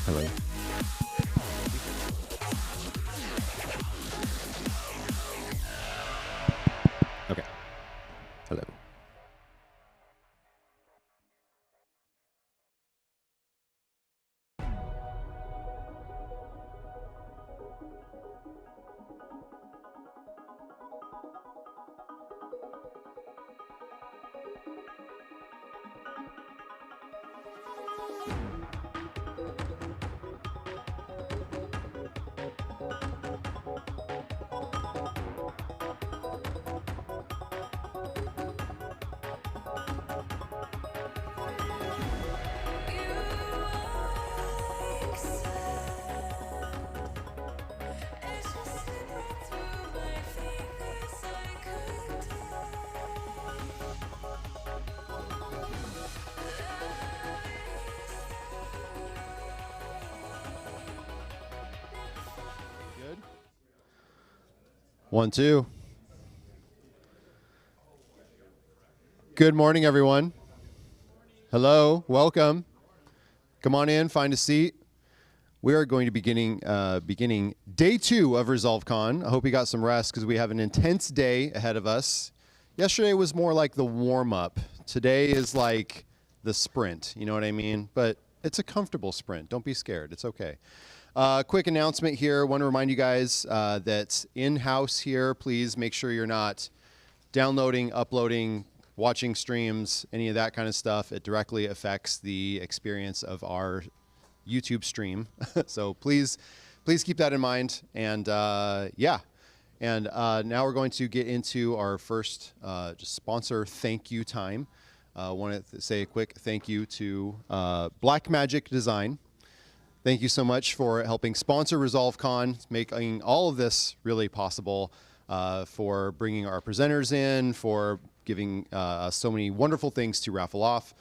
Hello. Okay. Hello. One, two. Good morning, everyone. Hello, welcome. Come on in, find a seat. We are going to be beginning day 2 of Resolvecon. I hope you got some rest because we have an intense day ahead of us. Yesterday was more like the warm-up. Today is like the sprint, you know what I mean? But it's a comfortable sprint. Don't be scared. It's okay. Quick announcement here. Want to remind you guys that in-house here, please make sure you're not downloading, uploading, watching streams, any of that kind of stuff. It directly affects the experience of our YouTube stream. So please keep that in mind. And yeah. And now we're going to get into our first just sponsor thank you time. I want to say a quick thank you to Blackmagic Design. Thank you so much for helping sponsor Resolvecon, making all of this really possible, for bringing our presenters in, for giving us so many wonderful things to raffle off,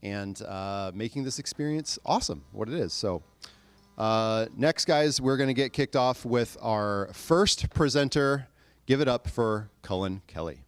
and making this experience awesome, what it is. So next, guys, we're going to get kicked off with our first presenter. Give it up for Cullen Kelly.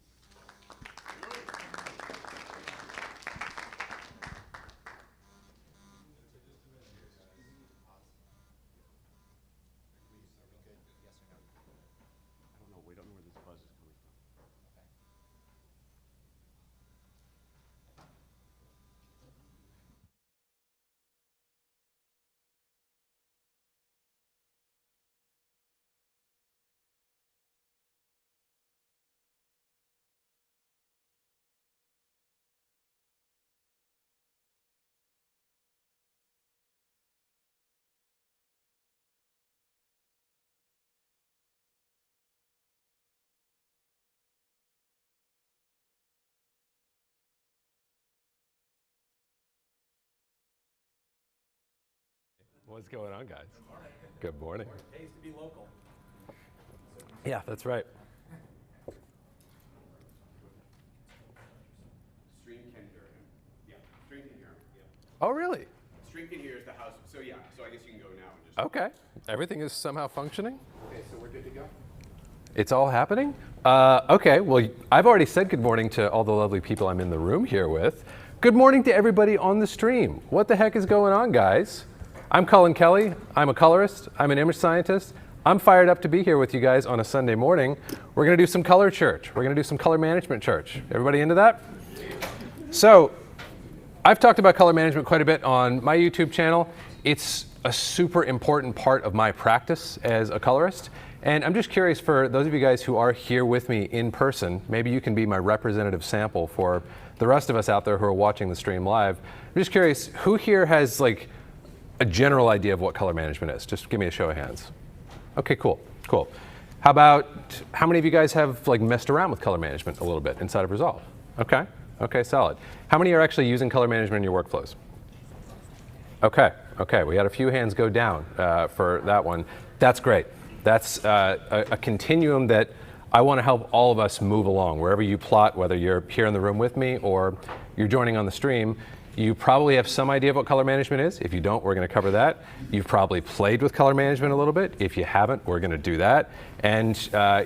What's going on, guys? Good morning. Pays to be local. Yeah, that's right. Stream can hear him. Yeah, Stream can hear him. Yeah. Oh, really? Stream can hear the house. So yeah, so I guess you can go now and just. Okay. Everything is somehow functioning? Okay, so we're good to go. It's all happening? Okay, well, I've already said good morning to all the lovely people I'm in the room here with. Good morning to everybody on the stream. What the heck is going on, guys? I'm Cullen Kelly. I'm a colorist. I'm an image scientist. I'm fired up to be here with you guys on a Sunday morning. We're going to do some color church. We're going to do some color management church. Everybody into that? So, I've talked about color management quite a bit on my YouTube channel. It's a super important part of my practice as a colorist. And I'm just curious, for those of you guys who are here with me in person, maybe you can be my representative sample for the rest of us out there who are watching the stream live. I'm just curious, who here has like a general idea of what color management is? Just give me a show of hands. Okay, cool, cool. How many of you guys have like messed around with color management a little bit inside of Resolve? Okay, okay, solid. How many are actually using color management in your workflows? Okay, okay, we had a few hands go down for that one. That's great. That's a continuum that I want to help all of us move along. Wherever you plot, whether you're here in the room with me or you're joining on the stream, you probably have some idea of what color management is. If you don't, we're going to cover that. You've probably played with color management a little bit. If you haven't, we're going to do that. And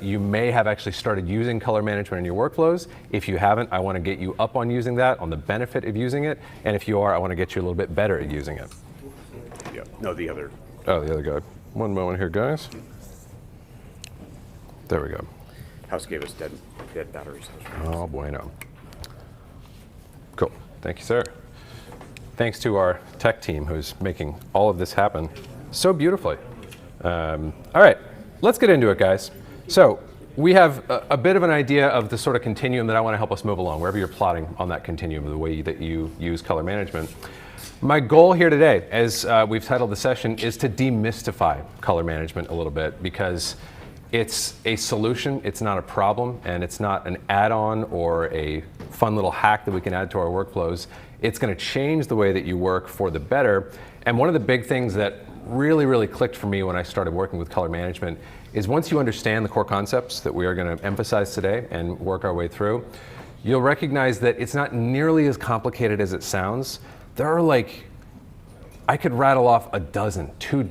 you may have actually started using color management in your workflows. If you haven't, I want to get you up on using that, on the benefit of using it. And if you are, I want to get you a little bit better at using it. Yeah, no, the other. Oh, the other guy. One moment here, guys. There we go. House gave us dead batteries. Oh, bueno. Cool. Thank you, sir. Thanks to our tech team who's making all of this happen so beautifully. All right, let's get into it, guys. So we have a bit of an idea of the sort of continuum that I want to help us move along, wherever you're plotting on that continuum, the way that you use color management. My goal here today, as we've titled the session, is to demystify color management a little bit, because it's a solution, it's not a problem, and it's not an add-on or a fun little hack that we can add to our workflows. It's going to change the way that you work for the better. And one of the big things that really, really clicked for me when I started working with color management is once you understand the core concepts that we are going to emphasize today and work our way through, you'll recognize that it's not nearly as complicated as it sounds. There are like, I could rattle off 24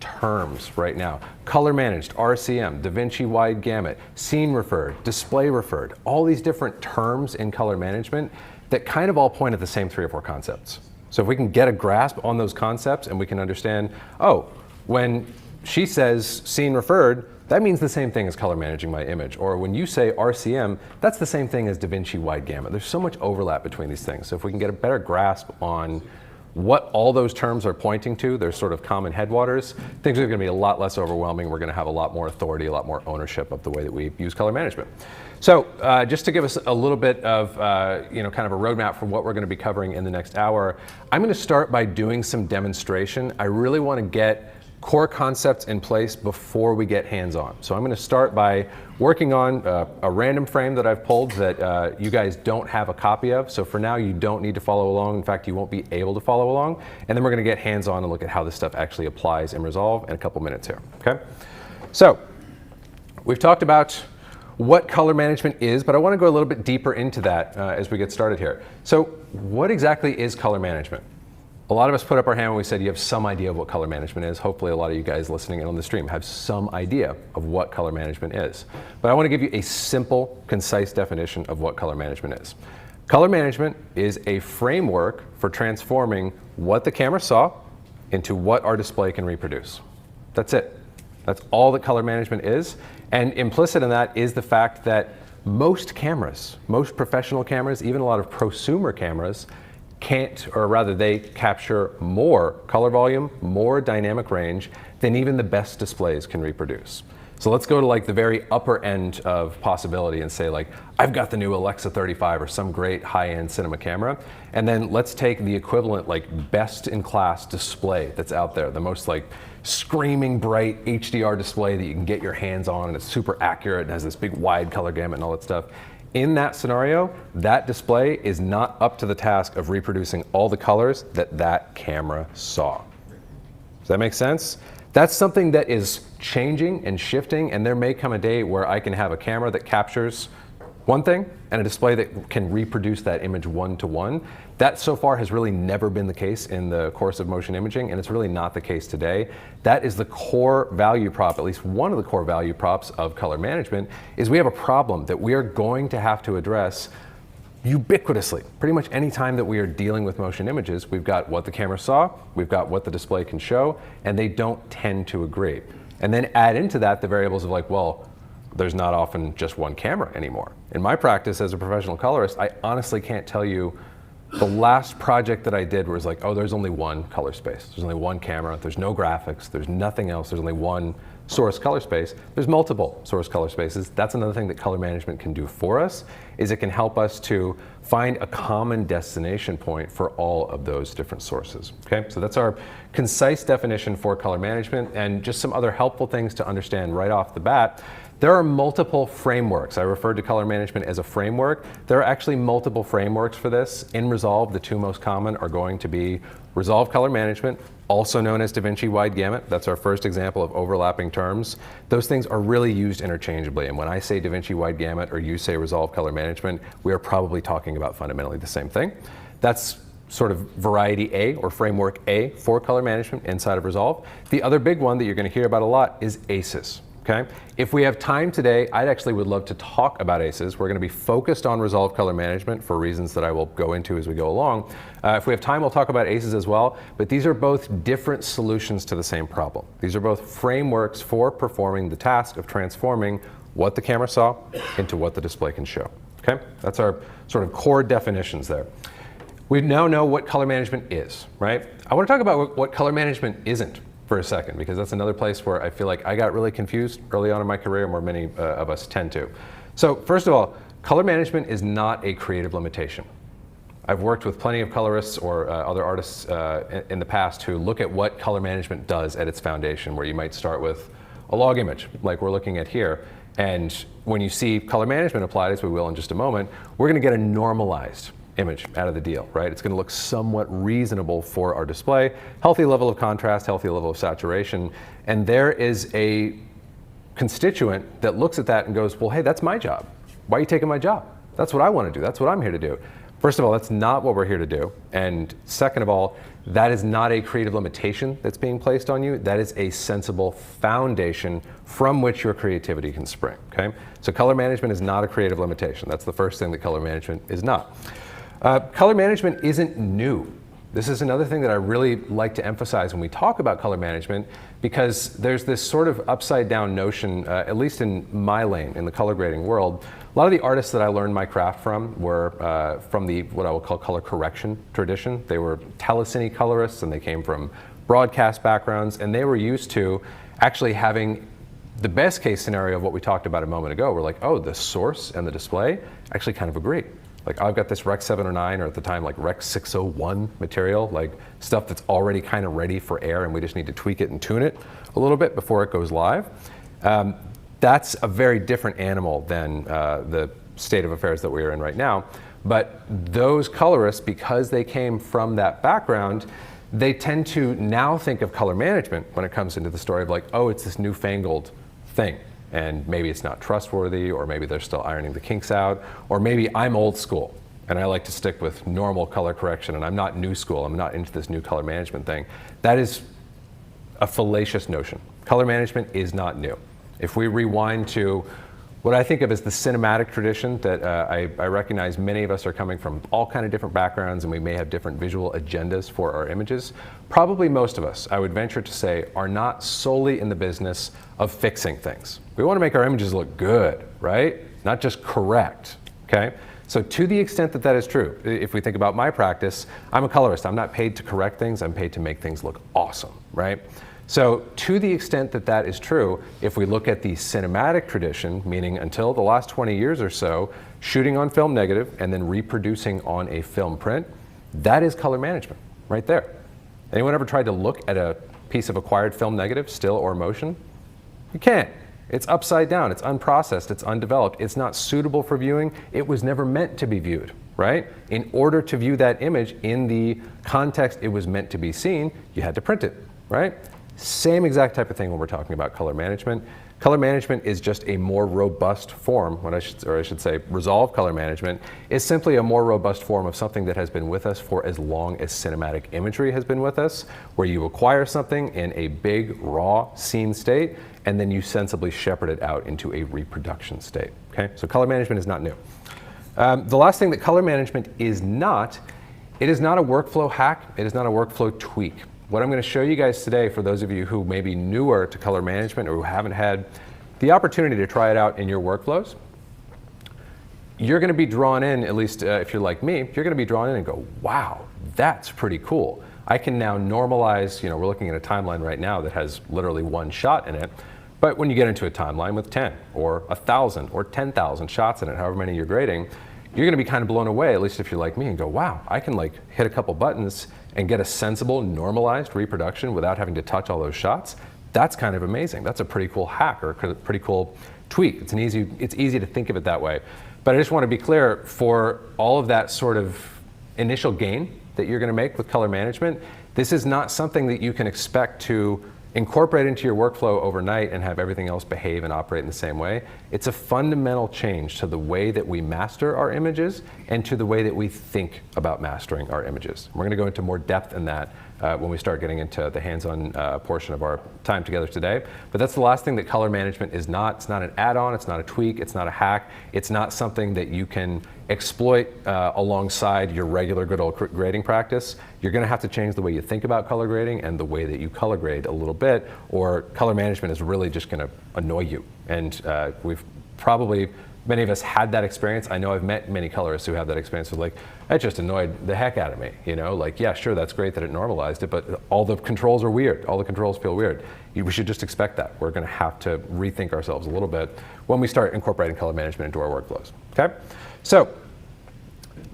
terms right now. Color managed, RCM, DaVinci wide gamut, scene referred, display referred, all these different terms in color management that kind of all point at the same 3 or 4 concepts. So if we can get a grasp on those concepts and we can understand, oh, when she says scene referred, that means the same thing as color managing my image. Or when you say RCM, that's the same thing as DaVinci wide gamut. There's so much overlap between these things. So if we can get a better grasp on what all those terms are pointing to, their sort of common headwaters, things are going to be a lot less overwhelming. We're going to have a lot more authority, a lot more ownership of the way that we use color management. So just to give us a little bit of kind of a roadmap for what we're going to be covering in the next hour, I'm going to start by doing some demonstration. I really want to get core concepts in place before we get hands-on. So I'm going to start by working on a random frame that I've pulled that you guys don't have a copy of. So for now, you don't need to follow along. In fact, you won't be able to follow along. And then we're going to get hands-on and look at how this stuff actually applies in Resolve in a couple minutes here. Okay? So we've talked about what color management is, but I want to go a little bit deeper into that as we get started here. So what exactly is color management? A lot of us put up our hand when we said you have some idea of what color management is. Hopefully a lot of you guys listening in on the stream have some idea of what color management is. But I want to give you a simple, concise definition of what color management is. Color management is a framework for transforming what the camera saw into what our display can reproduce. That's it. That's all that color management is. And implicit in that is the fact that most cameras, most professional cameras, even a lot of prosumer cameras, can't, or rather they capture more color volume, more dynamic range than even the best displays can reproduce. So let's go to like the very upper end of possibility and say like, I've got the new Alexa 35 or some great high-end cinema camera. And then let's take the equivalent like best in class display that's out there, the most like screaming bright HDR display that you can get your hands on, and it's super accurate and has this big wide color gamut and all that stuff. In that scenario, that display is not up to the task of reproducing all the colors that that camera saw. Does that make sense? That's something that is changing and shifting, and there may come a day where I can have a camera that captures one thing and a display that can reproduce that image one-to-one. That so far has really never been the case in the course of motion imaging, and it's really not the case today. That is the core value prop, at least one of the core value props of color management, is we have a problem that we are going to have to address ubiquitously. Pretty much any time that we are dealing with motion images, we've got what the camera saw, we've got what the display can show, and they don't tend to agree. And then add into that the variables of like, well, there's not often just one camera anymore. In my practice as a professional colorist, I honestly can't tell you the last project that I did was like, oh, there's only one color space. There's only one camera. There's no graphics. There's nothing else. There's only one source color space. There's multiple source color spaces. That's another thing that color management can do for us, is it can help us to find a common destination point for all of those different sources. Okay, so that's our concise definition for color management, and just some other helpful things to understand right off the bat. There are multiple frameworks. I referred to color management as a framework. There are actually multiple frameworks for this. In Resolve, the two most common are going to be Resolve Color Management, also known as DaVinci Wide Gamut. That's our first example of overlapping terms. Those things are really used interchangeably. And when I say DaVinci Wide Gamut or you say Resolve Color Management, we are probably talking about fundamentally the same thing. That's sort of variety A or framework A for color management inside of Resolve. The other big one that you're going to hear about a lot is ACEs. Okay? If we have time today, I'd actually would love to talk about ACEs. We're going to be focused on Resolve Color Management for reasons that I will go into as we go along. If we have time, we'll talk about ACEs as well, but these are both different solutions to the same problem. These are both frameworks for performing the task of transforming what the camera saw into what the display can show. Okay? That's our sort of core definitions there. We now know what color management is, right? I want to talk about what color management isn't for a second, because that's another place where I feel like I got really confused early on in my career, and where many of us tend to. So first of all, color management is not a creative limitation. I've worked with plenty of colorists or other artists in the past who look at what color management does at its foundation, where you might start with a log image, like we're looking at here. And when you see color management applied, as we will in just a moment, we're going to get a normalized image out of the deal, right? It's going to look somewhat reasonable for our display, healthy level of contrast, healthy level of saturation, and there is a constituent that looks at that and goes, well, hey, that's my job. Why are you taking my job? That's what I want to do. That's what I'm here to do. First of all, that's not what we're here to do. And second of all, that is not a creative limitation that's being placed on you. That is a sensible foundation from which your creativity can spring, okay? So color management is not a creative limitation. That's the first thing that color management is not. Color management isn't new. This is another thing that I really like to emphasize when we talk about color management, because there's this sort of upside down notion, at least in my lane, in the color grading world. A lot of the artists that I learned my craft from were from the, what I would call color correction tradition. They were telecine colorists, and they came from broadcast backgrounds, and they were used to actually having the best case scenario of what we talked about a moment ago. We're like, oh, the source and the display actually kind of agree. Like, I've got this Rec 709, or at the time, like Rec 601 material, like stuff that's already kind of ready for air, and we just need to tweak it and tune it a little bit before it goes live. That's a very different animal than the state of affairs that we are in right now. But those colorists, because they came from that background, they tend to now think of color management when it comes into the story of like, oh, it's this newfangled thing. And maybe it's not trustworthy, or maybe they're still ironing the kinks out, or maybe I'm old school and I like to stick with normal color correction, and I'm not new school, I'm not into this new color management thing. That is a fallacious notion. Color management is not new. If we rewind to what I think of as the cinematic tradition, that I recognize many of us are coming from all kind of different backgrounds, and we may have different visual agendas for our images. Probably most of us, I would venture to say, are not solely in the business of fixing things. We want to make our images look good, right? Not just correct, okay? So to the extent that that is true, if we think about my practice, I'm a colorist. I'm not paid to correct things. I'm paid to make things look awesome, right? So to the extent that that is true, if we look at the cinematic tradition, meaning until the last 20 years or so, shooting on film negative and then reproducing on a film print, that is color management right there. Anyone ever tried to look at a piece of acquired film negative, still or motion? You can't. It's upside down, it's unprocessed, it's undeveloped, it's not suitable for viewing, it was never meant to be viewed, right? In order to view that image in the context it was meant to be seen, you had to print it. right? Same exact type of thing when we're talking about color management. Color management is just a more robust form, or I should say Resolve color management is simply a more robust form of something that has been with us for as long as cinematic imagery has been with us, where you acquire something in a big, raw scene state, and then you sensibly shepherd it out into a reproduction state, okay? So color management is not new. The last thing that color management is not, it is not a workflow hack, it is not a workflow tweak. What I'm going to show you guys today, for those of you who may be newer to color management or who haven't had the opportunity to try it out in your workflows, you're going to be drawn in, at least if you're like me, you're going to be drawn in and go, wow, that's pretty cool. I can now normalize, we're looking at a timeline right now that has literally one shot in it, but when you get into a timeline with 10 or 1,000 or 10,000 shots in it, however many you're grading, you're going to be kind of blown away, at least if you're like me, and go, wow, I can like hit a couple buttons and get a sensible, normalized reproduction without having to touch all those shots. That's kind of amazing. That's a pretty cool hack or a pretty cool tweak. It's easy to think of it that way. But I just want to be clear, for all of that sort of initial gain that you're going to make with color management, this is not something that you can expect to incorporate into your workflow overnight and have everything else behave and operate in the same way. It's a fundamental change to the way that we master our images and to the way that we think about mastering our images. We're going to go into more depth in that when we start getting into the hands-on portion of our time together today. But that's the last thing that color management is not. It's not an add-on, it's not a tweak, it's not a hack, it's not something that you can exploit alongside your regular good old grading practice. You're going to have to change the way you think about color grading and the way that you color grade a little bit, or color management is really just going to annoy you. And we've probably, many of us had that experience. I know I've met many colorists who have that experience with like, that just annoyed the heck out of me. Like, yeah, sure, that's great that it normalized it, but all the controls are weird. All the controls feel weird. We should just expect that. We're going to have to rethink ourselves a little bit when we start incorporating color management into our workflows, okay? So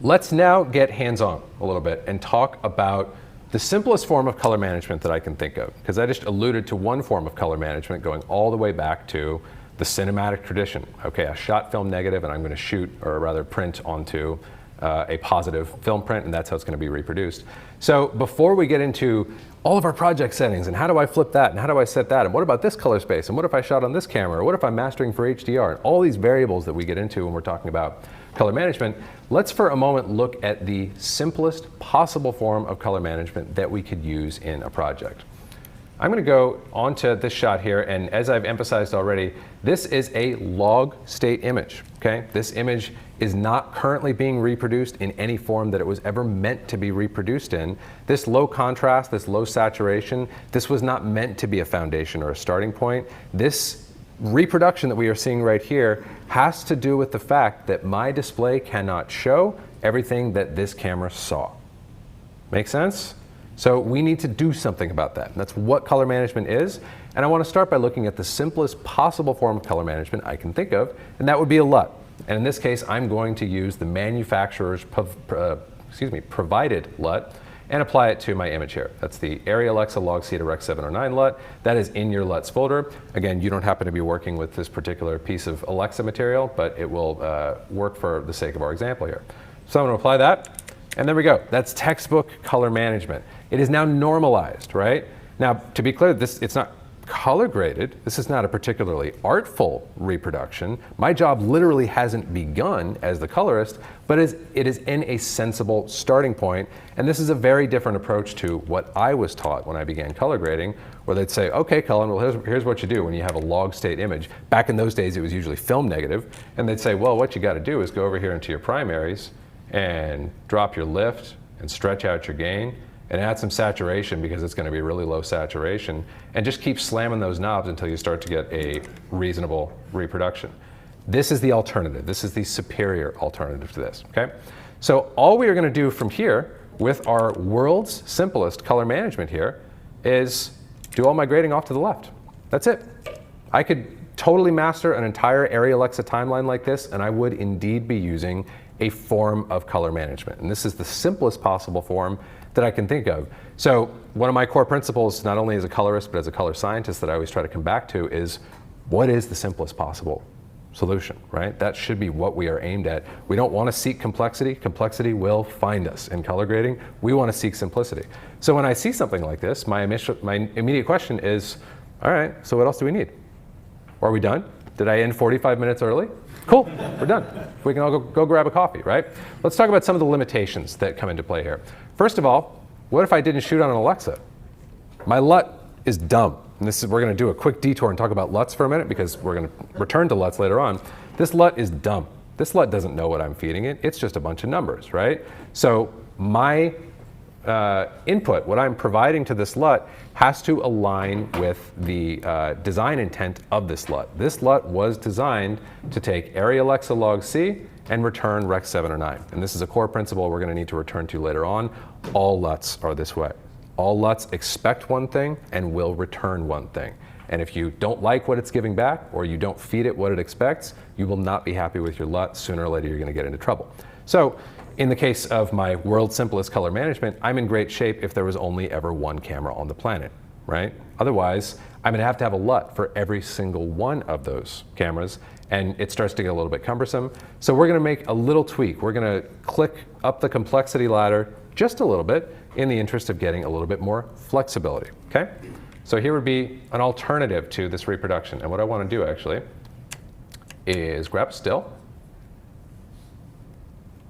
let's now get hands-on a little bit and talk about the simplest form of color management that I can think of, because I just alluded to one form of color management going all the way back to the cinematic tradition. Okay, I shot film negative and I'm going to shoot, or rather print onto a positive film print, and that's how it's going to be reproduced. So before we get into all of our project settings and how do I flip that and how do I set that and what about this color space and what if I shot on this camera or what if I'm mastering for HDR and all these variables that we get into when we're talking about color management, let's for a moment look at the simplest possible form of color management that we could use in a project. I'm going to go onto this shot here, and as I've emphasized already, this is a log state image, okay? This image is not currently being reproduced in any form that it was ever meant to be reproduced in. This low contrast, this low saturation, this was not meant to be a foundation or a starting point. This reproduction that we are seeing right here has to do with the fact that my display cannot show everything that this camera saw. Make sense? So we need to do something about that. And that's what color management is. And I want to start by looking at the simplest possible form of color management I can think of, and that would be a LUT. And in this case, I'm going to use the manufacturer's provided LUT and apply it to my image here. That's the Arri Alexa Log Cedar Rec 709 LUT. That is in your LUTs folder. Again, you don't happen to be working with this particular piece of Alexa material, but it will work for the sake of our example here. So I'm going to apply that. And there we go. That's textbook color management. It is now normalized, right? Now, to be clear, it's not color graded. This is not a particularly artful reproduction. My job literally hasn't begun as the colorist, but it is in a sensible starting point. And this is a very different approach to what I was taught when I began color grading, where they'd say, okay, Cullen, well, here's what you do when you have a log state image. Back in those days, it was usually film negative. And they'd say, well, what you got to do is go over here into your primaries and drop your lift and stretch out your gain and add some saturation because it's going to be really low saturation, and just keep slamming those knobs until you start to get a reasonable reproduction. This is the alternative. This is the superior alternative to this, okay? So all we are going to do from here with our world's simplest color management here is do all my grading off to the left. That's it. I could totally master an entire Arri Alexa timeline like this, and I would indeed be using a form of color management. And this is the simplest possible form that I can think of. So one of my core principles, not only as a colorist, but as a color scientist that I always try to come back to is, what is the simplest possible solution, right? That should be what we are aimed at. We don't want to seek complexity. Complexity will find us in color grading. We want to seek simplicity. So when I see something like this, my immediate question is, all right, so what else do we need? Are we done? Did I end 45 minutes early? Cool, we're done. We can all go grab a coffee, right? Let's talk about some of the limitations that come into play here. First of all, what if I didn't shoot on an Alexa? My LUT is dumb. And we're going to do a quick detour and talk about LUTs for a minute because we're going to return to LUTs later on. This LUT is dumb. This LUT doesn't know what I'm feeding it. It's just a bunch of numbers, right? So my input, what I'm providing to this LUT, has to align with the design intent of this LUT. This LUT was designed to take array Alexa log C and return Rec 7 or 9. And this is a core principle we're going to need to return to later on. All LUTs are this way. All LUTs expect one thing and will return one thing. And if you don't like what it's giving back or you don't feed it what it expects, you will not be happy with your LUT. Sooner or later, you're going to get into trouble. So in the case of my world's simplest color management, I'm in great shape if there was only ever one camera on the planet, right? Otherwise, I'm going to have a LUT for every single one of those cameras, and it starts to get a little bit cumbersome. So we're going to make a little tweak. We're going to click up the complexity ladder just a little bit in the interest of getting a little bit more flexibility, okay? So here would be an alternative to this reproduction. And what I want to do actually is grab still.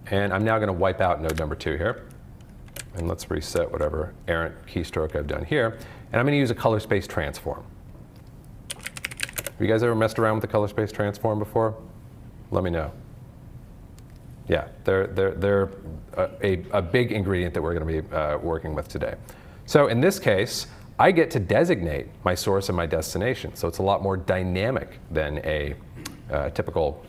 And I'm now going to wipe out node number 2 here. And let's reset whatever errant keystroke I've done here. And I'm going to use a color space transform. Have you guys ever messed around with the color space transform before? Let me know. Yeah, they're a big ingredient that we're going to be working with today. So in this case, I get to designate my source and my destination. So it's a lot more dynamic than a typical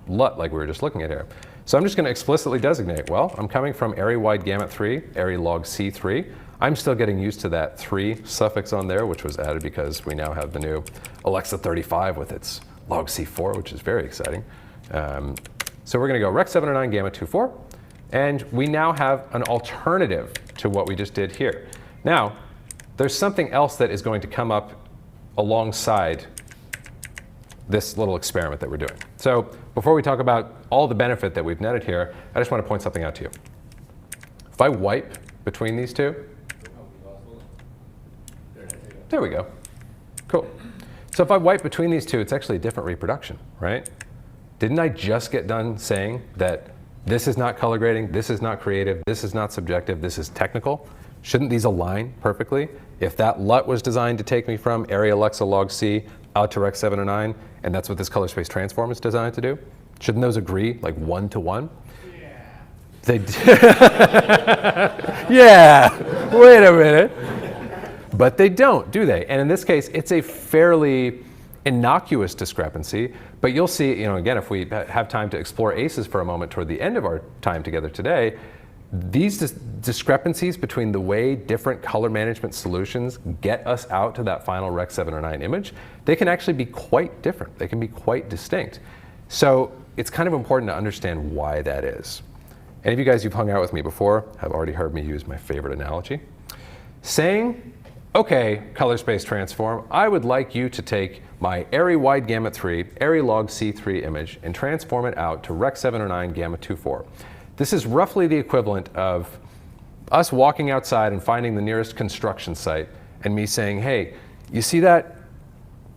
LUT like we were just looking at here. So I'm just going to explicitly designate, well, I'm coming from array wide gamut 3, array log C3. I'm still getting used to that 3 suffix on there, which was added because we now have the new Alexa 35 with its log C4, which is very exciting. So we're going to go Rec 7 or 9 gamut 2.4, and we now have an alternative to what we just did here. Now, there's something else that is going to come up alongside this little experiment that we're doing. So before we talk about all the benefit that we've netted here, I just want to point something out to you. If I wipe between these two, there we go. Cool. So if I wipe between these two, it's actually a different reproduction, right? Didn't I just get done saying that this is not color grading, this is not creative, this is not subjective, this is technical? Shouldn't these align perfectly? If that LUT was designed to take me from array Alexa log C out to Rec 7 or 9, and that's what this color space transform is designed to do, shouldn't those agree like 1 to 1? Yeah. They yeah, wait a minute. But they don't, do they? And in this case, it's a fairly innocuous discrepancy, but you'll see, again, if we have time to explore ACEs for a moment toward the end of our time together today, these discrepancies between the way different color management solutions get us out to that final Rec 7 or 9 image, they can actually be quite different. They can be quite distinct. So it's kind of important to understand why that is. Any of you guys who've hung out with me before have already heard me use my favorite analogy. Saying, okay, color space transform, I would like you to take my array wide gamut 3, array log C3 image and transform it out to Rec 7 or 9 gamut 2.4. This is roughly the equivalent of us walking outside and finding the nearest construction site and me saying, hey, you see that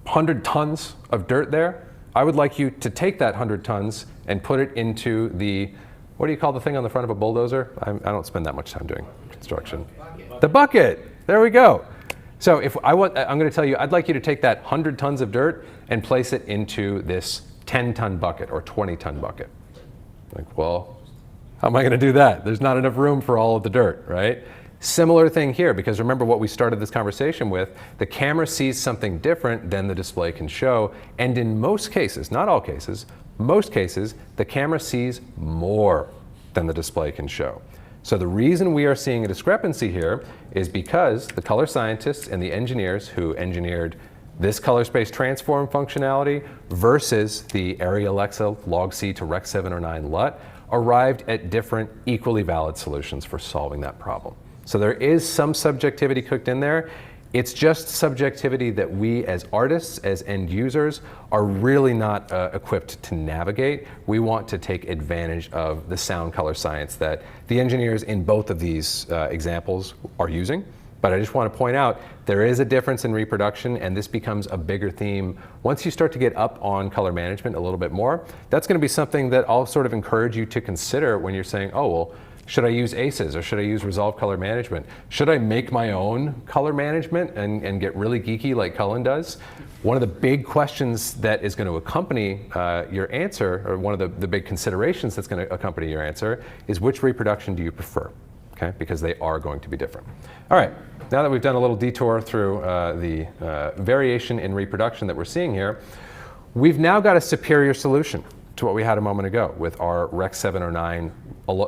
100 tons of dirt there? I would like you to take that 100 tons and put it into the, what do you call the thing on the front of a bulldozer? I don't spend that much time doing construction. The bucket, there we go. So if I'm going to tell you, I'd like you to take that 100 tons of dirt and place it into this 10-ton bucket or 20-ton bucket. Like, well, how am I going to do that? There's not enough room for all of the dirt, right? Similar thing here, because remember what we started this conversation with, the camera sees something different than the display can show, and in most cases, not all cases, most cases, the camera sees more than the display can show. So the reason we are seeing a discrepancy here is because the color scientists and the engineers who engineered this color space transform functionality versus the array Alexa log C to Rec 7 or 9 LUT arrived at different equally valid solutions for solving that problem. So there is some subjectivity cooked in there. It's just subjectivity that we as artists, as end users, are really not equipped to navigate. We want to take advantage of the sound color science that the engineers in both of these examples are using. But I just want to point out there is a difference in reproduction, and this becomes a bigger theme. Once you start to get up on color management a little bit more, that's going to be something that I'll sort of encourage you to consider when you're saying, oh, well, should I use ACES or should I use Resolve Color Management? Should I make my own color management and get really geeky like Cullen does? One of the big questions that is going to accompany your answer, or one of the big considerations that's going to accompany your answer, is which reproduction do you prefer? Okay, because they are going to be different. All right, now that we've done a little detour through the variation in reproduction that we're seeing here, we've now got a superior solution to what we had a moment ago with our Rec 709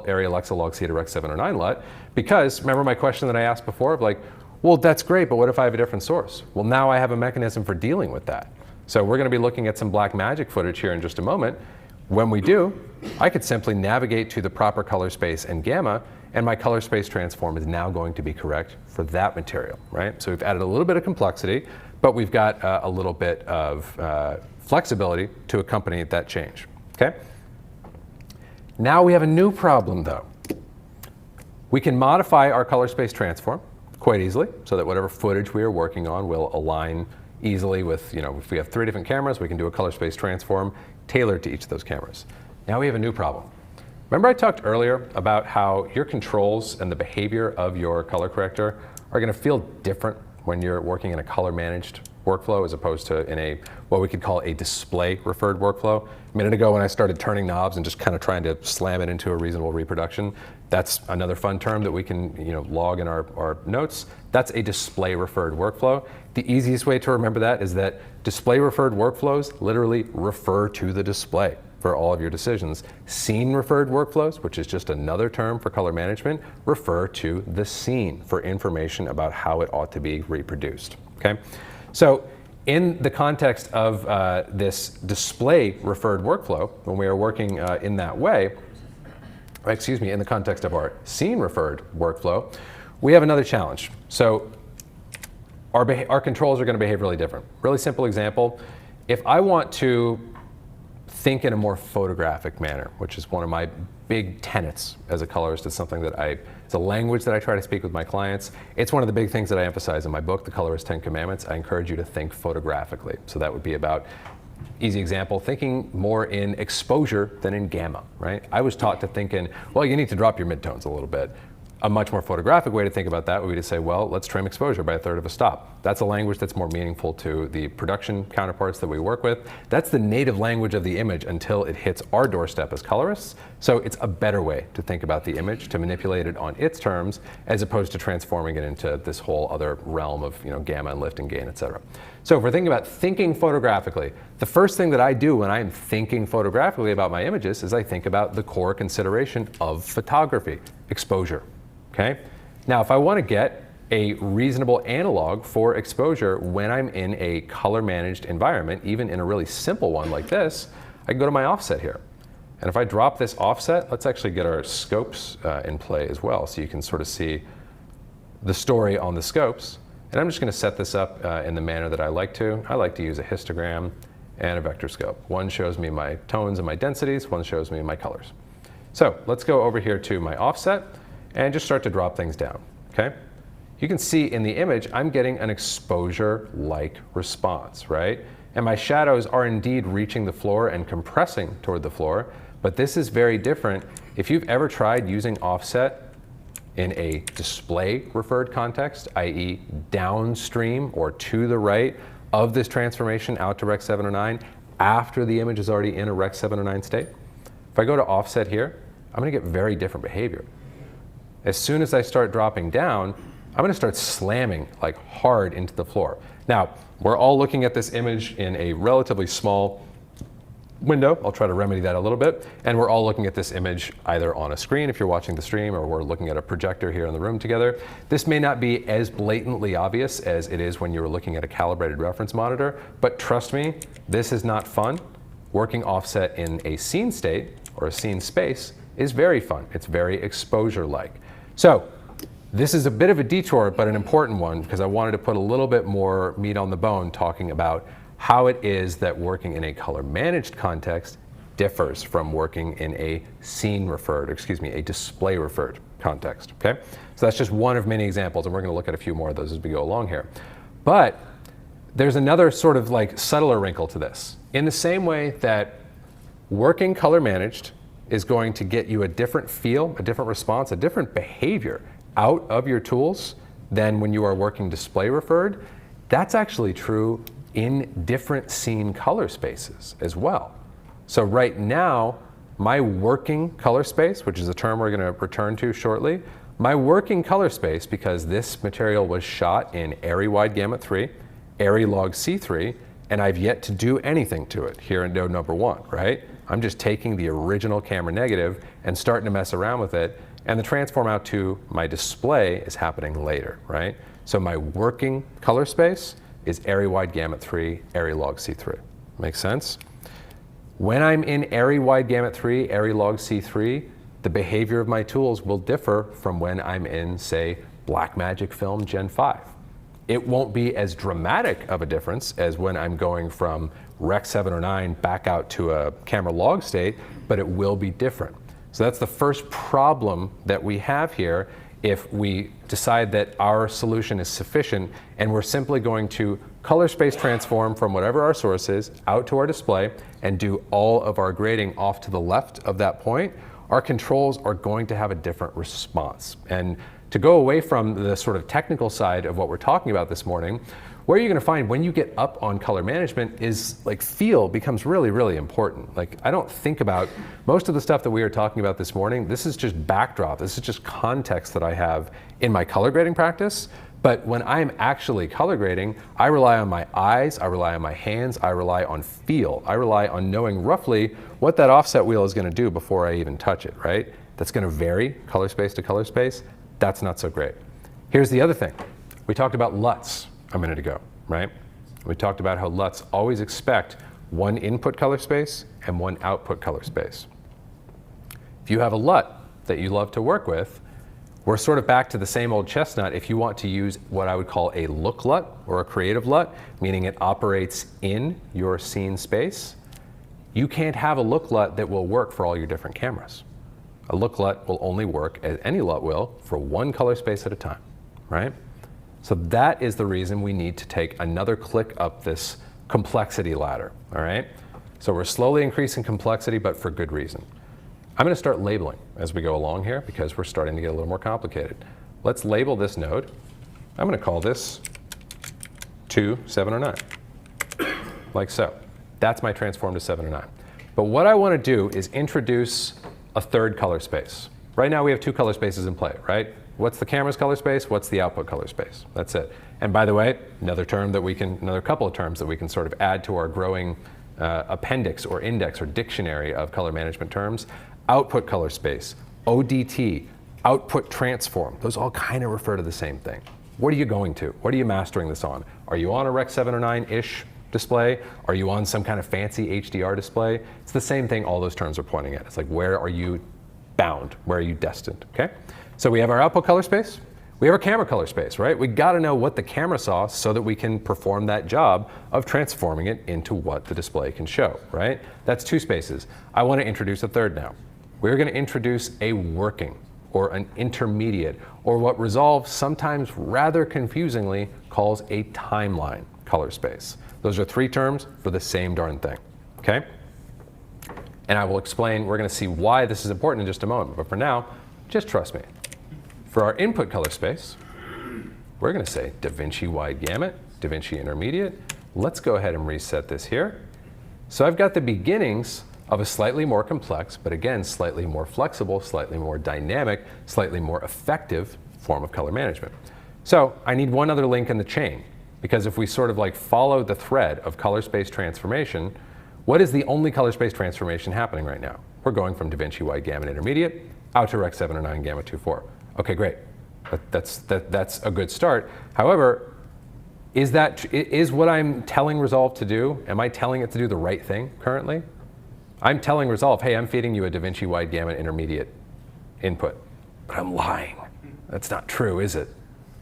Area Alexa Log C to Rec 709 LUT, because remember my question that I asked before of like, well, that's great, but what if I have a different source? Well, now I have a mechanism for dealing with that. So we're going to be looking at some Blackmagic footage here in just a moment. When we do, I could simply navigate to the proper color space and gamma, and my color space transform is now going to be correct for that material, right? So we've added a little bit of complexity, but we've got a little bit of flexibility to accompany that change, okay? Now we have a new problem though. We can modify our color space transform quite easily so that whatever footage we are working on will align easily with, if we have 3 different cameras, we can do a color space transform tailored to each of those cameras. Now we have a new problem. Remember I talked earlier about how your controls and the behavior of your color corrector are going to feel different when you're working in a color managed workflow as opposed to in what we could call a display referred workflow. A minute ago when I started turning knobs and just kind of trying to slam it into a reasonable reproduction, that's another fun term that we can log in our notes. That's a display referred workflow. The easiest way to remember that is that display referred workflows literally refer to the display for all of your decisions. Scene referred workflows, which is just another term for color management, refer to the scene for information about how it ought to be reproduced, okay? So in the context of this display referred workflow, when we are working in that way, in the context of our scene referred workflow, we have another challenge. So our controls are going to behave really different. Really simple example, if I want to think in a more photographic manner, which is one of my big tenets as a colorist. It's something that it's a language that I try to speak with my clients. It's one of the big things that I emphasize in my book, The Colorist's 10 Commandments. I encourage you to think photographically. So that would be about, easy example, thinking more in exposure than in gamma, right? I was taught to think in, well, you need to drop your midtones a little bit. A much more photographic way to think about that would be to say, well, let's trim exposure by 1/3 of a stop. That's a language that's more meaningful to the production counterparts that we work with. That's the native language of the image until it hits our doorstep as colorists. So it's a better way to think about the image, to manipulate it on its terms, as opposed to transforming it into this whole other realm of gamma and lift and gain, et cetera. So if we're thinking about thinking photographically, the first thing that I do when I'm thinking photographically about my images is I think about the core consideration of photography, exposure. Okay? Now, if I want to get a reasonable analog for exposure when I'm in a color managed environment, even in a really simple one like this, I can go to my offset here. And if I drop this offset, let's actually get our scopes in play as well, so you can sort of see the story on the scopes. And I'm just going to set this up in the manner that I like to. I like to use a histogram and a vector scope. One shows me my tones and my densities, one shows me my colors. So let's go over here to my offset and just start to drop things down, okay? You can see in the image, I'm getting an exposure-like response, right? And my shadows are indeed reaching the floor and compressing toward the floor, but this is very different. If you've ever tried using offset in a display-referred context, i.e. downstream or to the right of this transformation out to Rec 709, after the image is already in a Rec 709 state, if I go to offset here, I'm gonna get very different behavior. As soon as I start dropping down, I'm going to start slamming like hard into the floor. Now, we're all looking at this image in a relatively small window. I'll try to remedy that a little bit. And we're all looking at this image either on a screen if you're watching the stream, or we're looking at a projector here in the room together. This may not be as blatantly obvious as it is when you're looking at a calibrated reference monitor, but trust me, this is not fun. Working offset in a scene state or a scene space is very fun. It's very exposure-like. So This is a bit of a detour, but an important one, because I wanted to put a little bit more meat on the bone talking about how it is that working in a color managed context differs from working in a a display referred context, okay? So that's just one of many examples, and we're gonna look at a few more of those as we go along here. But there's another sort of like subtler wrinkle to this. In the same way that working color managed is going to get you a different feel, a different response, a different behavior out of your tools than when you are working display referred, that's actually true in different scene color spaces as well. So right now, my working color space, which is a term we're going to return to shortly, my working color space, because this material was shot in ARRI wide gamut 3, ARRI log C3, and I've yet to do anything to it here in node number 1, right? I'm just taking the original camera negative and starting to mess around with it, and the transform out to my display is happening later, right? So my working color space is ARRI wide gamut 3, ARRI log C3. Make sense? When I'm in ARRI wide gamut 3, ARRI log C3, the behavior of my tools will differ from when I'm in, say, Blackmagic film Gen 5. It won't be as dramatic of a difference as when I'm going from Rec 709 back out to a camera log state, but it will be different. So that's the first problem that we have here if we decide that our solution is sufficient and we're simply going to color space transform from whatever our source is out to our display and do all of our grading off to the left of that point, our controls are going to have a different response. And to go away from the sort of technical side of what we're talking about this morning, where you're going to find when you get up on color management is like feel becomes really, really important. Like I don't think about most of the stuff that we are talking about this morning. This is just backdrop. This is just context that I have in my color grading practice. But when I'm actually color grading, I rely on my eyes, I rely on my hands, I rely on feel. I rely on knowing roughly what that offset wheel is going to do before I even touch it, right? That's going to vary color space to color space. That's not so great. Here's the other thing. We talked about LUTs a minute ago, right? We talked about how LUTs always expect one input color space and one output color space. If you have a LUT that you love to work with, we're sort of back to the same old chestnut if you want to use what I would call a look LUT or a creative LUT, meaning it operates in your scene space. You can't have a look LUT that will work for all your different cameras. A look LUT will only work, as any LUT will, for one color space at a time, right? So that is the reason we need to take another click up this complexity ladder, all right? So we're slowly increasing complexity, but for good reason. I'm going to start labeling as we go along here because we're starting to get a little more complicated. Let's label this node. I'm going to call this 2709, like so. That's my transform to 709. But what I want to do is introduce a third color space. Right now we have two color spaces in play, right? What's the camera's color space? What's the output color space? That's it. And by the way, another couple of terms that we can sort of add to our growing appendix or index or dictionary of color management terms. Output color space, ODT, output transform. Those all kind of refer to the same thing. What are you going to? What are you mastering this on? Are you on a Rec 709-ish display? Are you on some kind of fancy HDR display? It's the same thing all those terms are pointing at. It's like, where are you bound? Where are you destined, okay? So we have our output color space. We have our camera color space, right? We gotta know what the camera saw so that we can perform that job of transforming it into what the display can show, right? That's two spaces. I wanna introduce a third now. We're gonna introduce a working or an intermediate, or what Resolve sometimes rather confusingly calls a timeline color space. Those are three terms for the same darn thing, okay? And I will explain, we're gonna see why this is important in just a moment, but for now, just trust me. For our input color space, we're gonna say DaVinci wide gamut, DaVinci intermediate. Let's go ahead and reset this here. So I've got the beginnings of a slightly more complex, but again, slightly more flexible, slightly more dynamic, slightly more effective form of color management. So I need one other link in the chain, because if we sort of like follow the thread of color space transformation, what is the only color space transformation happening right now? We're going from DaVinci wide gamut intermediate out to Rec 709 gamut 2.4. Okay, great. That's a good start. However, is what I'm telling Resolve to do, am I telling it to do the right thing currently? I'm telling Resolve, hey, I'm feeding you a DaVinci wide gamut intermediate input, but I'm lying. That's not true, is it?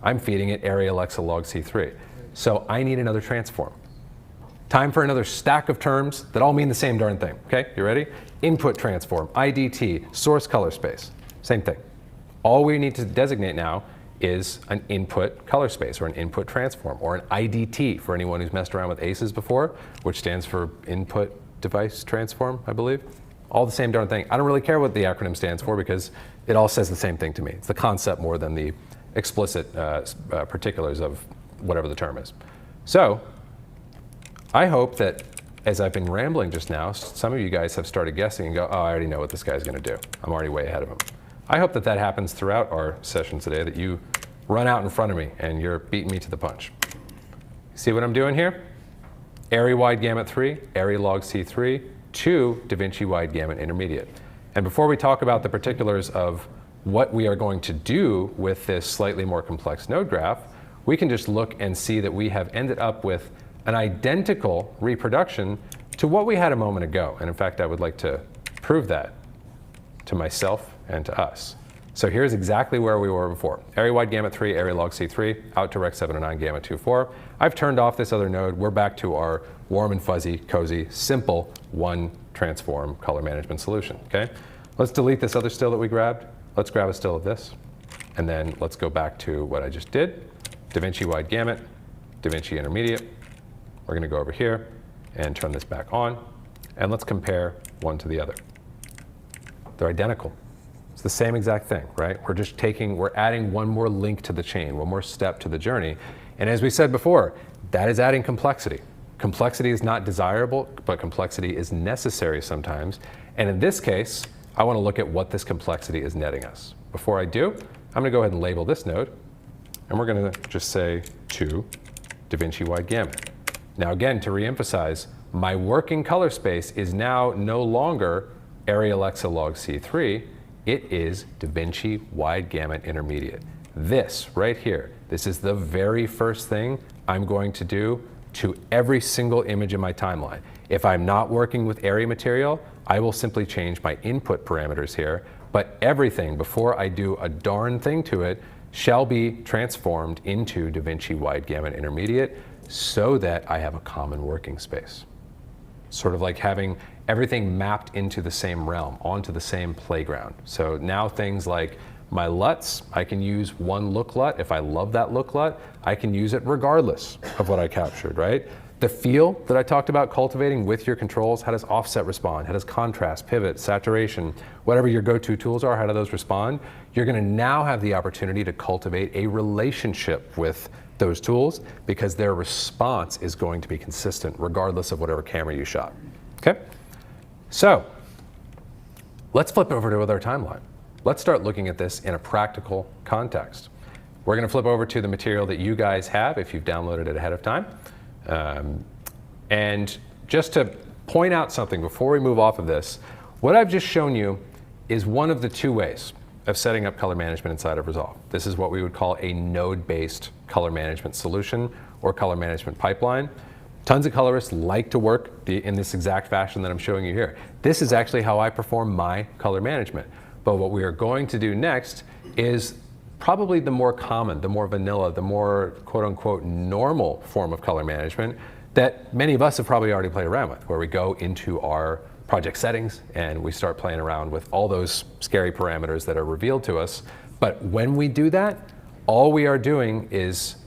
I'm feeding it area Alexa log C3. So I need another transform. Time for another stack of terms that all mean the same darn thing. Okay, you ready? Input transform, IDT, source color space, same thing. All we need to designate now is an input color space or an input transform or an IDT for anyone who's messed around with ACEs before, which stands for input device transform, I believe. All the same darn thing. I don't really care what the acronym stands for because it all says the same thing to me. It's the concept more than the explicit particulars of whatever the term is. So I hope that as I've been rambling just now, some of you guys have started guessing and go, oh, I already know what this guy's going to do. I'm already way ahead of him. I hope that that happens throughout our session today, that you run out in front of me and you're beating me to the punch. See what I'm doing here? Area wide gamut 3, area log C3, to DaVinci wide gamut intermediate. And before we talk about the particulars of what we are going to do with this slightly more complex node graph, we can just look and see that we have ended up with an identical reproduction to what we had a moment ago. And in fact, I would like to prove that to myself and to us. So here's exactly where we were before. Area wide gamut 3, area log C3, out to rec 709 gamut 2.4. I've turned off this other node. We're back to our warm and fuzzy, cozy, simple one transform color management solution, okay? Let's delete this other still that we grabbed. Let's grab a still of this. And then let's go back to what I just did. DaVinci wide gamut, DaVinci intermediate. We're gonna go over here and turn this back on. And let's compare one to the other. They're identical. It's the same exact thing, right? We're adding one more link to the chain, one more step to the journey. And as we said before, that is adding complexity. Complexity is not desirable, but complexity is necessary sometimes. And in this case, I want to look at what this complexity is netting us. Before I do, I'm going to go ahead and label this node. And we're going to just say to DaVinci wide gamut. Now again, to reemphasize, my working color space is now no longer area Alexa log C3. It is DaVinci wide gamut intermediate. This right here, this is the very first thing I'm going to do to every single image in my timeline. If I'm not working with area material, I will simply change my input parameters here, but everything before I do a darn thing to it shall be transformed into DaVinci wide gamut intermediate so that I have a common working space. Sort of like having everything mapped into the same realm, onto the same playground. So now things like my LUTs, I can use one look LUT. If I love that look LUT, I can use it regardless of what I captured, right? The feel that I talked about cultivating with your controls, how does offset respond? How does contrast, pivot, saturation, whatever your go-to tools are, how do those respond? You're gonna now have the opportunity to cultivate a relationship with those tools because their response is going to be consistent regardless of whatever camera you shot, okay? So let's flip over to our timeline. Let's start looking at this in a practical context. We're going to flip over to the material that you guys have if you've downloaded it ahead of time. And just to point out something before we move off of this, what I've just shown you is one of the two ways of setting up color management inside of Resolve. This is what we would call a node-based color management solution or color management pipeline. Tons of colorists like to work in this exact fashion that I'm showing you here. This is actually how I perform my color management. But what we are going to do next is probably the more common, the more vanilla, the more quote unquote normal form of color management that many of us have probably already played around with, where we go into our project settings and we start playing around with all those scary parameters that are revealed to us. But when we do that, all we are doing is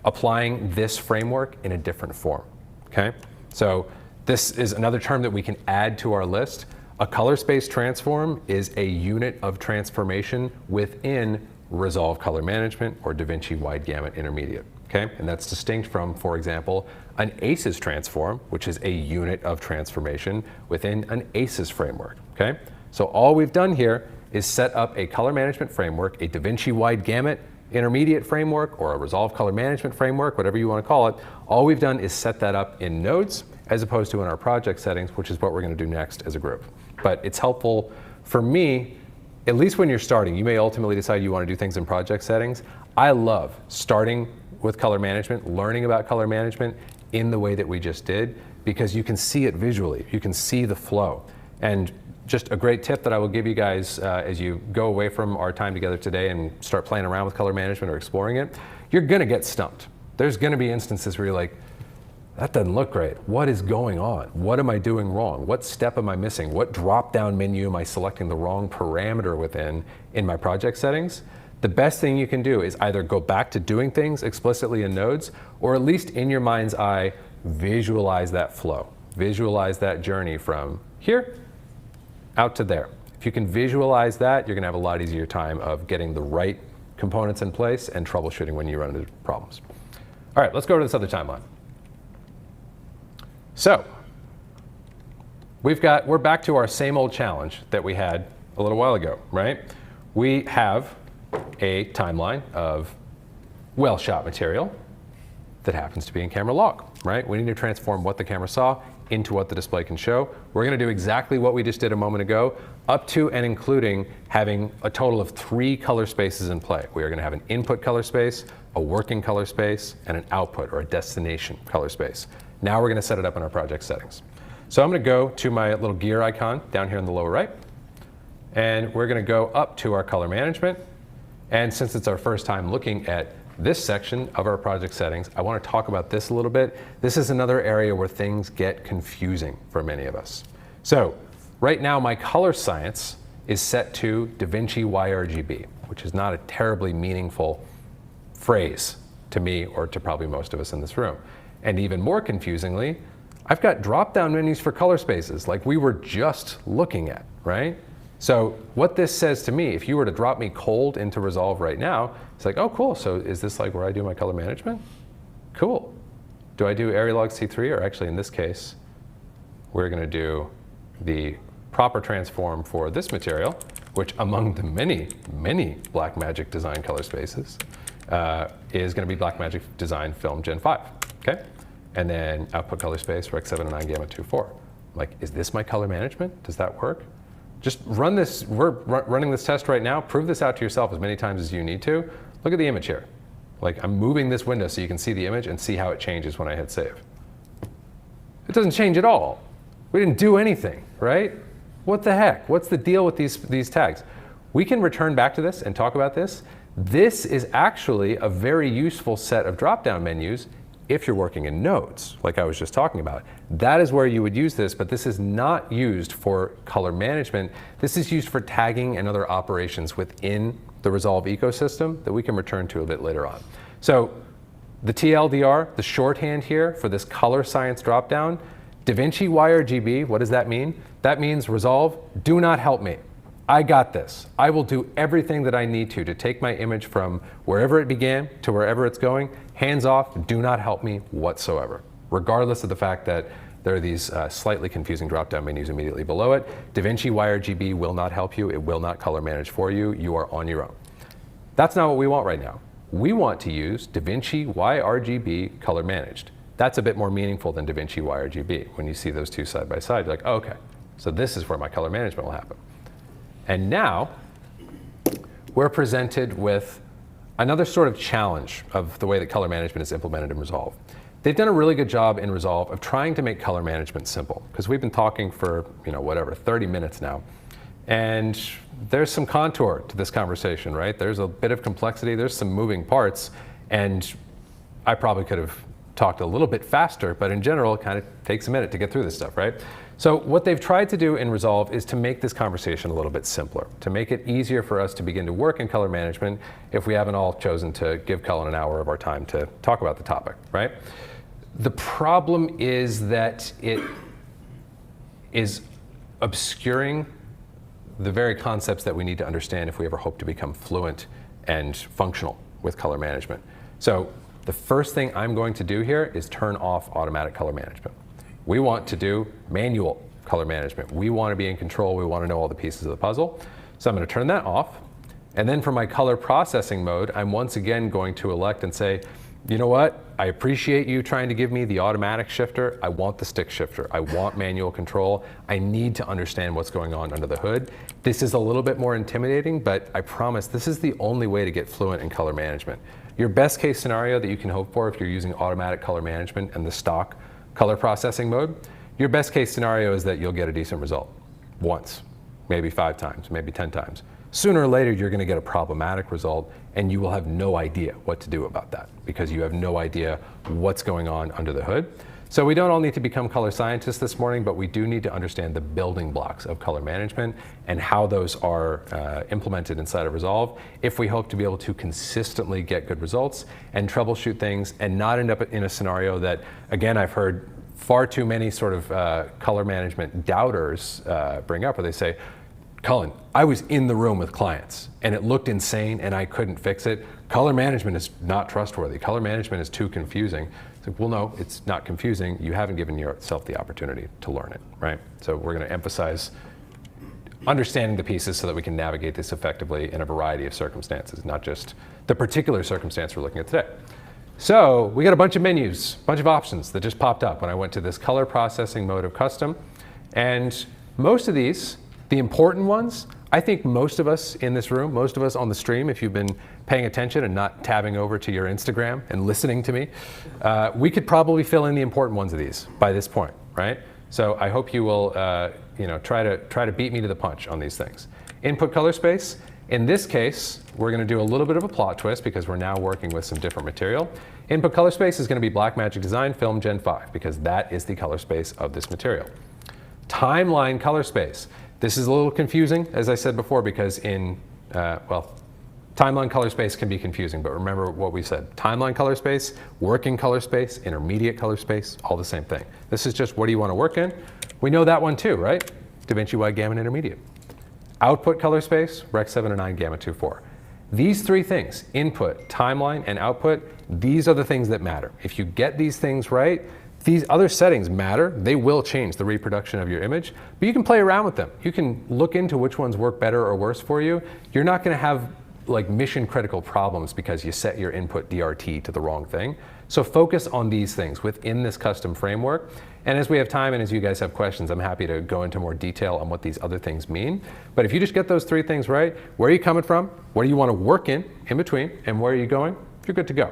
applying this framework in a different form, okay? So this is another term that we can add to our list. A color space transform is a unit of transformation within Resolve Color Management or DaVinci Wide Gamut Intermediate, okay? And that's distinct from, for example, an ACES transform, which is a unit of transformation within an ACES framework, okay? So all we've done here is set up a color management framework, a DaVinci Wide Gamut Intermediate framework, or a Resolve Color Management framework, whatever you want to call it. All we've done is set that up in nodes as opposed to in our project settings, which is what we're going to do next as a group. But it's helpful for me, at least when you're starting. You may ultimately decide you want to do things in project settings. I love starting with color management, learning about color management in the way that we just did, because you can see it visually. You can see the flow. And just a great tip that I will give you guys as you go away from our time together today and start playing around with color management or exploring it, you're gonna get stumped. There's gonna be instances where you're like, that doesn't look great. What is going on? What am I doing wrong? What step am I missing? What drop-down menu am I selecting the wrong parameter within in my project settings? The best thing you can do is either go back to doing things explicitly in nodes, or at least in your mind's eye, visualize that flow. Visualize that journey from here out to there. If you can visualize that, you're gonna have a lot easier time of getting the right components in place and troubleshooting when you run into problems. All right, let's go to this other timeline. So, we're back to our same old challenge that we had a little while ago, right? We have a timeline of well-shot material that happens to be in camera log, right? We need to transform what the camera saw into what the display can show. We're gonna do exactly what we just did a moment ago, up to and including having a total of 3 color spaces in play. We are gonna have an input color space, a working color space, and an output or a destination color space. Now we're gonna set it up in our project settings. So I'm gonna go to my little gear icon down here in the lower right, and we're gonna go up to our color management. And since it's our first time looking at this section of our project settings, I want to talk about this a little bit. This is another area where things get confusing for many of us. So right now my color science is set to DaVinci YRGB, which is not a terribly meaningful phrase to me or to probably most of us in this room. And even more confusingly, I've got drop-down menus for color spaces like we were just looking at, right? So what this says to me, if you were to drop me cold into Resolve right now, it's like, oh cool, so is this like where I do my color management? Cool. Do I do Arealog C3, or actually in this case, we're gonna do the proper transform for this material, which among the many, many Blackmagic design color spaces, is gonna be Blackmagic Design Film Gen 5, okay? And then output color space for X709 Gamut 2.4. Like, is this my color management? Does that work? Just run this, we're running this test right now. Prove this out to yourself as many times as you need to. Look at the image here. Like, I'm moving this window so you can see the image and see how it changes when I hit save. It doesn't change at all. We didn't do anything, right? What the heck? What's the deal with these tags? We can return back to this and talk about this. This is actually a very useful set of drop-down menus if you're working in nodes, like I was just talking about. That is where you would use this, but this is not used for color management. This is used for tagging and other operations within the Resolve ecosystem that we can return to a bit later on. So the TLDR, the shorthand here for this color science dropdown, DaVinci YRGB, what does that mean? That means Resolve, do not help me. I got this. I will do everything that I need to take my image from wherever it began to wherever it's going. Hands off, do not help me whatsoever, regardless of the fact that there are these slightly confusing drop-down menus immediately below it. DaVinci YRGB will not help you. It will not color manage for you. You are on your own. That's not what we want right now. We want to use DaVinci YRGB color managed. That's a bit more meaningful than DaVinci YRGB. When you see those two side by side, you're like, oh, okay, so this is where my color management will happen. And now we're presented with another sort of challenge of the way that color management is implemented in Resolve. They've done a really good job in Resolve of trying to make color management simple, because we've been talking for, 30 minutes now. And there's some contour to this conversation, right? There's a bit of complexity, there's some moving parts, and I probably could have talked a little bit faster, but in general, it kind of takes a minute to get through this stuff, right? So what they've tried to do in Resolve is to make this conversation a little bit simpler, to make it easier for us to begin to work in color management if we haven't all chosen to give Cullen an hour of our time to talk about the topic, right? The problem is that it is obscuring the very concepts that we need to understand if we ever hope to become fluent and functional with color management. So the first thing I'm going to do here is turn off automatic color management. We want to do manual color management. We want to be in control. We want to know all the pieces of the puzzle. So I'm going to turn that off. And then for my color processing mode, I'm once again going to elect and say, you know what? I appreciate you trying to give me the automatic shifter. I want the stick shifter. I want manual control. I need to understand what's going on under the hood. This is a little bit more intimidating, but I promise this is the only way to get fluent in color management. Your best case scenario that you can hope for if you're using automatic color management and the stock color processing mode, your best case scenario is that you'll get a decent result once. maybe 5 times, maybe 10 times. Sooner or later, you're going to get a problematic result, and you will have no idea what to do about that because you have no idea what's going on under the hood. So we don't all need to become color scientists this morning, but we do need to understand the building blocks of color management and how those are implemented inside of Resolve if we hope to be able to consistently get good results and troubleshoot things and not end up in a scenario that, again, I've heard far too many sort of color management doubters bring up where they say, Cullen, I was in the room with clients and it looked insane and I couldn't fix it. Color management is not trustworthy. Color management is too confusing. It's like, well, no, it's not confusing. You haven't given yourself the opportunity to learn it, right? So we're going to emphasize understanding the pieces so that we can navigate this effectively in a variety of circumstances, not just the particular circumstance we're looking at today. So we got a bunch of menus, a bunch of options that just popped up when I went to this color processing mode of custom. And most of these, the important ones, I think most of us in this room, most of us on the stream, if you've been paying attention and not tabbing over to your Instagram and listening to me, we could probably fill in the important ones of these by this point, right? So I hope you will try to beat me to the punch on these things. Input color space. In this case, we're going to do a little bit of a plot twist because we're now working with some different material. Input color space is going to be Blackmagic Design Film Gen 5 because that is the color space of this material. Timeline color space. This is a little confusing, as I said before, because timeline color space can be confusing, but remember what we said. Timeline color space, working color space, intermediate color space, all the same thing. This is just what do you want to work in? We know that one too, right? DaVinci Wide Gamut Intermediate. Output color space, Rec 709 Gamut 2.4. These three things, input, timeline, and output, these are the things that matter. If you get these things right, these other settings matter. They will change the reproduction of your image, but you can play around with them. You can look into which ones work better or worse for you. You're not going to have like mission critical problems because you set your input DRT to the wrong thing. So focus on these things within this custom framework. And as we have time and as you guys have questions, I'm happy to go into more detail on what these other things mean. But if you just get those three things right, where are you coming from? What do you want to work in between? And where are you going? You're good to go.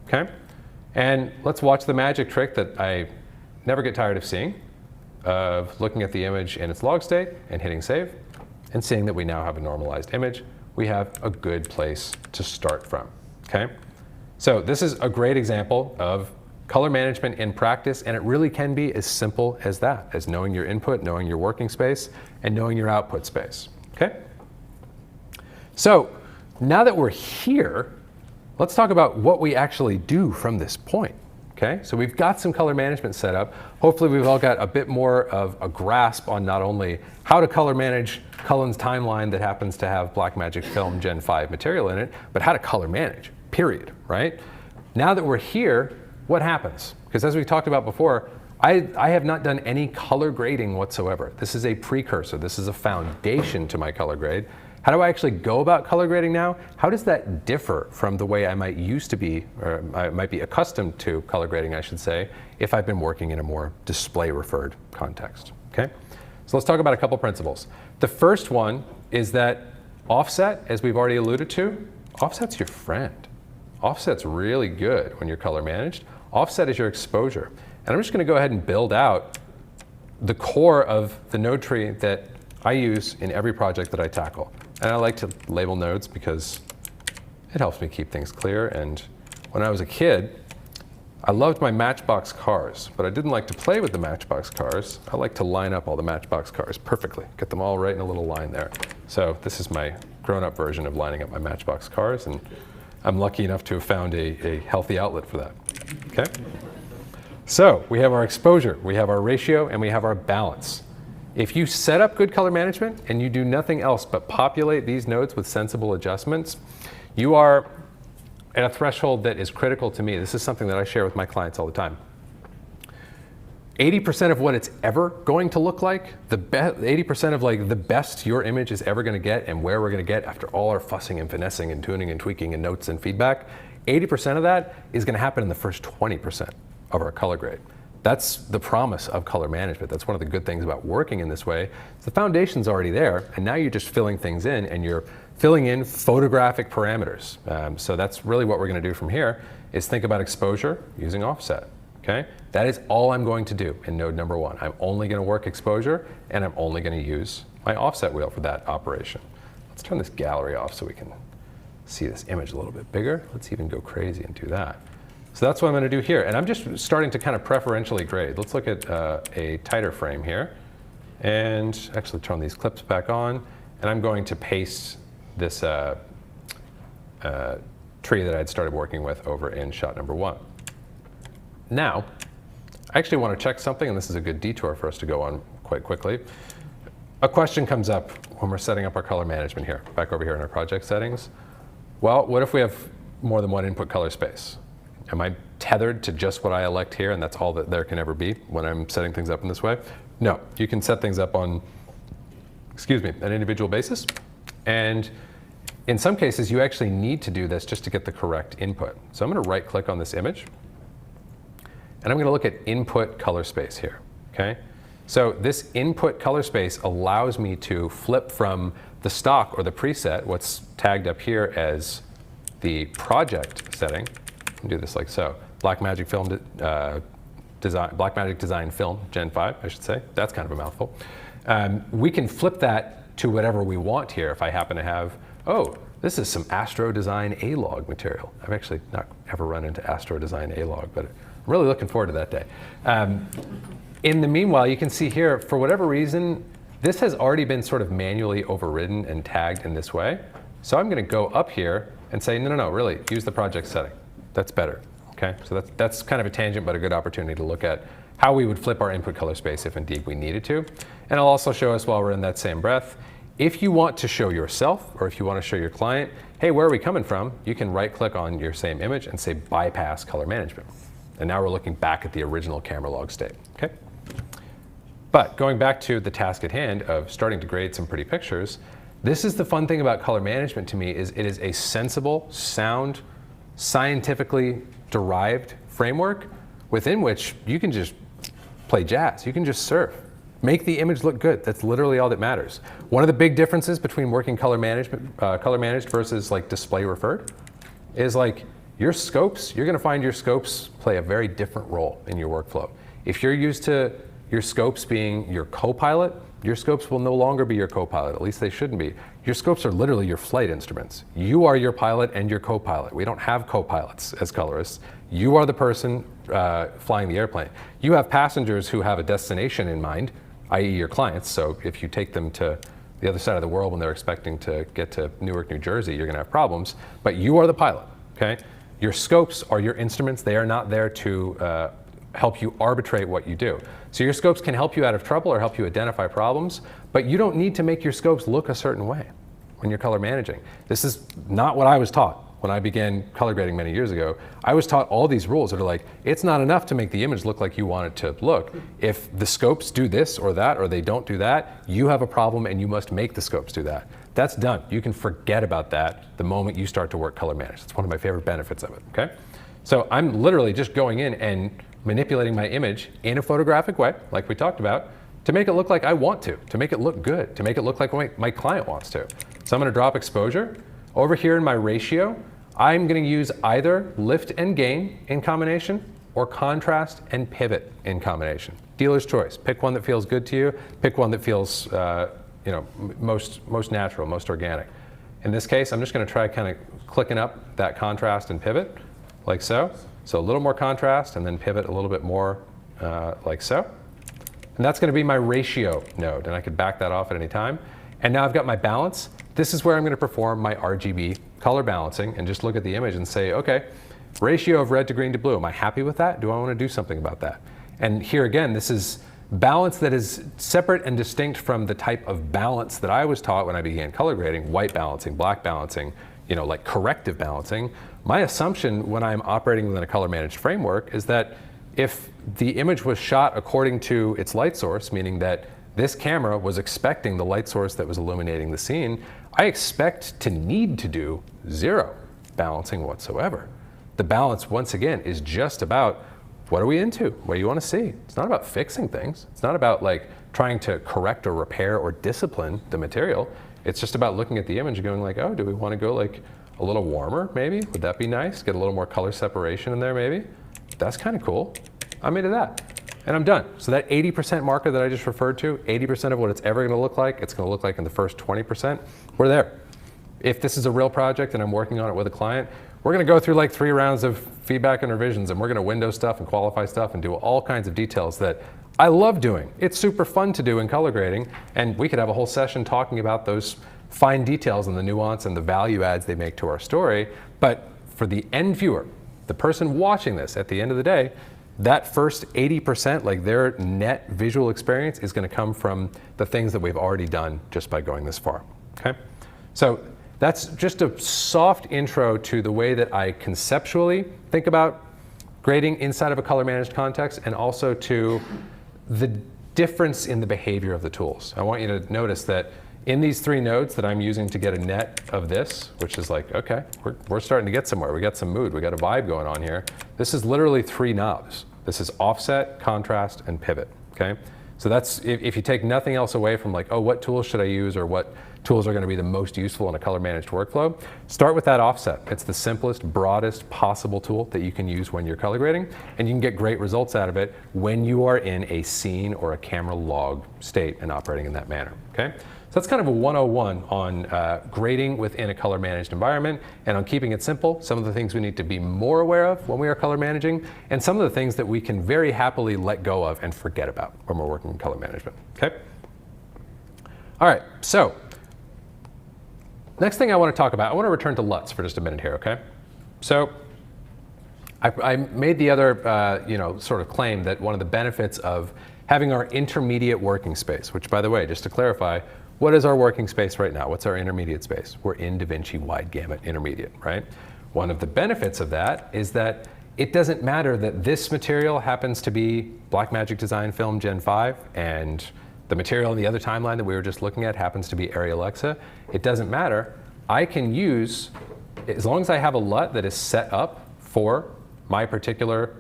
Okay? And let's watch the magic trick that I never get tired of seeing, of looking at the image in its log state and hitting save, and seeing that we now have a normalized image. We have a good place to start from, okay? So this is a great example of color management in practice, and it really can be as simple as that, as knowing your input, knowing your working space, and knowing your output space, okay? So now that we're here, let's talk about what we actually do from this point, okay? So we've got some color management set up. Hopefully we've all got a bit more of a grasp on not only how to color manage Cullen's timeline that happens to have Blackmagic Film Gen 5 material in it, but how to color manage, period, right? Now that we're here, what happens? Because as we talked about before, I have not done any color grading whatsoever. This is a precursor. This is a foundation to my color grade. How do I actually go about color grading now? How does that differ from the way I might used to be, or I might be accustomed to color grading, I should say, if I've been working in a more display-referred context, okay? So let's talk about a couple principles. The first one is that offset, as we've already alluded to, offset's your friend. Offset's really good when you're color managed. Offset is your exposure. And I'm just gonna go ahead and build out the core of the node tree that I use in every project that I tackle. And I like to label nodes because it helps me keep things clear. And when I was a kid, I loved my Matchbox cars, but I didn't like to play with the Matchbox cars. I like to line up all the Matchbox cars perfectly, get them all right in a little line there. So this is my grown-up version of lining up my Matchbox cars, and I'm lucky enough to have found a healthy outlet for that, okay? So we have our exposure, we have our ratio, and we have our balance. If you set up good color management and you do nothing else but populate these nodes with sensible adjustments, you are at a threshold that is critical to me. This is something that I share with my clients all the time. 80% of what it's ever going to look like, 80% of like the best your image is ever going to get and where we're going to get after all our fussing and finessing and tuning and tweaking and notes and feedback, 80% of that is going to happen in the first 20% of our color grade. That's the promise of color management. That's one of the good things about working in this way. The foundation's already there, and now you're just filling things in, and you're filling in photographic parameters. So that's really what we're going to do from here, is think about exposure using offset. Okay? That is all I'm going to do in node number one. I'm only going to work exposure, and I'm only going to use my offset wheel for that operation. Let's turn this gallery off so we can see this image a little bit bigger. Let's even go crazy and do that. So that's what I'm going to do here. And I'm just starting to kind of preferentially grade. Let's look at a tighter frame here. And actually turn these clips back on. And I'm going to paste this tree that I'd started working with over in shot number 1. Now, I actually want to check something, and this is a good detour for us to go on quite quickly. A question comes up when we're setting up our color management here, back over here in our project settings. Well, what if we have more than one input color space? Am I tethered to just what I elect here, and that's all that there can ever be when I'm setting things up in this way? No, you can set things up on, an individual basis. And in some cases, you actually need to do this just to get the correct input. So I'm going to right-click on this image, and I'm going to look at input color space here, okay? So this input color space allows me to flip from the stock or the preset, what's tagged up here as the project setting. I'll do this like so. Blackmagic Design Film Gen 5, I should say. That's kind of a mouthful. We can flip that to whatever we want here if I happen to have, oh, this is some Astro Design A-log material. I've actually not ever run into Astro Design A-log, but I'm really looking forward to that day. In the meanwhile, you can see here, for whatever reason, this has already been sort of manually overridden and tagged in this way. So I'm going to go up here and say, no, really, use the project setting. That's better. Okay, so that's kind of a tangent, but a good opportunity to look at how we would flip our input color space if indeed we needed to. And I'll also show us while we're in that same breath, if you want to show yourself or if you want to show your client, hey, where are we coming from? You can right-click on your same image and say bypass color management. And now we're looking back at the original camera log state. Okay. But going back to the task at hand of starting to grade some pretty pictures, this is the fun thing about color management to me is it is a sensible, sound, scientifically derived framework within which you can just play jazz. You can just surf. Make the image look good. That's literally all that matters. One of the big differences between working color managed versus like display referred is like your scopes, you're going to find your scopes play a very different role in your workflow. If you're used to your scopes being your co-pilot, your scopes will no longer be your co-pilot, at least they shouldn't be. Your scopes are literally your flight instruments. You are your pilot and your co-pilot. We don't have co-pilots as colorists. You are the person flying the airplane. You have passengers who have a destination in mind, i.e. your clients, so if you take them to the other side of the world when they're expecting to get to Newark, New Jersey, you're gonna have problems, but you are the pilot, okay? Your scopes are your instruments. They are not there to help you arbitrate what you do. So your scopes can help you out of trouble or help you identify problems, but you don't need to make your scopes look a certain way when you're color managing. This is not what I was taught when I began color grading many years ago. I was taught all these rules that are like, it's not enough to make the image look like you want it to look. If the scopes do this or that, or they don't do that, you have a problem and you must make the scopes do that. That's done. You can forget about that the moment you start to work color manage. It's one of my favorite benefits of it, okay? So I'm literally just going in and manipulating my image in a photographic way, like we talked about, to make it look like I want to make it look good, to make it look like my client wants to. So I'm going to drop exposure. Over here in my ratio, I'm going to use either lift and gain in combination or contrast and pivot in combination. Dealer's choice. Pick one that feels good to you. Pick one that feels most natural, most organic. In this case, I'm just going to try kind of clicking up that contrast and pivot like so. So a little more contrast and then pivot a little bit more like so. And that's going to be my ratio node, and I could back that off at any time. And now I've got my balance. This is where I'm going to perform my RGB color balancing and just look at the image and say, okay, ratio of red to green to blue. Am I happy with that? Do I want to do something about that? And here again, this is balance that is separate and distinct from the type of balance that I was taught when I began color grading, white balancing, black balancing, like corrective balancing. My assumption when I'm operating within a color managed framework is that if the image was shot according to its light source, meaning that this camera was expecting the light source that was illuminating the scene, I expect to need to do zero balancing whatsoever. The balance, once again, is just about what are we into? What do you want to see? It's not about fixing things. It's not about like trying to correct or repair or discipline the material. It's just about looking at the image and going like, oh, do we want to go like a little warmer maybe? Would that be nice? Get a little more color separation in there maybe? That's kind of cool. I'm into that. and I'm done. So that 80% marker that I just referred to, 80% of what it's ever going to look like, it's going to look like in the first 20%, we're there. If this is a real project and I'm working on it with a client, we're going to go through like 3 rounds of feedback and revisions, and we're going to window stuff and qualify stuff and do all kinds of details that I love doing. It's super fun to do in color grading, and we could have a whole session talking about those fine details and the nuance and the value adds they make to our story. But for the end viewer, the person watching this at the end of the day, that first 80%, like their net visual experience, is going to come from the things that we've already done just by going this far. Okay? So that's just a soft intro to the way that I conceptually think about grading inside of a color managed context, and also to the difference in the behavior of the tools. I want you to notice that in these 3 nodes that I'm using to get a net of this, which is like, okay, we're starting to get somewhere. We got some mood, we got a vibe going on here. This is literally 3 knobs. This is offset, contrast, and pivot, okay? So that's, if you take nothing else away from like, oh, what tools should I use, or what tools are going to be the most useful in a color managed workflow, start with that offset. It's the simplest, broadest possible tool that you can use when you're color grading, and you can get great results out of it when you are in a scene or a camera log state and operating in that manner, okay? So that's kind of a 101 on grading within a color managed environment, and on keeping it simple, some of the things we need to be more aware of when we are color managing, and some of the things that we can very happily let go of and forget about when we're working in color management, okay? All right, so next thing I want to talk about, I want to return to LUTs for just a minute here, okay? So I made the other sort of claim that one of the benefits of having our intermediate working space, which, by the way, just to clarify, what is our working space right now? What's our intermediate space? We're in DaVinci Wide Gamut Intermediate, right? One of the benefits of that is that it doesn't matter that this material happens to be Blackmagic Design Film Gen 5, and the material in the other timeline that we were just looking at happens to be MrAlexTech. It doesn't matter. I can use, as long as I have a LUT that is set up for my particular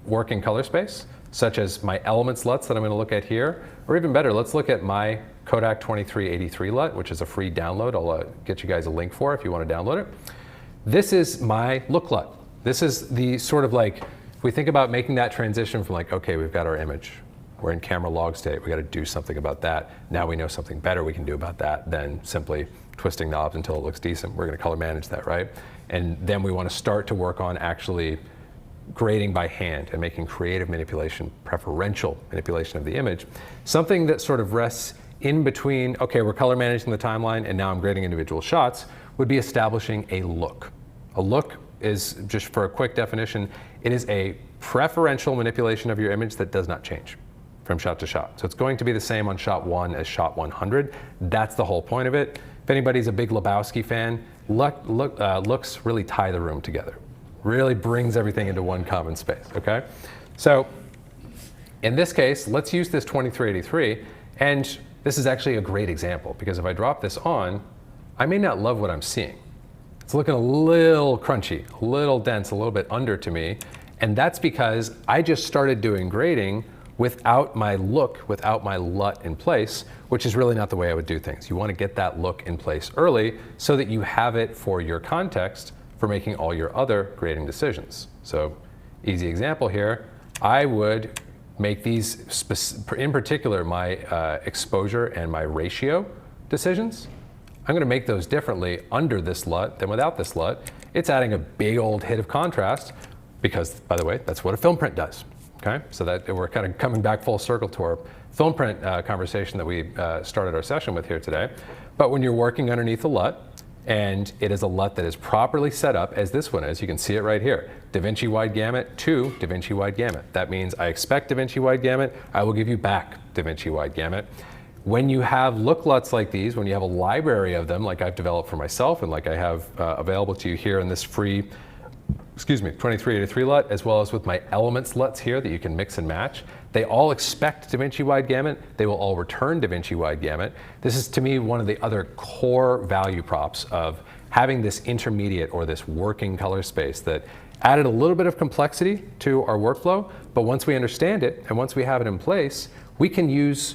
working color space, such as my elements LUTs that I'm going to look at here, or even better, let's look at my Kodak 2383 LUT, which is a free download. I'll get you guys a link for it if you want to download it. This is my look LUT. This is the sort of like, if we think about making that transition from like, okay, we've got our image, we're in camera log state, we got to do something about that. Now we know something better we can do about that than simply twisting knobs until it looks decent. We're going to color manage that, right? And then we want to start to work on actually grading by hand and making creative manipulation, preferential manipulation of the image. Something that sort of rests in between, okay, we're color managing the timeline and now I'm grading individual shots, would be establishing a look. A look is, just for a quick definition, it is a preferential manipulation of your image that does not change from shot to shot. So it's going to be the same on shot 1 as shot 100. That's the whole point of it. If anybody's a big Lebowski fan, looks really tie the room together. Really brings everything into one common space, okay? So in this case, let's use this 2383, and this is actually a great example, because if I drop this on, I may not love what I'm seeing. It's looking a little crunchy, a little dense, a little bit under to me, and that's because I just started doing grading without my look, without my LUT in place, which is really not the way I would do things. You want to get that look in place early so that you have it for your context for making all your other grading decisions. So, easy example here, I would make these, in particular, my exposure and my ratio decisions. I'm going to make those differently under this LUT than without this LUT. It's adding a big old hit of contrast because, by the way, that's what a film print does. Okay, so that we're kind of coming back full circle to our film print conversation that we started our session with here today. But when you're working underneath a LUT, and it is a LUT that is properly set up as this one is, you can see it right here, DaVinci Wide Gamut to DaVinci Wide Gamut. That means I expect DaVinci Wide Gamut, I will give you back DaVinci Wide Gamut. When you have look LUTs like these, when you have a library of them like I've developed for myself and like I have available to you here in this free 2383 LUT, as well as with my elements LUTs here that you can mix and match. They all expect DaVinci Wide Gamut. They will all return DaVinci Wide Gamut. This is, to me, one of the other core value props of having this intermediate or this working color space that added a little bit of complexity to our workflow, but once we understand it and once we have it in place, we can use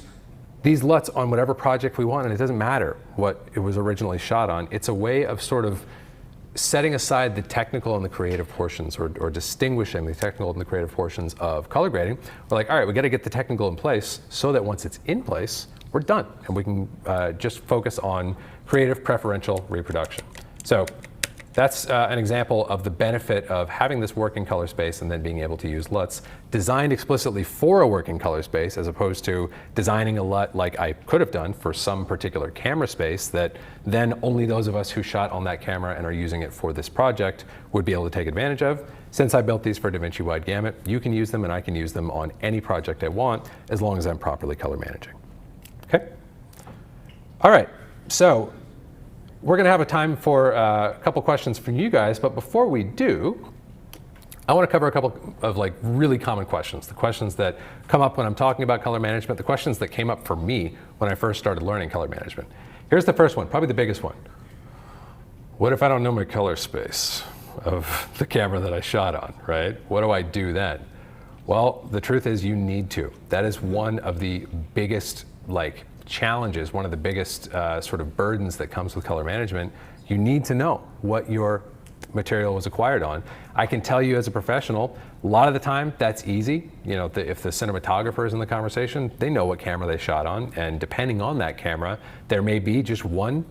these LUTs on whatever project we want, and it doesn't matter what it was originally shot on. It's a way of sort of setting aside the technical and the creative portions, or distinguishing the technical and the creative portions of color grading, we're like, all right, we got to get the technical in place so that once it's in place, we're done, and we can just focus on creative preferential reproduction. So that's an example of the benefit of having this working color space and then being able to use LUTs designed explicitly for a working color space, as opposed to designing a LUT like I could have done for some particular camera space that then only those of us who shot on that camera and are using it for this project would be able to take advantage of. Since I built these for DaVinci Wide Gamut, you can use them and I can use them on any project I want as long as I'm properly color managing. Okay? All right, so we're going to have a time for a couple questions from you guys, but before we do, I want to cover a couple of like really common questions, the questions that come up when I'm talking about color management, the questions that came up for me when I first started learning color management. Here's the first one, probably the biggest one. What if I don't know my color space of the camera that I shot on, right? What do I do then? Well, the truth is you need to. That is one of the biggest challenges, one of the biggest sort of burdens that comes with color management. You need to know what your material was acquired on. I can tell you as a professional, a lot of the time that's easy. You know, if the cinematographer is in the conversation, they know what camera they shot on, and depending on that camera, there may be just one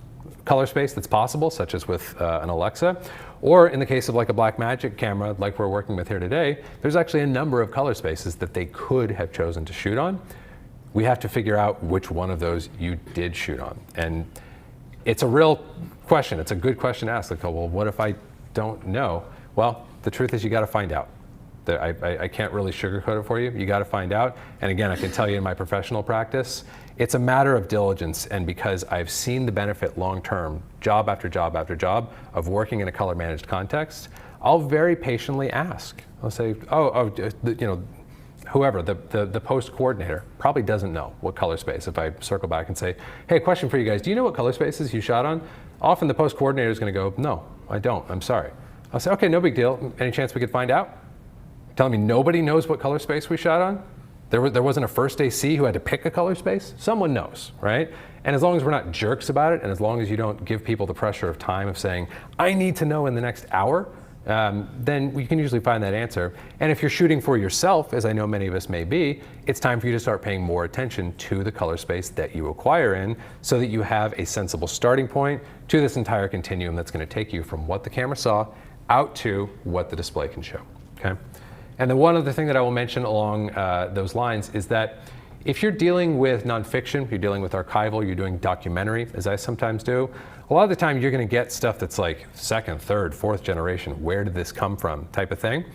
color space that's possible, such as with an Alexa, or in the case of like a Blackmagic camera like we're working with here today, there's actually a number of color spaces that they could have chosen to shoot on. We have to figure out which one of those you did shoot on. And it's a real question. It's a good question to ask. Like, oh, well, what if I don't know? Well, the truth is you got to find out. I can't really sugarcoat it for you. You got to find out. And again, I can tell you in my professional practice, it's a matter of diligence. And because I've seen the benefit long-term, job after job after job, of working in a color managed context, I'll very patiently ask. I'll say, whoever, the post coordinator probably doesn't know what color space. If I circle back and say, hey, question for you guys, do you know what color spaces you shot on? Often the post coordinator is going to go, no, I don't, I'm sorry. I'll say, okay, no big deal. Any chance we could find out? Telling me nobody knows what color space we shot on? There wasn't a first AC who had to pick a color space? Someone knows, right? And as long as we're not jerks about it, and as long as you don't give people the pressure of time of saying, I need to know in the next hour, then we can usually find that answer. And if you're shooting for yourself, as I know many of us may be, it's time for you to start paying more attention to the color space that you acquire in, so that you have a sensible starting point to this entire continuum that's going to take you from what the camera saw out to what the display can show. Okay? And the one other thing that I will mention along those lines is that if you're dealing with nonfiction, you're dealing with archival, you're doing documentary, as I sometimes do, a lot of the time you're going to get stuff that's like second, third, fourth generation, where did this come from type of thing.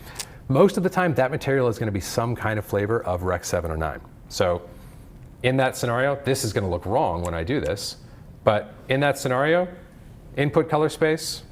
Most of the time that material is going to be some kind of flavor of Rec 7 or 9. So in that scenario, this is going to look wrong when I do this, but in that scenario, input color space,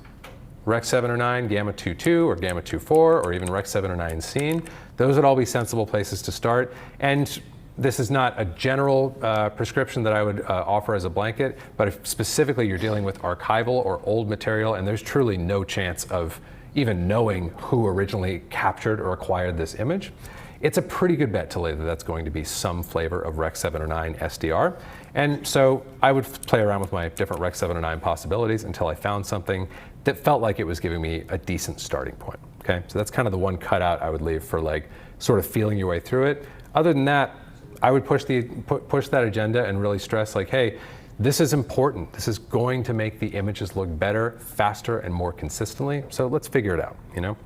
Rec 7 or 9, Gamut 2.2 or Gamut 2.4, or even Rec 7 or 9 scene, those would all be sensible places to start. And this is not a general prescription that I would offer as a blanket, but if specifically you're dealing with archival or old material and there's truly no chance of even knowing who originally captured or acquired this image, it's a pretty good bet to lay that that's going to be some flavor of Rec 7 or 9 SDR. And so I would play around with my different Rec 7 or 9 possibilities until I found something that felt like it was giving me a decent starting point. Okay, so that's kind of the one cutout I would leave for like sort of feeling your way through it. Other than that, I would push that agenda and really stress like, hey, this is important. This is going to make the images look better, faster, and more consistently. So let's figure it out, you know?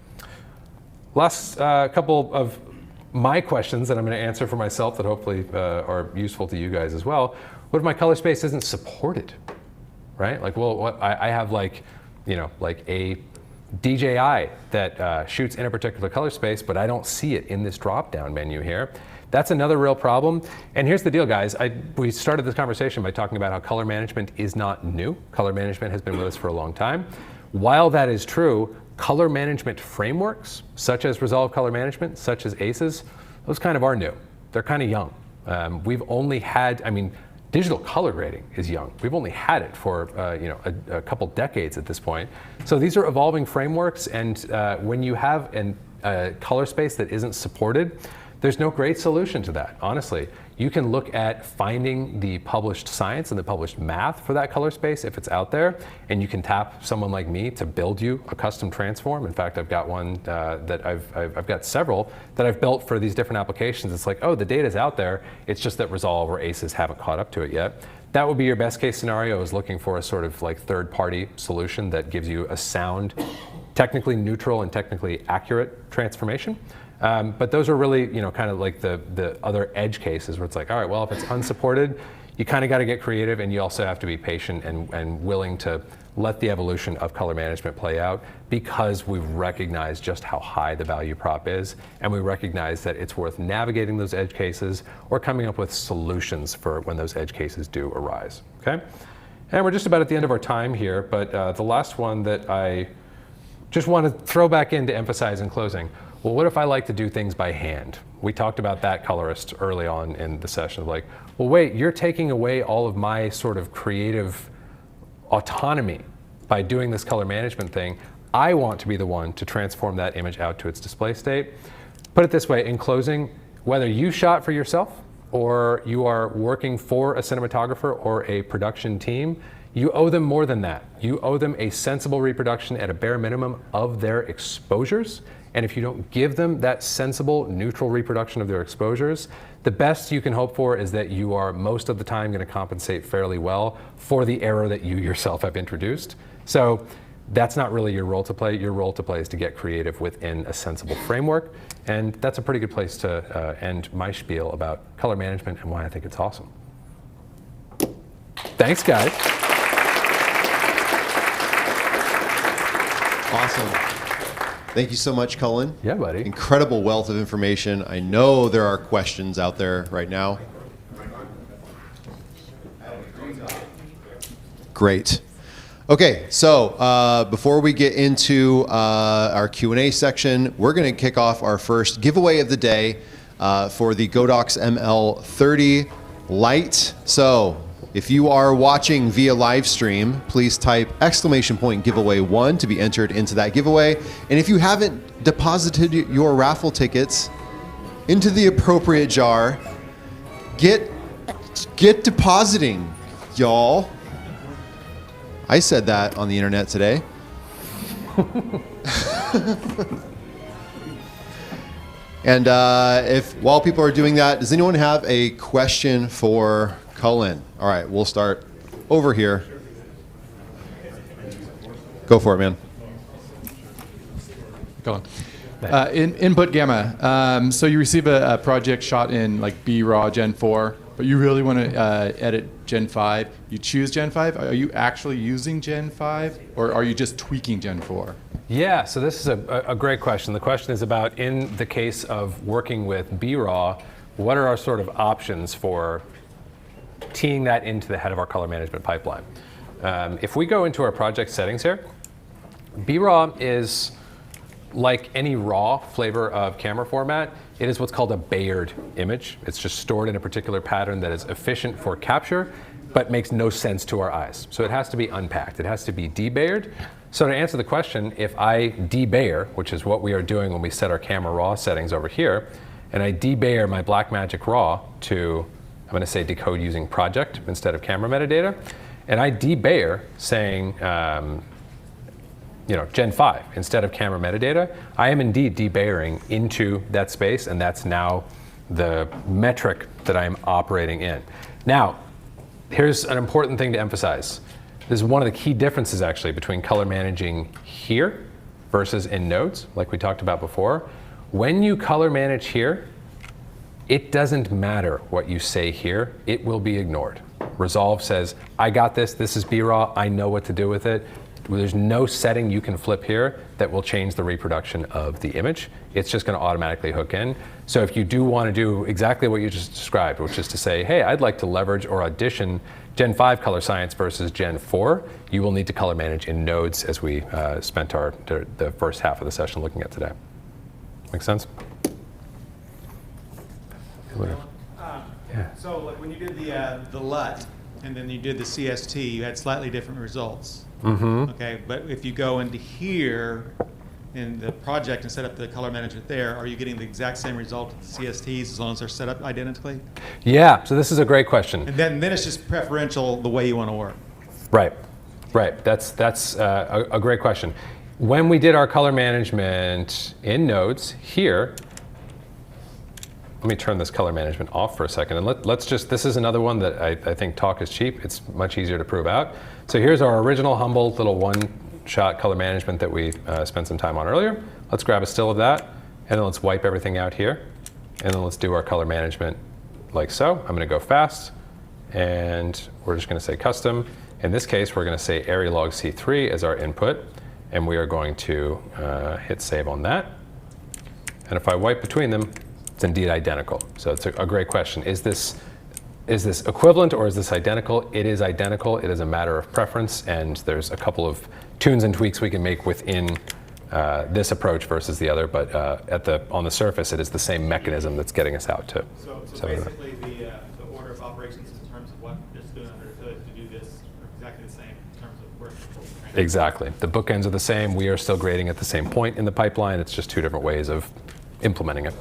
Last couple of my questions that I'm going to answer for myself that hopefully are useful to you guys as well. What if my color space isn't supported, right? Like, well, what I have like, you know, like a DJI that shoots in a particular color space, but I don't see it in this drop-down menu here. That's another real problem. And here's the deal, guys. We started this conversation by talking about how color management is not new. Color management has been with us for a long time. While that is true, color management frameworks, such as Resolve Color Management, such as ACES, those kind of are new. They're kind of young. We've only had, I mean, digital color grading is young. We've only had it for a couple decades at this point. So these are evolving frameworks, and when you have a color space that isn't supported, there's no great solution to that, honestly. you can look at finding the published science and the published math for that color space if it's out there, and you can tap someone like me to build you a custom transform. In fact, I've got one that I've got several that I've built for these different applications. It's like, oh, the data's out there. It's just that Resolve or ACES haven't caught up to it yet. That would be your best case scenario, is looking for a sort of like third-party solution that gives you a sound, technically neutral and technically accurate transformation. But those are really, kind of like the other edge cases where it's like, all right, well, if it's unsupported, you kind of got to get creative, and you also have to be patient and willing to let the evolution of color management play out, because we've recognized just how high the value prop is, and we recognize that it's worth navigating those edge cases or coming up with solutions for when those edge cases do arise, okay? And we're just about at the end of our time here, but the last one that I just want to throw back in to emphasize in closing. Well, what if I like to do things by hand? We talked about that colorist early on in the session of like, well, wait, you're taking away all of my sort of creative autonomy by doing this color management thing. I want to be the one to transform that image out to its display state. Put it this way, in closing, whether you shot for yourself or you are working for a cinematographer or a production team, you owe them more than that. You owe them a sensible reproduction at a bare minimum of their exposures. And if you don't give them that sensible, neutral reproduction of their exposures, the best you can hope for is that you are most of the time going to compensate fairly well for the error that you yourself have introduced. So that's not really your role to play. Your role to play is to get creative within a sensible framework. And that's a pretty good place to end my spiel about color management and why I think it's awesome. Thanks, guys. Awesome. Thank you so much, Cullen. Yeah, buddy. Incredible wealth of information. I know there are questions out there right now. Great. Okay, so before we get into our Q&A section, we're going to kick off our first giveaway of the day for the Godox ML30 Lite. So if you are watching via live stream, please type !giveaway1 to be entered into that giveaway. And if you haven't deposited your raffle tickets into the appropriate jar, get depositing, y'all. I said that on the internet today. And if while people are doing that, does anyone have a question for Cullen? All right, we'll start over here. Go for it, man. Cullen. Input gamma. So you receive a project shot in like B-RAW Gen 4, but you really want to edit Gen 5. You choose Gen 5. Are you actually using Gen 5, or are you just tweaking Gen 4? Yeah, so this is a great question. The question is about, in the case of working with B-RAW, what are our sort of options for teeing that into the head of our color management pipeline? If we go into our project settings here, B-RAW is like any raw flavor of camera format. It is what's called a Bayard image. It's just stored in a particular pattern that is efficient for capture, but makes no sense to our eyes. So it has to be unpacked. It has to be de-Bayard. So to answer the question, if I de-Bayer, which is what we are doing when we set our camera raw settings over here, and I de-Bayer my Blackmagic raw to, I'm going to say decode using project instead of camera metadata, and I de-Bayer saying, Gen 5 instead of camera metadata, I am indeed de-Bayering into that space, and that's now the metric that I'm operating in. Now, here's an important thing to emphasize. This is one of the key differences actually between color managing here versus in nodes, like we talked about before. When you color manage here, it doesn't matter what you say here, it will be ignored. Resolve says, I got this, this is B-RAW, I know what to do with it. There's no setting you can flip here that will change the reproduction of the image. It's just going to automatically hook in. So if you do want to do exactly what you just described, which is to say, hey, I'd like to leverage or audition Gen 5 color science versus Gen 4, you will need to color manage in nodes, as we spent the first half of the session looking at today. Make sense? Yeah. So like when you did the LUT and then you did the CST, you had slightly different results. Mm-hmm. Okay, but if you go into here, in the project and set up the color management there, are you getting the exact same result with the CSTs as long as they're set up identically? Yeah, so this is a great question. And then it's just preferential the way you want to work. Right, right. That's a great question. When we did our color management in nodes here, let me turn this color management off for a second. And let's just, this is another one that I think talk is cheap. It's much easier to prove out. So here's our original humble little one-shot color management that we spent some time on earlier. Let's grab a still of that, and then let's wipe everything out here. And then let's do our color management like so. I'm gonna go fast, and we're just gonna say custom. In this case, we're gonna say Arilog C3 as our input, and we are going to hit save on that. And if I wipe between them, it's indeed identical. So it's a great question. Is this equivalent or is this identical? It is identical. It is a matter of preference, and there's a couple of tunes and tweaks we can make within this approach versus the other, but on the surface, it is the same mechanism that's getting us out to. So basically, the order of operations in terms of what it's doing under the hood to do this are exactly the same in terms of where it's Exactly. The bookends are the same. We are still grading at the same point in the pipeline. It's just two different ways of implementing it.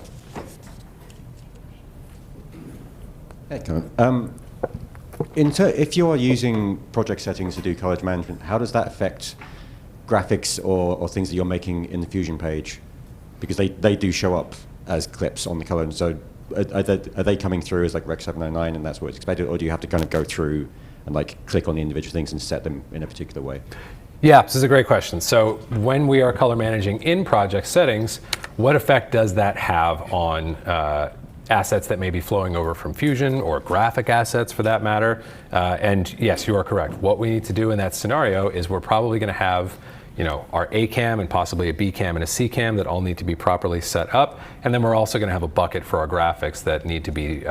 Hey, Cullen. If you are using project settings to do color management, how does that affect graphics or things that you're making in the Fusion page? Because they do show up as clips on the color. And so are they coming through as like Rec 709 and that's what it's expected, or do you have to kind of go through and like click on the individual things and set them in a particular way? Yeah, this is a great question. So when we are color managing in project settings, what effect does that have on assets that may be flowing over from Fusion, or graphic assets for that matter? And yes, you are correct. What we need to do in that scenario is we're probably going to have our A cam and possibly a B cam and a C cam that all need to be properly set up. And then we're also going to have a bucket for our graphics that need to be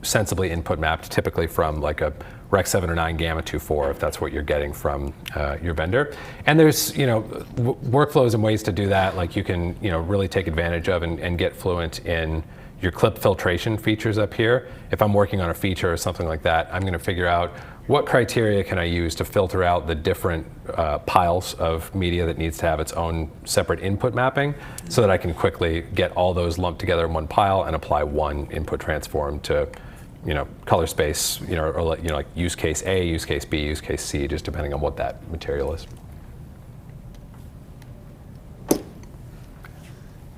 sensibly input mapped, typically from like a Rec 709 Gamma 2.4, if that's what you're getting from your vendor. And there's workflows and ways to do that, like you can really take advantage of and get fluent in your clip filtration features up here. If I'm working on a feature or something like that, I'm going to figure out what criteria can I use to filter out the different piles of media that needs to have its own separate input mapping, so that I can quickly get all those lumped together in one pile and apply one input transform to color space, or like use case A, use case B, use case C, just depending on what that material is.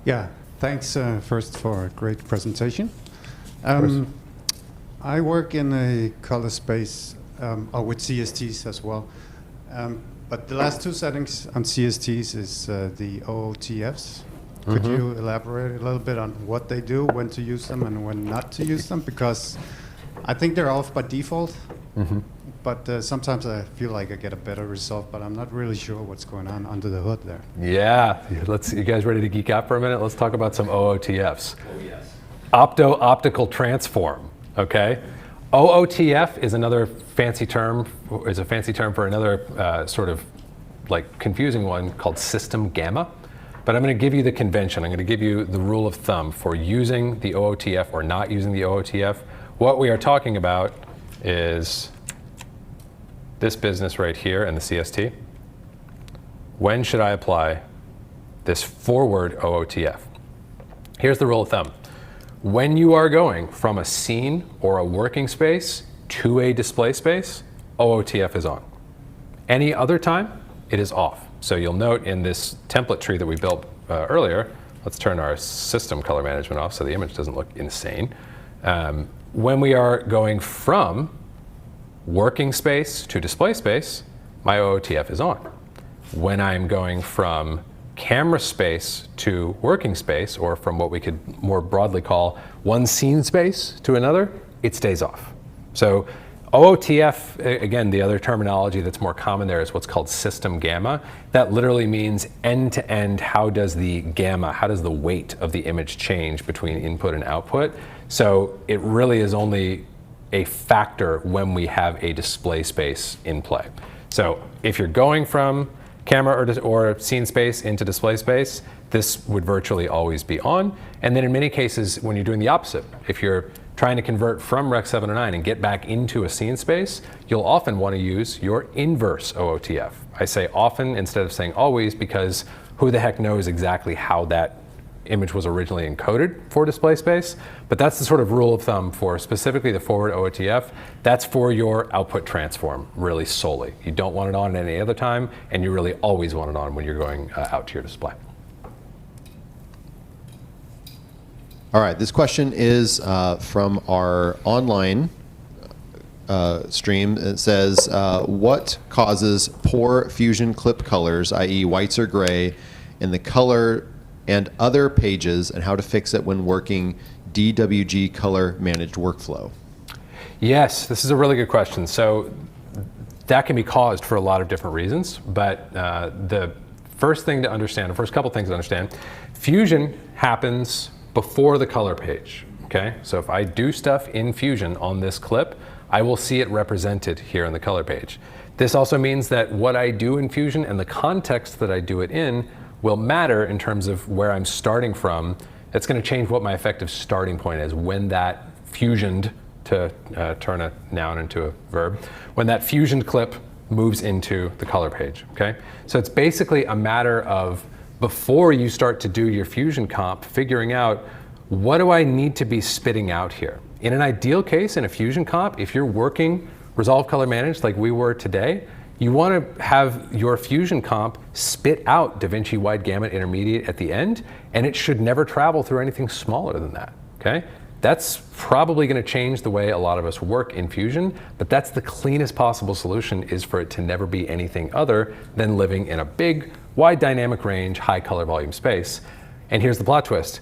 Yeah, thanks first for a great presentation. I work in a color space with CSTs as well. But the last two settings on CSTs is the OOTFs. Could you elaborate a little bit on what they do, when to use them and when not to use them? Because I think they're off by default, but sometimes I feel like I get a better result, but I'm not really sure what's going on under the hood there. Yeah, you guys ready to geek out for a minute? Let's talk about some OOTFs. Oh, yes. Opto-optical transform, okay? OOTF is another fancy term, for another sort of like confusing one called system gamma. But I'm going to give you the convention. I'm going to give you the rule of thumb for using the OOTF or not using the OOTF. What we are talking about is this business right here and the CST. When should I apply this forward OOTF? Here's the rule of thumb. When you are going from a scene or a working space to a display space, OOTF is on. Any other time, it is off. So you'll note in this template tree that we built earlier, let's turn our system color management off so the image doesn't look insane. When we are going from working space to display space, my OOTF is on. When I'm going from camera space to working space, or from what we could more broadly call one scene space to another, it stays off. So OOTF, again, the other terminology that's more common there is what's called system gamma. That literally means end-to-end, how does the weight of the image change between input and output? So it really is only a factor when we have a display space in play. So if you're going from camera or scene space into display space, this would virtually always be on. And then in many cases, when you're doing the opposite, if you're trying to convert from Rec 709 and get back into a scene space, you'll often want to use your inverse OOTF. I say often instead of saying always, because who the heck knows exactly how that image was originally encoded for display space, but that's the sort of rule of thumb for specifically the forward OOTF. That's for your output transform, really solely. You don't want it on at any other time, and you really always want it on when you're going out to your display. All right, this question is from our online stream. It says, what causes poor fusion clip colors, i.e. whites or gray, in the color and other pages, and how to fix it when working DWG color managed workflow? Yes, this is a really good question. So that can be caused for a lot of different reasons, but the first thing to understand, the first couple things to understand, fusion happens before the color page, okay? So if I do stuff in Fusion on this clip, I will see it represented here in the color page. This also means that what I do in Fusion and the context that I do it in will matter in terms of where I'm starting from. It's going to change what my effective starting point is when that fusioned, to turn a noun into a verb, when that fusioned clip moves into the color page, okay? So it's basically a matter of, before you start to do your fusion comp, figuring out, what do I need to be spitting out here? In an ideal case, in a fusion comp, if you're working Resolve Color Managed like we were today, you want to have your fusion comp spit out DaVinci Wide Gamut Intermediate at the end, and it should never travel through anything smaller than that, okay? That's probably going to change the way a lot of us work in Fusion, but that's the cleanest possible solution, is for it to never be anything other than living in a big, wide dynamic range, high color volume space. And here's the plot twist.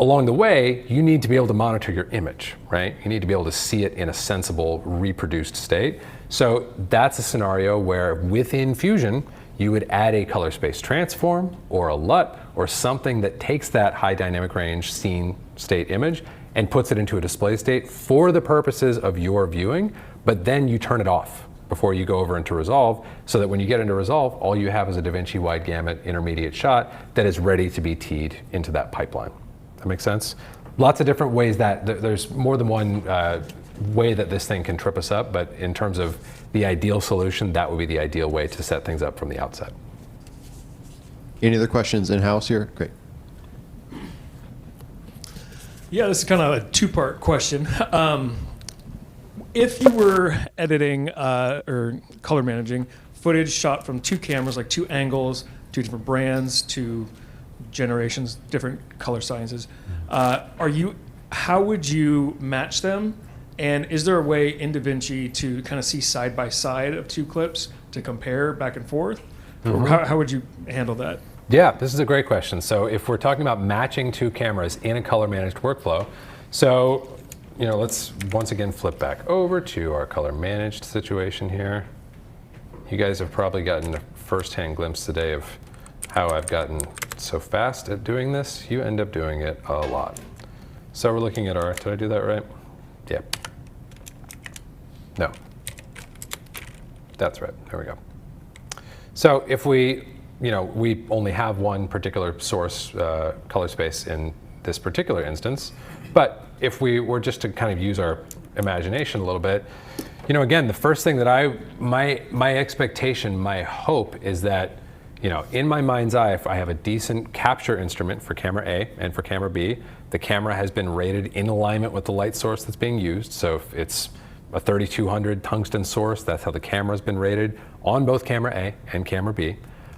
Along the way, you need to be able to monitor your image, right? You need to be able to see it in a sensible, reproduced state. So that's a scenario where within Fusion, you would add a color space transform or a LUT or something that takes that high dynamic range scene state image and puts it into a display state for the purposes of your viewing, but then you turn it off before you go over into Resolve, so that when you get into Resolve, all you have is a DaVinci Wide Gamut intermediate shot that is ready to be teed into that pipeline. That makes sense? Lots of different ways that, there's more than one way that this thing can trip us up, but in terms of the ideal solution, that would be the ideal way to set things up from the outset. Any other questions in-house here? Great. Yeah, this is kind of a two-part question. If you were editing or color managing footage shot from two cameras, like two angles, two different brands, two generations, different color sciences, how would you match them? And is there a way in DaVinci to kind of see side by side of two clips to compare back and forth? Or how would you handle that? Yeah, this is a great question. So if we're talking about matching two cameras in a color managed workflow, so let's once again flip back over to our color managed situation here. You guys have probably gotten a first-hand glimpse today of how I've gotten so fast at doing this. You end up doing it a lot. So we're looking at our, did I do that right? Yeah. No. That's right, there we go. So if we only have one particular source color space in this particular instance, but if we were just to kind of use our imagination a little bit, again, the first thing that my expectation, my hope is that, in my mind's eye, if I have a decent capture instrument for camera A and for camera B, the camera has been rated in alignment with the light source that's being used. So if it's a 3200 tungsten source, that's how the camera's been rated on both camera A and camera B.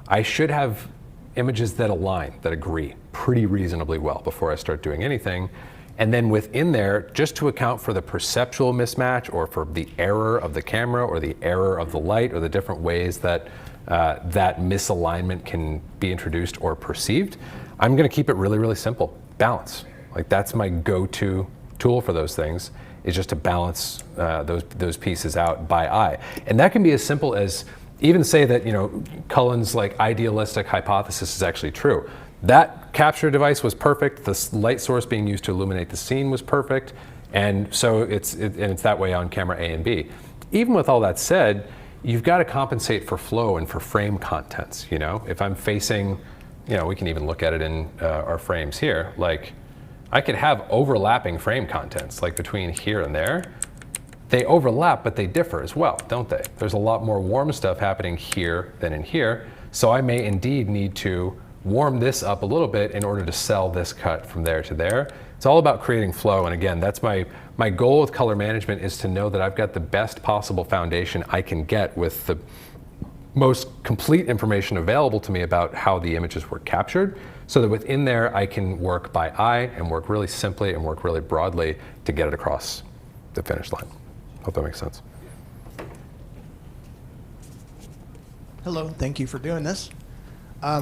I should have images that align, that agree pretty reasonably well before I start doing anything. And then within there, just to account for the perceptual mismatch or for the error of the camera or the error of the light or the different ways that that misalignment can be introduced or perceived, I'm going to keep it really, really simple. Balance. Like, that's my go-to tool for those things, is just to balance those pieces out by eye. And that can be as simple as even say that, Cullen's idealistic hypothesis is actually true. That capture device was perfect. The light source being used to illuminate the scene was perfect. And so it's that way on camera A and B. Even with all that said, you've got to compensate for flow and for frame contents. If I'm facing, we can even look at it in our frames here. Like, I could have overlapping frame contents, like between here and there. they overlap, but they differ as well, don't they? There's a lot more warm stuff happening here than in here, so I may indeed need to warm this up a little bit in order to sell this cut from there to there. It's all about creating flow, and again, that's my goal with color management, is to know that I've got the best possible foundation I can get with the most complete information available to me about how the images were captured, so that within there I can work by eye and work really simply and work really broadly to get it across the finish line. Hope that makes sense. Hello, thank you for doing this.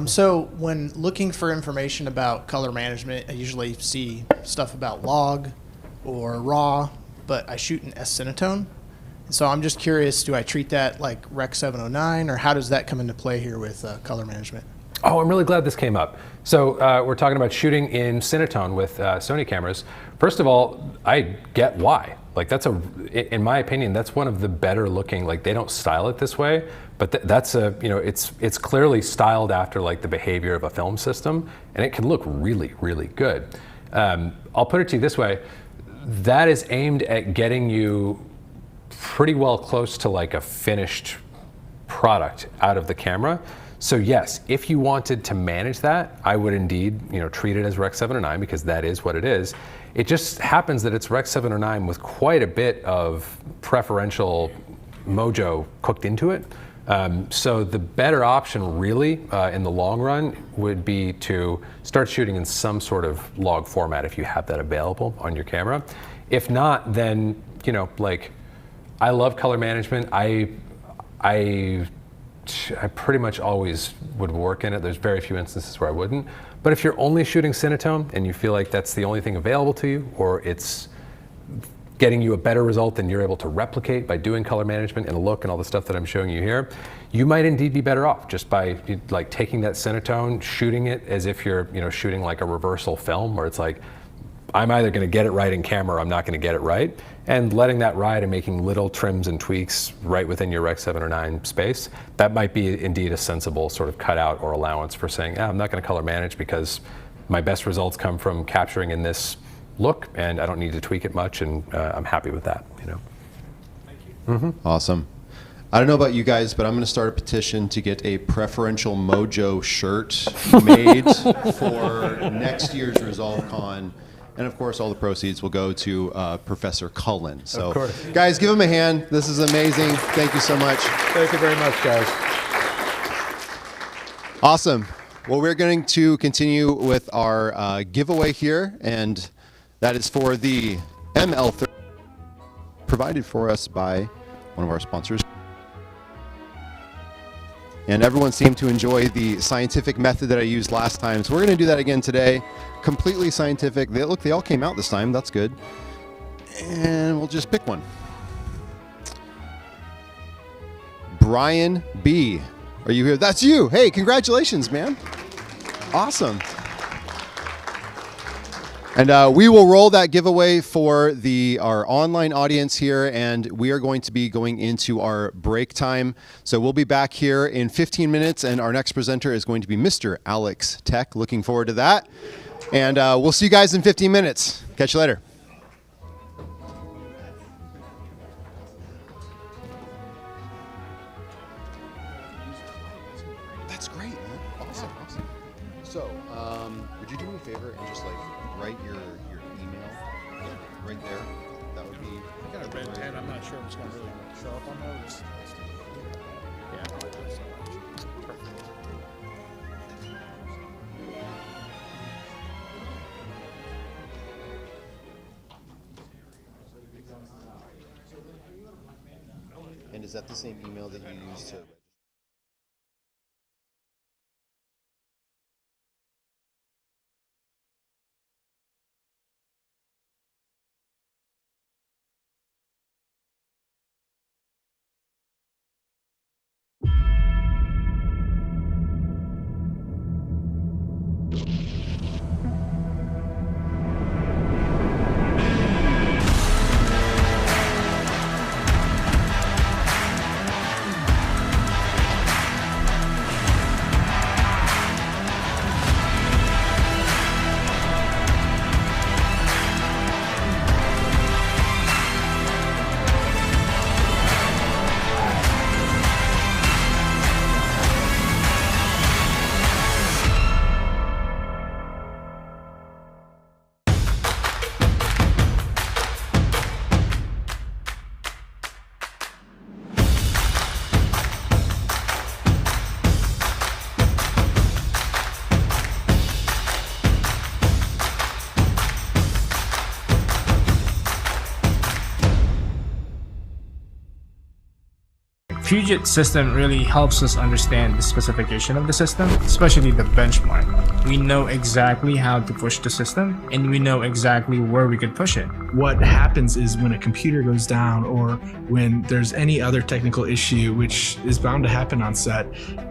So when looking for information about color management, I usually see stuff about log or raw, but I shoot in S-Cinetone. So I'm just curious, do I treat that like Rec 709, or how does that come into play here with color management? Oh, I'm really glad this came up. So we're talking about shooting in Cinetone with Sony cameras. First of all, I get why. Like in my opinion, that's one of the better looking, like they don't style it this way, but that's it's clearly styled after like the behavior of a film system, and it can look really, really good. I'll put it to you this way, that is aimed at getting you pretty well close to like a finished product out of the camera. So yes, if you wanted to manage that, I would indeed, treat it as Rec 709, because that is what it is. It just happens that it's Rec 709 with quite a bit of preferential mojo cooked into it. So the better option really in the long run would be to start shooting in some sort of log format if you have that available on your camera. If not, then, like, I love color management. I pretty much always would work in it. There's very few instances where I wouldn't. But if you're only shooting Cinetone and you feel like that's the only thing available to you, or it's getting you a better result than you're able to replicate by doing color management and a look and all the stuff that I'm showing you here, you might indeed be better off just by like taking that Cinetone, shooting it as if you're shooting like a reversal film, where it's like, I'm either going to get it right in camera or I'm not going to get it right, and letting that ride and making little trims and tweaks right within your Rec 709 space. That might be indeed a sensible sort of cutout or allowance for saying, I'm not going to color manage because my best results come from capturing in this look and I don't need to tweak it much, and I'm happy with that. Thank you. Mm-hmm. Awesome. I don't know about you guys, but I'm going to start a petition to get a preferential Mojo shirt made for next year's Resolvecon. And of course, all the proceeds will go to Professor Cullen. So, guys, give him a hand. This is amazing. Thank you so much. Thank you very much, guys. Awesome. Well, we're going to continue with our giveaway here, and that is for the ML30, provided for us by one of our sponsors. And everyone seemed to enjoy the scientific method that I used last time, so we're going to do that again today. Completely scientific. They all came out this time. That's good. And we'll just pick one. Brian B. Are you here? That's you. Hey, congratulations, man. Awesome. And we will roll that giveaway for our online audience here, and we are going to be going into our break time. So we'll be back here in 15 minutes, and our next presenter is going to be MrAlexTech. Looking forward to that. And we'll see you guys in 15 minutes. Catch you later. That's great, man. Awesome, awesome. So, would you do me a favor and just write your email right there? That would be. I got a red pen. I'm not sure if it's going to really show up on there. Yeah. Perfect. And is that the same email that you use to? Puget system really helps us understand the specification of the system, especially the benchmark. We know exactly how to push the system, and we know exactly where we could push it. What happens is when a computer goes down or when there's any other technical issue, which is bound to happen on set,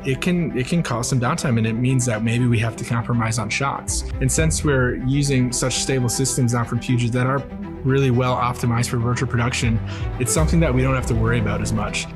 it can cause some downtime, and it means that maybe we have to compromise on shots. And since we're using such stable systems now from Puget that are really well optimized for virtual production, it's something that we don't have to worry about as much.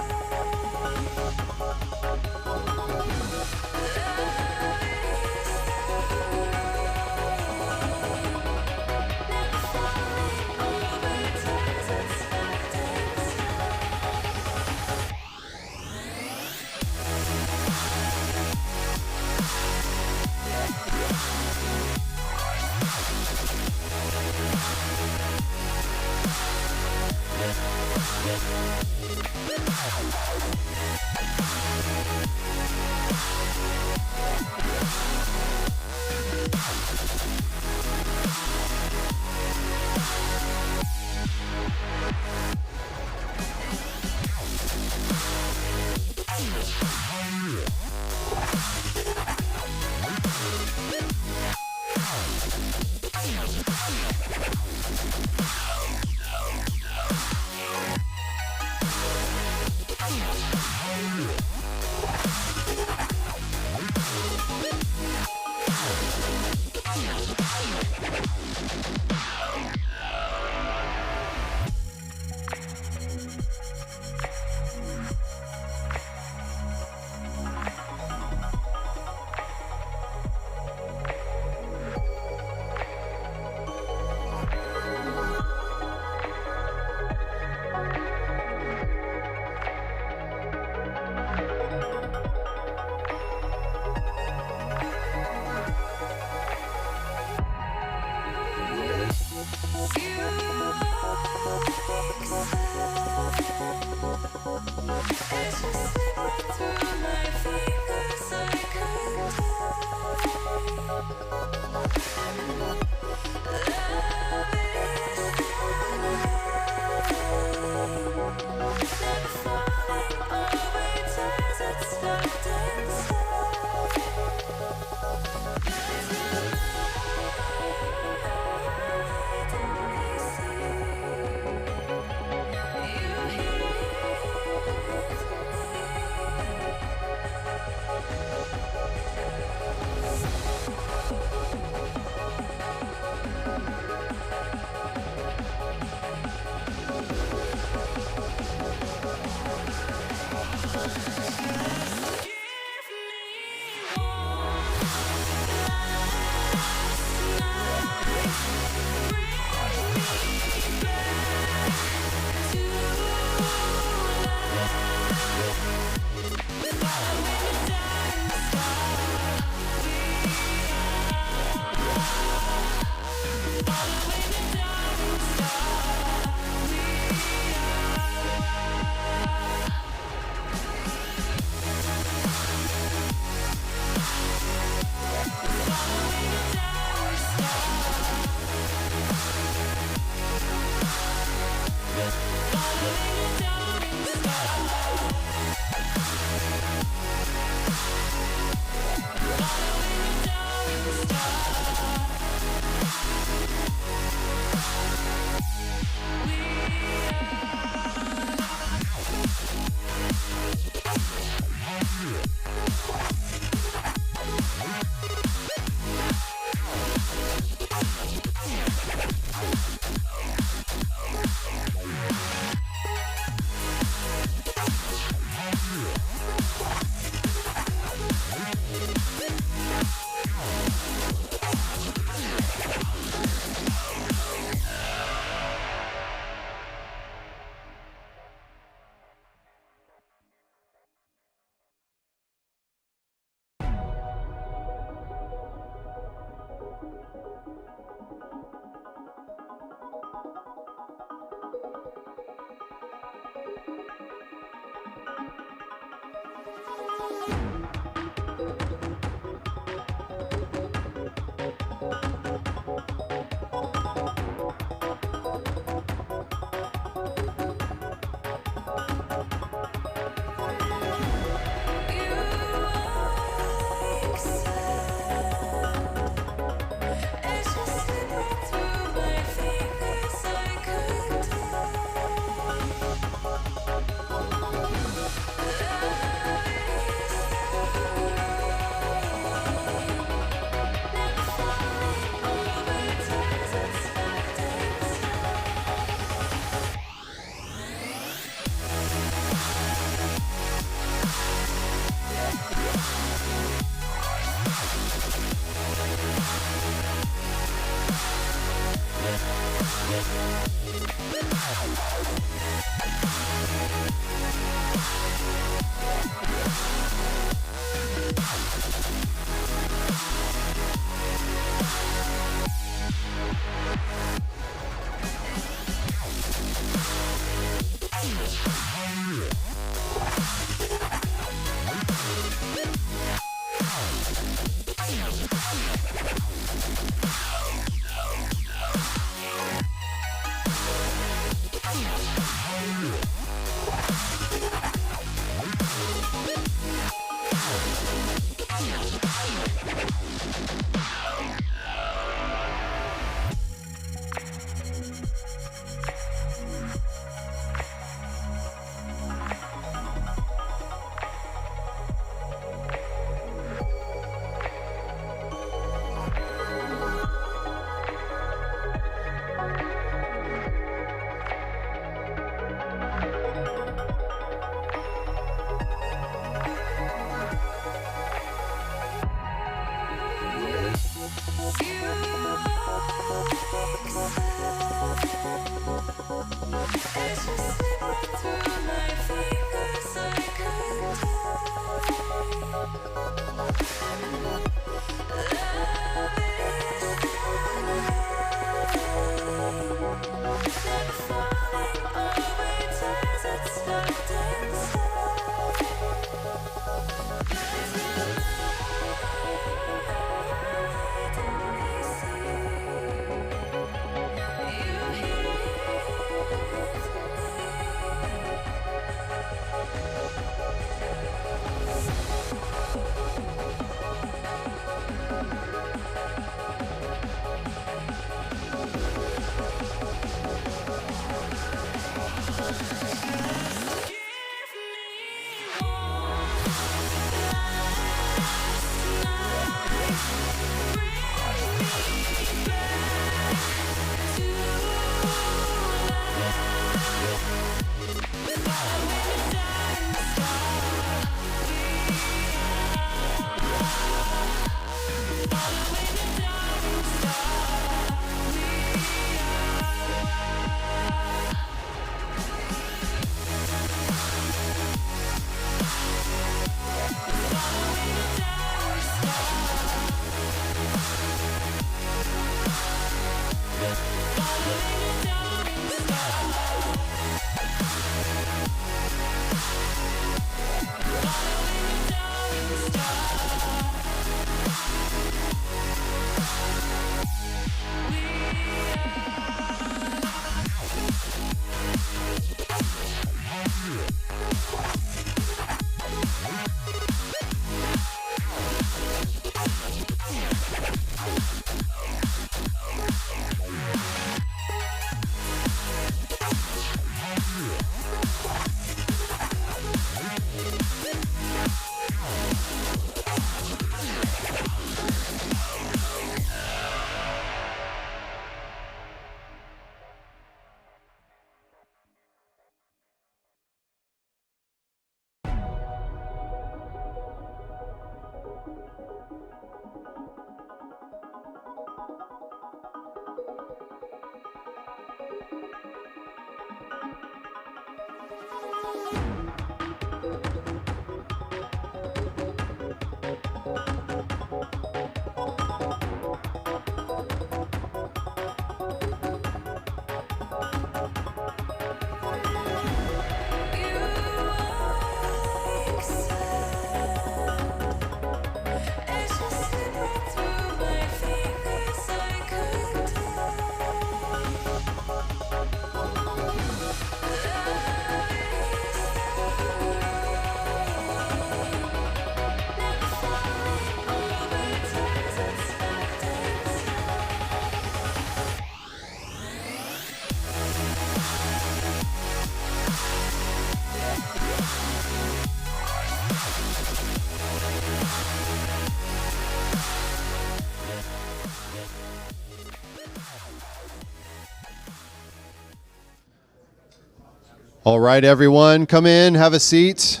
All right, everyone, come in, have a seat.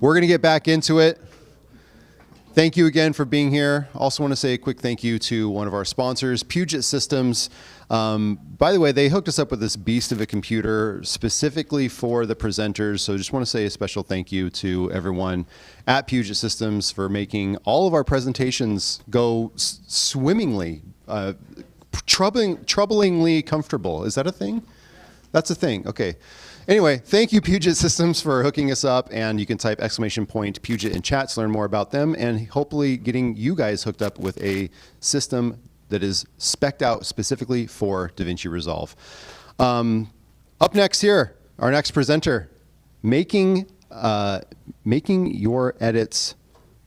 We're going to get back into it. Thank you again for being here. Also want to say a quick thank you to one of our sponsors, Puget Systems. By the way, they hooked us up with this beast of a computer specifically for the presenters. So just want to say a special thank you to everyone at Puget Systems for making all of our presentations go swimmingly, troublingly comfortable. Is that a thing? That's a thing. Okay. Anyway, thank you, Puget Systems, for hooking us up. And you can type !Puget in chat to learn more about them and hopefully getting you guys hooked up with a system that is spec'd out specifically for DaVinci Resolve. Up next here, our next presenter, making your edits,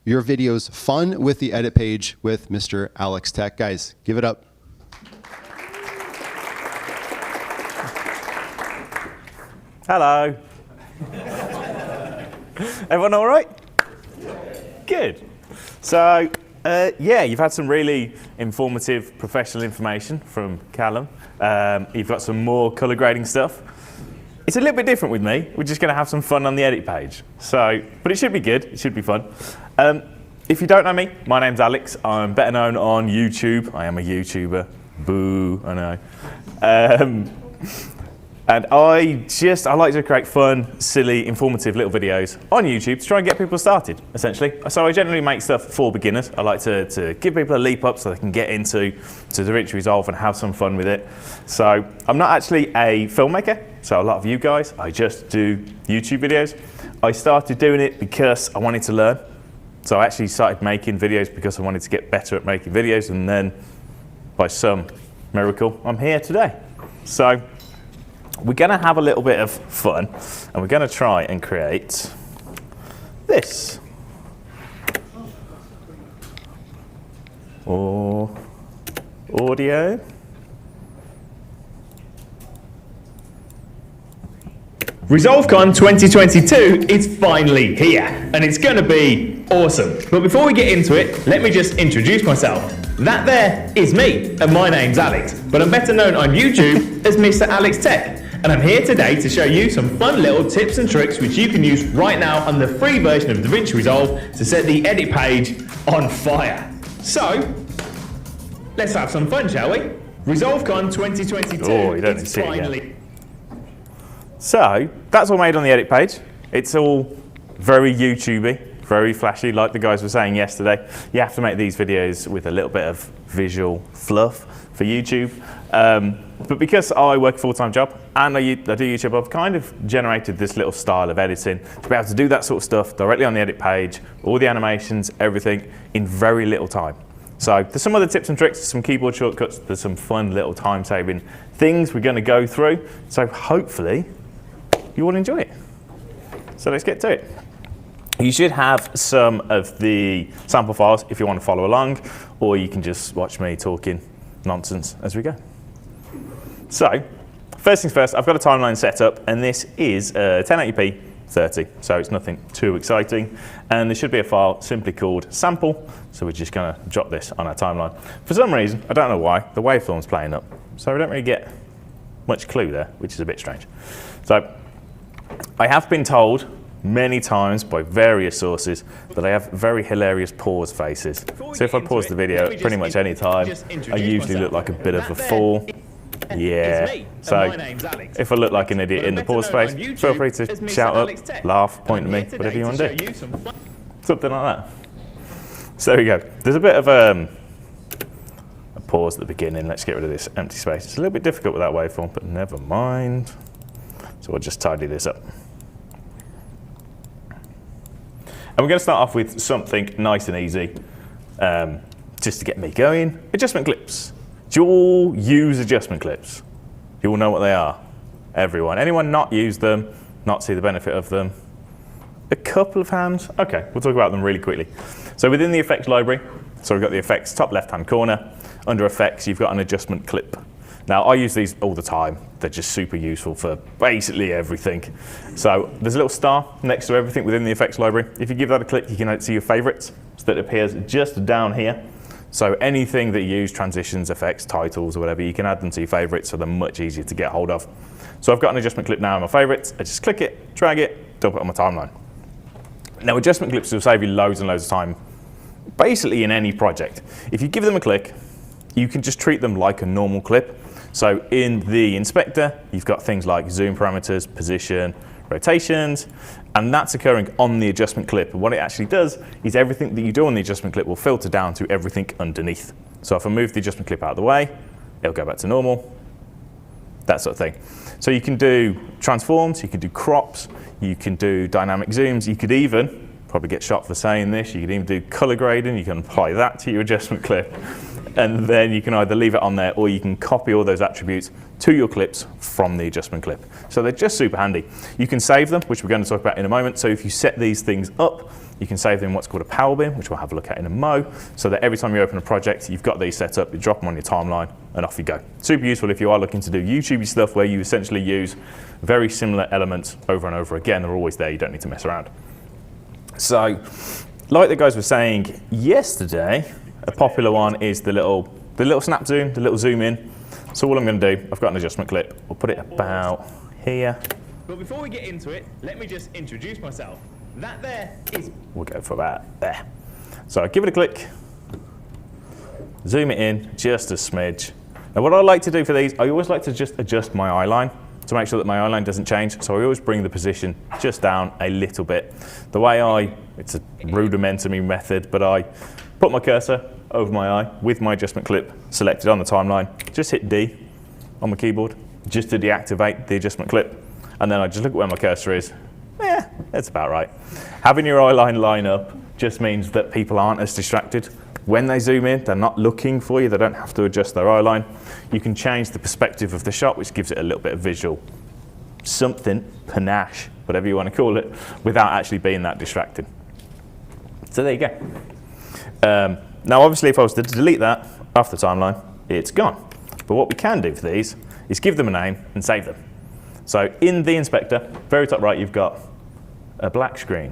your videos fun with the edit page with MrAlexTech. Guys, give it up. Hello. Everyone all right? Good. So, yeah, you've had some really informative professional information from Callum. You've got some more color grading stuff. It's a little bit different with me. We're just going to have some fun on the edit page. So, but it should be good. It should be fun. If you don't know me, my name's Alex. I'm better known on YouTube. I am a YouTuber. Boo, I know. And I like to create fun, silly, informative little videos on YouTube to try and get people started, essentially. So I generally make stuff for beginners. I like to give people a leap up so they can get into DaVinci Resolve and have some fun with it. So I'm not actually a filmmaker, so a lot of you guys, I just do YouTube videos. I started doing it because I wanted to learn. So I actually started making videos because I wanted to get better at making videos, and then by some miracle, I'm here today. So we're going to have a little bit of fun, and we're going to try and create this. Or audio. Resolvecon 2022 is finally here, and it's going to be awesome. But before we get into it, let me just introduce myself. That there is me, and my name's Alex, but I'm better known on YouTube as MrAlexTech. And I'm here today to show you some fun little tips and tricks which you can use right now on the free version of DaVinci Resolve to set the edit page on fire. So, let's have some fun, shall we? Resolvecon 2022 Oh, you don't is see it finally... again. So, that's all made on the edit page. It's all very YouTubey, very flashy, like the guys were saying yesterday. You have to make these videos with a little bit of visual fluff for YouTube. But because I work a full-time job and I do YouTube, I've kind of generated this little style of editing to be able to do that sort of stuff directly on the edit page, all the animations, everything, in very little time. So there's some other tips and tricks, some keyboard shortcuts, there's some fun little time-saving things we're going to go through. So hopefully you will enjoy it. So let's get to it. You should have some of the sample files if you want to follow along, or you can just watch me talking nonsense as we go. So, first things first, I've got a timeline set up, and this is 1080p 30, so it's nothing too exciting. And there should be a file simply called sample, so we're just going to drop this on our timeline. For some reason, I don't know why, the waveform's playing up, so we don't really get much clue there, which is a bit strange. So, I have been told many times by various sources that I have very hilarious pause faces. So if I pause the video at pretty much any time, I usually look like a bit of a fool. Yeah, so if I look like an idiot in the pause space, feel free to shout up, laugh, point at me, whatever you want to do. Something like that. So there we go. There's a bit of a pause at the beginning. Let's get rid of this empty space. It's a little bit difficult with that waveform, but never mind. So we'll just tidy this up. And we're going to start off with something nice and easy, just to get me going. Adjustment clips. Do you all use adjustment clips? You all know what they are? Everyone. Anyone not use them, not see the benefit of them? A couple of hands? Okay, we'll talk about them really quickly. So within the effects library, so we've got the effects top left-hand corner. Under effects, you've got an adjustment clip. Now, I use these all the time. They're just super useful for basically everything. So there's a little star next to everything within the effects library. If you give that a click, you can see your favorites. So that appears just down here. So anything that you use, transitions, effects, titles, or whatever, you can add them to your favorites, so they're much easier to get hold of. So I've got an adjustment clip now in my favorites. I just click it, drag it, dump it on my timeline. Now, adjustment clips will save you loads and loads of time, basically in any project. If you give them a click, you can just treat them like a normal clip. So in the inspector, you've got things like zoom parameters, position, rotations, and that's occurring on the adjustment clip. And what it actually does is everything that you do on the adjustment clip will filter down to everything underneath. So if I move the adjustment clip out of the way, it'll go back to normal. that sort of thing. So you can do transforms, you can do crops, you can do dynamic zooms, you could even, probably get shot for saying this, you could even do color grading, you can apply that to your adjustment clip, and then you can either leave it on there or you can copy all those attributes to your clips from the adjustment clip. So they're just super handy. You can save them, which we're going to talk about in a moment. So if you set these things up, you can save them in what's called a power bin, which we'll have a look at in a mo, so that every time you open a project, you've got these set up, you drop them on your timeline, and off you go. Super useful if you are looking to do YouTube stuff where you essentially use very similar elements over and over again. They're always there, you don't need to mess around. So, like the guys were saying yesterday, a popular one is the little snap zoom, the little zoom in. So all I'm going to do, I've got an adjustment clip, we'll put it about here. But before we get into it, let me just introduce myself. That there is... We'll go for about there. So give it a click, zoom it in just a smidge. Now what I like to do for these, I always like to just adjust my eye line to make sure that my eye line doesn't change. So I always bring the position just down a little bit. The way it's a rudimentary method, but I put my cursor over my eye with my adjustment clip selected on the timeline, just hit D on my keyboard just to deactivate the adjustment clip, and then I just look at where my cursor is. Yeah, that's about right. Having your eye line up just means that people aren't as distracted. When they zoom in, they're not looking for you, they don't have to adjust their eye line. You can change the perspective of the shot, which gives it a little bit of visual something, panache, whatever you want to call it, without actually being that distracted. So there you go. Now obviously if I was to delete that off the timeline, it's gone. But what we can do for these is give them a name and save them. So in the inspector, very top right, you've got a black screen.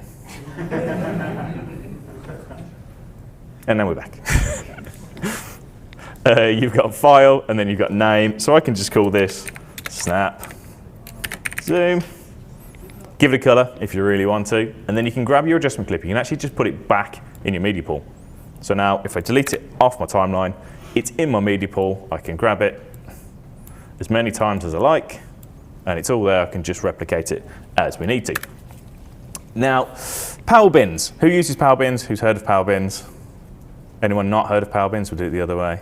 And then we're back. You've got file, and then you've got name. So I can just call this snap zoom. Give it a color if you really want to. And then you can grab your adjustment clip. You can actually just put it back in your media pool. So now if I delete it off my timeline, it's in my media pool. I can grab it as many times as I like, and it's all there. I can just replicate it as we need to. Now, power bins. Who uses power bins? Who's heard of power bins? Anyone not heard of power bins? We'll do it the other way.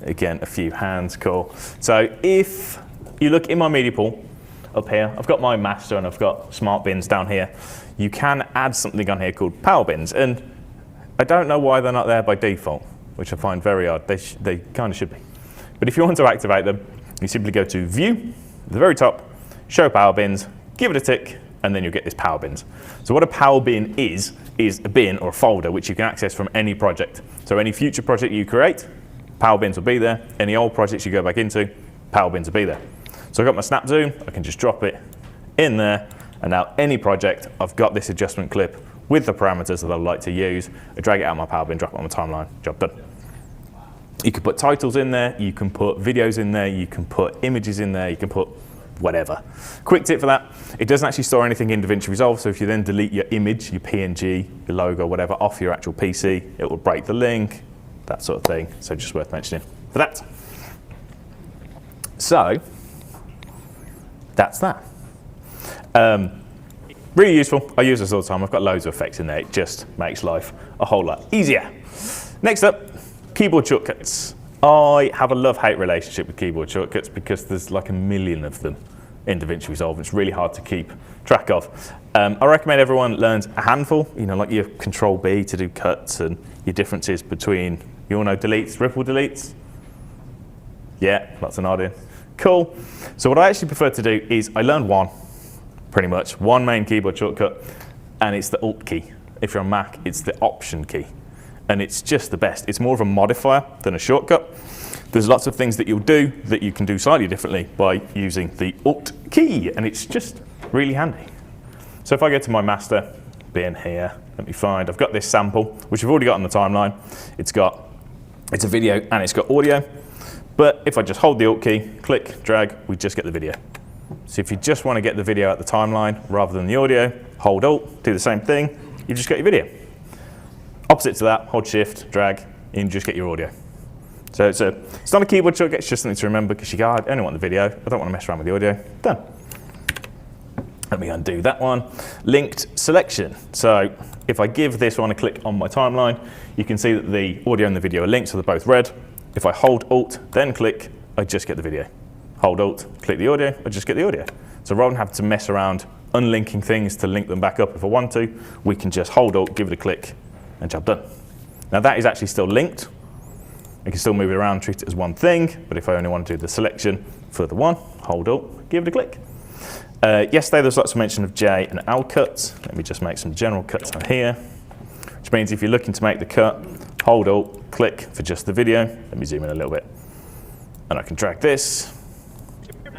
Again, a few hands, cool. So if you look in my media pool up here, I've got my master and I've got smart bins down here. You can add something on here called power bins, and I don't know why they're not there by default, which I find very odd. They kind of should be. But if you want to activate them, you simply go to View, at the very top, Show Power Bins, give it a tick, and then you'll get this power bins. So what a power bin is a bin or a folder which you can access from any project. So any future project you create, power bins will be there. Any old projects you go back into, power bins will be there. So I've got my snap zoom, I can just drop it in there, and now any project, I've got this adjustment clip with the parameters that I'd like to use. I drag it out of my power bin, drop it on my timeline, job done. You can put titles in there, you can put videos in there, you can put images in there, you can put whatever. Quick tip for that, it doesn't actually store anything in DaVinci Resolve, so if you then delete your image, your PNG, your logo, whatever, off your actual PC, it will break the link, that sort of thing, so just worth mentioning for that. So, that's that. Really useful, I use this all the time, I've got loads of effects in there, it just makes life a whole lot easier. Next up, keyboard shortcuts. I have a love-hate relationship with keyboard shortcuts because there's like a million of them in DaVinci Resolve. It's really hard to keep track of. I recommend everyone learns a handful, like your Control-B to do cuts and your differences between, you all know deletes, ripple deletes? Yeah, lots of nodding. Cool. So what I actually prefer to do is I learned one, pretty much, one main keyboard shortcut, and it's the Alt key. If you're on Mac, it's the Option key. And it's just the best. It's more of a modifier than a shortcut. There's lots of things that you'll do that you can do slightly differently by using the Alt key, and it's just really handy. So if I go to my master bin here, let me find, I've got this sample, which I've already got on the timeline. It's a video and it's got audio. But if I just hold the Alt key, click, drag, we just get the video. So if you just want to get the video at the timeline rather than the audio, hold Alt, do the same thing, you just get your video. Opposite to that, hold Shift, drag, and you just get your audio. So it's not a keyboard shortcut, it's just something to remember because you go, I only want the video, I don't want to mess around with the audio. Done. Let me undo that one. Linked selection. So if I give this one a click on my timeline, you can see that the audio and the video are linked, so they're both red. If I hold Alt, then click, I just get the video. hold Alt, click the audio, I just get the audio. So rather than having to mess around unlinking things to link them back up if I want to, we can just hold Alt, give it a click, and job done. Now that is actually still linked. I can still move it around, treat it as one thing, but if I only want to do the selection for the one, hold Alt, give it a click. Yesterday there was lots of mention of J and L cuts. Let me just make some general cuts on here, which means if you're looking to make the cut, hold Alt, click for just the video. Let me zoom in a little bit. And I can drag this,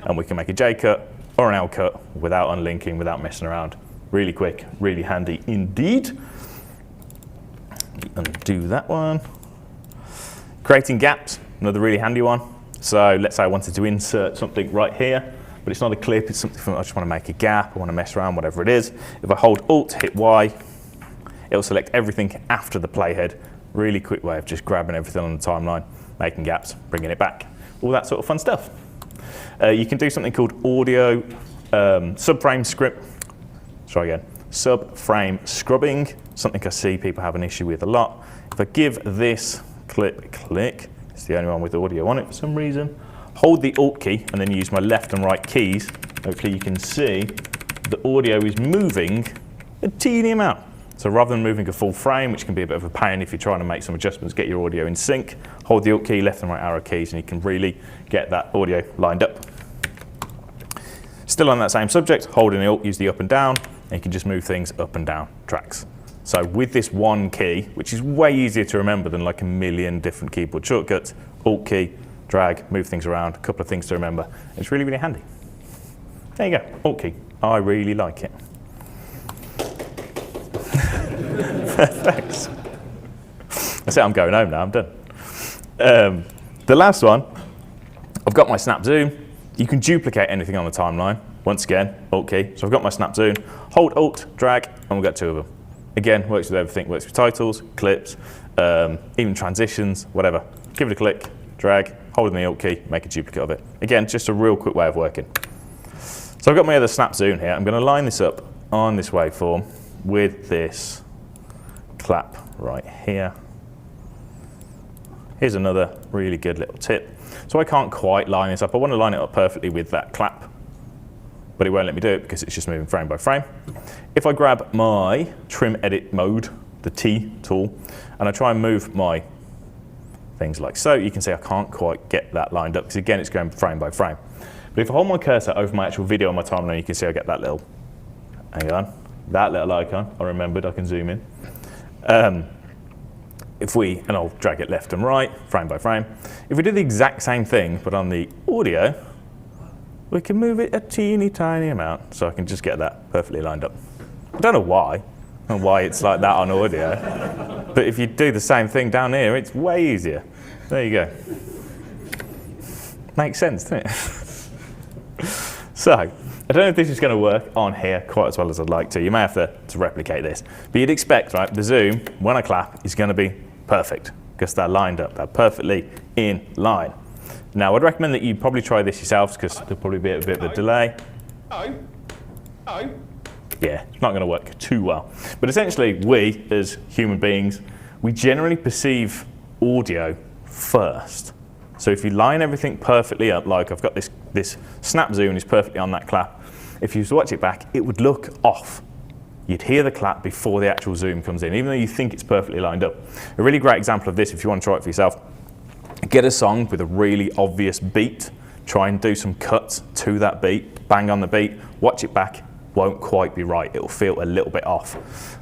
and we can make a J cut or an L cut without unlinking, without messing around. Really quick, really handy indeed. Undo that one. Creating gaps, another really handy one. So let's say I wanted to insert something right here, but it's not a clip, it's something I just want to make a gap, I want to mess around, whatever it is. If I hold Alt, hit Y, it'll select everything after the playhead. Really quick way of just grabbing everything on the timeline, making gaps, bringing it back. All that sort of fun stuff. You can do something called audio subframe script. Try again. Subframe scrubbing, something I see people have an issue with a lot. If I give this clip click, it's the only one with audio on it for some reason, hold the Alt key and then use my left and right keys, hopefully you can see the audio is moving a teeny amount. So rather than moving a full frame, which can be a bit of a pain if you're trying to make some adjustments, get your audio in sync, hold the Alt key, left and right arrow keys, and you can really get that audio lined up. Still on that same subject, holding the Alt, use the up and down, and you can just move things up and down tracks. So with this one key, which is way easier to remember than like a million different keyboard shortcuts, Alt key, drag, move things around, a couple of things to remember. It's really, really handy. There you go, Alt key. I really like it. Thanks. That's it, I'm going home now, I'm done. The last one, I've got my snap zoom. You can duplicate anything on the timeline. Once again, Alt key. So I've got my snap zoom, hold Alt, drag, and we've got two of them. Again, works with everything, works with titles, clips, even transitions, whatever. Give it a click, drag, holding the Alt key, make a duplicate of it. Again, just a real quick way of working. So I've got my other snap zoom here. I'm going to line this up on this waveform with this clap right here. Here's another really good little tip. So I can't quite line this up. I want to line it up perfectly with that clap, but it won't let me do it because it's just moving frame by frame. If I grab my trim edit mode, the T tool, and I try and move my things like so, you can see I can't quite get that lined up because again, it's going frame by frame. But if I hold my cursor over my actual video on my timeline, you can see I get that little, hang on, that little icon. I remembered, I can zoom in. And I'll drag it left and right, frame by frame. If we do the exact same thing, but on the audio, we can move it a teeny tiny amount, so I can just get that perfectly lined up. I don't know why, and why it's like that on audio, but if you do the same thing down here, it's way easier. There you go. Makes sense, doesn't it? So, I don't know if this is going to work on here quite as well as I'd like to. You may have to replicate this. But you'd expect, right, the zoom, when I clap, is going to be perfect because they're lined up. They're perfectly in line. Now, I'd recommend that you probably try this yourselves because there'll probably be a bit of a delay. Yeah, it's not going to work too well. But essentially, we, as human beings, we generally perceive audio first. So if you line everything perfectly up, like I've got this snap zoom is perfectly on that clap, if you was to watch it back, it would look off. You'd hear the clap before the actual zoom comes in, even though you think it's perfectly lined up. A really great example of this, if you want to try it for yourself, get a song with a really obvious beat, try and do some cuts to that beat, bang on the beat, watch it back, won't quite be right. It'll feel a little bit off.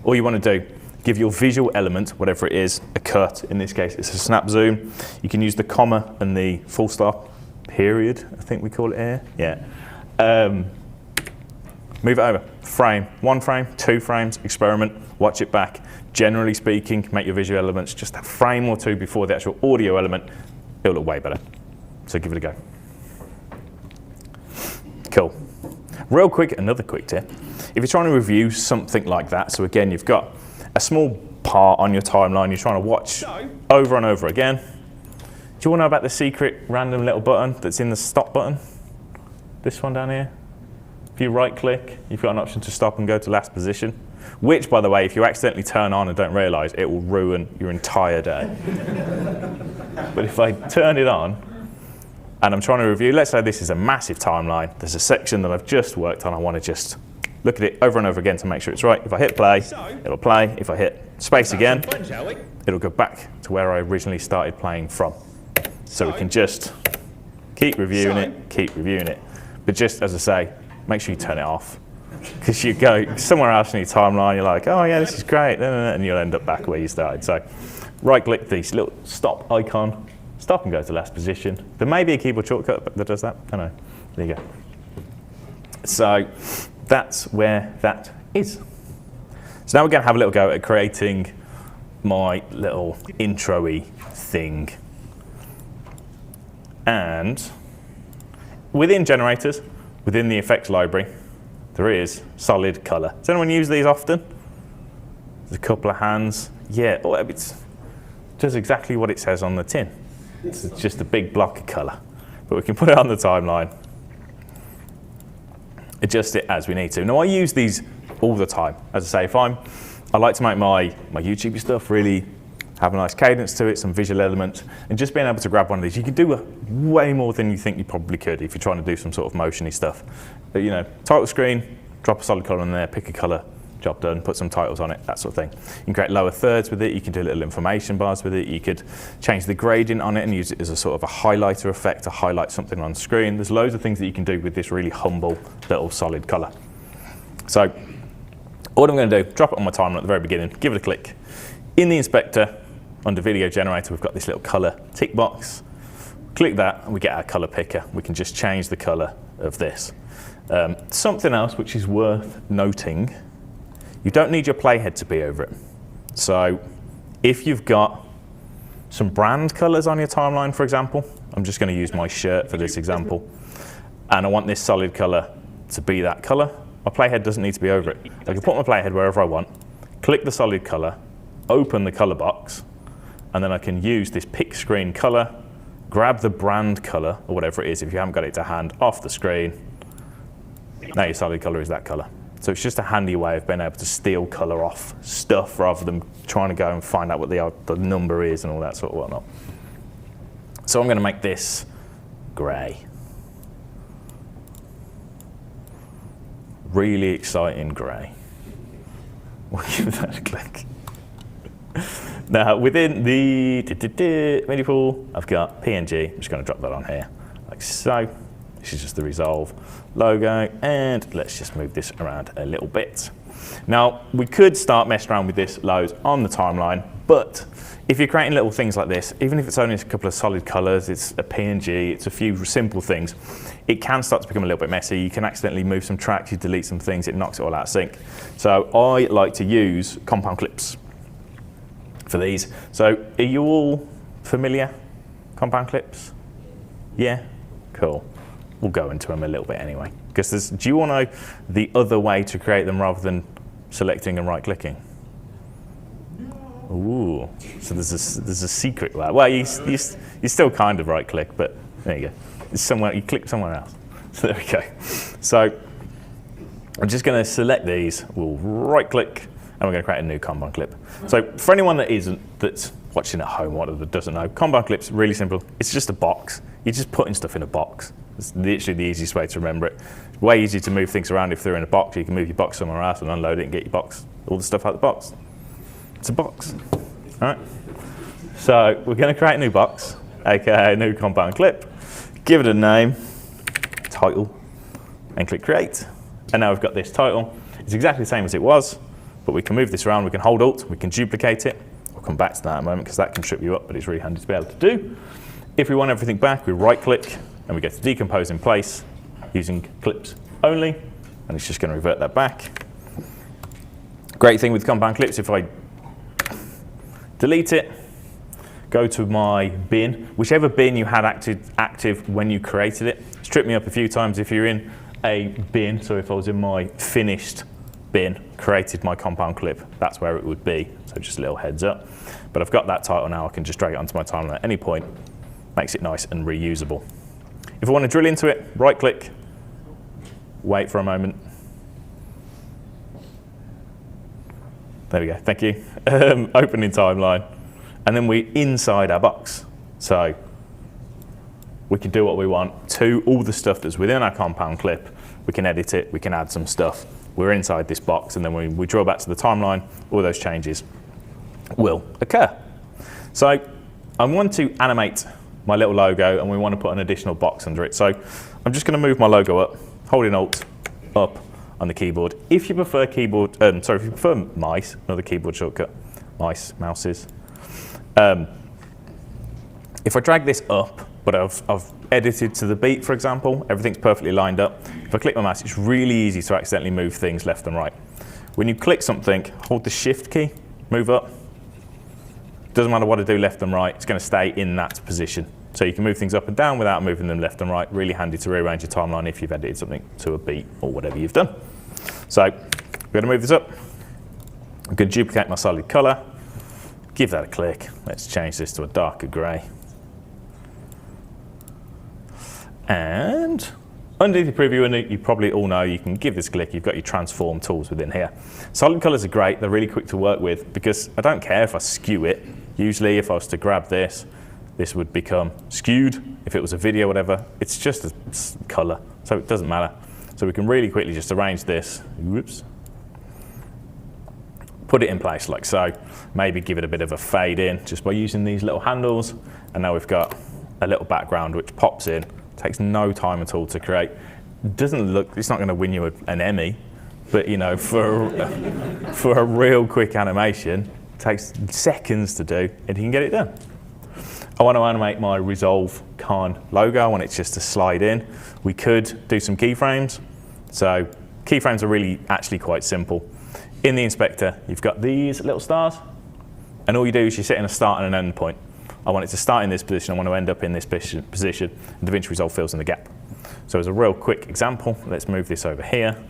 All you want to do, give your visual element, whatever it is, a cut. In this case, it's a snap zoom. You can use the comma and the full stop period, I think we call it here. Yeah. Move it over. Frame, 1 frame, 2 frames, experiment, watch it back. Generally speaking, make your visual elements just a frame or two before the actual audio element. It'll look way better. So give it a go. Cool. Real quick, another quick tip. If you're trying to review something like that, so again, you've got a small part on your timeline you're trying to watch over and over again. Do you want to know about the secret random little button that's in the stop button? This one down here. If you right click, you've got an option to stop and go to last position, which, by the way, if you accidentally turn on and don't realize, it will ruin your entire day. But if I turn it on, and I'm trying to review, let's say this is a massive timeline. There's a section that I've just worked on. I want to just look at it over and over again to make sure it's right. If I hit play, it'll play. If I hit space again, it'll go back to where I originally started playing from. So we can just keep reviewing it. But just, as I say, make sure you turn it off. Because you go somewhere else in your timeline, you're like, oh yeah, this is great, and you'll end up back where you started. So right-click this little stop icon, stop and go to last position. There may be a keyboard shortcut that does that. I don't know. There you go. So that's where that is. So now we're going to have a little go at creating my little intro-y thing. And within generators, within the effects library, there is solid color. Does anyone use these often? There's a couple of hands. Yeah, it does exactly what it says on the tin. It's just a big block of color. But we can put it on the timeline, adjust it as we need to. Now I use these all the time. As I say, I like to make my YouTube stuff really have a nice cadence to it, some visual elements, and just being able to grab one of these, you can do way more than you think you probably could if you're trying to do some sort of motiony stuff. But, you know, title screen, drop a solid color in there, pick a color, job done, put some titles on it, that sort of thing. You can create lower thirds with it, you can do little information bars with it, you could change the gradient on it and use it as a sort of a highlighter effect to highlight something on screen. There's loads of things that you can do with this really humble little solid color. So, what I'm going to do, drop it on my timeline at the very beginning, give it a click. In the inspector, under video generator, we've got this little color tick box. Click that and we get our color picker. We can just change the color of this. Something else which is worth noting, you don't need your playhead to be over it. So if you've got some brand colors on your timeline, for example, I'm just going to use my shirt for this example, and I want this solid color to be that color, my playhead doesn't need to be over it. I can put my playhead wherever I want, click the solid color, open the color box, and then I can use this pick screen color, grab the brand color, or whatever it is, if you haven't got it to hand, off the screen. Now your solid color is that color. So it's just a handy way of being able to steal color off stuff rather than trying to go and find out what the number is and all that sort of whatnot. So I'm going to make this gray. Really exciting gray. We'll give that a click. Now within the media pool, I've got PNG. I'm just going to drop that on here, like so. This is just the Resolve logo, and let's just move this around a little bit. Now we could start messing around with this loads on the timeline, but if you're creating little things like this, even if it's only a couple of solid colors, it's a PNG, it's a few simple things, it can start to become a little bit messy. You can accidentally move some tracks, you delete some things, it knocks it all out of sync. So I like to use compound clips for these. So are you all familiar? Compound clips? Yeah? Cool. We'll go into them a little bit anyway. Because do you want to know the other way to create them rather than selecting and right clicking? Ooh, so there's a secret way. Well, you still kind of right click, but there you go. It's somewhere, you click somewhere else. So there we go. So I'm just going to select these, we'll right click, and we're going to create a new compound clip. So for anyone that's watching at home or that doesn't know, compound clips, really simple. It's just a box. You're just putting stuff in a box. It's literally the easiest way to remember it. Way easier to move things around if they're in a box. You can move your box somewhere else and unload it and get your box, all the stuff out of the box. It's a box. All right. So we're going to create a new box, aka a new compound clip. Give it a name, title, and click create. And now we've got this title. It's exactly the same as it was, but we can move this around. We can hold Alt, we can duplicate it. We'll come back to that in a moment because that can trip you up, but it's really handy to be able to do. If we want everything back, we right click and we get to decompose in place using clips only, and it's just going to revert that back. Great thing with compound clips, if I delete it, go to my bin, whichever bin you had active when you created it. Strip me up a few times if you're in a bin, so if I was in my finished bin, created my compound clip, that's where it would be, so just a little heads up. But I've got that title now, I can just drag it onto my timeline at any point, makes it nice and reusable. If I want to drill into it, right click, wait for a moment. There we go, thank you. Opening timeline, and then we're inside our box. So we can do what we want to all the stuff that's within our compound clip. We can edit it, we can add some stuff. We're inside this box, and then when we draw back to the timeline, all those changes will occur. So I want to animate my little logo, and we want to put an additional box under it. So I'm just going to move my logo up, holding Alt up on the keyboard. If you prefer if you prefer mice, another keyboard shortcut, mouses. If I drag this up, but I've edited to the beat, for example, everything's perfectly lined up. If I click my mouse, it's really easy to accidentally move things left and right. When you click something, hold the Shift key, move up. Doesn't matter what I do left and right, it's going to stay in that position. So you can move things up and down without moving them left and right. Really handy to rearrange your timeline if you've edited something to a beat or whatever you've done. So we're going to move this up. I'm going to duplicate my solid color. Give that a click. Let's change this to a darker gray. And underneath the preview window, you probably all know you can give this a click. You've got your transform tools within here. Solid colors are great. They're really quick to work with because I don't care if I skew it. Usually if I was to grab this, this would become skewed. If it was a video, whatever, it's just a color, so it doesn't matter. So we can really quickly just arrange this. Whoops. Put it in place like so. Maybe give it a bit of a fade in just by using these little handles. And now we've got a little background which pops in. Takes no time at all to create. Doesn't look, it's not going to win you an Emmy, but you know, for a real quick animation, it takes seconds to do, and you can get it done. I want to animate my Resolvecon logo. I want it just to slide in. We could do some keyframes. So keyframes are really actually quite simple. In the inspector, you've got these little stars, and all you do is you set in a start and an end point. I want it to start in this position, I want to end up in this position, and DaVinci Resolve fills in the gap. So as a real quick example, let's move this over here.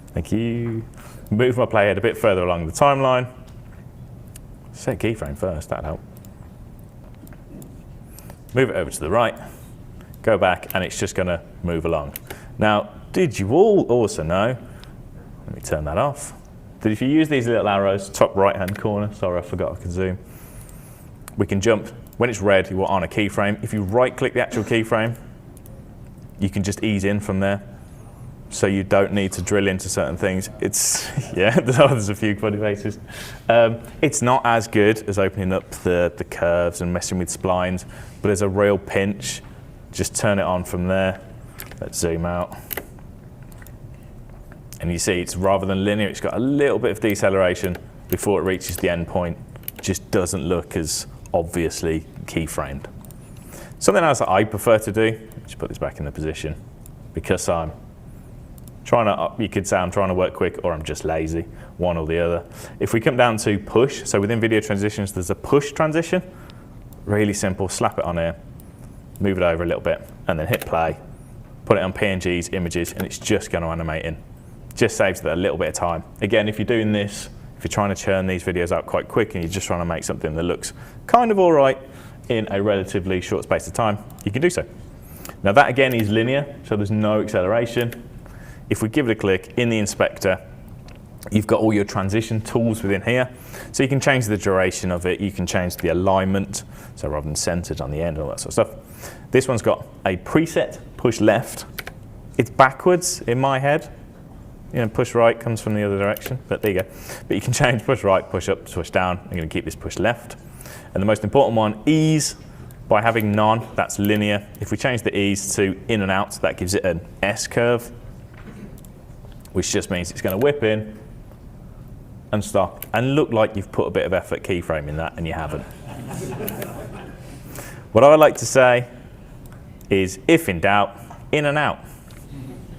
Thank you. Move my playhead a bit further along the timeline. Set keyframe first, that'd help. Move it over to the right, go back, and it's just going to move along. Now, did you all also know, let me turn that off, that if you use these little arrows, top right-hand corner, sorry, I forgot I could zoom, we can jump. When it's red, you are on a keyframe. If you right-click the actual keyframe, you can just ease in from there. So you don't need to drill into certain things. It's, yeah, there's a few funny faces. It's not as good as opening up the curves and messing with splines, but as a real pinch, just turn it on from there. Let's zoom out. And you see, it's rather than linear, it's got a little bit of deceleration before it reaches the end point. Just doesn't look as obviously keyframed. Something else that I prefer to do, just put this back in the position, because I'm trying to, you could say I'm trying to work quick or I'm just lazy, one or the other. If we come down to push, so within video transitions, there's a push transition. Really simple, slap it on here, move it over a little bit, and then hit play, put it on PNGs, images, and it's just going to animate in. Just saves that a little bit of time. Again, if you're doing this, if you're trying to churn these videos out quite quick and you're just trying to make something that looks kind of all right in a relatively short space of time, you can do so. Now that again is linear, so there's no acceleration. If we give it a click in the inspector, you've got all your transition tools within here. So you can change the duration of it, you can change the alignment, so rather than centered on the end and all that sort of stuff. This one's got a preset, push left. It's backwards in my head. You know, push right comes from the other direction, but there you go. But you can change push right, push up, push down. I'm going to keep this push left. And the most important one, ease. By having none, that's linear. If we change the ease to in and out, that gives it an S curve, which just means it's going to whip in and stop and look like you've put a bit of effort keyframing that, and you haven't. What I like to say is, if in doubt, in and out.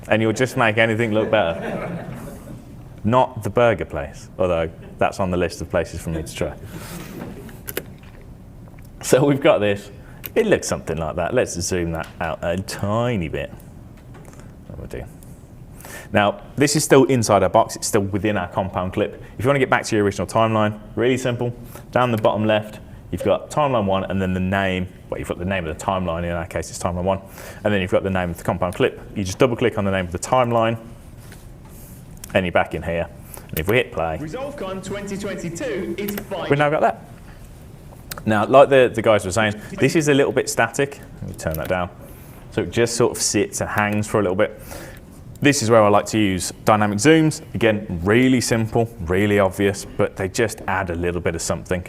And you'll just make anything look better. Not the burger place, although that's on the list of places for me to try. So we've got this. It looks something like that. Let's zoom that out a tiny bit. What we'll do. Now, this is still inside our box. It's still within our compound clip. If you want to get back to your original timeline, really simple. Down the bottom left, you've got timeline 1 and then the name. Well, you've got the name of the timeline. In our case, it's timeline 1. And then you've got the name of the compound clip. You just double click on the name of the timeline and you're back in here. And And if we hit play, Resolvecon 2022 is fine. we've now got that. Now, like the guys were saying, this is a little bit static. Let me turn that down. So it just sort of sits and hangs for a little bit. This is where I like to use dynamic zooms. Again, really simple, really obvious, but they just add a little bit of something.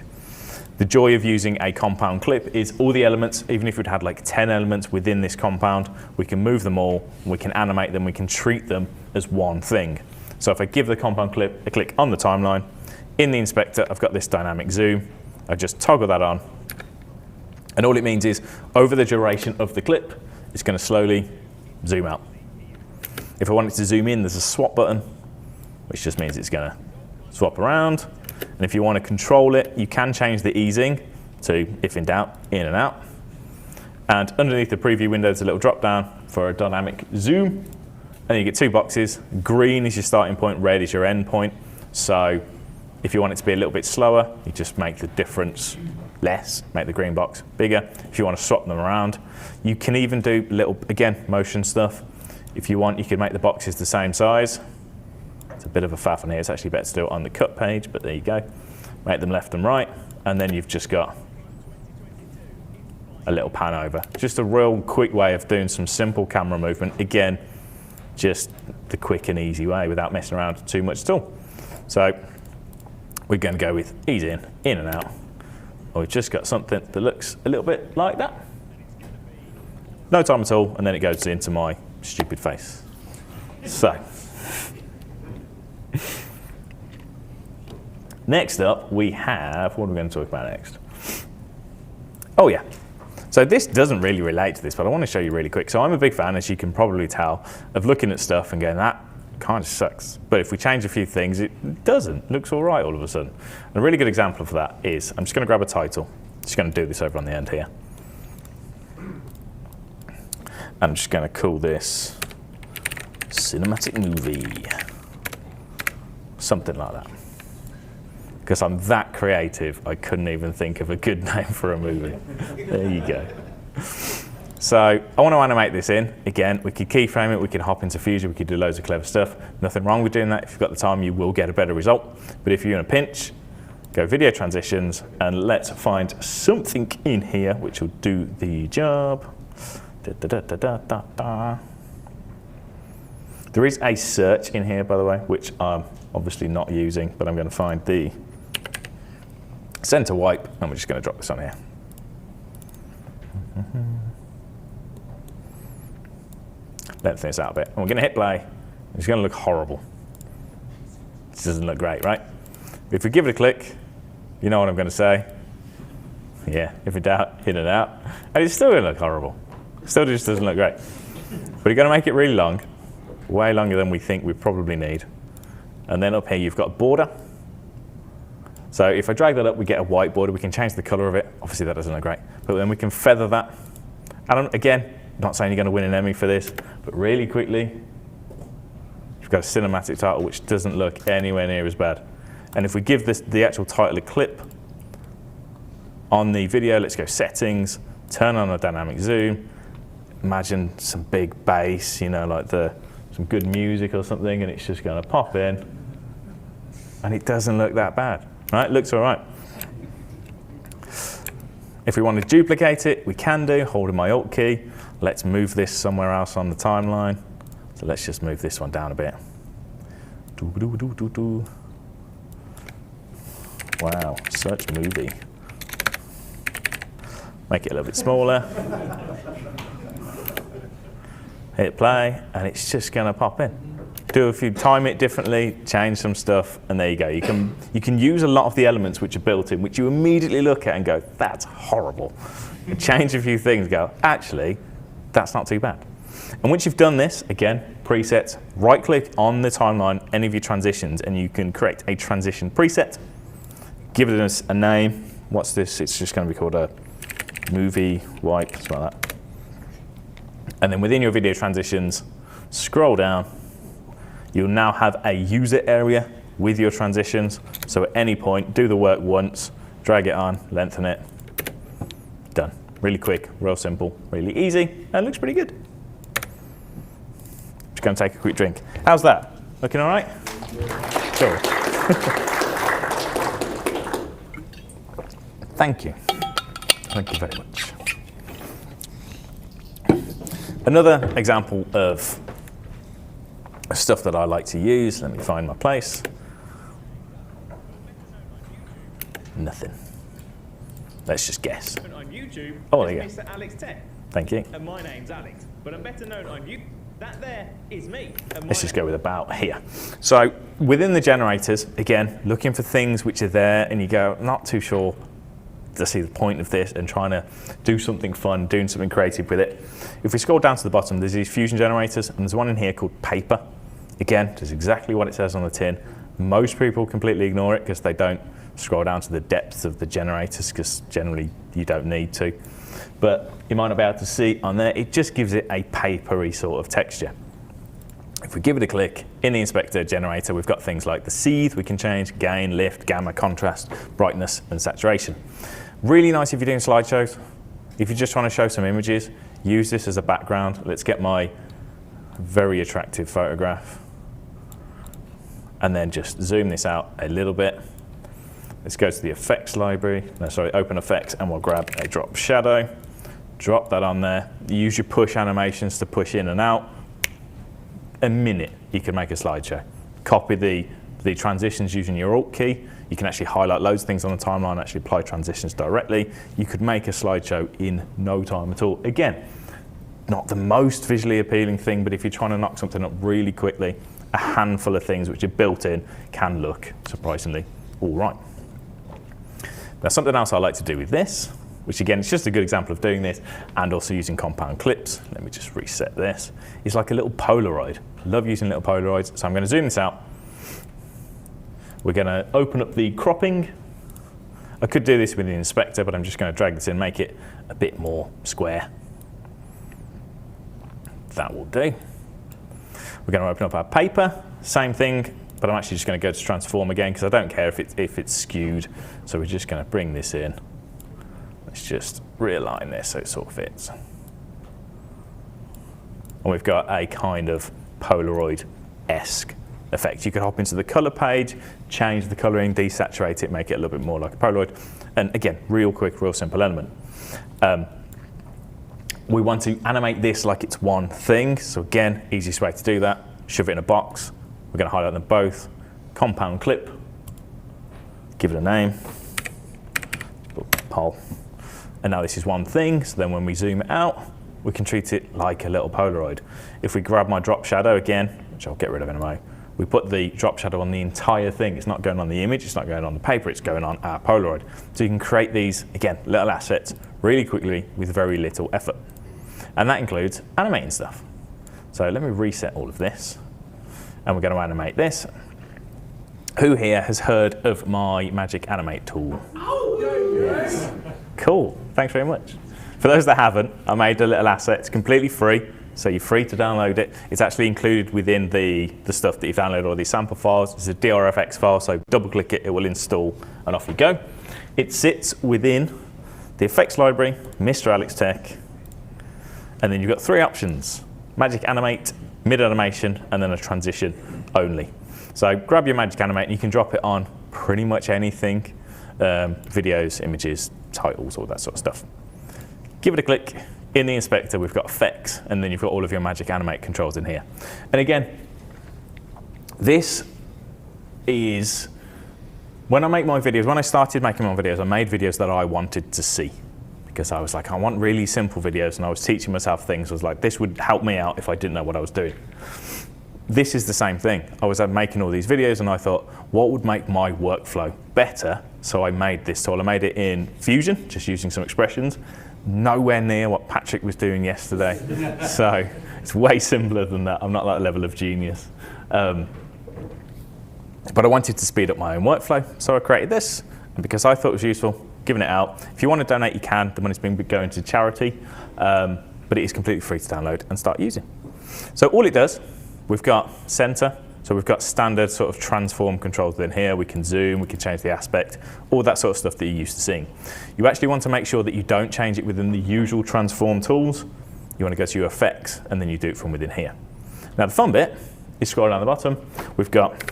The joy of using a compound clip is all the elements, even if we'd had like 10 elements within this compound, we can move them all, we can animate them, we can treat them as one thing. So if I give the compound clip a click on the timeline, in the inspector, I've got this dynamic zoom. I just toggle that on. And all it means is over the duration of the clip, it's going to slowly zoom out. If I want it to zoom in, there's a swap button, which just means it's going to swap around. And if you want to control it, you can change the easing to, if in doubt, in and out. And underneath the preview window, there's a little drop down for a dynamic zoom. And you get two boxes. Green is your starting point, red is your end point. So if you want it to be a little bit slower, you just make the difference less, make the green box bigger. If you want to swap them around, you can even do little, again, motion stuff. If you want, you can make the boxes the same size. It's a bit of a faff on here. It's actually better to do it on the cut page, but there you go. Make them left and right, and then you've just got a little pan over. Just a real quick way of doing some simple camera movement. Again, just the quick and easy way without messing around too much at all. So we're going to go with ease in and out. Or we've just got something that looks a little bit like that. No time at all, and then it goes into my stupid face. So, next up we have, what are we going to talk about next? Oh yeah, so this doesn't really relate to this, but I want to show you really quick. So I'm a big fan, as you can probably tell, of looking at stuff and going, that kind of sucks. But if we change a few things, it doesn't. Looks all right all of a sudden. And a really good example of that is, I'm just going to grab a title. Just going to do this over on the end here. I'm just going to call this Cinematic Movie. Something like that. Because I'm that creative, I couldn't even think of a good name for a movie. There you go. So I want to animate this in. Again, we could keyframe it, we could hop into Fusion, we could do loads of clever stuff. Nothing wrong with doing that. If you've got the time, you will get a better result. But if you're in a pinch, go Video Transitions, and let's find something in here which will do the job. There is a search in here, by the way, which I'm obviously not using, but I'm going to find the center wipe, and we're just going to drop this on here. Lengthen this out a bit, and we're going to hit play. It's going to look horrible. This doesn't look great, right? If we give it a click, you know what I'm going to say. Yeah, if in doubt, in and out. And it's still going to look horrible. Still just doesn't look great. But you're going to make it really long, way longer than we think we probably need. And then up here you've got a border. So if I drag that up, we get a white border. We can change the color of it. Obviously that doesn't look great. But then we can feather that. And again, not saying you're going to win an Emmy for this, but really quickly, you've got a cinematic title which doesn't look anywhere near as bad. And if we give this the actual title a clip on the video, let's go settings, turn on a dynamic zoom. Imagine some big bass, you know, like some good music or something, and it's just going to pop in, and it doesn't look that bad, right? It looks all right. If we want to duplicate it, we can do, holding my Alt key. Let's move this somewhere else on the timeline. So let's just move this one down a bit. Wow, search movie. Make it a little bit smaller. Hit play, and it's just going to pop in. Do if you time it differently, change some stuff, and there you go. You can use a lot of the elements which are built in, which you immediately look at and go, that's horrible. And change a few things, go, actually, that's not too bad. And once you've done this, again, presets, right-click on the timeline, any of your transitions, and you can create a transition preset. Give it a name. What's this? It's just going to be called a movie wipe, something like that. And then within your video transitions, scroll down. You'll now have a user area with your transitions. So at any point, do the work once, drag it on, lengthen it, done. Really quick, real simple, really easy, and it looks pretty good. Just going to take a quick drink. How's that? Looking all right? Cool. Thank you. Thank you very much. Another example of stuff that I like to use. Let me find my place. Nothing. Let's just guess. On YouTube, oh, there you go. MrAlexTech. Thank you. And my name's Alex, but I'm better known on YouTube. That there is me. Let's just go with about here. So within the generators, again, looking for things which are there and you go, not too sure to see the point of this and trying to do something fun, doing something creative with it. If we scroll down to the bottom, there's these fusion generators and there's one in here called paper. Again, does exactly what it says on the tin. Most people completely ignore it because they don't scroll down to the depths of the generators because generally you don't need to. But you might not be able to see on there, it just gives it a papery sort of texture. If we give it a click, in the inspector generator, we've got things like the seethe, we can change gain, lift, gamma, contrast, brightness, and saturation. Really nice if you're doing slideshows. If you're just trying to show some images, use this as a background. Let's get my very attractive photograph. And then just zoom this out a little bit. Let's go to the effects library, open effects, and we'll grab a drop shadow. Drop that on there. Use your push animations to push in and out. A minute, you can make a slideshow. Copy the transitions using your Alt key. You can actually highlight loads of things on the timeline, actually apply transitions directly. You could make a slideshow in no time at all. Again, not the most visually appealing thing, but if you're trying to knock something up really quickly, a handful of things which are built in can look surprisingly all right. Now, something else I like to do with this, which again, is just a good example of doing this and also using compound clips. Let me just reset this. It's like a little Polaroid. I love using little Polaroids. So I'm going to zoom this out. We're going to open up the cropping. I could do this with the inspector, but I'm just going to drag this in, make it a bit more square. That will do. We're going to open up our paper. Same thing. But I'm actually just going to go to transform again because I don't care if it's skewed. So we're just going to bring this in. Let's just realign this so it sort of fits. And we've got a kind of Polaroid-esque effect. You could hop into the color page, change the coloring, desaturate it, make it a little bit more like a Polaroid. And again, real quick, real simple element. We want to animate this like it's one thing. So again, easiest way to do that, shove it in a box. We're going to highlight them both, compound clip, give it a name, pole. And now this is one thing, so then when we zoom it out, we can treat it like a little Polaroid. If we grab my drop shadow again, which I'll get rid of in a moment, we put the drop shadow on the entire thing. It's not going on the image, it's not going on the paper, it's going on our Polaroid. So you can create these, again, little assets really quickly with very little effort. And that includes animating stuff. So let me reset all of this. And we're going to animate this. Who here has heard of my Magic Animate tool? Yes. Cool, thanks very much. For those that haven't, I made a little asset. It's completely free, so you're free to download it. It's actually included within the stuff that you've downloaded, all these sample files. It's a DRFX file, so double click it, it will install, and off you go. It sits within the effects library, MrAlexTech, and then you've got three options: Magic Animate, mid animation, and then a transition only. So grab your Magic Animate and you can drop it on pretty much anything, videos, images, titles, all that sort of stuff. Give it a click. In the inspector, we've got effects, and then you've got all of your Magic Animate controls in here. And again, this is, when I make my videos, when I started making my videos, I made videos that I wanted to see. Because I was like, I want really simple videos, and I was teaching myself things. I was like, this would help me out if I didn't know what I was doing. This is the same thing. I was making all these videos, and I thought, what would make my workflow better? So I made this tool. I made it in Fusion, just using some expressions. Nowhere near what Patrick was doing yesterday. So it's way simpler than that. I'm not that level of genius. But I wanted to speed up my own workflow, so I created this. And because I thought it was useful, giving it out. If you want to donate, you can. The money's been going to charity, but it is completely free to download and start using. So all it does, we've got center, so we've got standard sort of transform controls within here. We can zoom, we can change the aspect, all that sort of stuff that you're used to seeing. You actually want to make sure that you don't change it within the usual transform tools. You want to go to your effects, and then you do it from within here. Now the fun bit is scroll down the bottom. We've got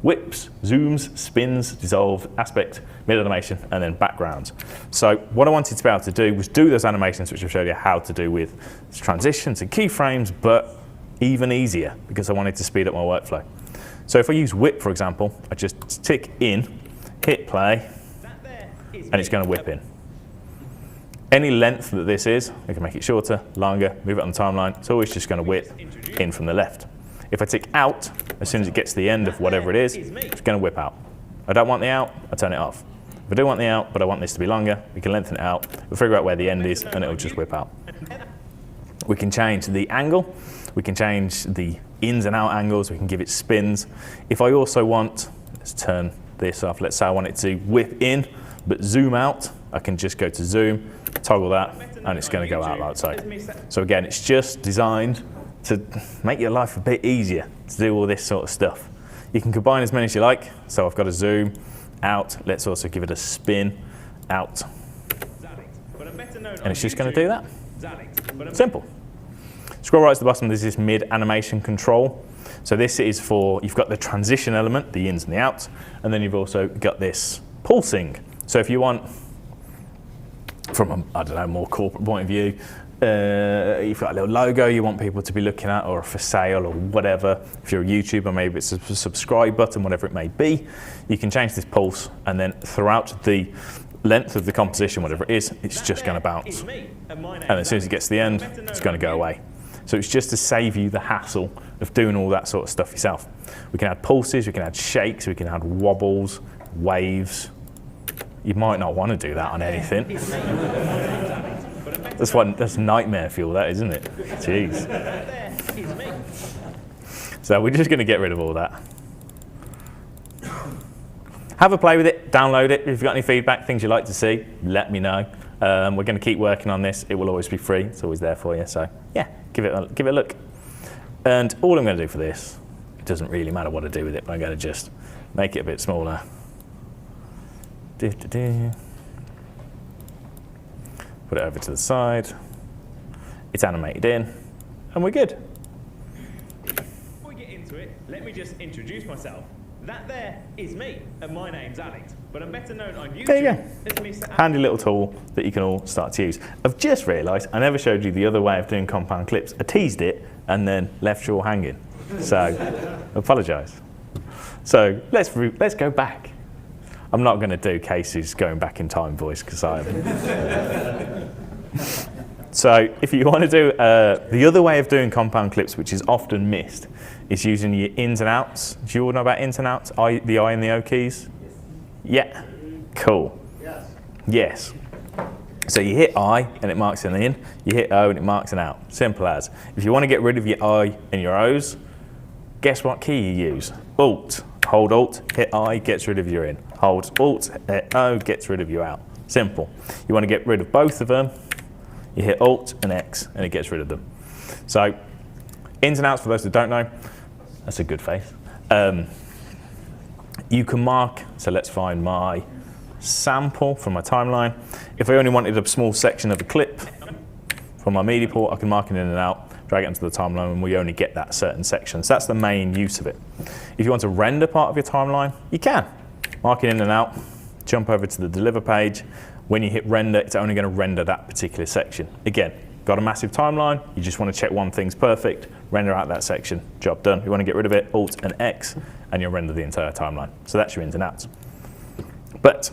whips, zooms, spins, dissolve, aspect, mid animation, and then backgrounds. So what I wanted to be able to do was do those animations which I've showed you how to do with transitions and keyframes, but even easier because I wanted to speed up my workflow. So if I use whip, for example, I just tick in, hit play, and it's going to whip in. Any length that this is, we can make it shorter, longer, move it on the timeline. It's always just going to whip in from the left. If I tick out, as soon as it gets to the end of whatever it is, it's going to whip out. I don't want the out, I turn it off. If I do want the out, but I want this to be longer, we can lengthen it out, we'll figure out where the end is, and it'll just whip out. We can change the angle, we can change the ins and out angles, we can give it spins. If I also want, let's turn this off, let's say I want it to whip in, but zoom out, I can just go to zoom, toggle that, and it's going to go out outside. So again, it's just designed to make your life a bit easier to do all this sort of stuff. You can combine as many as you like. So I've got a zoom, out, let's also give it a spin, out. And it's just going to do that. Simple. Scroll right to the bottom, there's this mid animation control. So this is for, you've got the transition element, the ins and the outs, and then you've also got this pulsing. So if you want, from a, I don't know, more corporate point of view, you've got a little logo you want people to be looking at, or for sale, or whatever. If you're a YouTuber, maybe it's a subscribe button, whatever it may be. You can change this pulse, and then throughout the length of the composition, whatever it is, it's just going to bounce. And as soon as it gets to the end, it's going to go away. So it's just to save you the hassle of doing all that sort of stuff yourself. We can add pulses, we can add shakes, we can add wobbles, waves. You might not want to do that on anything. That's nightmare fuel, that, isn't it? Jeez. So we're just going to get rid of all that. Have a play with it, download it. If you've got any feedback, things you'd like to see, let me know. We're going to keep working on this. It will always be free. It's always there for you. So yeah, give it a look. And all I'm going to do for this, it doesn't really matter what I do with it, but I'm going to just make it a bit smaller. Put it over to the side. It's animated in, and we're good. Before we get into it, let me just introduce myself. That there is me, and my name's Alex, but I'm better known on YouTube. There you go. Handy little tool that you can all start to use. I've just realised I never showed you the other way of doing compound clips. I teased it and then left you all hanging. So, I apologise. So let's go back. I'm not going to do Casey's going back in time voice because I haven't. So if you want to do the other way of doing compound clips, which is often missed, is using your ins and outs. Do you all know about ins and outs? The I and the O keys? Yes. Yeah? Cool. Yes. Yes. So you hit I and it marks an in, you hit O and it marks an out. Simple as. If you want to get rid of your I and your O's, guess what key you use? Alt. Hold Alt, hit I, gets rid of your in. Hold Alt, hit O, gets rid of your out. Simple. You want to get rid of both of them, you hit Alt and X and it gets rid of them. So ins and outs, for those that don't know, that's a good face. You can mark, so let's find my sample from my timeline. If I only wanted a small section of a clip from my media port, I can mark it in and out, drag it into the timeline, and we only get that certain section. So that's the main use of it. If you want to render part of your timeline, you can. Mark it in and out, jump over to the deliver page. When you hit render, it's only going to render that particular section. Again, got a massive timeline, you just want to check one thing's perfect, render out that section, job done. You want to get rid of it, Alt and X, and you'll render the entire timeline. So that's your ins and outs. But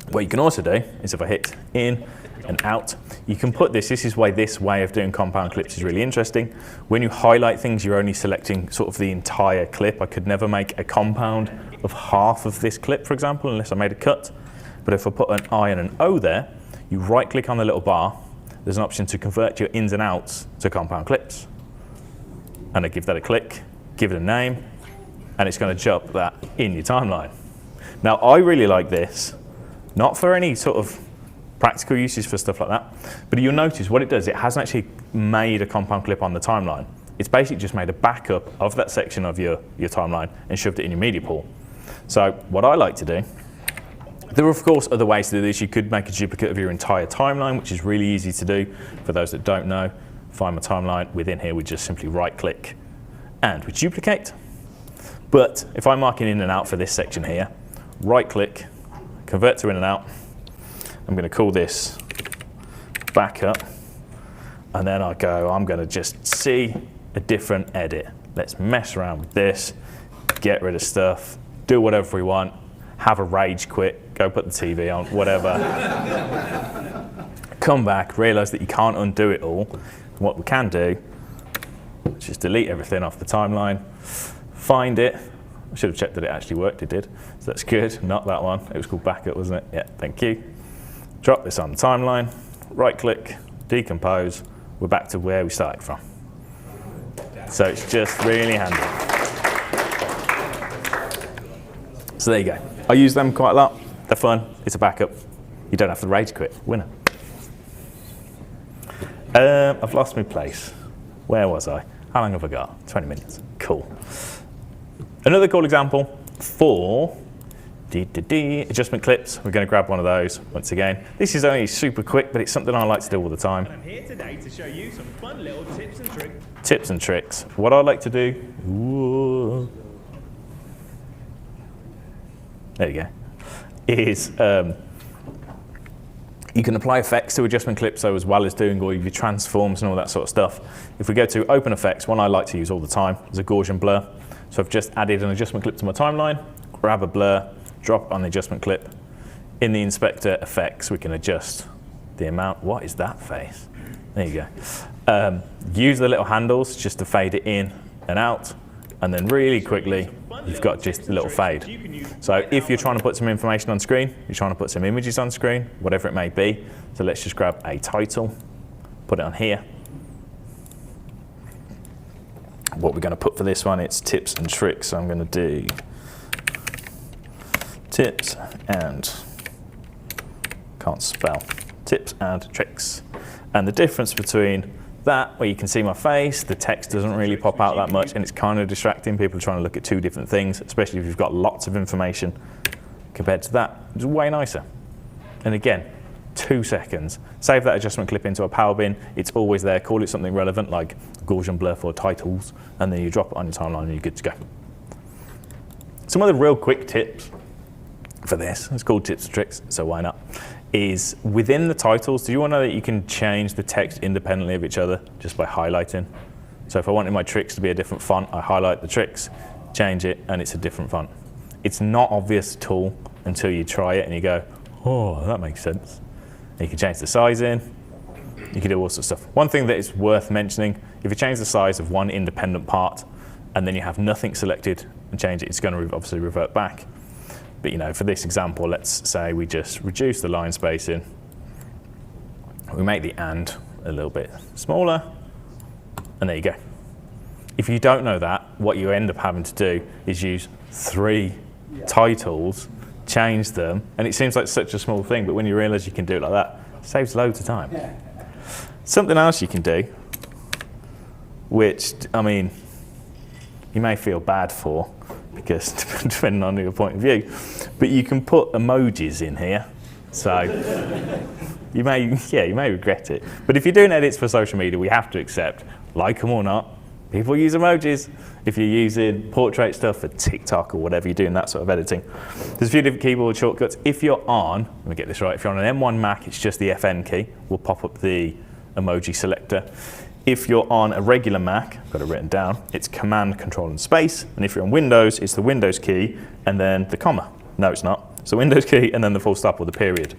what you can also do is if I hit in and out, you can put this is why this way of doing compound clips is really interesting. When you highlight things, you're only selecting sort of the entire clip. I could never make a compound of half of this clip, for example, unless I made a cut. But if I put an I and an O there, you right click on the little bar, there's an option to convert your ins and outs to compound clips. And I give that a click, give it a name, and it's going to jump that in your timeline. Now, I really like this, not for any sort of practical uses for stuff like that, but you'll notice what it does, it hasn't actually made a compound clip on the timeline. It's basically just made a backup of that section of your timeline and shoved it in your media pool. So what I like to do, there are of course other ways to do this. You could make a duplicate of your entire timeline, which is really easy to do. For those that don't know, find my timeline. Within here, we just simply right click and we duplicate. But if I'm marking in and out for this section here, right click, convert to in and out. I'm going to call this backup. And then I'm going to just see a different edit. Let's mess around with this, get rid of stuff, do whatever we want, have a rage quit, go put the TV on, whatever. Come back, realize that you can't undo it all. What we can do is just delete everything off the timeline, find it. I should have checked that it actually worked, it did. So that's good, not that one. It was called backup, wasn't it? Yeah, thank you. Drop this on the timeline, right click, decompose. We're back to where we started from. So it's just really handy. So there you go. I use them quite a lot. They're fun. It's a backup. You don't have to rage quit. Winner. I've lost my place. Where was I? How long have I got? 20 minutes. Cool. Another cool example for adjustment clips. We're going to grab one of those once again. This is only super quick, but it's something I like to do all the time. I'm here today to show you some fun little tips and tricks. Tips and tricks. What I like to do, there you go, is you can apply effects to adjustment clips, so as well as doing all of your transforms and all that sort of stuff. If we go to open effects, one I like to use all the time is a Gaussian blur. So I've just added an adjustment clip to my timeline, grab a blur, drop it on the adjustment clip. In the inspector effects, we can adjust the amount. What is that face? There you go. Use the little handles just to fade it in and out, and then really quickly, you've got just a little fade. So if you're trying to put some information on screen, you're trying to put some images on screen, whatever it may be. So let's just grab a title, put it on here. What we're going to put for this one, it's tips and tricks. So I'm going to do tips and, can't spell, tips and tricks. And the difference between that, where you can see my face, the text doesn't really pop out that much, and it's kind of distracting. People are trying to look at two different things, especially if you've got lots of information, compared to that. It's way nicer. And again, 2 seconds. Save that adjustment clip into a power bin. It's always there. Call it something relevant like Gaussian blur for titles, and then you drop it on your timeline and you're good to go. Some other real quick tips for this, it's called tips and tricks, so why not, is within the titles, do you want to know that you can change the text independently of each other just by highlighting? So if I wanted my tricks to be a different font, I highlight the tricks, change it, and it's a different font. It's not obvious at all until you try it and you go, oh, that makes sense. And you can change the size in, you can do all sorts of stuff. One thing that is worth mentioning, if you change the size of one independent part and then you have nothing selected and change it, it's going to obviously revert back. But you know, for this example, let's say we just reduce the line spacing. We make the and a little bit smaller, and there you go. If you don't know that, what you end up having to do is use 3 titles, change them, and it seems like such a small thing, but when you realize you can do it like that, it saves loads of time. Something else you can do, which, I mean, you may feel bad for, because depending on your point of view, but you can put emojis in here, so you may regret it. But if you're doing edits for social media, we have to accept, like them or not, people use emojis. If you're using portrait stuff for TikTok or whatever you're doing, that sort of editing, there's a few different keyboard shortcuts. If you're on, let me get this right, if you're on an M1 Mac, it's just the FN key. We'll pop up the emoji selector. If you're on a regular Mac, I've got it written down, it's Command, Control, and Space. And if you're on Windows, it's the Windows key and then the comma. No, it's not. It's the Windows key and then the full stop or the period.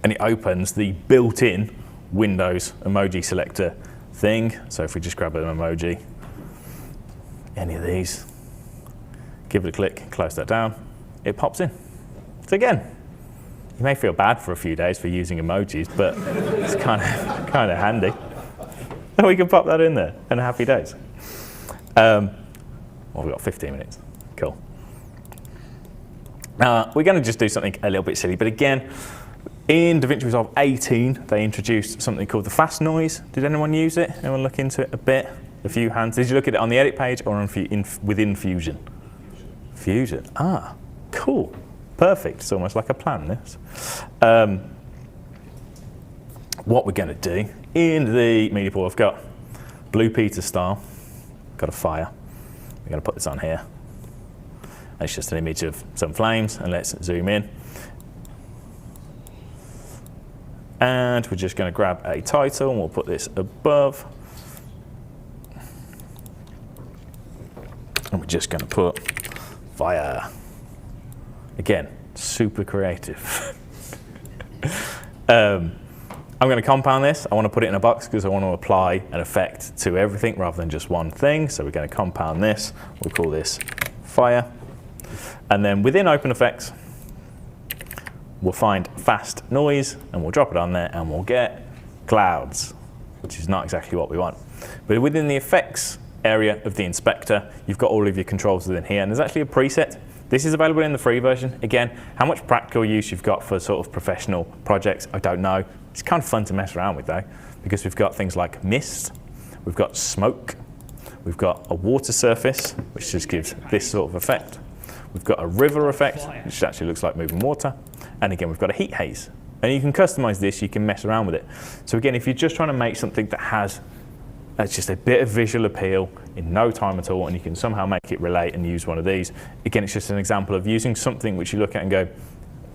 And it opens the built-in Windows emoji selector thing. So if we just grab an emoji, any of these, give it a click, close that down, it pops in. So again, you may feel bad for a few days for using emojis, but it's kind of handy. And we can pop that in there, and happy days. Well, we've got 15 minutes. Cool. We're going to just do something a little bit silly, but again, in DaVinci Resolve 18, they introduced something called the fast noise. Did anyone use it? Anyone look into it a bit? A few hands. Did you look at it on the edit page or within Fusion? Fusion. Ah, cool. Perfect. It's almost like a plan, this. What we're going to do in the media pool, I've got Blue Peter style, got a fire. We're going to put this on here. And it's just an image of some flames, and let's zoom in. And we're just going to grab a title, and we'll put this above. And we're just going to put fire. Again, super creative. I'm going to compound this. I want to put it in a box because I want to apply an effect to everything rather than just one thing. So we're going to compound this. We'll call this fire. And then within Open Effects, we'll find fast noise, and we'll drop it on there, and we'll get clouds, which is not exactly what we want. But within the effects area of the inspector, you've got all of your controls within here, and there's actually a preset. This is available in the free version. Again, how much practical use you've got for sort of professional projects, I don't know. It's kind of fun to mess around with though, because we've got things like mist, we've got smoke, we've got a water surface, which just gives this sort of effect. We've got a river effect, which actually looks like moving water. And again, we've got a heat haze. And you can customize this, you can mess around with it. So again, if you're just trying to make something that has just a bit of visual appeal in no time at all, and you can somehow make it relate and use one of these, again, it's just an example of using something which you look at and go,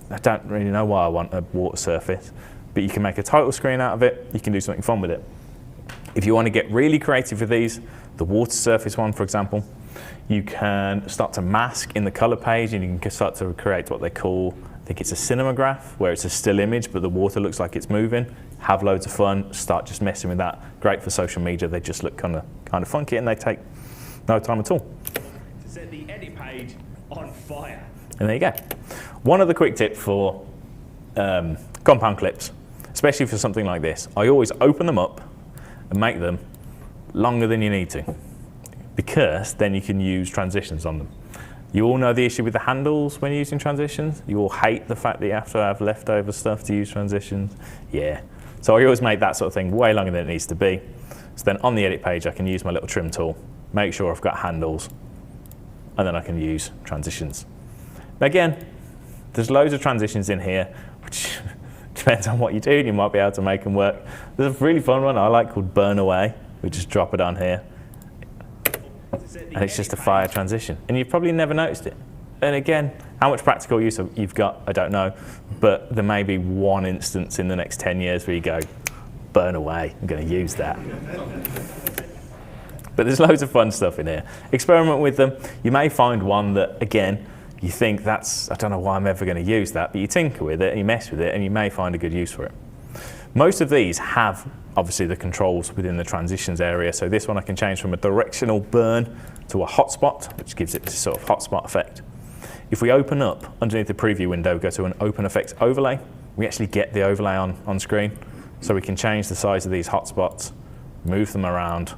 I don't really know why I want a water surface, but you can make a title screen out of it, you can do something fun with it. If you want to get really creative with these, the water surface one, for example, you can start to mask in the color page, and you can start to create what they call, I think it's a cinematograph, where it's a still image, but the water looks like it's moving. Have loads of fun, start just messing with that. Great for social media, they just look kind of funky, and they take no time at all. To set the edit page on fire. And there you go. One other quick tip for compound clips, especially for something like this. I always open them up and make them longer than you need to, because then you can use transitions on them. You all know the issue with the handles when you're using transitions. You all hate the fact that you have to have leftover stuff to use transitions. Yeah. So I always make that sort of thing way longer than it needs to be. So then on the edit page, I can use my little trim tool, make sure I've got handles, and then I can use transitions. Now again, there's loads of transitions in here, which depends on what you do, and you might be able to make them work. There's a really fun one I like called Burn Away. We just drop it on here. And it's just a fire transition. And you've probably never noticed it. And again, how much practical use you've got, I don't know. But there may be one instance in the next 10 years where you go, burn away, I'm going to use that. But there's loads of fun stuff in here. Experiment with them. You may find one that, again, you think that's, I don't know why I'm ever going to use that, but you tinker with it, and you mess with it, and you may find a good use for it. Most of these have, obviously, the controls within the transitions area. So this one I can change from a directional burn to a hotspot, which gives it this sort of hotspot effect. If we open up underneath the preview window, go to an open effects overlay, we actually get the overlay on screen. So we can change the size of these hotspots, move them around.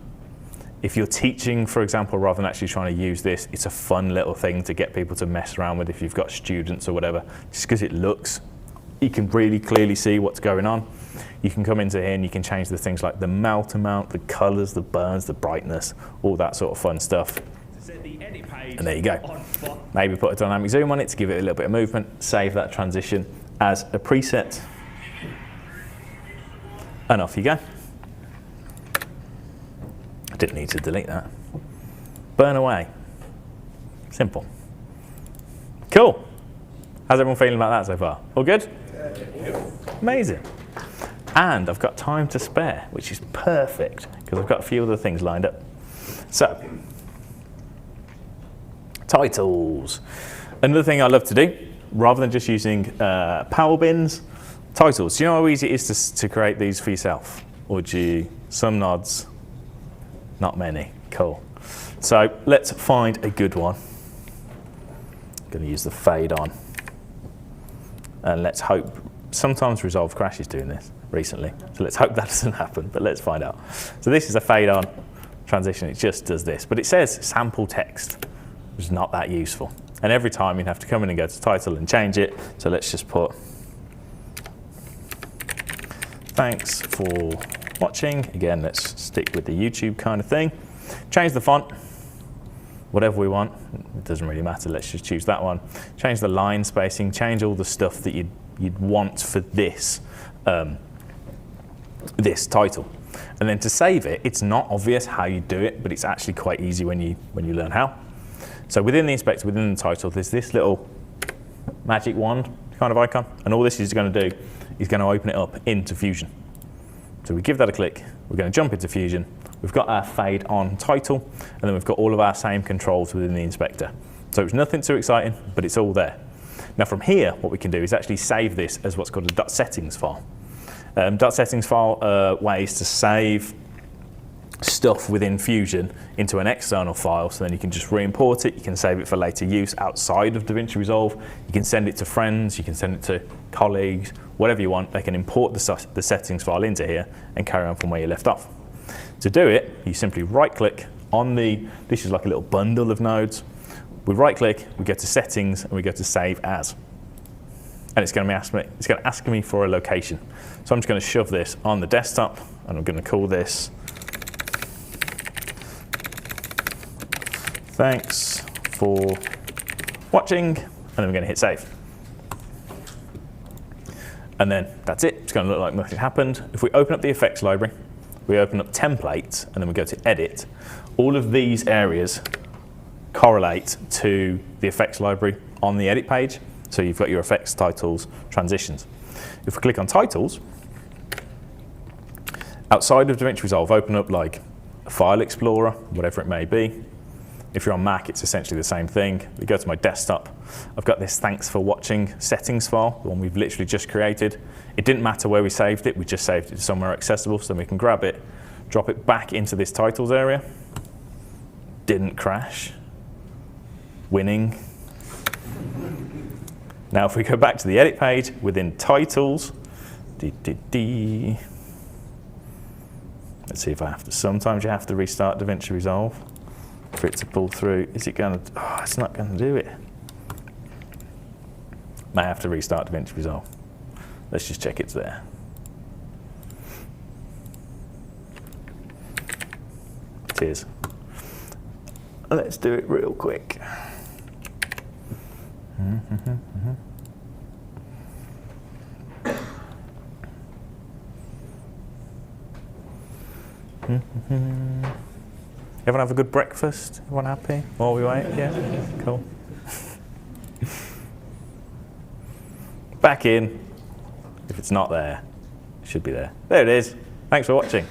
If you're teaching, for example, rather than actually trying to use this, it's a fun little thing to get people to mess around with if you've got students or whatever, just because it looks, you can really clearly see what's going on. You can come into here and you can change the things like the melt amount, the colors, the burns, the brightness, all that sort of fun stuff. And there you go. Maybe put a dynamic zoom on it to give it a little bit of movement, save that transition as a preset, and off you go. I didn't need to delete that. Burn away. Simple. Cool. How's everyone feeling about that so far? All good? Amazing. And I've got time to spare, which is perfect, because I've got a few other things lined up. So, titles. Another thing I love to do, rather than just using power bins, titles. Do you know how easy it is to create these for yourself? Or do you, some nods, not many. Cool. So let's find a good one. I'm going to use the fade on. And let's hope, sometimes Resolve crashes doing this recently. So let's hope that doesn't happen, but let's find out. So this is a fade on transition, it just does this. But it says sample text, which is not that useful. And every time you'd have to come in and go to title and change it. So let's just put, thanks for watching. Again, let's stick with the YouTube kind of thing. Change the font, whatever we want. It doesn't really matter, let's just choose that one. Change the line spacing, change all the stuff that you'd want for this, this title. And then to save it, it's not obvious how you do it, but it's actually quite easy when you learn how. So within the inspector, within the title, there's this little magic wand kind of icon, and all this is going to do is going to open it up into Fusion. So we give that a click, we're going to jump into Fusion, we've got our fade on title, and then we've got all of our same controls within the inspector. So it's nothing too exciting, but it's all there. Now from here, what we can do is actually save this as what's called a .settings file. .settings file are ways to save stuff within Fusion into an external file, so then you can just re-import it, you can save it for later use outside of DaVinci Resolve, you can send it to friends, you can send it to colleagues, whatever you want. They can import the settings file into here and carry on from where you left off. To do it, you simply right-click on this is like a little bundle of nodes. We right-click, we go to settings, and we go to save as. And it's going to ask me for a location. So I'm just going to shove this on the desktop, and I'm going to call this "Thanks for watching," and then we're going to hit save. And then that's it. It's going to look like nothing happened. If we open up the effects library, we open up templates, and then we go to edit, all of these areas correlate to the effects library on the edit page. So you've got your effects, titles, transitions. If we click on titles, outside of DaVinci Resolve, open up like a file explorer, whatever it may be. If you're on Mac, it's essentially the same thing. We go to my desktop. I've got this "Thanks for watching" settings file, the one we've literally just created. It didn't matter where we saved it. We just saved it somewhere accessible, so then we can grab it, drop it back into this titles area. Didn't crash. Winning. Now if we go back to the edit page within titles, let's see if I have to. Sometimes you have to restart DaVinci Resolve for it to pull through. Is it going to? Oh, it's not going to do it. May have to restart DaVinci Resolve. Let's just check it's there. It is. Let's do it real quick. Everyone have a good breakfast? Everyone happy while we wait? Yeah? Cool. Back in. If it's not there, it should be there. There it is. Thanks for watching.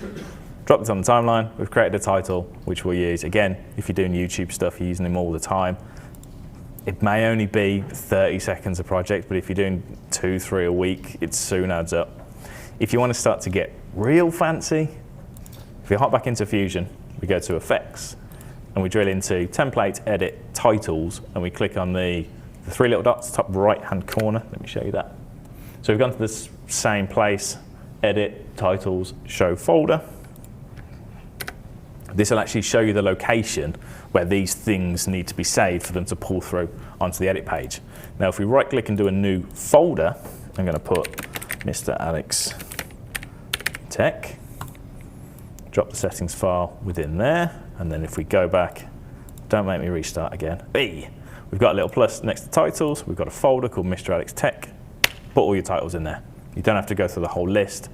Drop it on the timeline. We've created a title which we'll use. Again, if you're doing YouTube stuff, you're using them all the time. It may only be 30 seconds a project, but if you're doing 2-3 a week, it soon adds up. If you want to start to get real fancy, if we hop back into Fusion, we go to Effects, and we drill into Template, Edit, Titles, and we click on the 3 little dots, top right-hand corner. Let me show you that. So we've gone to this same place, Edit, Titles, Show Folder. This will actually show you the location where these things need to be saved for them to pull through onto the edit page. Now if we right click and do a new folder, I'm going to put MrAlexTech, drop the settings file within there, and then if we go back, don't make me restart again. We've got a little plus next to titles, we've got a folder called MrAlexTech, put all your titles in there. You don't have to go through the whole list,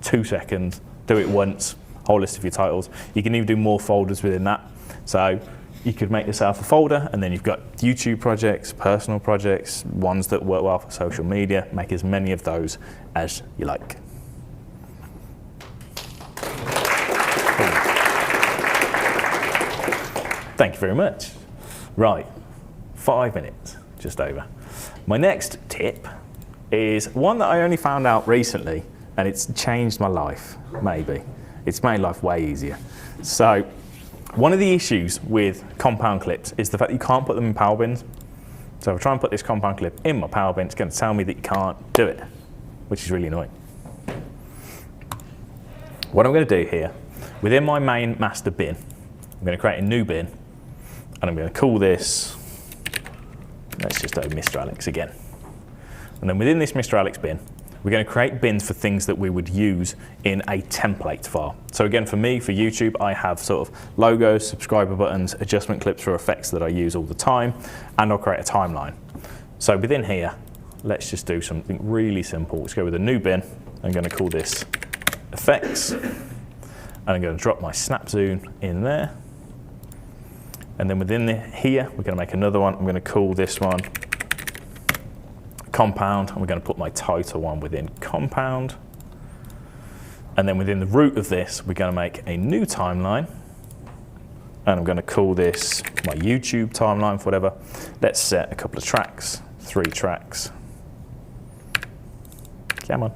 2 seconds, do it once, whole list of your titles. You can even do more folders within that. So you could make yourself a folder, and then you've got YouTube projects, personal projects, ones that work well for social media. Make as many of those as you like. Thank you very much. Right, 5 minutes, just over. My next tip is one that I only found out recently, and it's changed my life, maybe. It's made life way easier. So one of the issues with compound clips is the fact that you can't put them in power bins. So if I try and put this compound clip in my power bin, it's going to tell me that you can't do it, which is really annoying. What I'm going to do here, within my main master bin, I'm going to create a new bin, and I'm going to call this, let's just do MrAlex again. And then within this MrAlex bin, we're going to create bins for things that we would use in a template file. So again, for me, for YouTube, I have sort of logos, subscriber buttons, adjustment clips for effects that I use all the time, and I'll create a timeline. So within here, let's just do something really simple. Let's go with a new bin. I'm going to call this effects, and I'm going to drop my snap zoom in there. And then within here, we're going to make another one. I'm going to call this one compound, and we're going to put my title one within compound. And then within the root of this, we're going to make a new timeline. And I'm going to call this my YouTube timeline for whatever. Let's set a couple of tracks, 3 tracks. Come on.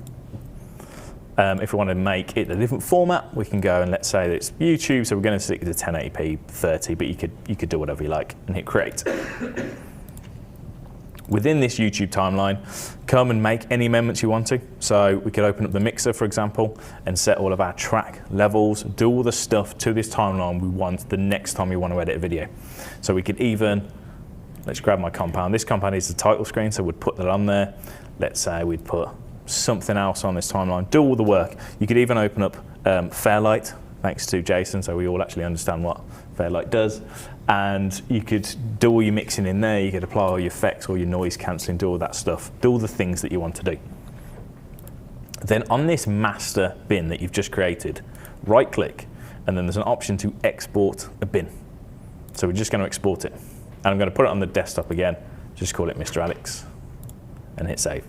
If we want to make it a different format, we can go and let's say that it's YouTube, so we're going to stick to 1080p 30, but you could do whatever you like and hit create. Within this YouTube timeline, come and make any amendments you want to. So we could open up the mixer, for example, and set all of our track levels, do all the stuff to this timeline we want the next time we want to edit a video. So we could even, let's grab my compound. This compound is the title screen, so we'd put that on there. Let's say we'd put something else on this timeline, do all the work. You could even open up Fairlight, thanks to Jason, so we all actually understand what Fairlight does. And you could do all your mixing in there, you could apply all your effects, all your noise cancelling, do all that stuff, do all the things that you want to do. Then on this master bin that you've just created, right click, and then there's an option to export a bin. So we're just going to export it. And I'm going to put it on the desktop again, just call it MrAlex, and hit save.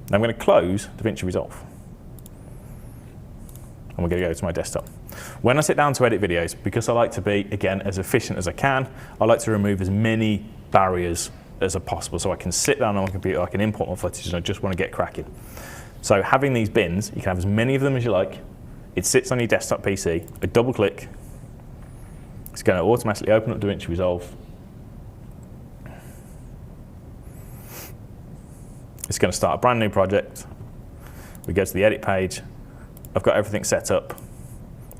Now I'm going to close DaVinci Resolve. And we're going to go to my desktop. When I sit down to edit videos, because I like to be, again, as efficient as I can, I like to remove as many barriers as possible. So I can sit down on my computer, I can import my footage, and I just want to get cracking. So having these bins, you can have as many of them as you like. It sits on your desktop PC. I double click. It's going to automatically open up DaVinci Resolve. It's going to start a brand new project. We go to the edit page. I've got everything set up.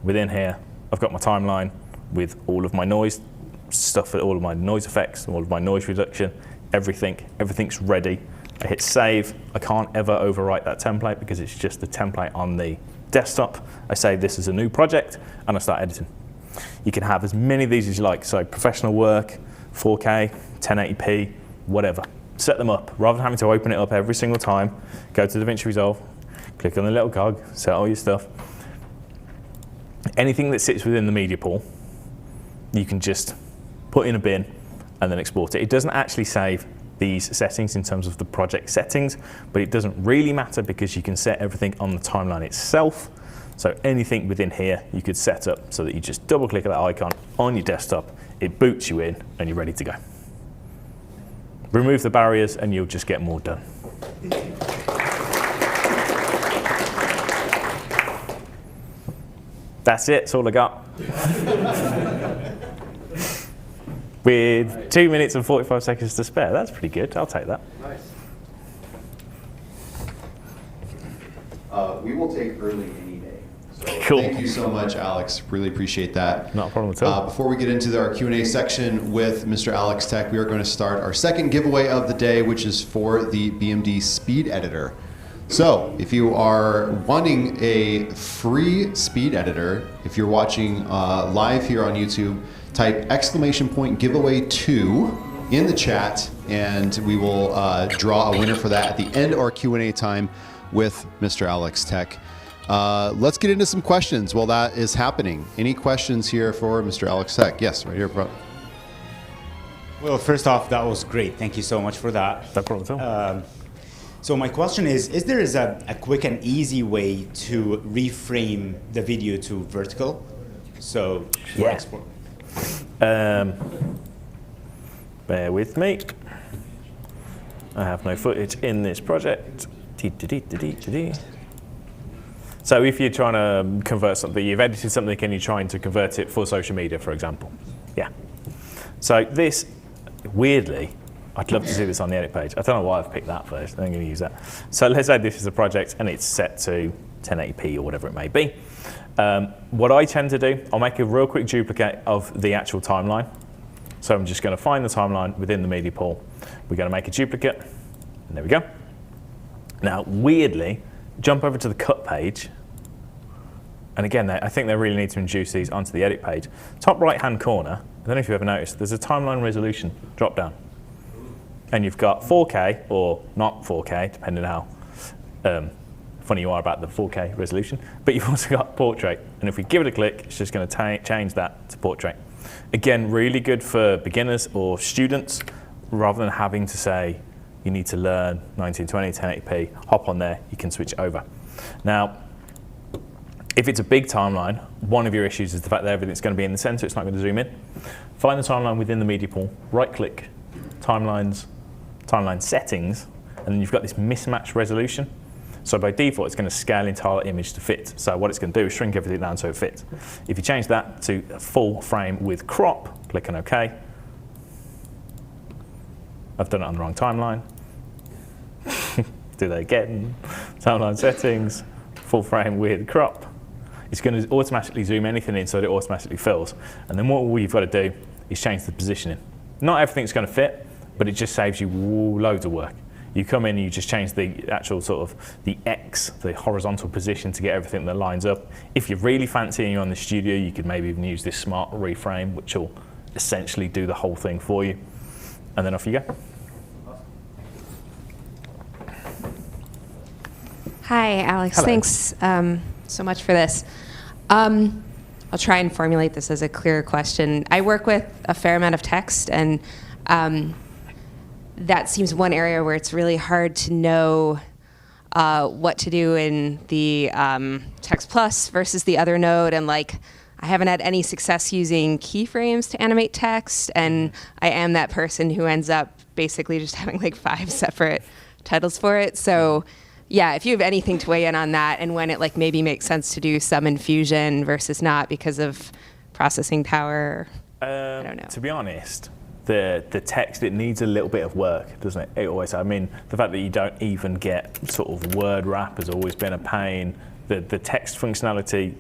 Within here, I've got my timeline with all of my noise stuff, all of my noise effects, all of my noise reduction, everything's ready. I hit save. I can't ever overwrite that template because it's just the template on the desktop. I say this is a new project and I start editing. You can have as many of these as you like. So professional work, 4K, 1080p, whatever. Set them up. Rather than having to open it up every single time, go to DaVinci Resolve, click on the little cog, set all your stuff. Anything that sits within the media pool, you can just put in a bin and then export it. It doesn't actually save these settings in terms of the project settings, but it doesn't really matter because you can set everything on the timeline itself. So anything within here you could set up so that you just double click that icon on your desktop, it boots you in and you're ready to go. Remove the barriers and you'll just get more done. That's it, that's all I got. With 2 minutes and 45 seconds to spare, that's pretty good, I'll take that. Nice. We will take early any day. So cool. Thank you so much, Alex. Really appreciate that. Not a problem at all. Before we get into our Q&A section with MrAlexTech, we are going to start our second giveaway of the day, which is for the BMD Speed Editor. So if you are wanting a free speed editor, if you're watching live here on YouTube, type !giveaway2 in the chat, and we will draw a winner for that at the end of our Q&A time with MrAlexTech. Let's get into some questions while that is happening. Any questions here for MrAlexTech? Yes, right here, bro. Well, first off, that was great. Thank you so much for that. No problem at all. So my question is there a quick and easy way to reframe the video to vertical? So for export. Bear with me. I have no footage in this project. So if you're trying to convert something, you've edited something and you're trying to convert it for social media, for example. Yeah. So this, weirdly, I'd love to see this on the edit page. I don't know why I've picked that first. I'm going to use that. So let's say this is a project and it's set to 1080p or whatever it may be. What I tend to do, I'll make a real quick duplicate of the actual timeline. So I'm just going to find the timeline within the media pool. We're going to make a duplicate, and there we go. Now, weirdly, jump over to the cut page. And again, I think they really need to introduce these onto the edit page. Top right-hand corner, I don't know if you've ever noticed, there's a timeline resolution drop down. And you've got 4K or not 4K, depending on how funny you are about the 4K resolution. But you've also got portrait. And if we give it a click, it's just going to change that to portrait. Again, really good for beginners or students, rather than having to say, you need to learn 1920, 1080p, hop on there, you can switch over. Now, if it's a big timeline, one of your issues is the fact that everything's going to be in the center, it's not going to zoom in. Find the timeline within the media pool, right-click, timeline settings, and then you've got this mismatch resolution. So by default, it's going to scale entire image to fit. So what it's going to do is shrink everything down so it fits. If you change that to full frame with crop, click on OK. I've done it on the wrong timeline. Do that again. Timeline settings, full frame with crop. It's going to automatically zoom anything in so that it automatically fills. And then what we've got to do is change the positioning. Not everything's going to fit, but it just saves you loads of work. You come in and you just change the actual sort of the X, the horizontal position, to get everything that lines up. If you're really fancy and you're on the studio, you could maybe even use this smart reframe, which will essentially do the whole thing for you. And then off you go. Hi, Alex. Hello. Thanks so much for this. I'll try and formulate this as a clearer question. I work with a fair amount of text, and that seems one area where it's really hard to know what to do in the Text Plus versus the other node. And like, I haven't had any success using keyframes to animate text, and I am that person who ends up basically just having like 5 separate titles for it. So yeah, if you have anything to weigh in on that, and when it like maybe makes sense to do some in Fusion versus not because of processing power, I don't know. To be honest, the text, it needs a little bit of work, doesn't it? It always. I mean, the fact that you don't even get sort of word wrap has always been a pain. The text functionality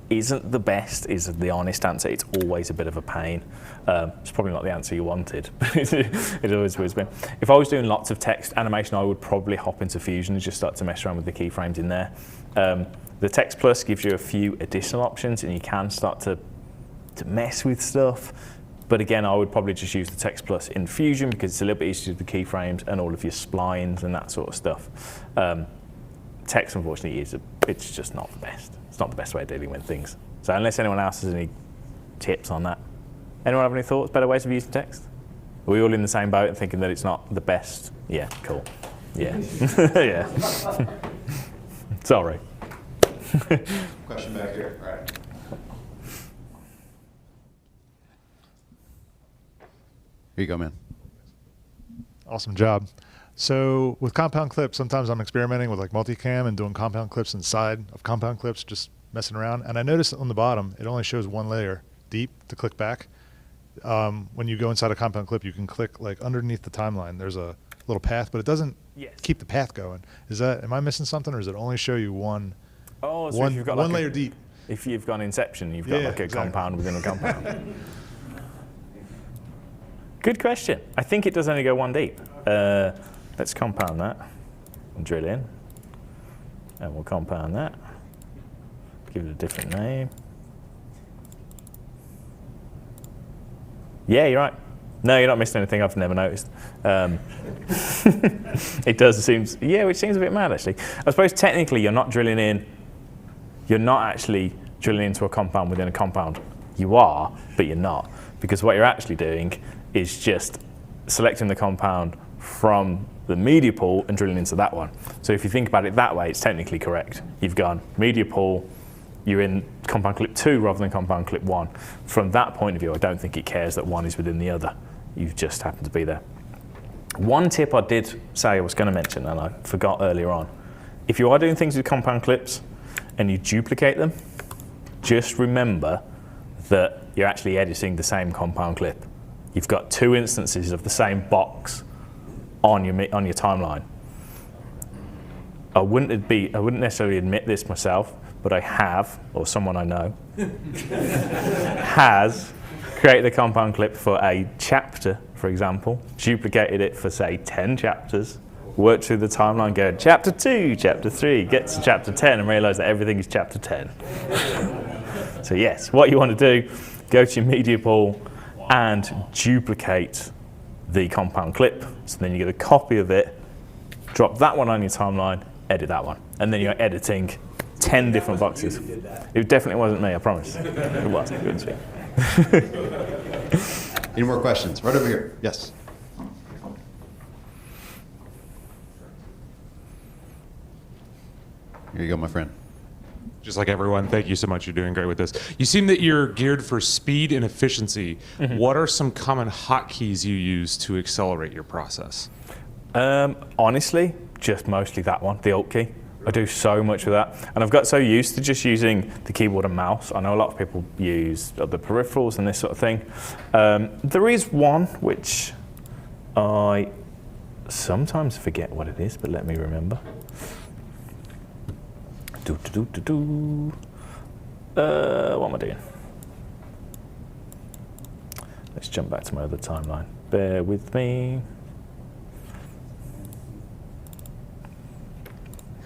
isn't the best, is the honest answer. It's always a bit of a pain. It's probably not the answer you wanted, but it always has been. If I was doing lots of text animation, I would probably hop into Fusion and just start to mess around with the keyframes in there. The Text Plus gives you a few additional options, and you can start to mess with stuff. But again, I would probably just use the Text Plus in Fusion because it's a little bit easier to do the keyframes and all of your splines and that sort of stuff. Text, unfortunately, it's just not the best. It's not the best way of dealing with things. So unless anyone else has any tips on that. Anyone have any thoughts, better ways of using text? Are we all in the same boat and thinking that it's not the best? Yeah, cool. Yeah. Yeah. Sorry. Question back here. All right. Here you go, man. Awesome job. So with compound clips, sometimes I'm experimenting with like multicam and doing compound clips inside of compound clips, just messing around. And I noticed on the bottom, it only shows one layer deep to click back. When you go inside a compound clip, you can click like underneath the timeline. There's a little path, but it doesn't keep the path going. Am I missing something, or does it only show you one? Oh, so one, if you've got one like layer deep. If you've gone Inception, you've got like a compound within a compound. Good question. I think it does only go one deep. Let's compound that and drill in. And we'll compound that. Give it a different name. Yeah, you're right. No, you're not missing anything I've never noticed. It does seem, yeah, which seems a bit mad actually. I suppose technically you're not drilling in, you're not actually drilling into a compound within a compound. You are, but you're not. Because what you're actually doing is just selecting the compound from the media pool and drilling into that one. So if you think about it that way, it's technically correct. You've gone media pool, you're in compound clip 2 rather than compound clip 1. From that point of view, I don't think it cares that one is within the other. You just happen to be there. One tip I did say I was going to mention, and I forgot earlier on, if you are doing things with compound clips and you duplicate them, just remember that you're actually editing the same compound clip. You've got 2 instances of the same box on your timeline. I wouldn't necessarily admit this myself, but I have, or someone I know, has created a compound clip for a chapter, for example, duplicated it for, say, 10 chapters, worked through the timeline going, chapter 2, chapter 3, gets to chapter 10 and realised that everything is chapter 10. So yes, what you want to do, go to your media pool and duplicate the compound clip. So then you get a copy of it, drop that one on your timeline, edit that one. And then you're editing 10 different boxes. It definitely wasn't me, I promise. It was. It was me. Any more questions? Right over here. Yes. Here you go, my friend. Just like everyone, thank you so much. You're doing great with this. You seem that you're geared for speed and efficiency. What are some common hotkeys you use to accelerate your process? Honestly, just mostly that one, the Alt key. I do so much with that. And I've got so used to just using the keyboard and mouse. I know a lot of people use other peripherals and this sort of thing. There is one which I sometimes forget what it is, but let me remember. What am I doing? Let's jump back to my other timeline. Bear with me.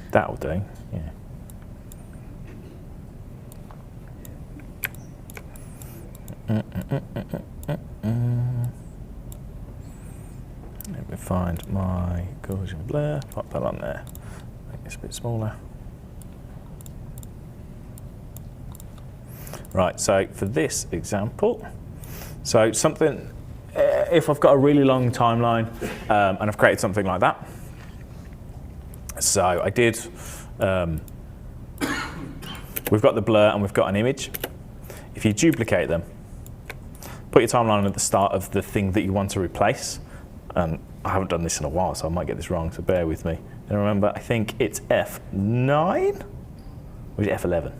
That'll do, yeah. Let me find my Gaussian blur, pop that on there. Make this a bit smaller. Right, so for this example, so something, if I've got a really long timeline and I've created something like that, so I did, we've got the blur and we've got an image. If you duplicate them, put your timeline at the start of the thing that you want to replace, and I haven't done this in a while, so I might get this wrong, so bear with me. And remember, I think it's F9, or is it F11?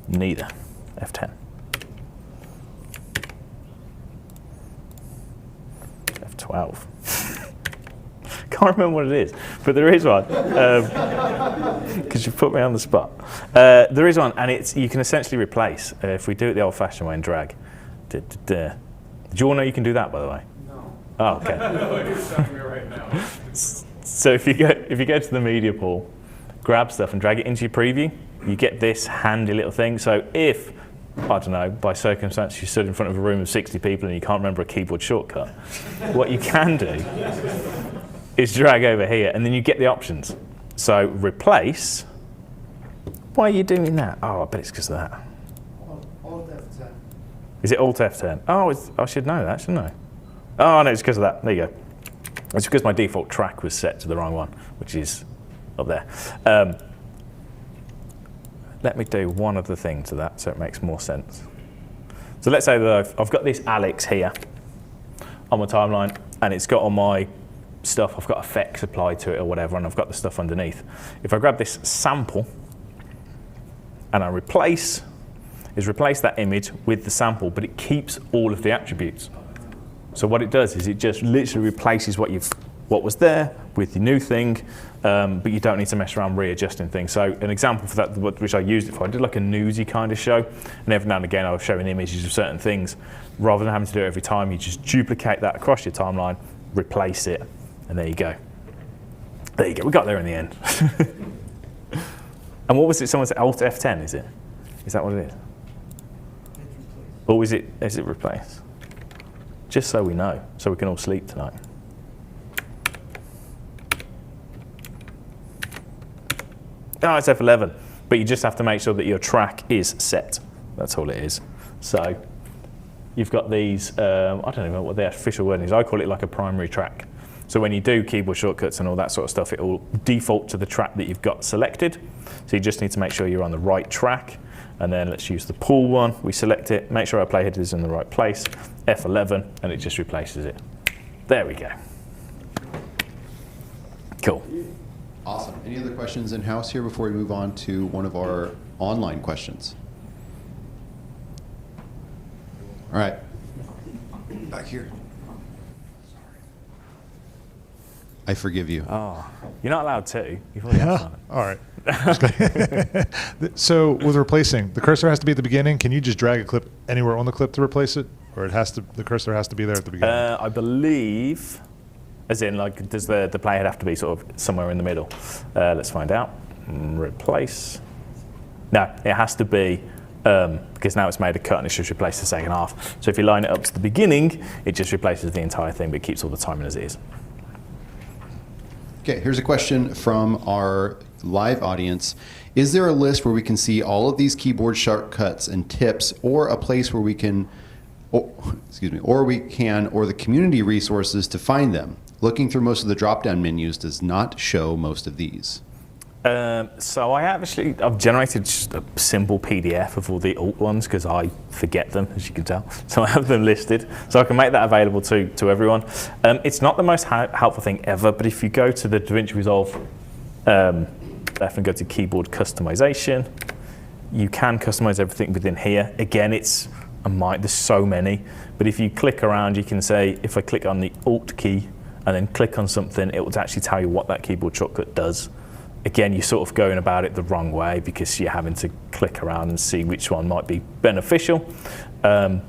Neither. F10. F12. Can't remember what it is, but there is one. Because you put me on the spot. There is one, and you can essentially replace, if we do it the old-fashioned way and drag. Do you all know you can do that, by the way? No. Oh, okay. No, you're telling me right now. So if you go to the media pool, grab stuff and drag it into your preview, you get this handy little thing. So if, I don't know, by circumstance you stood in front of a room of 60 people and you can't remember a keyboard shortcut, what you can do is drag over here and then you get the options. So replace, why are you doing that? Oh, I bet it's because of that. Alt F10. Is it Alt F10? Oh, I should know that, shouldn't I? Oh, no, it's because of that. There you go. It's because my default track was set to the wrong one, which is up there. Let me do one other thing to that so it makes more sense. So let's say that I've got this Alex here on my timeline, and it's got all my stuff. I've got effects applied to it or whatever, and I've got the stuff underneath. If I grab this sample and I replace that image with the sample, but it keeps all of the attributes. So what it does is it just literally replaces what was there with the new thing, but you don't need to mess around readjusting things. So an example for that, which I used it for, I did like a newsy kind of show, and every now and again I was showing images of certain things. Rather than having to do it every time, you just duplicate that across your timeline, replace it, and there you go. There you go, we got there in the end. And what was it, someone said Alt F10, is it? Is that what it is? Or is it replace? Just so we know, so we can all sleep tonight. Oh, it's F11, but you just have to make sure that your track is set. That's all it is. So you've got these, I don't even know what the official word is. I call it like a primary track. So when you do keyboard shortcuts and all that sort of stuff, it will default to the track that you've got selected. So you just need to make sure you're on the right track. And then let's use the pool one. We select it, make sure our playhead is in the right place, F11, and it just replaces it. There we go. Cool. Awesome. Any other questions in-house here before we move on to one of our online questions? All right. Back here. I forgive you. Oh, you're not allowed to. You've already had fun. All right. So with replacing, the cursor has to be at the beginning. Can you just drag a clip anywhere on the clip to replace it? Or the cursor has to be there at the beginning? I believe, as in, like, does the playhead have to be sort of somewhere in the middle? Let's find out. Replace. No, it has to be, because now it's made a cut and it's just replaced the second half. So if you line it up to the beginning, it just replaces the entire thing, but it keeps all the timing as it is. Okay, here's a question from our live audience. Is there a list where we can see all of these keyboard shortcuts and tips, or a place where we can, or the community resources to find them? Looking through most of the drop-down menus does not show most of these. So I've generated just a simple PDF of all the alt ones because I forget them, as you can tell. So I have them listed, so I can make that available to everyone. It's not the most helpful thing ever, but if you go to the DaVinci Resolve left and go to keyboard customization, you can customize everything within here. Again, there's so many, but if you click around, you can say, if I click on the Alt key and then click on something, it will actually tell you what that keyboard shortcut does. Again, you're sort of going about it the wrong way because you're having to click around and see which one might be beneficial. But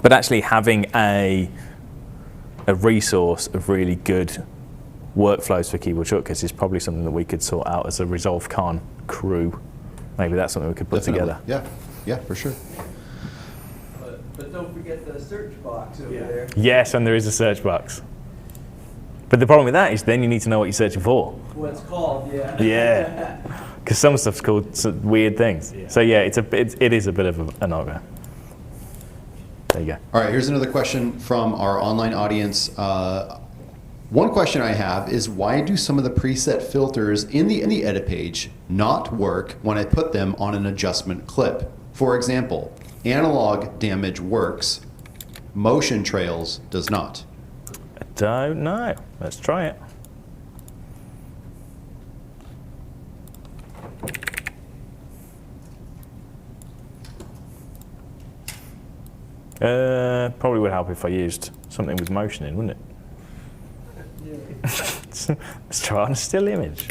actually having a resource of really good workflows for keyboard shortcuts is probably something that we could sort out as a Resolvecon crew. Maybe that's something we could put together. Yeah, for sure. But don't forget the search box over there. Yes, and there is a search box. But the problem with that is then you need to know what you're searching for. What it's called, yeah. Yeah, because some stuff's called some weird things. Yeah. So yeah, it is a bit of a nightmare. There you go. All right, here's another question from our online audience. One question I have is, why do some of the preset filters in the edit page not work when I put them on an adjustment clip? For example, analog damage works, motion trails does not. I don't know. Let's try it. Probably would help if I used something with motion in, wouldn't it? Let's try on a still image.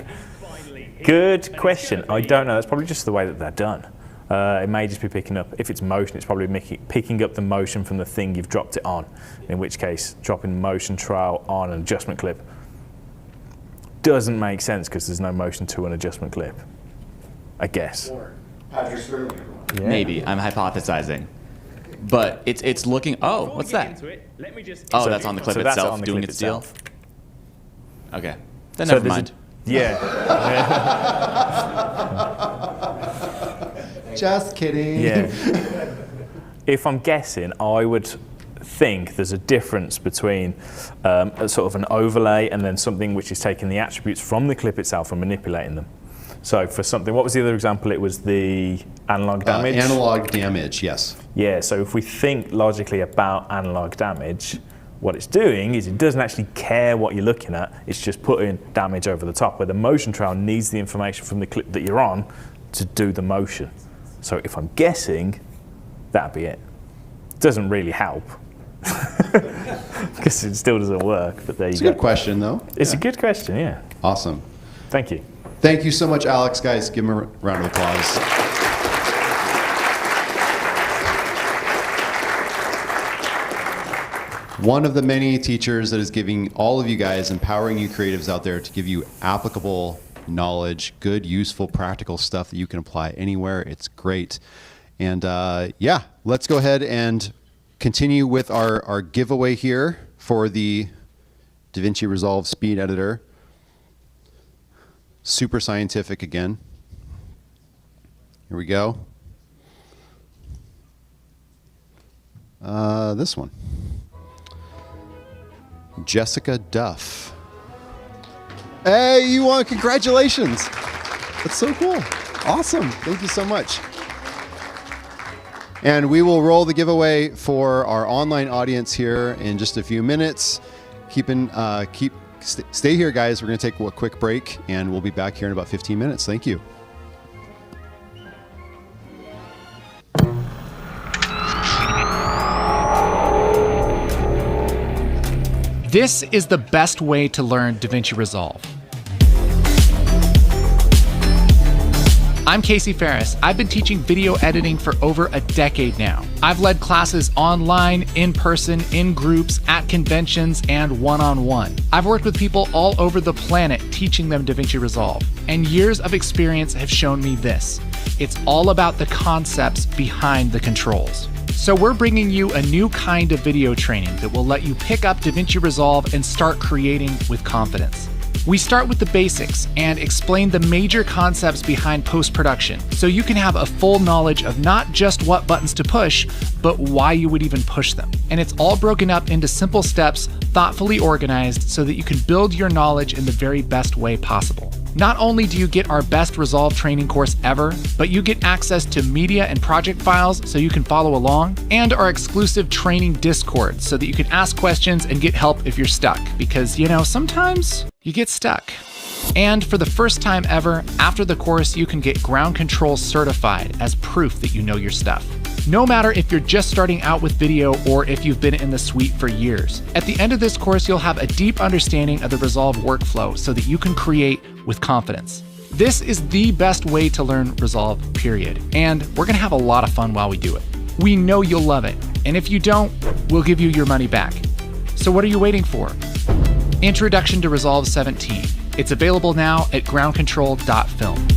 Good question. I don't know. That's probably just the way that they're done. It may just be picking up, if it's motion, it's probably picking up the motion from the thing you've dropped it on, in which case dropping motion trail on an adjustment clip doesn't make sense because there's no motion to an adjustment clip, I guess. Maybe, I'm hypothesizing. But it's looking, oh, what's that? Oh, that's on the clip itself, doing its deal? Okay, then never mind. Just kidding. Yeah. If I'm guessing, I would think there's a difference between a sort of an overlay and then something which is taking the attributes from the clip itself and manipulating them. So for something, what was the other example? It was the analog damage? Analog damage, yes. Yeah, so if we think logically about analog damage, what it's doing is it doesn't actually care what you're looking at, it's just putting damage over the top, where the motion trail needs the information from the clip that you're on to do the motion. So if I'm guessing, that'd be it. It doesn't really help, because it still doesn't work, but there you go. It's a good question, though. It's a good question, yeah. Awesome. Thank you. Thank you so much, Alex. Guys, give him a round of applause. One of the many teachers that is giving all of you guys, empowering you creatives out there to give you applicable knowledge, good, useful, practical stuff that you can apply anywhere. It's great. And yeah, let's go ahead and continue with our giveaway here for the DaVinci Resolve Speed Editor. Super scientific again. Here we go. This one. Jessica Duff. Hey, you won! Congratulations! That's so cool. Awesome. Thank you so much. And we will roll the giveaway for our online audience here in just a few minutes. Stay here, guys. We're going to take a quick break, and we'll be back here in about 15 minutes. Thank you. This is the best way to learn DaVinci Resolve. I'm Casey Faris. I've been teaching video editing for over a decade now. I've led classes online, in person, in groups, at conventions, and one-on-one. I've worked with people all over the planet teaching them DaVinci Resolve, and years of experience have shown me this. It's all about the concepts behind the controls. So we're bringing you a new kind of video training that will let you pick up DaVinci Resolve and start creating with confidence. We start with the basics and explain the major concepts behind post-production, so you can have a full knowledge of not just what buttons to push, but why you would even push them. And it's all broken up into simple steps, thoughtfully organized, so that you can build your knowledge in the very best way possible. Not only do you get our best Resolve training course ever, but you get access to media and project files so you can follow along, and our exclusive training Discord so that you can ask questions and get help if you're stuck, because, you know, sometimes you get stuck. And for the first time ever, after the course, you can get ground control certified as proof that you know your stuff. No matter if you're just starting out with video or if you've been in the suite for years. At the end of this course, you'll have a deep understanding of the Resolve workflow so that you can create with confidence. This is the best way to learn Resolve, period. And we're gonna have a lot of fun while we do it. We know you'll love it. And if you don't, we'll give you your money back. So what are you waiting for? Introduction to Resolve 17. It's available now at groundcontrol.film.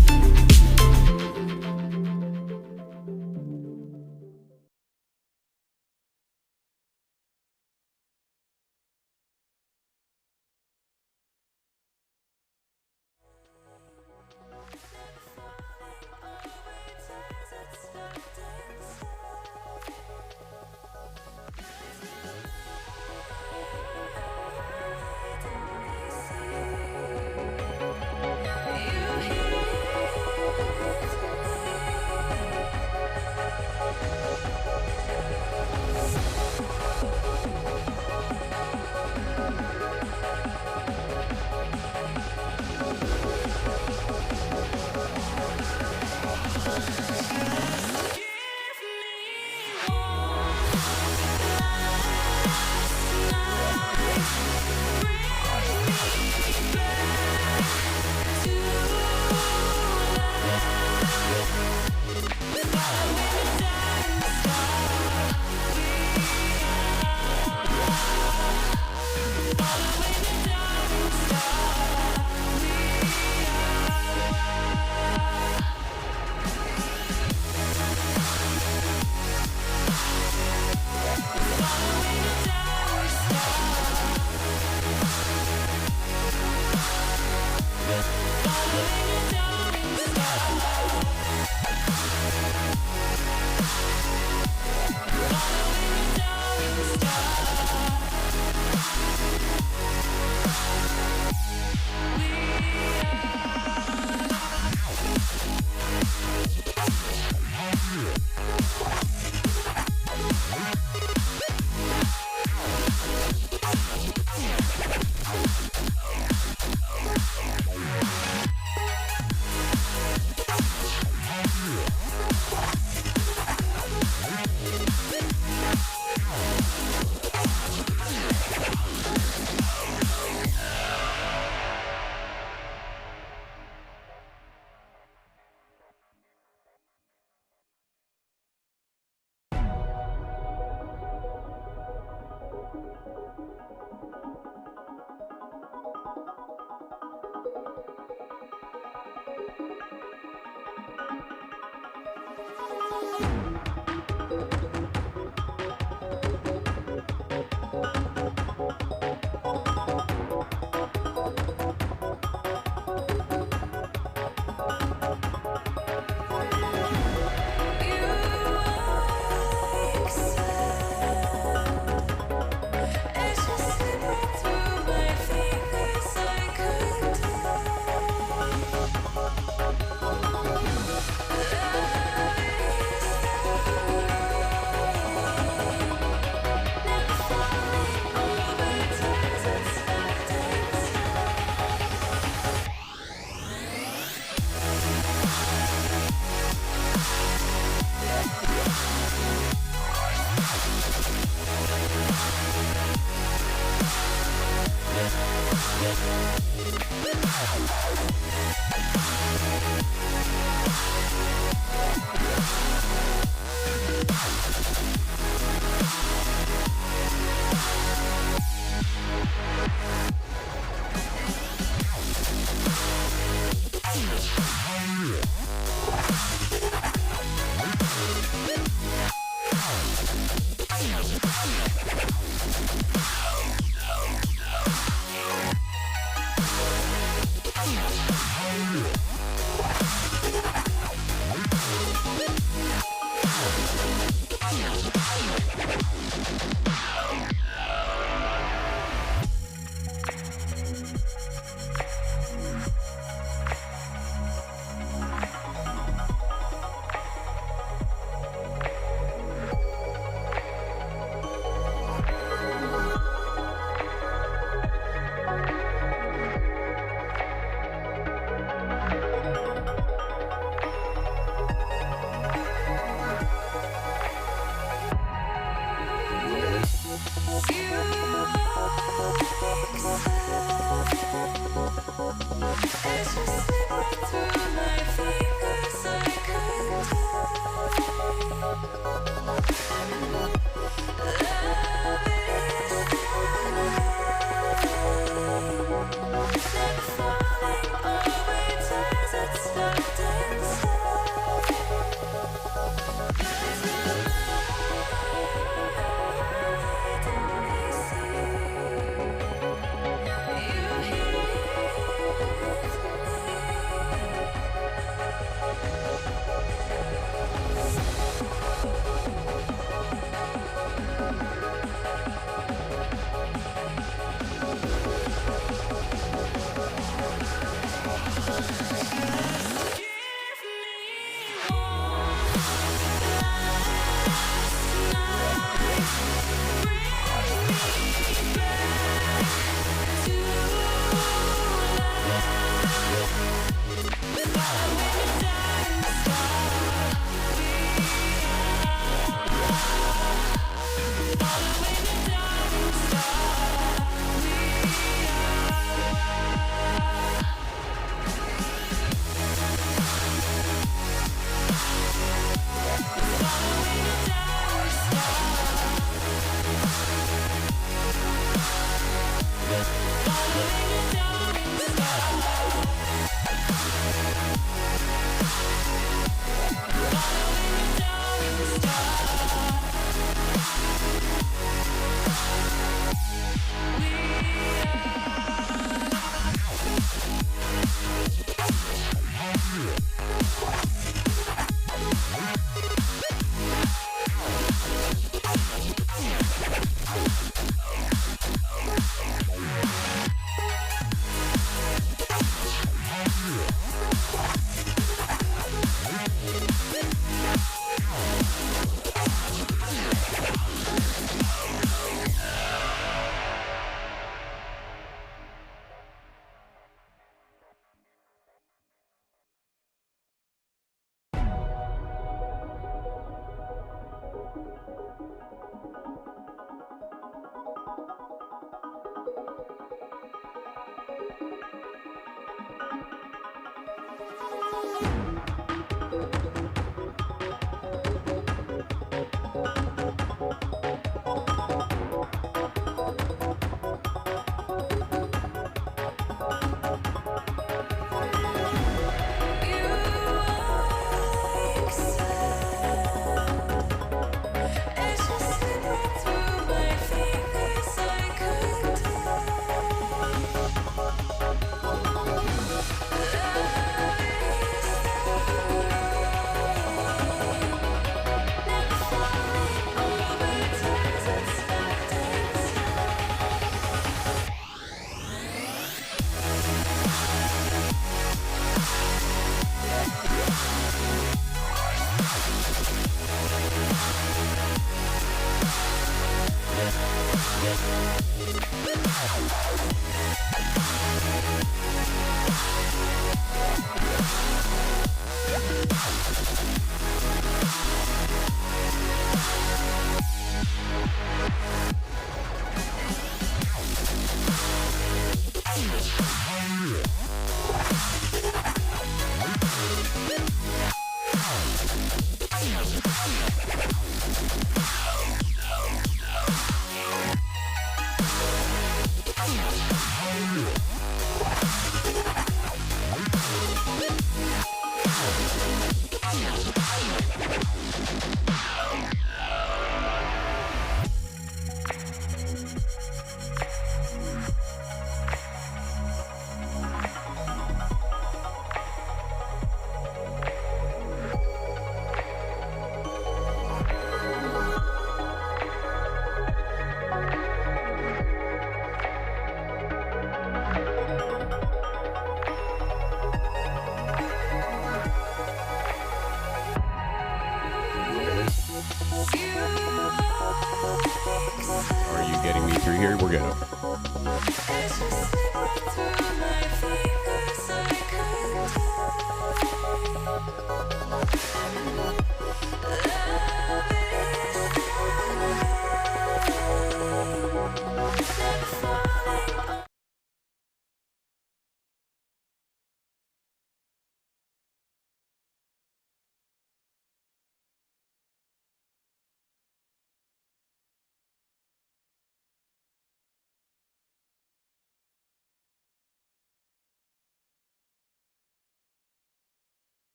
Are you getting me through here? We're good.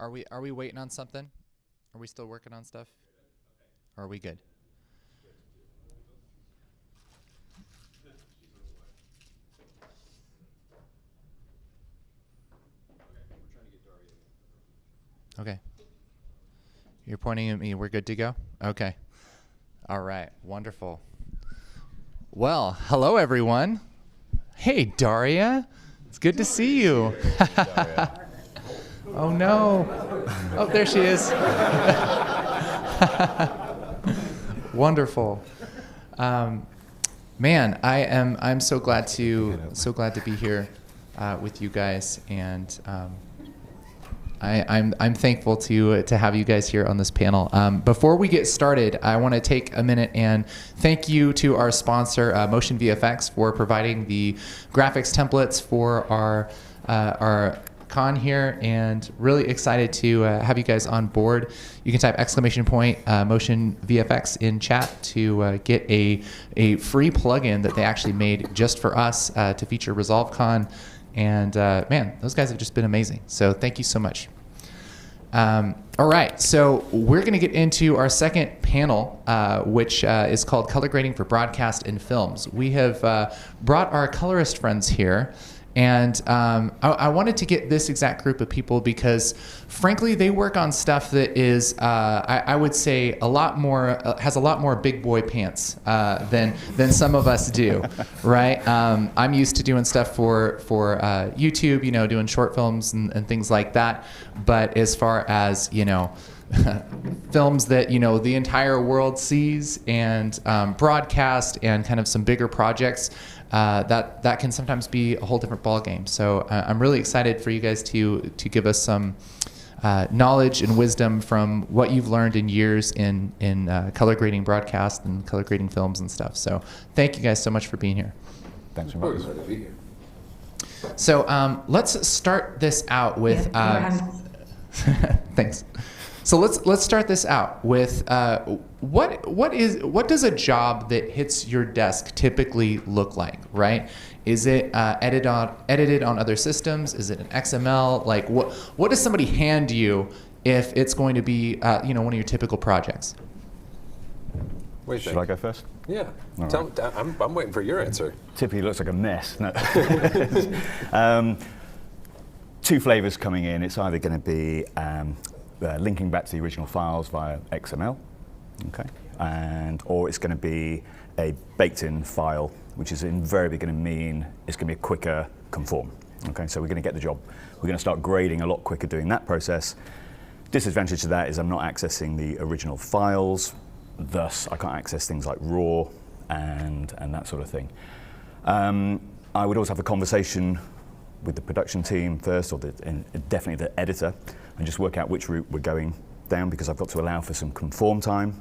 Are we waiting on something? Are we still working on stuff? Or are we good? Okay. You're pointing at me. We're good to go? Okay. All right. Wonderful. Well, hello, everyone. Hey, Daria. It's good to see you. Oh, no. Oh, there she is. Wonderful. Man, I'm so glad to be here with you guys, and I'm thankful to have you guys here on this panel. Before we get started, I want to take a minute and thank you to our sponsor, Motion VFX, for providing the graphics templates for our con here, and really excited to have you guys on board. You can type !Motion VFX in chat to get a free plugin that they actually made just for us to feature Resolvecon. And man, those guys have just been amazing. So thank you so much. All right, so we're going to get into our second panel, which is called Color Grading for Broadcast and Films. We have brought our colorist friends here. And I wanted to get this exact group of people because, frankly, they work on stuff that is, I would say, a lot more has a lot more big boy pants than some of us do, right? I'm used to doing stuff for YouTube, doing short films and things like that. But as far as films that the entire world sees and broadcast and kind of some bigger projects. That can sometimes be a whole different ballgame. So I'm really excited for you guys to give us some knowledge and wisdom from what you've learned in years in color grading broadcast and color grading films and stuff. So thank you guys so much for being here. Thanks for having us. So let's start this out with. Thanks. So let's start this out with what does a job that hits your desk typically look like, right? Is it edited on other systems? Is it an XML? Like what does somebody hand you if it's going to be one of your typical projects? Should I go first? Yeah. Right. I'm waiting for your answer. Typically looks like a mess. No. Two flavors coming in. It's either going to be linking back to the original files via XML, okay, or it's going to be a baked-in file, which is invariably going to mean it's going to be a quicker conform. Okay, so we're going to get the job. We're going to start grading a lot quicker doing that process. Disadvantage to that is I'm not accessing the original files, thus I can't access things like raw and that sort of thing. I would also have a conversation with the production team first, or definitely the editor, and just work out which route we're going down, because I've got to allow for some conform time,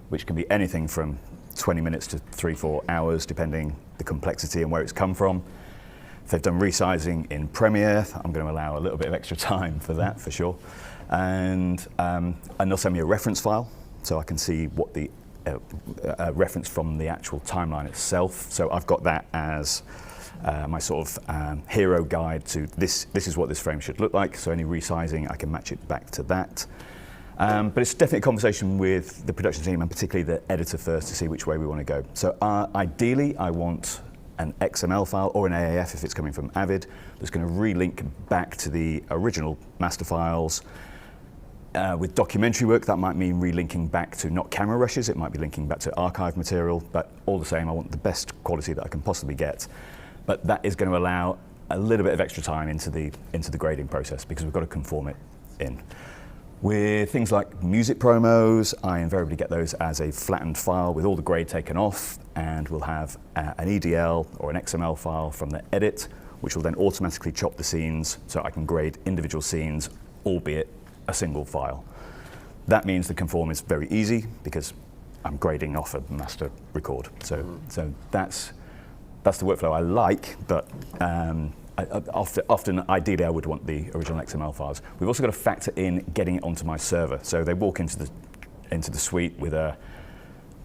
which can be anything from 20 minutes to 3-4 hours, depending the complexity and where it's come from. If they've done resizing in Premiere, I'm going to allow a little bit of extra time for that, for sure. And they'll send me a reference file, so I can see what the reference from the actual timeline itself. So I've got that as my sort of hero guide to this is what this frame should look like. So any resizing, I can match it back to that. But it's definitely a conversation with the production team, and particularly the editor first, to see which way we want to go. So ideally, I want an XML file or an AAF if it's coming from Avid that's going to relink back to the original master files. With documentary work, that might mean relinking back to not camera rushes, it might be linking back to archive material, but all the same, I want the best quality that I can possibly get. But that is going to allow a little bit of extra time into the grading process, because we've got to conform it in. With things like music promos, I invariably get those as a flattened file with all the grade taken off, and we'll have an EDL or an XML file from the edit, which will then automatically chop the scenes so I can grade individual scenes, albeit a single file. That means the conform is very easy, because I'm grading off a master record. So that's the workflow I like, but often, ideally, I would want the original XML files. We've also got to factor in getting it onto my server. So they walk into the suite with a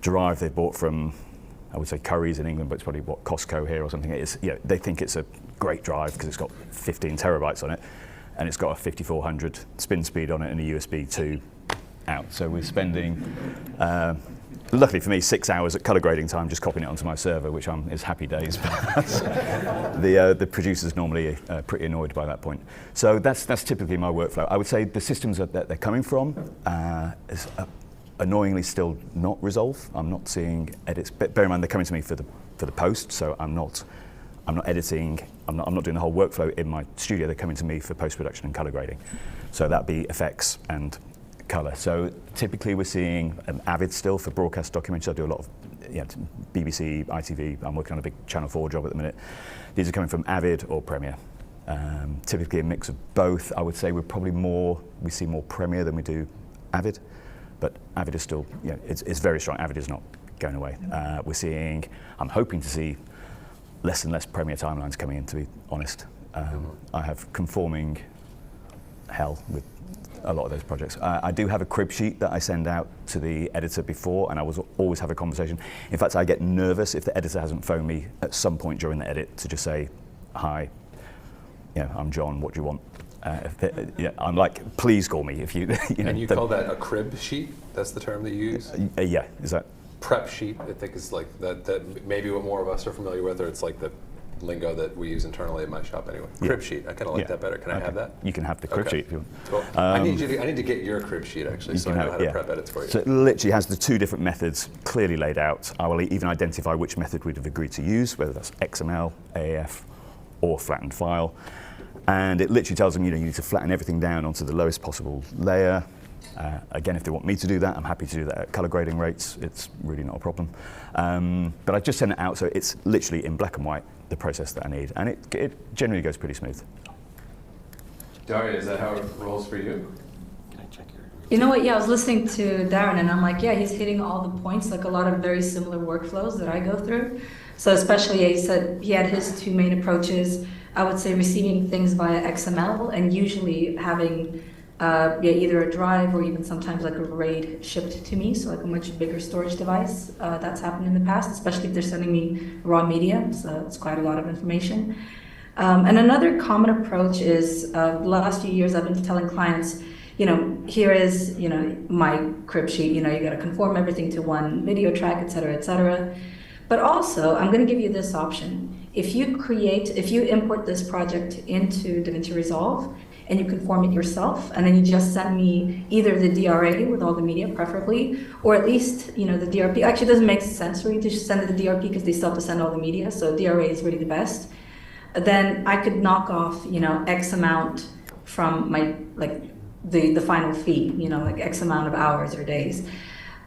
drive they bought from, I would say Curry's in England, but it's probably Costco here or something. They think it's a great drive because it's got 15 terabytes on it. and it's got a 5400 spin speed on it and a USB 2 out. So we're spending, luckily for me, 6 hours at color grading time just copying it onto my server, which is happy days. The producers normally are pretty annoyed by that point. So that's typically my workflow. I would say the systems that they're coming from is annoyingly still not Resolve. I'm not seeing edits. Bear in mind they're coming to me for the post, so I'm not editing. I'm not doing the whole workflow in my studio. They're coming to me for post production and color grading. So that'd be effects and color. So typically we're seeing Avid still for broadcast documentaries. I do a lot of BBC, ITV. I'm working on a big Channel 4 job at the minute. These are coming from Avid or Premiere. Typically a mix of both. I would say we see more Premiere than we do Avid, but Avid is still, it's very strong. Avid is not going away. I'm hoping to see less and less Premiere timelines coming in, to be honest. I have conforming hell with a lot of those projects. I do have a crib sheet that I send out to the editor before, and I always have a conversation. In fact, I get nervous if the editor hasn't phoned me at some point during the edit to just say, hi, I'm John, what do you want? I'm like, please call me if you. And you call that a crib sheet? That's the term that you use? Yeah, is that? Prep sheet, I think, is like that maybe what more of us are familiar with, or it's like the lingo that we use internally at my shop anyway. Crib sheet, I kind of like that better. Can I have that? You can have the crib sheet if you want. Cool. I need to get your crib sheet actually, so I know how to prep edits for you. So it literally has the 2 different methods clearly laid out. I will even identify which method we'd have agreed to use, whether that's XML, AAF, or flattened file. And it literally tells them, you need to flatten everything down onto the lowest possible layer. Again, if they want me to do that, I'm happy to do that at color grading rates. It's really not a problem. But I just send it out, so it's literally in black and white, the process that I need. And it generally goes pretty smooth. Daria, is that how it rolls for you? You know what, I was listening to Darren and I'm like, he's hitting all the points, like a lot of very similar workflows that I go through. So especially, he said he had his 2 main approaches. I would say receiving things via XML and usually having either a drive or even sometimes like a RAID shipped to me, so like a much bigger storage device. That's happened in the past, especially if they're sending me raw media, so it's quite a lot of information. And another common approach is, the last few years I've been telling clients, here is, my crib sheet, you gotta conform everything to one video track, et cetera, et cetera. But also, I'm gonna give you this option. If you import this project into DaVinci Resolve, and you conform it yourself, and then you just send me either the DRA with all the media, preferably, or at least, the DRP. Actually, it doesn't make sense for you to just send it the DRP because they still have to send all the media, so DRA is really the best. Then I could knock off, X amount from my, the final fee, like X amount of hours or days.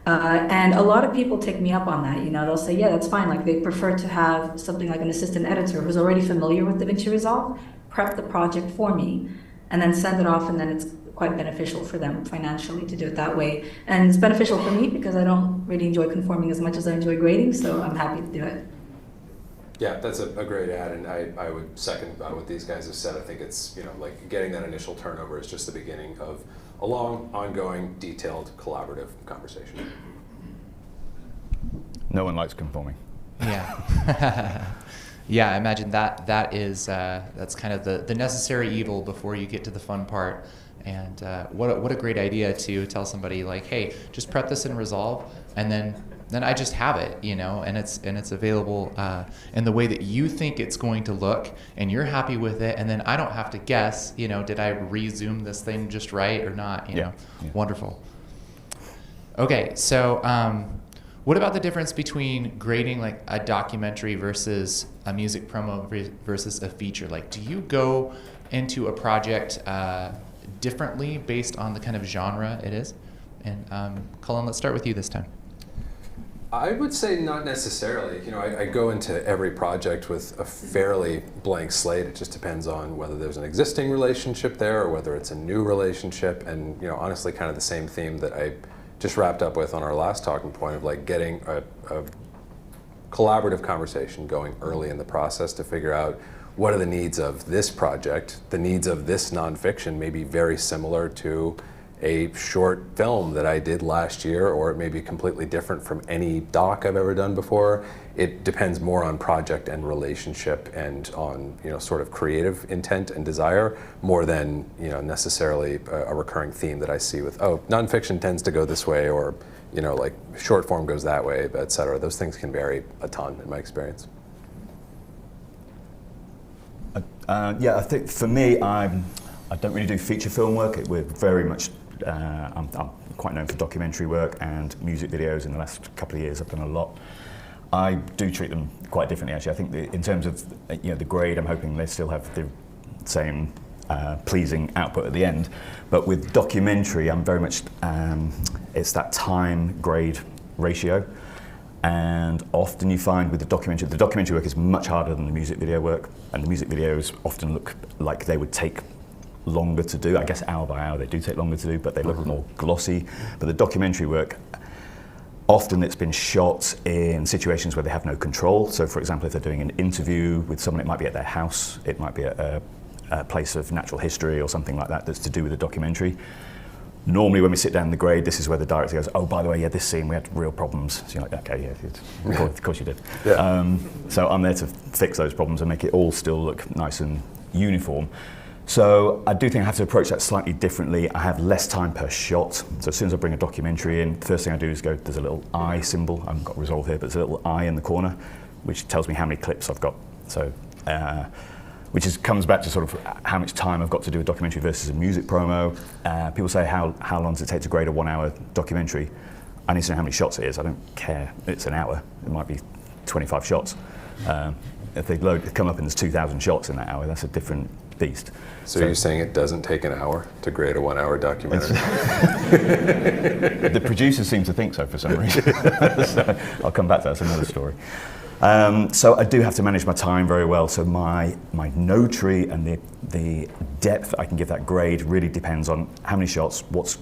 And a lot of people take me up on that, they'll say, yeah, that's fine. Like they prefer to have something like an assistant editor who's already familiar with DaVinci Resolve, prep the project for me, and then send it off, and then it's quite beneficial for them financially to do it that way. And it's beneficial for me because I don't really enjoy conforming as much as I enjoy grading, so I'm happy to do it. Yeah, that's a great add, and I would second what these guys have said. I think it's, like getting that initial turnover is just the beginning of a long, ongoing, detailed, collaborative conversation. No one likes conforming. Yeah. Yeah, I imagine that is that's kind of the necessary evil before you get to the fun part. And what a great idea to tell somebody like, hey, just prep this in Resolve, and then I just have it, and it's available in the way that you think it's going to look, and you're happy with it, and then I don't have to guess, did I rezoom this thing just right or not? Yeah. Wonderful. Okay, so what about the difference between grading like a documentary versus a music promo versus a feature? Like, do you go into a project differently based on the kind of genre it is? And Cullen, let's start with you this time. I would say not necessarily. I go into every project with a fairly blank slate. It just depends on whether there's an existing relationship there or whether it's a new relationship. And honestly, kind of the same theme that I just wrapped up with on our last talking point of like getting a collaborative conversation going early in the process to figure out what are the needs of this project. The needs of this nonfiction may be very similar to a short film that I did last year, or it may be completely different from any doc I've ever done before. It depends more on project and relationship and on, you know, sort of creative intent and desire, more than, you know, necessarily a recurring theme that I see with, oh, nonfiction tends to go this way, or, you know, like short form goes that way, et cetera. Those things can vary a ton in my experience. Yeah, I think for me, I don't really do feature film work. We're very much, I'm quite known for documentary work and music videos. In the last couple of years, I've done a lot. I do treat them quite differently, actually. I think in terms of, you know, the grade, I'm hoping they still have the same pleasing output at the end. But with documentary, I'm very much, it's that time-grade ratio. And often you find with the documentary work is much harder than the music video work, and the music videos often look like they would take longer to do. I guess hour by hour they do take longer to do, but they look more glossy. But the documentary work, often it's been shot in situations where they have no control. So for example, if they're doing an interview with someone, it might be at their house, it might be at a place of natural history or something like that that's to do with the documentary. Normally when we sit down in the grade, this is where the director goes, oh, by the way, yeah, this scene, we had real problems. So you're like, okay, yeah, of course you did. Yeah. So I'm there to fix those problems and make it all still look nice and uniform. So I do think I have to approach that slightly differently. I have less time per shot. So as soon as I bring a documentary in, the first thing I do is go, there's a little eye symbol. I haven't got Resolve here, but there's a little eye in the corner, which tells me how many clips I've got. So, which comes back to sort of how much time I've got to do a documentary versus a music promo. People say, how long does it take to grade a 1 hour documentary? I need to know how many shots it is. I don't care. It's an hour. It might be 25 shots. If they come up and there's 2,000 shots in that hour, that's a different beast. So you're saying it doesn't take an hour to grade a 1 hour documentary? The producers seem to think so for some reason. So I'll come back to that, that's another story. So I do have to manage my time very well. So my node tree and the depth I can give that grade really depends on how many shots, what's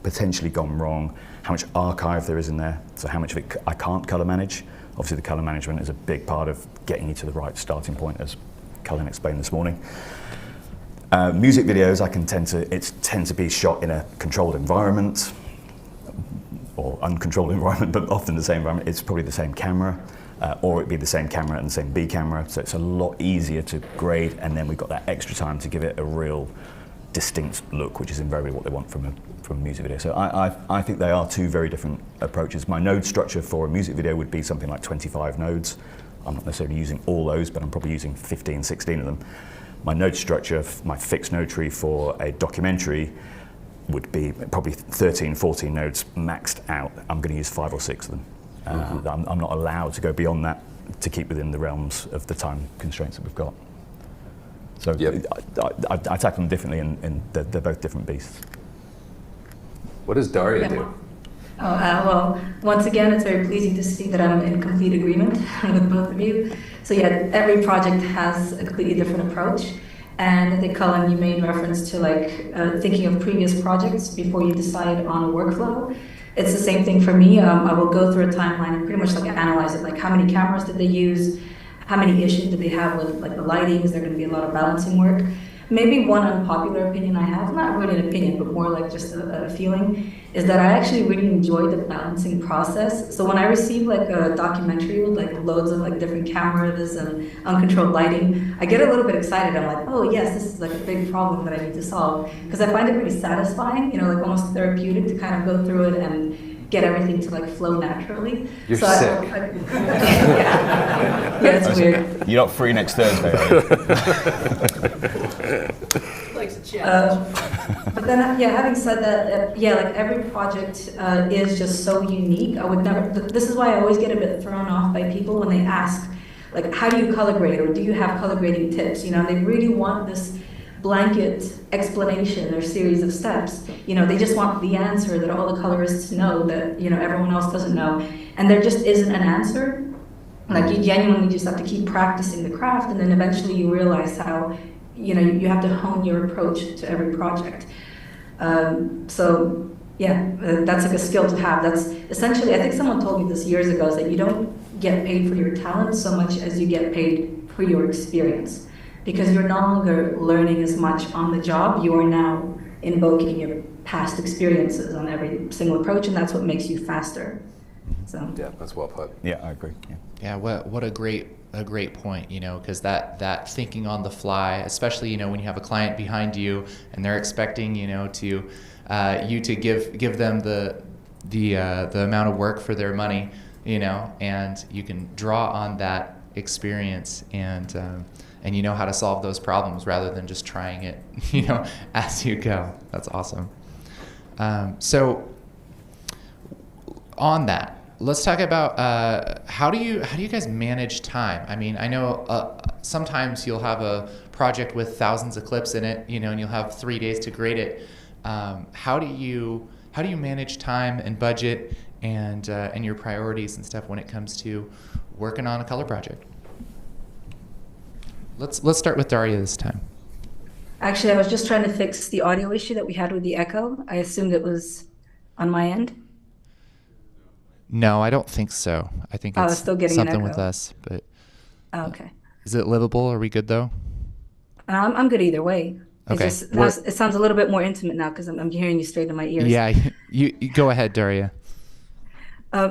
potentially gone wrong, how much archive there is in there, so how much of it I can't color manage. Obviously the color management is a big part of getting you to the right starting point, as Cullen explained this morning. Music videos, tend to be shot in a controlled environment, or uncontrolled environment, but often the same environment. It's probably the same camera, or it'd be the same camera and the same B camera, so it's a lot easier to grade, and then we've got that extra time to give it a real distinct look, which is invariably what they want from a music video. So I think they are two very different approaches. My node structure for a music video would be something like 25 nodes. I'm not necessarily using all those, but I'm probably using 15, 16 of them. My node structure, my fixed node tree for a documentary would be probably 13, 14 nodes maxed out. I'm going to use 5 or 6 of them. I'm not allowed to go beyond that to keep within the realms of the time constraints that we've got. So I tackle them differently, and they're both different beasts. What does Daria do? Well, once again, it's very pleasing to see that I'm in complete agreement with both of you. So yeah, every project has a completely different approach. And I think, Cullen, you made reference to thinking of previous projects before you decide on a workflow. It's the same thing for me. I will go through a timeline and pretty much analyze it, how many cameras did they use, how many issues did they have with the lighting, is there going to be a lot of balancing work. Maybe one unpopular opinion I have, not really an opinion, but more like just a feeling, is that I actually really enjoy the balancing process. So when I receive a documentary with loads of different cameras and uncontrolled lighting, I get a little bit excited. I'm like, oh yes, this is a big problem that I need to solve. Because I find it really satisfying, almost therapeutic to kind of go through it and get everything to flow naturally. You're so sick. Yeah, it's weird. You're not free next Thursday, Likes a challenge. But then, having said that, every project is just so unique. I would never. This is why I always get a bit thrown off by people when they ask, how do you color grade, or do you have color grading tips? They really want this blanket explanation or series of steps. They just want the answer that all the colorists know that everyone else doesn't know, and there just isn't an answer. You genuinely just have to keep practicing the craft, and then eventually you realize how you have to hone your approach to every project. So yeah, that's a skill to have. That's essentially, I think someone told me this years ago, is that you don't get paid for your talent so much as you get paid for your experience. because you're no longer learning as much on the job. You are now invoking your past experiences on every single approach, and that's what makes you faster. So yeah, that's well put. Yeah, I agree. Yeah, what a great point, you know, because that thinking on the fly, especially, you know, when you have a client behind you and they're expecting, you know, to you to give them the amount of work for their money, you know, and you can draw on that experience and you know how to solve those problems rather than just trying it, you know, as you go. That's awesome. So on that, let's talk about how do you guys manage time? I mean, I know sometimes you'll have a project with thousands of clips in it, you know, and you'll have 3 days to grade it. How do you manage time and budget and your priorities and stuff when it comes to working on a color project? Let's start with Daria this time. actually, I was just trying to fix the audio issue that we had with the echo. I assumed it was on my end. No, I don't think so. I think it's still getting an something with echo. us. But Okay. is it livable? Are we good though? I'm good either way. Okay. It's just, now it sounds a little bit more intimate now because I'm hearing you straight in my ears. Yeah, you go ahead, Daria.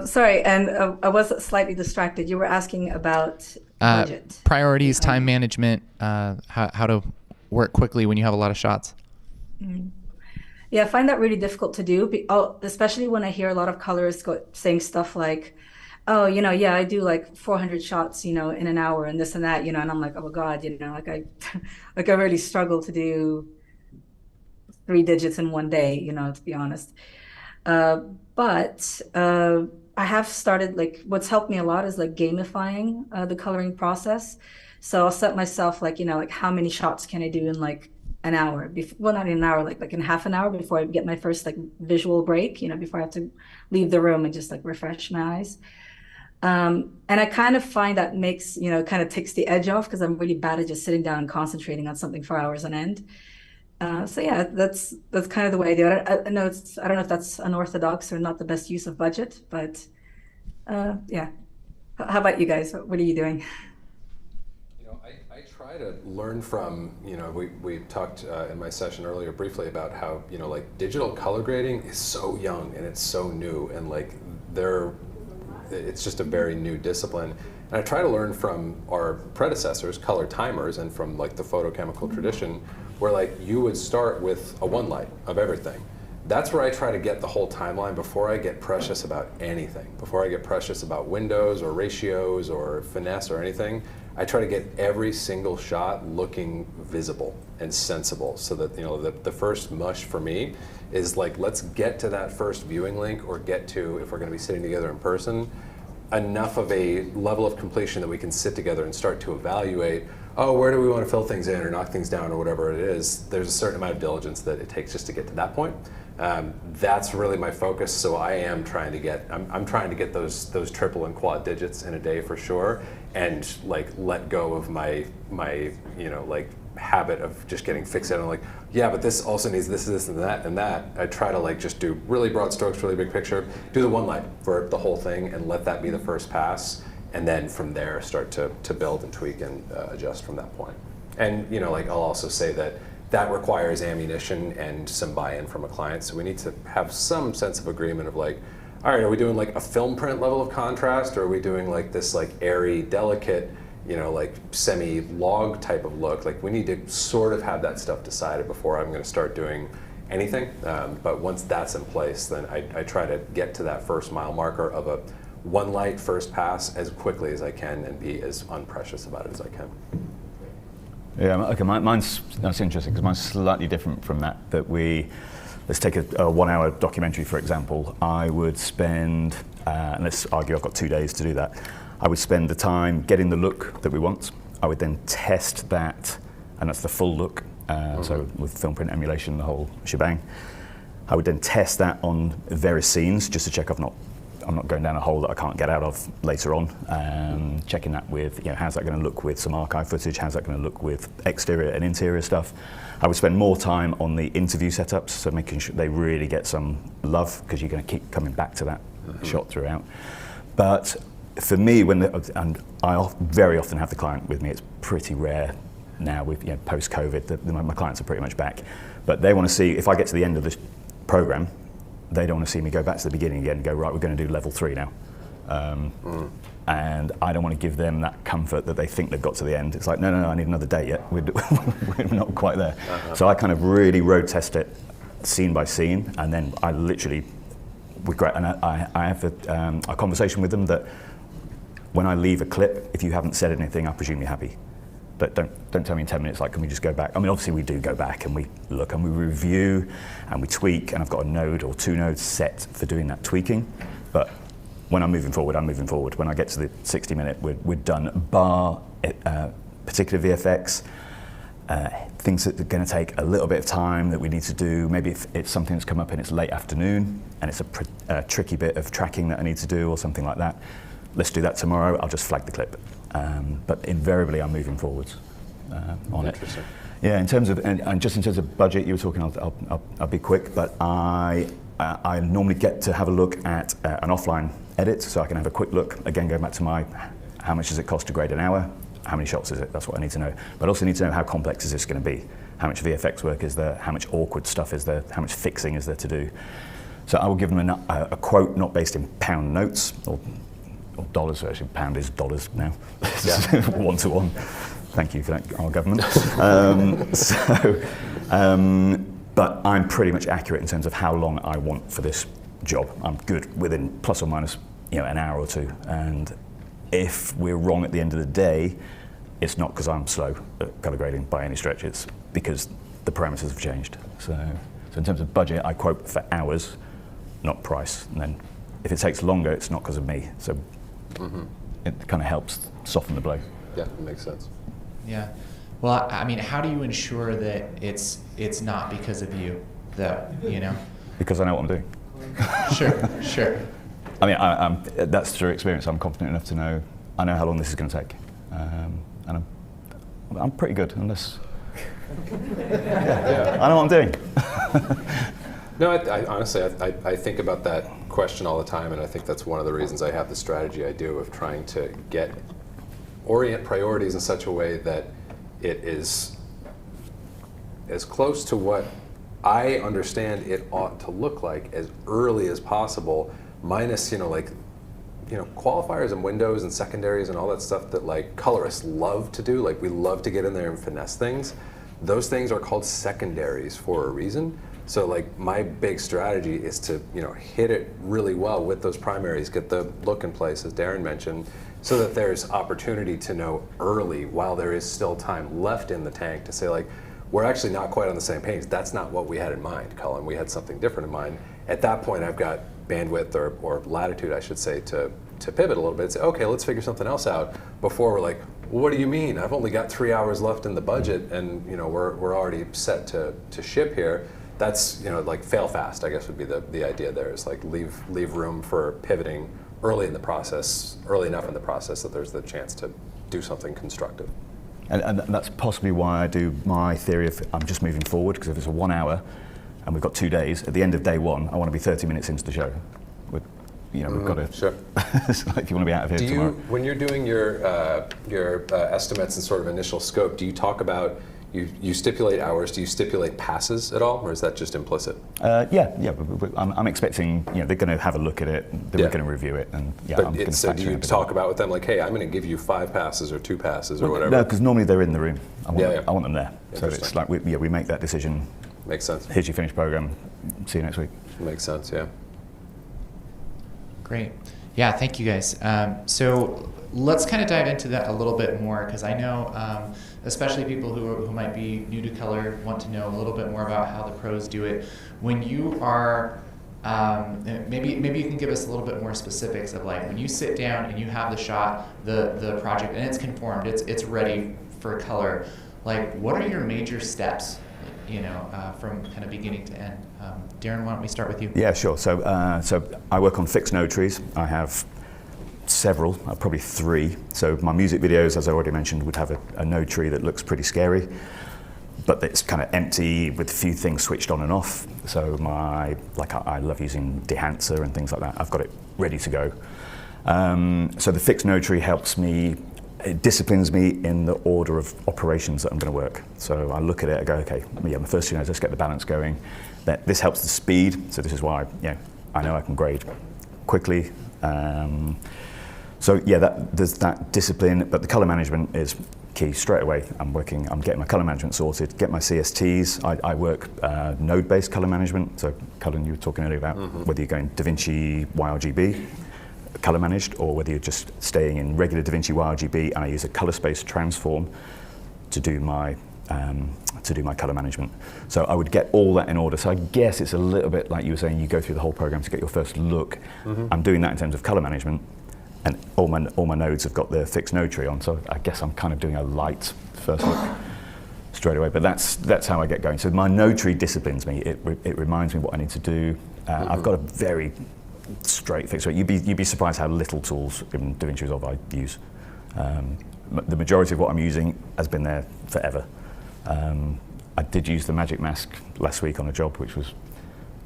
Sorry, and I was slightly distracted. You were asking about budget. Priorities, time management, how to work quickly when you have a lot of shots. Yeah, I find that really difficult to do, especially when I hear a lot of colorists saying stuff like, oh, yeah, I do like 400 shots, in an hour and this and that, and I'm like, oh God, like I really struggle to do 3 digits in one day, to be honest. But I have started, what's helped me a lot is gamifying the coloring process. So I'll set myself like how many shots can I do in an hour? Well, not in an hour, like in half an hour before I get my first visual break, before I have to leave the room and just refresh my eyes. And I kind of find that makes, kind of takes the edge off because I'm really bad at just sitting down and concentrating on something for hours on end. So yeah, that's kind of the way I do it. I don't know if that's unorthodox or not the best use of budget, but yeah. How about you guys? What are you doing? I try to learn from, we talked in my session earlier briefly about how, digital color grading is so young and it's so new and it's just a very new discipline. And I try to learn from our predecessors, color timers, and from the photochemical tradition, where you would start with a one light of everything. That's where I try to get the whole timeline before I get precious about anything. Before I get precious about windows or ratios or finesse or anything, I try to get every single shot looking visible and sensible so that the first mush for me is let's get to that first viewing link or get to, if we're going to be sitting together in person, enough of a level of completion that we can sit together and start to evaluate, oh, where do we want to fill things in or knock things down or whatever it is. There's a certain amount of diligence that it takes just to get to that point. That's really my focus. So I am trying to get, I'm trying to get those triple and quad digits in a day for sure, and let go of my habit of just getting fixated on yeah, but this also needs this and that and that. I try to just do really broad strokes, really big picture, do the one light for the whole thing and let that be the first pass. And then from there start to build and tweak and adjust from that point. And I'll also say that requires ammunition and some buy-in from a client. So we need to have some sense of agreement of all right, are we doing a film print level of contrast, or are we doing this airy, delicate, semi-log type of look? We need to sort of have that stuff decided before I'm going to start doing anything. But once that's in place, then I try to get to that first mile marker of a one light first pass as quickly as I can and be as unprecious about it as I can. Yeah, okay, that's interesting because mine's slightly different from that. Let's take a 1 hour documentary, for example. I would spend, and let's argue I've got 2 days to do that. I would spend the time getting the look that we want. I would then test that, and that's the full look. So with film print emulation, the whole shebang. I would then test that on various scenes just to check I'm not going down a hole that I can't get out of later on. Checking that with, how's that going to look with some archive footage? How's that going to look with exterior and interior stuff? I would spend more time on the interview setups, so making sure they really get some love because you're going to keep coming back to that shot throughout. But for me, and I very often have the client with me, it's pretty rare now with post-COVID. My clients are pretty much back, but they want to see if I get to the end of this program, they don't want to see me go back to the beginning again and go, right, we're going to do level 3 now. And I don't want to give them that comfort that they think they've got to the end. It's like, no, I need another day yet. We're not quite there. So I kind of really road test it scene by scene, and then I literally, I have a conversation with them that when I leave a clip, if you haven't said anything, I presume you're happy. But don't tell me in 10 minutes, like, can we just go back? I mean, obviously we do go back and we look and we review and we tweak, and I've got a node or 2 nodes set for doing that tweaking. But when I'm moving forward, I'm moving forward. When I get to the 60-minute, we're done, bar particular VFX, things that are going to take a little bit of time that we need to do. Maybe if it's something that's come up and it's late afternoon and it's a tricky bit of tracking that I need to do or something like that. Let's do that tomorrow. I'll just flag the clip. But invariably, I'm moving forwards on it. Yeah, in terms of and just in terms of budget, you were talking. I'll be quick, but I normally get to have a look at an offline edit, so I can have a quick look. Again, going back to my, how much does it cost to grade an hour? How many shots is it? That's what I need to know. But I also need to know how complex is this going to be? How much VFX work is there? How much awkward stuff is there? How much fixing is there to do? So I will give them a quote not based in pound notes or dollars. Actually, pound is dollars now. Yeah. 1 to 1. Thank you for that, our government. But I'm pretty much accurate in terms of how long I want for this job. I'm good within plus or minus, an hour or 2. And if we're wrong at the end of the day, it's not because I'm slow at color grading by any stretch. It's because the parameters have changed. So in terms of budget, I quote for hours, not price. And then if it takes longer, it's not because of me. So it kind of helps soften the blow. Yeah, it makes sense. Yeah. Well, I mean, how do you ensure that it's not because of you, that, Because I know what I'm doing. Sure. I mean, that's through experience. I'm confident enough to know, I know how long this is going to take. And I'm pretty good, unless... Yeah. I know what I'm doing. No, I honestly, I think about that question all the time, and I think that's one of the reasons I have the strategy I do of trying to orient priorities in such a way that it is as close to what I understand it ought to look like as early as possible, minus, qualifiers and windows and secondaries and all that stuff that colorists love to do. We love to get in there and finesse things. Those things are called secondaries for a reason. So my big strategy is to hit it really well with those primaries, get the look in place, as Darren mentioned, so that there's opportunity to know early while there is still time left in the tank to say we're actually not quite on the same page. That's not what we had in mind, Cullen. We had something different in mind. At that point, I've got bandwidth or latitude, I should say, to pivot a little bit and say, okay, let's figure something else out before we're well, what do you mean? I've only got 3 hours left in the budget and we're already set to ship here. That's, fail fast, I guess would be the idea there, is leave room for pivoting early in the process, early enough in the process that there's the chance to do something constructive. And that's possibly why I do my theory of I'm just moving forward, because if it's a 1 hour and we've got 2 days, at the end of day 1, I want to be 30 minutes into the show. We've got to, sure. If you want to be out of here tomorrow. When you're doing your estimates and sort of initial scope, do you talk about, you stipulate hours, do you stipulate passes at all, or is that just implicit? Yeah. I'm expecting, they're going to have a look at it, they're going to review it, and But I'm going to so do you talk about with them hey, I'm going to give you 5 passes or 2 passes or whatever? No, because normally they're in the room. I want them there. So it's we make that decision. Makes sense. Here's your finished program. See you next week. Makes sense, yeah. Great. Yeah, thank you guys. So let's kind of dive into that a little bit more, because I know especially people who might be new to color want to know a little bit more about how the pros do it. When you are, maybe you can give us a little bit more specifics of when you sit down and you have the shot, the project, and it's conformed, it's ready for color. What are your major steps, from kind of beginning to end? Darren, why don't we start with you? Yeah, sure. So I work on fixed node trees. I have several, probably 3. So my music videos, as I already mentioned, would have a node tree that looks pretty scary, but it's kind of empty with a few things switched on and off. So I love using Dehancer and things like that. I've got it ready to go. So the fixed node tree helps me it disciplines me in the order of operations that I'm going to work. So I look at it, I go, okay, yeah, my first 2 nodes, let's get the balance going. This helps the speed, so this is why I know I can grade quickly. So yeah, there's that discipline, but the color management is key straight away. I'm getting my color management sorted, get my CSTs. I work node-based color management. So Cullen, you were talking earlier about whether you're going DaVinci YRGB, color managed, or whether you're just staying in regular DaVinci YRGB, and I use a color space transform to do my color management. So I would get all that in order. So I guess it's a little bit like you were saying, you go through the whole program to get your first look. I'm doing that in terms of color management, and all my nodes have got the fixed node tree on. So I guess I'm kind of doing a light first look straight away. But that's how I get going. So my node tree disciplines me. It reminds me what I need to do. I've got a very straight fixed rate. You'd be surprised how little tools in DaVinci Resolve I use. The majority of what I'm using has been there forever. I did use the magic mask last week on a job, which was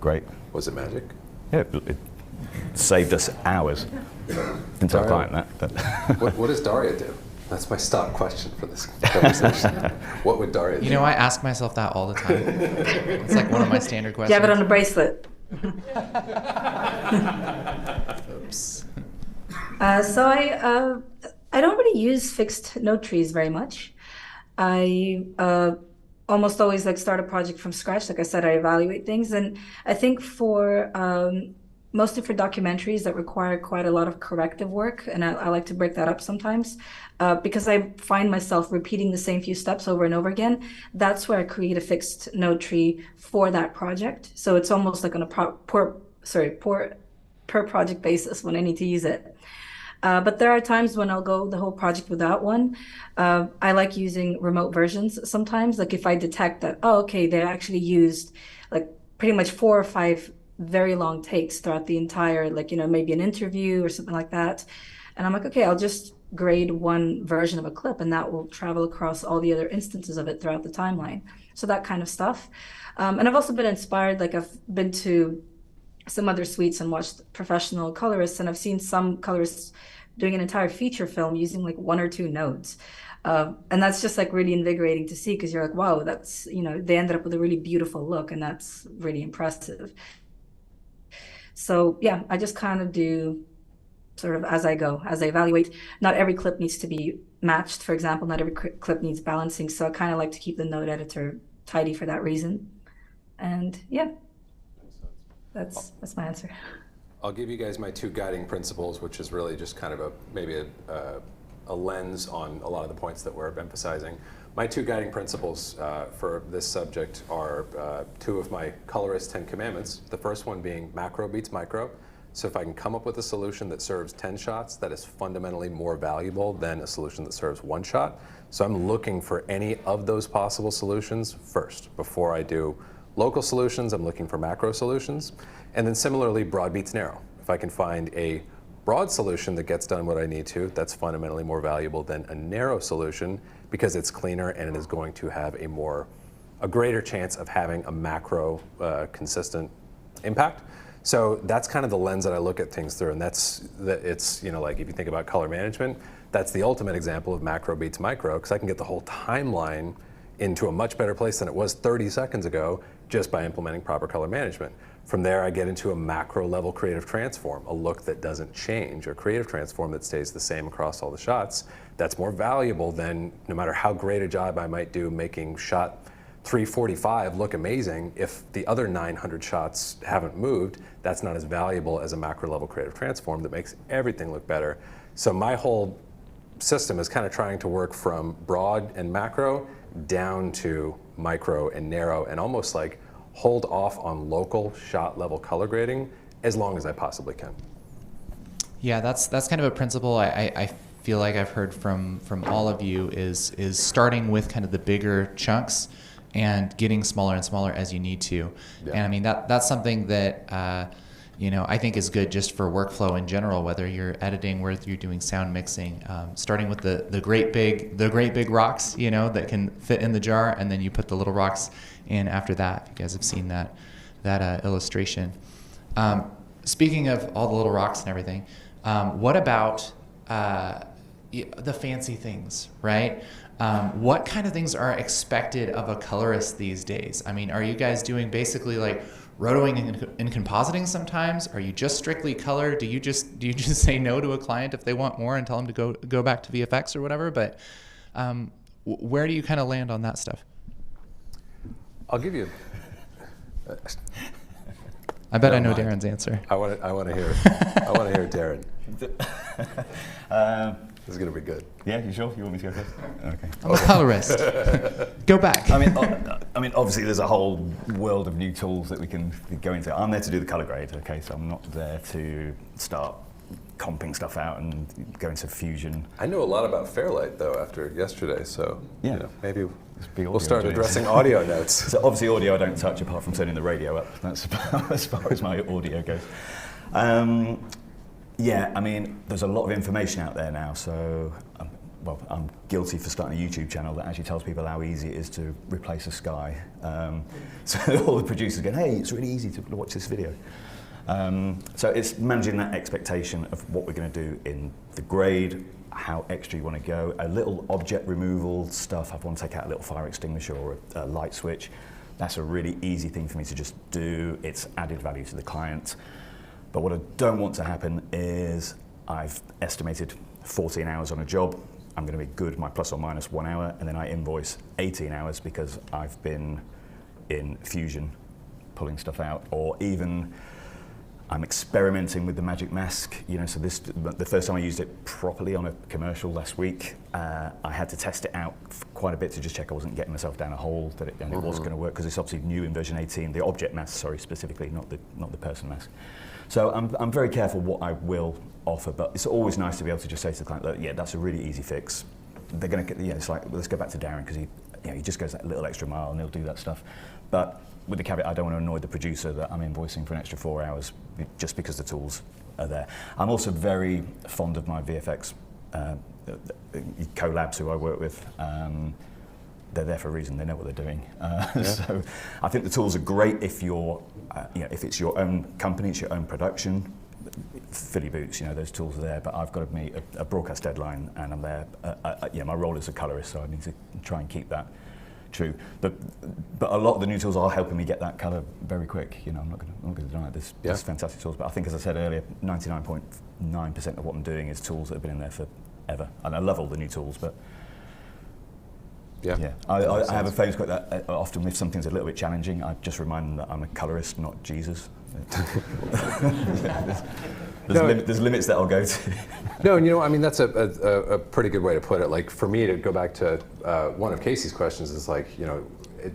great. Was it magic? Yeah, it saved us hours. Didn't tell the client that. But what does Daria do? That's my stock question for this conversation. What would Daria do? You know, I ask myself that all the time. It's like one of my standard questions. You have it on a bracelet. Oops. So I don't really use fixed node trees very much. I almost always start a project from scratch. Like I said, I evaluate things, and I think for mostly for documentaries that require quite a lot of corrective work, and I like to break that up sometimes because I find myself repeating the same few steps over and over again. That's where I create a fixed node tree for that project. So it's almost like on a per project basis when I need to use it. But there are times when I'll go the whole project without one. I like using remote versions sometimes. Like if I detect that, oh, okay, they actually used like pretty much 4 or 5 very long takes throughout the entire, maybe an interview or something like that. And I'm like, okay, I'll just grade one version of a clip and that will travel across all the other instances of it throughout the timeline. So that kind of stuff. And I've also been inspired, I've been to some other suites and watched professional colorists, and I've seen some colorists doing an entire feature film using 1 or 2 nodes. And that's just really invigorating to see, because you're like, wow, that's, they ended up with a really beautiful look, and that's really impressive. So yeah, I just kind of do sort of as I go, as I evaluate. Not every clip needs to be matched, for example, not every clip needs balancing. So I kind of like to keep the node editor tidy for that reason. And yeah, that's my answer. I'll give you guys my 2 guiding principles, which is really just kind of maybe a lens on a lot of the points that we're emphasizing. My 2 guiding principles for this subject are 2 of my colorist 10 commandments. The first one being macro beats micro. So if I can come up with a solution that serves 10 shots, that is fundamentally more valuable than a solution that serves 1 shot. So I'm looking for any of those possible solutions first. Before I do local solutions, I'm looking for macro solutions. And then similarly, broad beats narrow. If I can find a broad solution that gets done what I need to, that's fundamentally more valuable than a narrow solution, because it's cleaner and it is going to have a greater chance of having a macro consistent impact. So that's kind of the lens that I look at things through, and it's if you think about color management, that's the ultimate example of macro beats micro, because I can get the whole timeline into a much better place than it was 30 seconds ago just by implementing proper color management. From there, I get into a macro level creative transform, a look that doesn't change, or creative transform that stays the same across all the shots. That's more valuable than, no matter how great a job I might do making shot 345 look amazing, if the other 900 shots haven't moved, that's not as valuable as a macro level creative transform that makes everything look better. So my whole system is kind of trying to work from broad and macro down to micro and narrow, and almost hold off on local shot level color grading as long as I possibly can. Yeah, that's kind of a principle I feel like I've heard from all of you is starting with kind of the bigger chunks and getting smaller and smaller as you need to. Yeah. And I mean, that's something that I think is good just for workflow in general, whether you're editing, whether you're doing sound mixing, starting with the great big rocks, that can fit in the jar, and then you put the little rocks in after that. You guys have seen that illustration. Speaking of all the little rocks and everything, what about the fancy things, right? What kind of things are expected of a colorist these days? I mean, are you guys doing basically like rotoing and compositing sometimes? Are you just strictly color? Do you just say no to a client if they want more and tell them to go back to VFX or whatever? But where do you kind of land on that stuff? I'll give you. I bet I know Darren's answer. I want to hear. I want to hear Darren. This is going to be good. Yeah, you sure? You want me to go first? Okay. I'm a colorist. Go back. I mean, obviously, there's a whole world of new tools that we can go into. I'm there to do the color grade, okay? So I'm not there to start comping stuff out and go into Fusion. I know a lot about Fairlight though after yesterday, so yeah, you know, maybe we'll start addressing audio notes. So obviously, audio I don't touch apart from turning the radio up. That's about as far as my audio goes. Yeah, I mean, there's a lot of information out there now, so well, I'm guilty for starting a YouTube channel that actually tells people how easy it is to replace a sky. So all the producers go, hey, it's really easy to watch this video. So it's managing that expectation of what we're going to do in the grade, how extra you want to go, a little object removal stuff. I want to take out a little fire extinguisher or a light switch. That's a really easy thing for me to just do. It's added value to the client. But what I don't want to happen is I've estimated 14 hours on a job. I'm going to be good my plus or minus 1 hour, and then I invoice 18 hours because I've been in Fusion pulling stuff out, or even I'm experimenting with the magic mask. You know, so the first time I used it properly on a commercial last week, I had to test it out quite a bit to just check I wasn't getting myself down a hole, that it was going to work, because it's obviously new in version 18, the object mask, sorry, specifically, not the person mask. So I'm very careful what I will offer, but it's always nice to be able to just say to the client, look, yeah, that's a really easy fix. They're going to, it's like, let's go back to Darren, because he just goes that little extra mile and he'll do that stuff. But with the caveat, I don't want to annoy the producer that I'm invoicing for an extra 4 hours just because the tools are there. I'm also very fond of my VFX collabs who I work with. They're there for a reason. They know what they're doing. So I think the tools are great if you're, if it's your own company, it's your own production. Philly boots, those tools are there. But I've got to meet a broadcast deadline, and I'm there. My role is a colorist, so I need to try and keep that true. But a lot of the new tools are helping me get that color very quick. I'm not going to deny it. There's fantastic tools, but I think, as I said earlier, 99.9% of what I'm doing is tools that have been in there forever, and I love all the new tools, but. Yeah. I have a famous quote that often, if something's a little bit challenging, I just remind them that I'm a colorist, not Jesus. There's limits that I'll go to. No, and I mean, that's a pretty good way to put it. Like, for me, to go back to one of Casey's questions is like,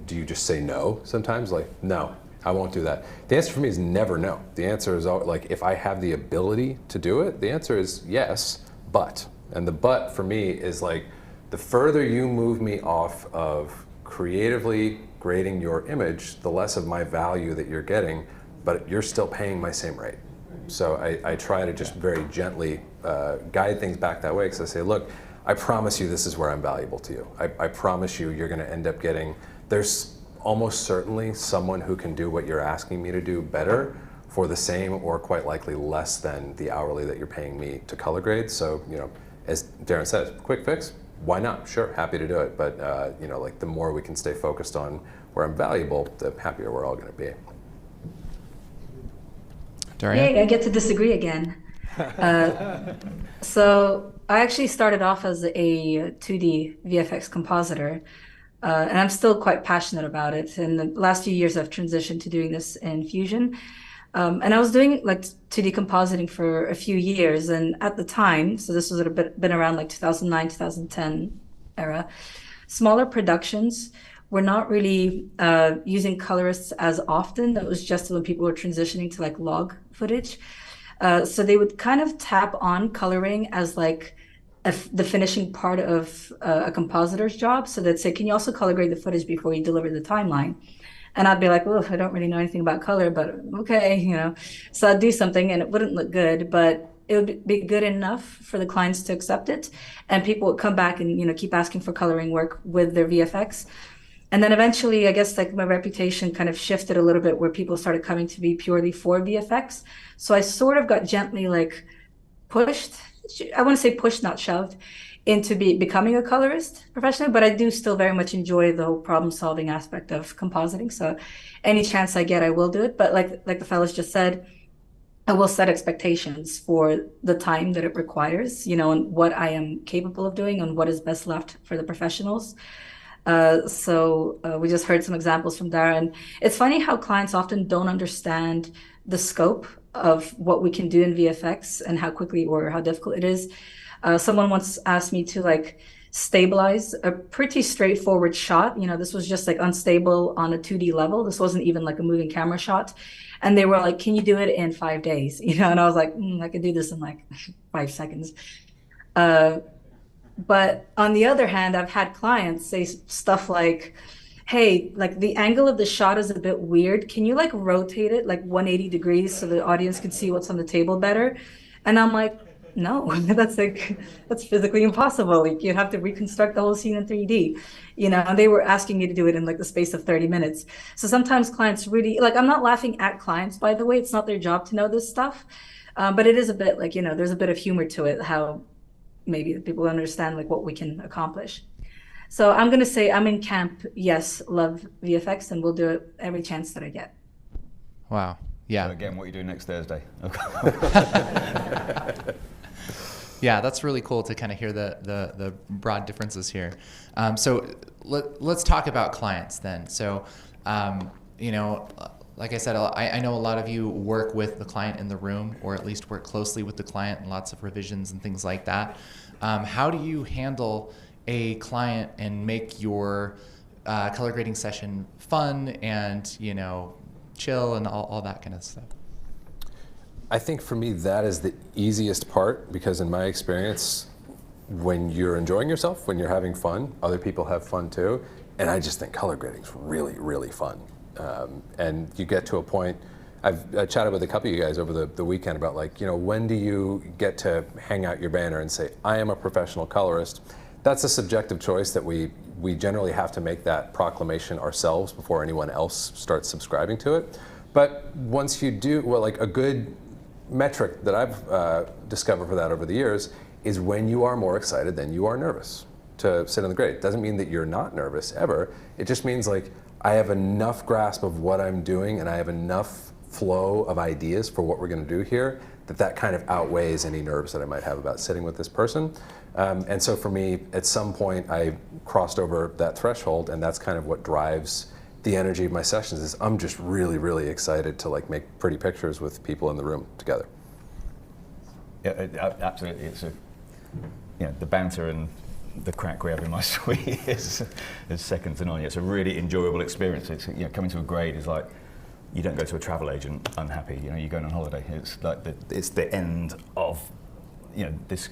do you just say no sometimes? Like, no, I won't do that. The answer for me is never no. The answer is like, if I have the ability to do it, the answer is yes, but. And the but for me is like, the further you move me off of creatively grading your image, the less of my value that you're getting, but you're still paying my same rate. So I try to just very gently guide things back that way, because I say, look, I promise you this is where I'm valuable to you. I promise you you're going to end up getting, there's almost certainly someone who can do what you're asking me to do better for the same, or quite likely less than the hourly that you're paying me to color grade. So, as Darren says, quick fix. Why not? Sure, happy to do it. But like, the more we can stay focused on where I'm valuable, the happier we're all going to be. Daria? Yay, I get to disagree again. So I actually started off as a 2D VFX compositor, and I'm still quite passionate about it. In the last few years, I've transitioned to doing this in Fusion. And I was doing like 2D compositing for a few years, and at the time, so this was been around like 2009, 2010 era, smaller productions were not really using colorists as often. That was just when people were transitioning to like log footage. So they would kind of tap on coloring as like the finishing part of a compositor's job. So they'd say, can you also color grade the footage before you deliver the timeline? And I'd be like, well, I don't really know anything about color, but okay, So I'd do something and it wouldn't look good, but it would be good enough for the clients to accept it. And people would come back and, keep asking for coloring work with their VFX. And then eventually, I guess, like, my reputation kind of shifted a little bit, where people started coming to me purely for VFX. So I sort of got gently like pushed. I want to say pushed, not shoved, into becoming a colorist professionally, but I do still very much enjoy the whole problem-solving aspect of compositing. So any chance I get, I will do it. But like the fellas just said, I will set expectations for the time that it requires, and what I am capable of doing and what is best left for the professionals. So we just heard some examples from Darren. It's funny how clients often don't understand the scope of what we can do in VFX and how quickly or how difficult it is. Someone once asked me to stabilize a pretty straightforward shot. This was just unstable on a 2D level. This wasn't even a moving camera shot. And they were like, can you do it in 5 days? And I was like, I could do this in 5 seconds. But on the other hand, I've had clients say stuff like, hey, the angle of the shot is a bit weird. Can you rotate it 180 degrees so the audience can see what's on the table better? And I'm like, no, that's physically impossible. You'd have to reconstruct the whole scene in 3D. And they were asking me to do it in the space of 30 minutes. So sometimes clients really, I'm not laughing at clients, by the way. It's not their job to know this stuff. But it is a bit there's a bit of humor to it, how maybe people understand what we can accomplish. So I'm going to say I'm in camp, yes, love VFX, and we'll do it every chance that I get. Wow. Yeah. So again, what are you doing next Thursday? Yeah, that's really cool to kind of hear the broad differences here. So let's talk about clients then. So, like I said, I know a lot of you work with the client in the room, or at least work closely with the client and lots of revisions and things like that. How do you handle a client and make your color grading session fun and, chill and all that kind of stuff? I think for me that is the easiest part, because in my experience, when you're enjoying yourself, when you're having fun, other people have fun too. And I just think color grading is really, really fun. And you get to a point, I chatted with a couple of you guys over the weekend about when do you get to hang out your banner and say, I am a professional colorist? That's a subjective choice that we generally have to make that proclamation ourselves before anyone else starts subscribing to it. But once you do, a good metric that I've discovered for that over the years is when you are more excited than you are nervous to sit on the grade. It doesn't mean that you're not nervous ever. It just means I have enough grasp of what I'm doing and I have enough flow of ideas for what we're going to do here that kind of outweighs any nerves that I might have about sitting with this person. And so for me, at some point, I crossed over that threshold, and that's kind of what drives the energy of my sessions. Is I'm just really, really excited to make pretty pictures with people in the room together. Yeah, absolutely. It's the banter and the crack we have in my suite is second to none. It's a really enjoyable experience. It's coming to a grade is like you don't go to a travel agent unhappy. You're going on holiday. It's it's the end of this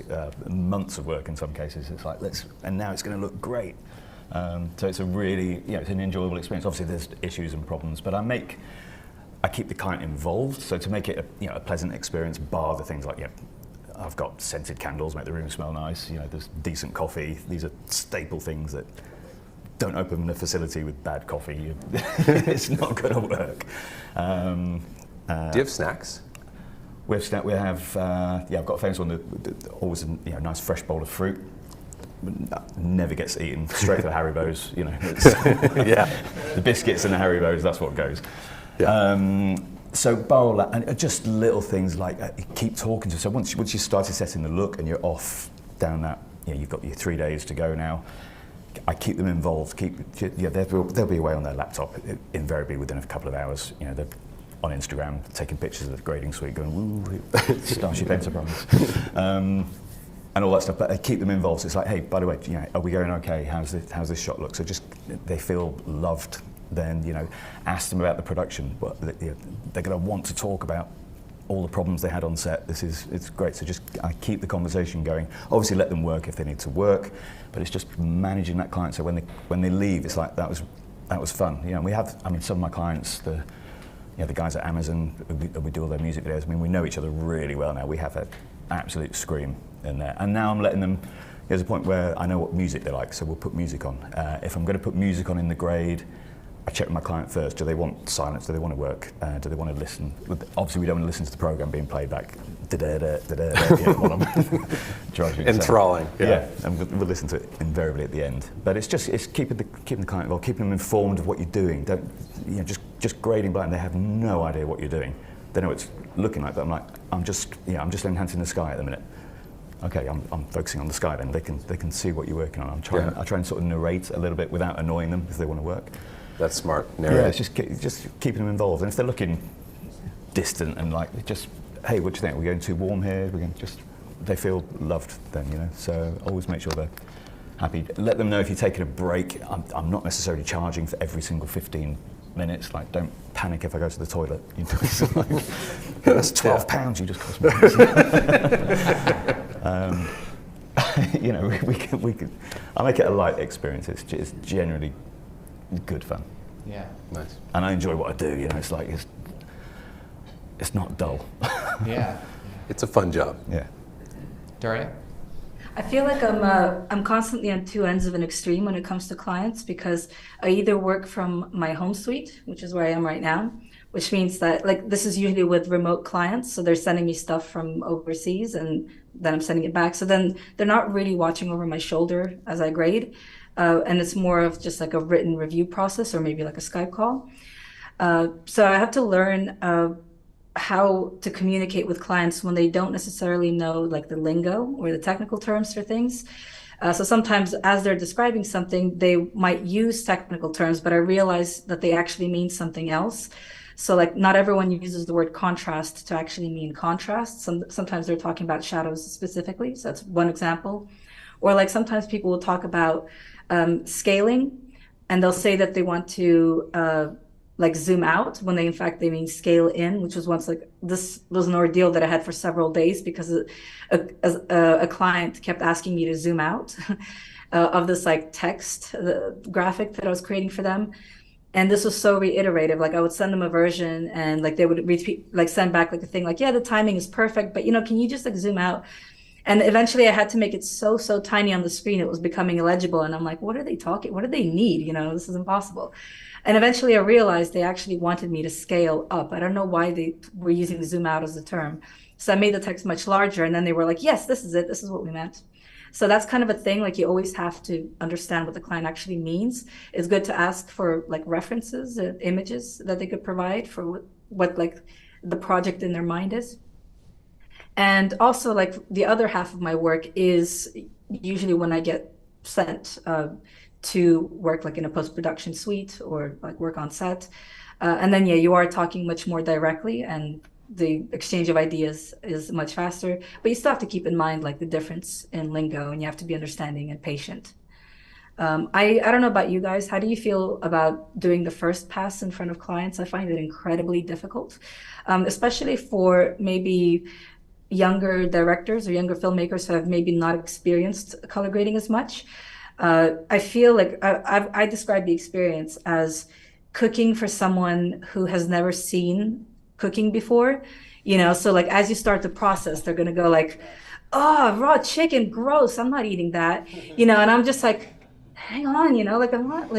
months of work in some cases. It's and now it's going to look great. So it's a really it's an enjoyable experience. Obviously there's issues and problems, but I keep the client involved. So to make it a pleasant experience, bar the things like I've got scented candles, make the room smell nice. There's decent coffee. These are staple things that don't open a facility with bad coffee. It's not going to work. Do you have snacks? We have I've got a famous one that always a nice fresh bowl of fruit. Never gets eaten. Straight to the Haribos. The biscuits and the Haribos. That's what goes. Yeah. So bowl and just little things like keep talking to. So once you started setting the look and you're off down that, you've got your 3 days to go now. I keep them involved. They'll be away on their laptop invariably within a couple of hours. They're on Instagram taking pictures of the grading suite, going woo, Starship Enterprise, and all that stuff. But I keep them involved. So it's like, hey, by the way, are we going okay? How's this shot look? So just they feel loved. Then ask them about the production. But they're going to want to talk about all the problems they had on set. It's great. So I keep the conversation going. Obviously, let them work if they need to work, but it's just managing that client. So when they leave, it's like that was fun. We have. Some of my clients, the guys at Amazon, we do all their music videos. We know each other really well now. We have an absolute scream in there. And now I'm letting them. There's a point where I know what music they like, so we'll put music on. If I'm going to put music on in the grade, I check with my client first. Do they want silence? Do they want to work? Do they want to listen? Obviously, we don't want to listen to the program being played back. While I'm driving. Enthralling. Yeah, and we'll listen to it invariably at the end. But it's keeping the client involved, keeping them informed of what you're doing. Don't just grading blind. They have no idea what you're doing. They know what it's looking like, but I'm just enhancing the sky at the minute. Okay, I'm focusing on the sky. Then they can see what you're working on. I try and sort of narrate a little bit without annoying them if they want to work. That's smart. Yeah, it's just keeping them involved. And if they're looking distant and hey, what do you think? We're going too warm here. They feel loved then, So always make sure they're happy. Let them know if you're taking a break. I'm not necessarily charging for every single 15 minutes. Like, don't panic if I go to the toilet. That's £12 you just cost me. I make it a light experience. It's generally good fun. Yeah. Nice. And I enjoy what I do. It's not dull. Yeah. It's a fun job. Yeah. Daria? I feel like I'm constantly on two ends of an extreme when it comes to clients, because I either work from my home suite, which is where I am right now, which means that this is usually with remote clients. So they're sending me stuff from overseas and then I'm sending it back. So then they're not really watching over my shoulder as I grade. And it's more of just like a written review process or maybe like a Skype call. So I have to learn how to communicate with clients when they don't necessarily know the lingo or the technical terms for things. So sometimes as they're describing something, they might use technical terms, but I realize that they actually mean something else. So not everyone uses the word contrast to actually mean contrast. Sometimes they're talking about shadows specifically. So that's one example. Or sometimes people will talk about scaling, and they'll say that they want to zoom out when they in mean scale in, which was once this was an ordeal that I had for several days because a client kept asking me to zoom out of this text graphic that I was creating for them. And this was so reiterative. I would send them a version and they would repeat, send back a thing yeah, the timing is perfect, but can you just zoom out? And eventually I had to make it so tiny on the screen, it was becoming illegible. And I'm what are they talking? What do they need? This is impossible. And eventually I realized they actually wanted me to scale up. I don't know why they were using zoom out as a term. So I made the text much larger, and then they were yes, this is it. This is what we meant. So that's kind of a thing. You always have to understand what the client actually means. It's good to ask for references, images that they could provide for what the project in their mind is. And also the other half of my work is usually when I get sent to work in a post-production suite or work on set. And then, you are talking much more directly and the exchange of ideas is much faster, but you still have to keep in mind the difference in lingo, and you have to be understanding and patient. I don't know about you guys. How do you feel about doing the first pass in front of clients? I find it incredibly difficult, especially for maybe younger directors or younger filmmakers who have maybe not experienced color grading as much. I feel I describe the experience as cooking for someone who has never seen cooking before, so as you start the process, they're going to go oh, raw chicken, gross, I'm not eating that, and I'm just hang on, I'm not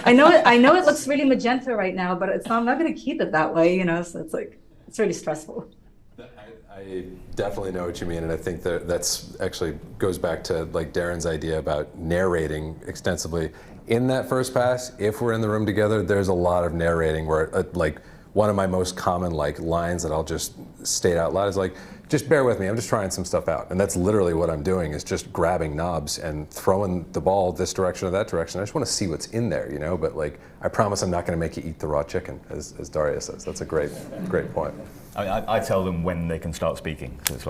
I know it looks really magenta right now, but I'm not going to keep it that way, so it's really stressful. I definitely know what you mean, and I think that's actually goes back to Darren's idea about narrating extensively. In that first pass, if we're in the room together, there's a lot of narrating where one of my most common lines that I'll just state out loud is just bear with me, I'm just trying some stuff out. And that's literally what I'm doing, is just grabbing knobs and throwing the ball this direction or that direction. I just want to see what's in there, but I promise I'm not going to make you eat the raw chicken, as Daria says. That's a great point. I tell them when they can start speaking. So it's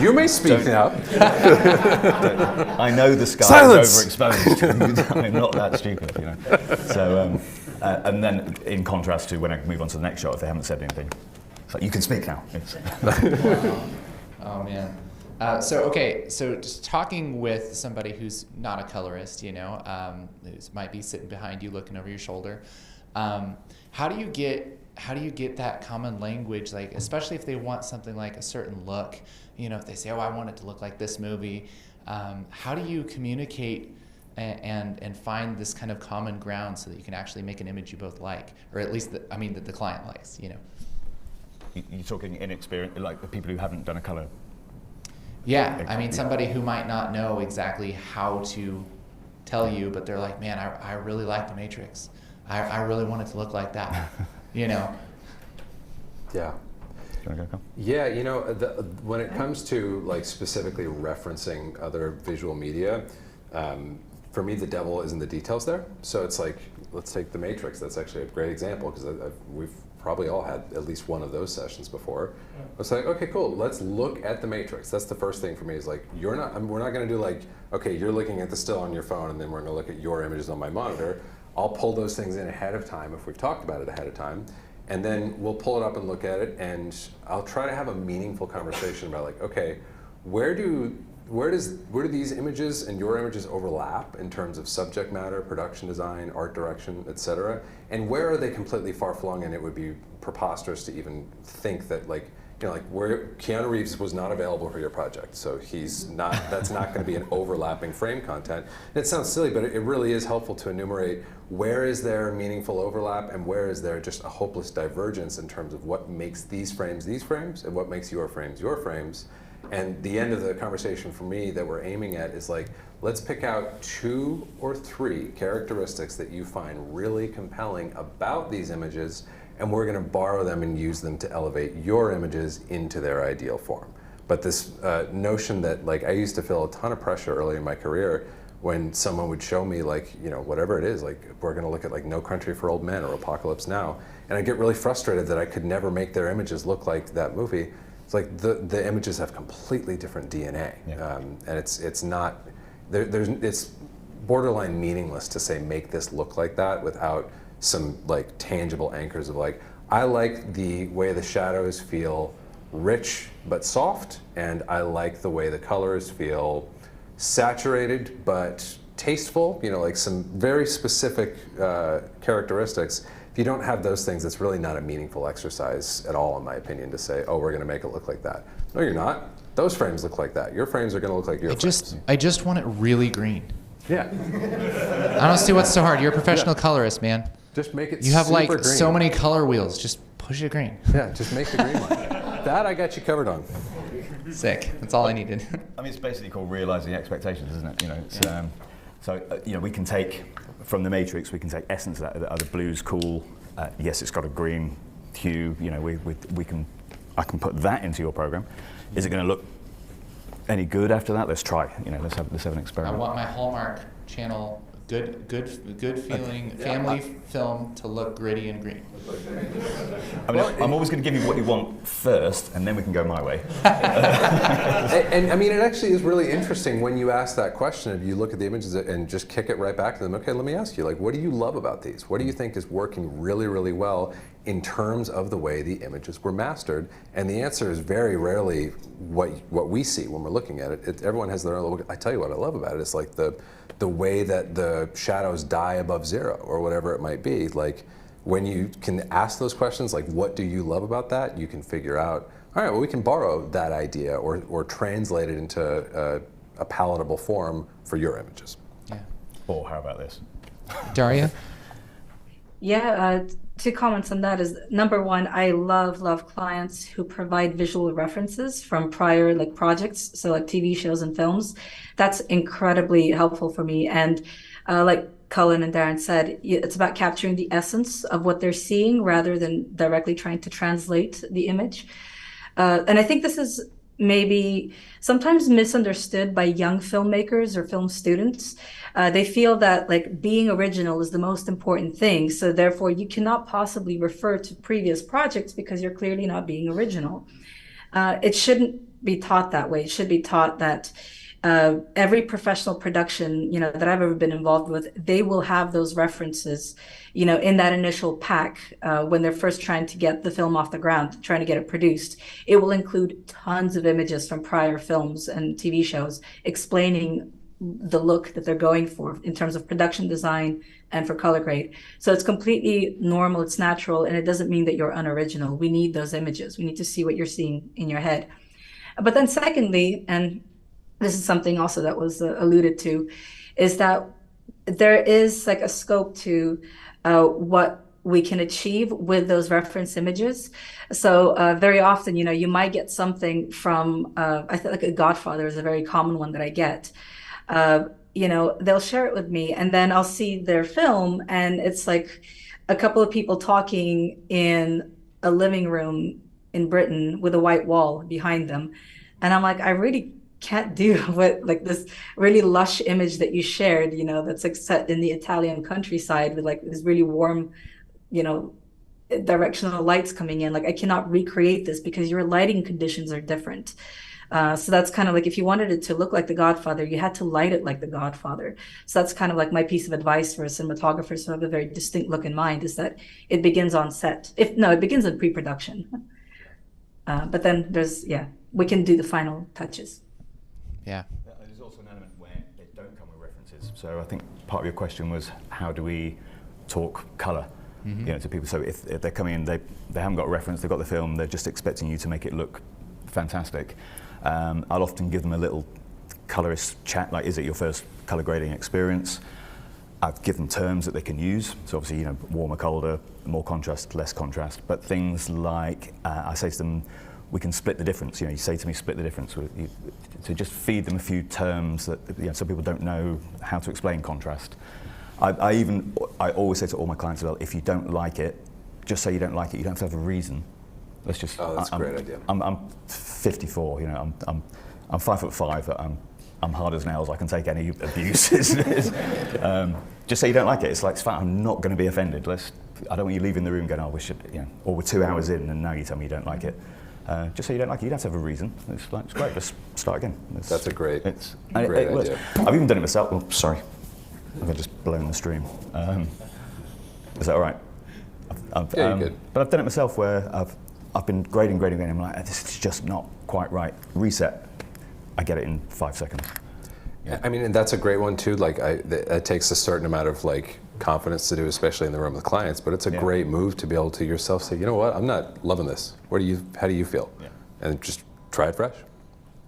you may speak now. I know the sky Silence! is overexposed. I'm not that stupid, So, and then in contrast to when I move on to the next shot, if they haven't said anything, it's you can speak now. Oh man. So just talking with somebody who's not a colorist, who might be sitting behind you looking over your shoulder. How do you get that common language, especially if they want something a certain look, if they say, oh, I want it to look like this movie, how do you communicate and find this kind of common ground so that you can actually make an image you both like, or at least that the client likes, you know. You're talking inexperienced, like the people who haven't done a color. Yeah, I mean somebody who might not know exactly how to tell you, but they're like, man, I really like the Matrix. I really want it to look like that, you know. Yeah. Yeah, you know, when it comes to like specifically referencing other visual media, for me the devil is in the details there. So it's like, let's take the Matrix. That's actually a great example because we've probably all had at least one of those sessions before. It's like, okay, cool, let's look at the Matrix. That's the first thing for me is like, we're not going to do like, okay, you're looking at the still on your phone and then we're going to look at your images on my monitor. I'll pull those things in ahead of time if we've talked about it ahead of time. And then we'll pull it up and look at it, and I'll try to have a meaningful conversation about like, okay, where do these images and your images overlap in terms of subject matter, production design, art direction, etc. And where are they completely far-flung, and it would be preposterous to even think that like, you know, like where Keanu Reeves was not available for your project, so that's not going to be an overlapping frame content. And it sounds silly, but it really is helpful to enumerate where is there meaningful overlap and where is there just a hopeless divergence in terms of what makes these frames and what makes your frames. And the end of the conversation for me that we're aiming at is like, let's pick out 2 or 3 characteristics that you find really compelling about these images, and we're going to borrow them and use them to elevate your images into their ideal form. But this notion that, like, I used to feel a ton of pressure early in my career when someone would show me, like, you know, whatever it is, like, we're going to look at like No Country for Old Men or Apocalypse Now, and I get really frustrated that I could never make their images look like that movie. It's like the images have completely different DNA, and it's not it's borderline meaningless to say make this look like that without some like tangible anchors of like, I like the way the shadows feel rich but soft, and I like the way the colors feel saturated but tasteful, you know, like some very specific characteristics. If you don't have those things, it's really not a meaningful exercise at all, in my opinion, to say, oh, we're going to make it look like that. No, you're not. Those frames look like that. Your frames are going to look like your frames. I just want it really green. Yeah. I don't see what's so hard. You're a professional colorist, man. Just make it You have like super green. so many color wheels. Just push it green. Yeah, just make the green one. That I got you covered on. Sick. That's all I needed. I mean, it's basically called realizing expectations, isn't it? You know, it's, you know, we can take from the Matrix, we can take essence of that. Are the blues cool? Yes, it's got a green hue. You know, I can put that into your program. Is it going to look any good after that? Let's try. You know, let's have an experiment. I want my Hallmark Channel good feeling family film to look gritty and green. I mean, I'm always going to give you what you want first, and then we can go my way. and I mean, it actually is really interesting when you ask that question. If you look at the images and just kick it right back to them, okay, let me ask you, like, what do you love about these? What do you think is working really, really well in terms of the way the images were mastered? And the answer is very rarely what we see when we're looking at it. Everyone has their own. I tell you what I love about it. It's like the way that the shadows die above zero, or whatever it might be. Like, when you can ask those questions, like, what do you love about that? You can figure out, all right, well, we can borrow that idea or translate it into a palatable form for your images. Yeah. Or how about this? Daria? Yeah, 2 comments on that is, number one, I love clients who provide visual references from prior like projects, so like TV shows and films. That's incredibly helpful for me. And like Cullen and Darren said, it's about capturing the essence of what they're seeing rather than directly trying to translate the image. And I think this is maybe sometimes misunderstood by young filmmakers or film students. They feel that like being original is the most important thing. So therefore you cannot possibly refer to previous projects because you're clearly not being original. It shouldn't be taught that way. It should be taught that every professional production, you know, that I've ever been involved with, they will have those references, you know, in that initial pack when they're first trying to get the film off the ground, trying to get it produced. It will include tons of images from prior films and TV shows explaining the look that they're going for in terms of production design and for color grade. So it's completely normal, it's natural, and it doesn't mean that you're unoriginal. We need those images. We need to see what you're seeing in your head. But then secondly, and this is something also that was alluded to, is that there is like a scope to what we can achieve with those reference images. So very often, you might get something from, I think like a Godfather is a very common one that I get. They'll share it with me, and then I'll see their film, and it's like a couple of people talking in a living room in Britain with a white wall behind them. And I'm like, I really can't do what like this really lush image that you shared, that's like set in the Italian countryside with like this really warm, directional lights coming in. Like I cannot recreate this because your lighting conditions are different. So that's kind of like, if you wanted it to look like The Godfather, you had to light it like The Godfather. So that's kind of like my piece of advice for cinematographers who have a very distinct look in mind, is that it begins on set. It begins in pre-production. But then we can do the final touches. Yeah. There's also an element where they don't come with references. So I think part of your question was, how do we talk color to people? So if they're coming in, they haven't got a reference, they've got the film, they're just expecting you to make it look fantastic. I'll often give them a little colorist chat, like, is it your first color grading experience? I'd give them terms that they can use. So obviously, warmer, colder, more contrast, less contrast. But things like, I say to them, we can split the difference. You say to me, split the difference. To just feed them a few terms that some people don't know how to explain contrast. I always say to all my clients, well, if you don't like it, just say you don't like it. You don't have to have a reason. Let's just. Oh, that's a great idea. I'm 54. I'm 5'5". I'm hard as nails. I can take any abuse. Just say you don't like it. It's like, it's fine. I'm not going to be offended. I don't want you leaving the room going, oh, we should, or we're 2 hours in and now you tell me you don't like it. Just say you don't like it. You don't have to have a reason. It's great. Just start again. That's a great idea. I've even done it myself. Oh, sorry. I've just blown the stream. Is that all right? Yeah, you're good. But I've done it myself where I've been grading. I'm like, this is just not quite right. Reset. I get it in 5 seconds. Yeah. I mean, and that's a great one too. Like, it takes a certain amount of like confidence to do, especially in the room with clients. But it's a great move to be able to yourself say, you know what, I'm not loving this. How do you feel? Yeah. And just try it fresh.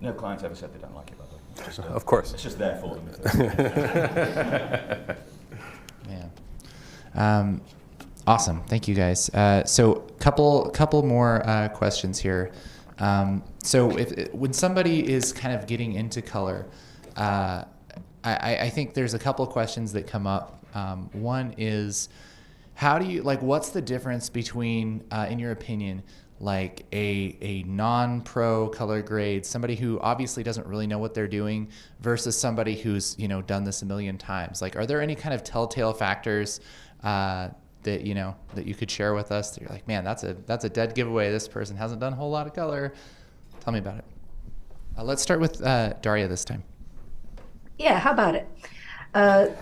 No clients ever said they don't like it, by the way. Of course. It's just there for them. Yeah. Awesome. Thank you, guys. So couple more questions here. So when somebody is kind of getting into color, I think there's a couple of questions that come up. One is, what's the difference between, in your opinion, like a non-pro color grade, somebody who obviously doesn't really know what they're doing, versus somebody who's done this a million times? Like, are there any kind of telltale factors that you could share with us that you're like, man, that's a dead giveaway. This person hasn't done a whole lot of color. Tell me about it. Let's start with Daria this time. Yeah, how about it?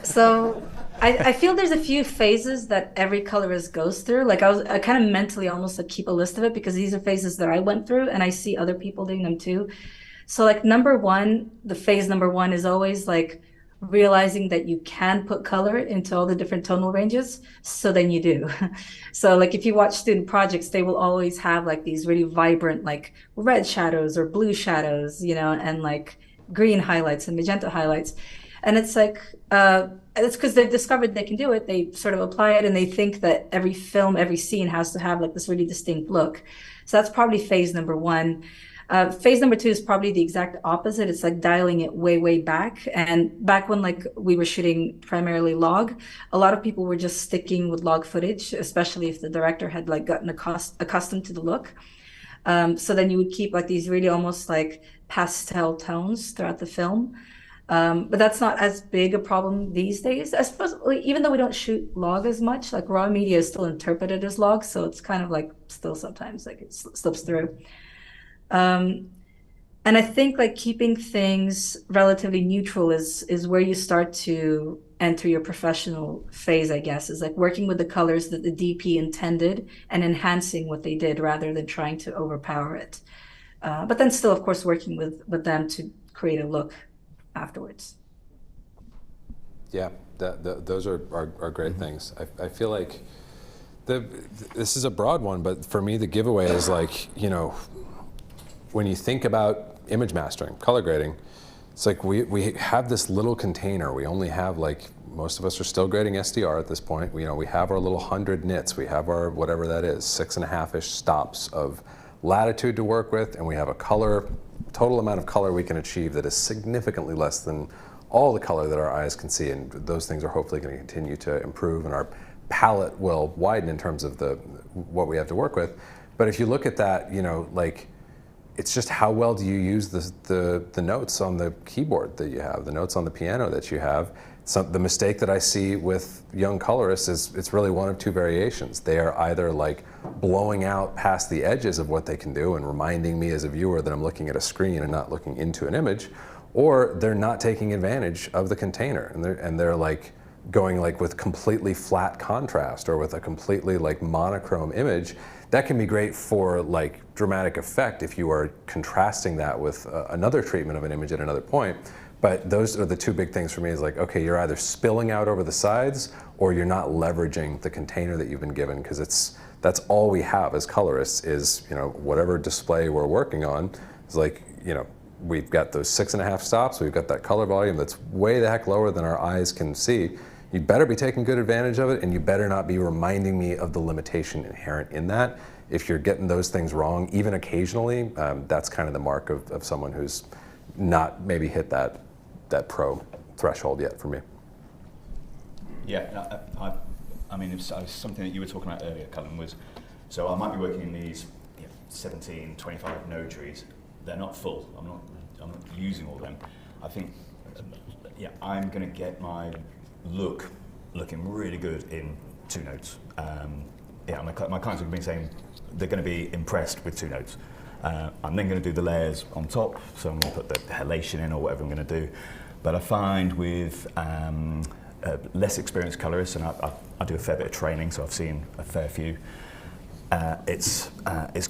So I feel there's a few phases that every colorist goes through. Like I kind of mentally almost like keep a list of it, because these are phases that I went through and I see other people doing them too. So like phase number one is always like realizing that you can put color into all the different tonal ranges. So then you do. So like if you watch student projects, they will always have like these really vibrant like red shadows or blue shadows, and like green highlights and magenta highlights. And it's like, it's because they've discovered they can do it. They sort of apply it and they think that every film, every scene has to have like this really distinct look. So that's probably phase number one. Phase number two is probably the exact opposite. It's like dialing it way, way back. And back when like we were shooting primarily log, a lot of people were just sticking with log footage, especially if the director had like gotten accustomed to the look. So then you would keep like these really almost like pastel tones throughout the film. But that's not as big a problem these days. I suppose, even though we don't shoot log as much, like raw media is still interpreted as log. So it's kind of like still sometimes like it slips through. And I think like keeping things relatively neutral is where you start to enter your professional phase, I guess, is like working with the colors that the DP intended and enhancing what they did rather than trying to overpower it. But then still, of course, working with them to create a look afterwards. Yeah, those are great things. I feel like this is a broad one, but for me, the giveaway is like, when you think about image mastering, color grading, it's like we have this little container. We only have like most of us are still grading SDR at this point. We have our little 100 nits. We have our whatever that is, 6.5-ish stops of latitude to work with, and we have a total amount of color we can achieve that is significantly less than all the color that our eyes can see, and those things are hopefully going to continue to improve, and our palette will widen in terms of what we have to work with. But if you look at that, it's just how well do you use the notes on the keyboard that you have, the notes on the piano that you have. The mistake that I see with young colorists is it's really one of two variations. They are either like blowing out past the edges of what they can do and reminding me as a viewer that I'm looking at a screen and not looking into an image, or they're not taking advantage of the container, and they're like going like with completely flat contrast or with a completely like monochrome image. That can be great for like dramatic effect if you are contrasting that with another treatment of an image at another point. But those are the two big things for me, is like, okay, you're either spilling out over the sides or you're not leveraging the container that you've been given, because that's all we have as colorists is, whatever display we're working on is like, we've got those 6.5 stops, we've got that color volume that's way the heck lower than our eyes can see. You better be taking good advantage of it, and you better not be reminding me of the limitation inherent in that. If you're getting those things wrong, even occasionally, that's kind of the mark of someone who's not maybe hit that pro threshold yet for me. Yeah, I mean, it's something that you were talking about earlier, Cullen, was, so I might be working in these 17, 25 node trees. They're not full. I'm not using all of them. I think, I'm going to get my looking really good in 2 nodes. My clients have been saying they're going to be impressed with 2 nodes. I'm then going to do the layers on top, so I'm going to put the halation in or whatever I'm going to do. But I find with less experienced colorists, and I do a fair bit of training, so I've seen a fair few, it's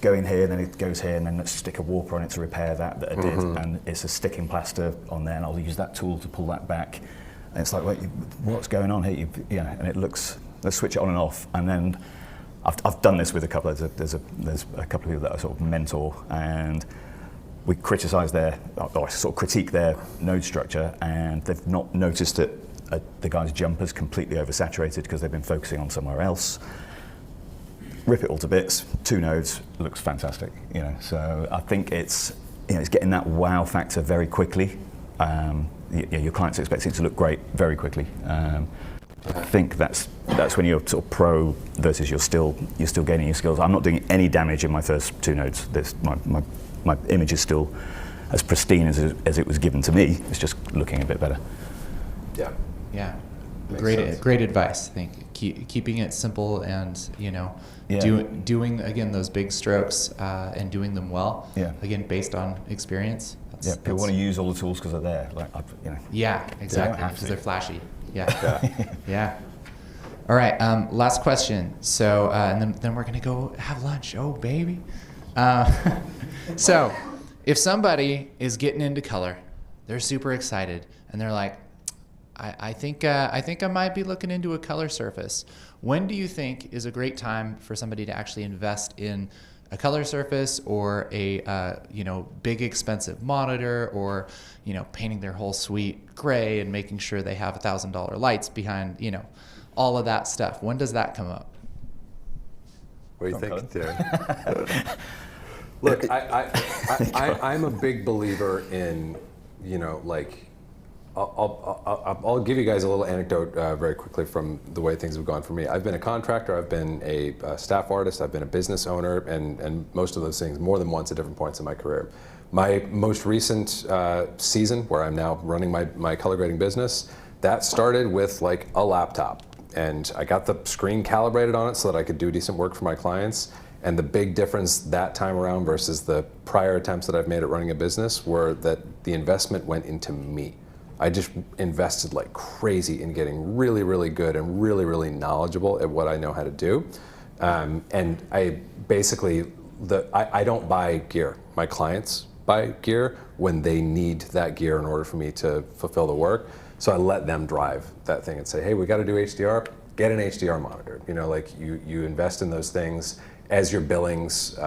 going here, then it goes here, and then let's stick a warper on it to repair that I did, and it's a sticking plaster on there, and I'll use that tool to pull that back. And it's like, wait, what's going on here? And it looks, let's switch it on and off, and then I've done this with a couple. There's a couple of people that I sort of mentor, and we criticise or sort of critique their node structure, and they've not noticed that the guy's jumper's completely oversaturated because they've been focusing on somewhere else. Rip it all to bits. 2 nodes looks fantastic. So I think it's getting that wow factor very quickly. Your clients expect it to look great very quickly. I think that's when you're sort of pro versus you're still gaining your skills. I'm not doing any damage in my first 2 nodes. My image is still as pristine as it was given to me. It's just looking a bit better. Yeah. Yeah. Great advice. I think keeping it simple and doing again those big strokes and doing them well. Yeah. Again, based on experience. People want to use all the tools because they're there. Yeah, exactly. Because they're flashy. Yeah. Yeah. All right. Last question. So, and then we're gonna go have lunch. Oh, baby. So, if somebody is getting into color, they're super excited, and they're like, I think I might be looking into a color surface. When do you think is a great time for somebody to actually invest in a color surface or a big expensive monitor, or painting their whole suite gray and making sure they have $1,000 lights behind all of that stuff? When does that come up? What do you think, Darren? Look, I'm a big believer in I'll give you guys a little anecdote very quickly from the way things have gone for me. I've been a contractor, I've been a staff artist, I've been a business owner, and most of those things more than once at different points in my career. My most recent season, where I'm now running my color grading business, that started with like a laptop. And I got the screen calibrated on it so that I could do decent work for my clients. And the big difference that time around versus the prior attempts that I've made at running a business were that the investment went into me. I just invested like crazy in getting really, really good and really, really knowledgeable at what I know how to do. And I basically, I don't buy gear. My clients buy gear when they need that gear in order for me to fulfill the work. So I let them drive that thing and say, hey, we got to do HDR, get an HDR monitor. You invest in those things as your billings,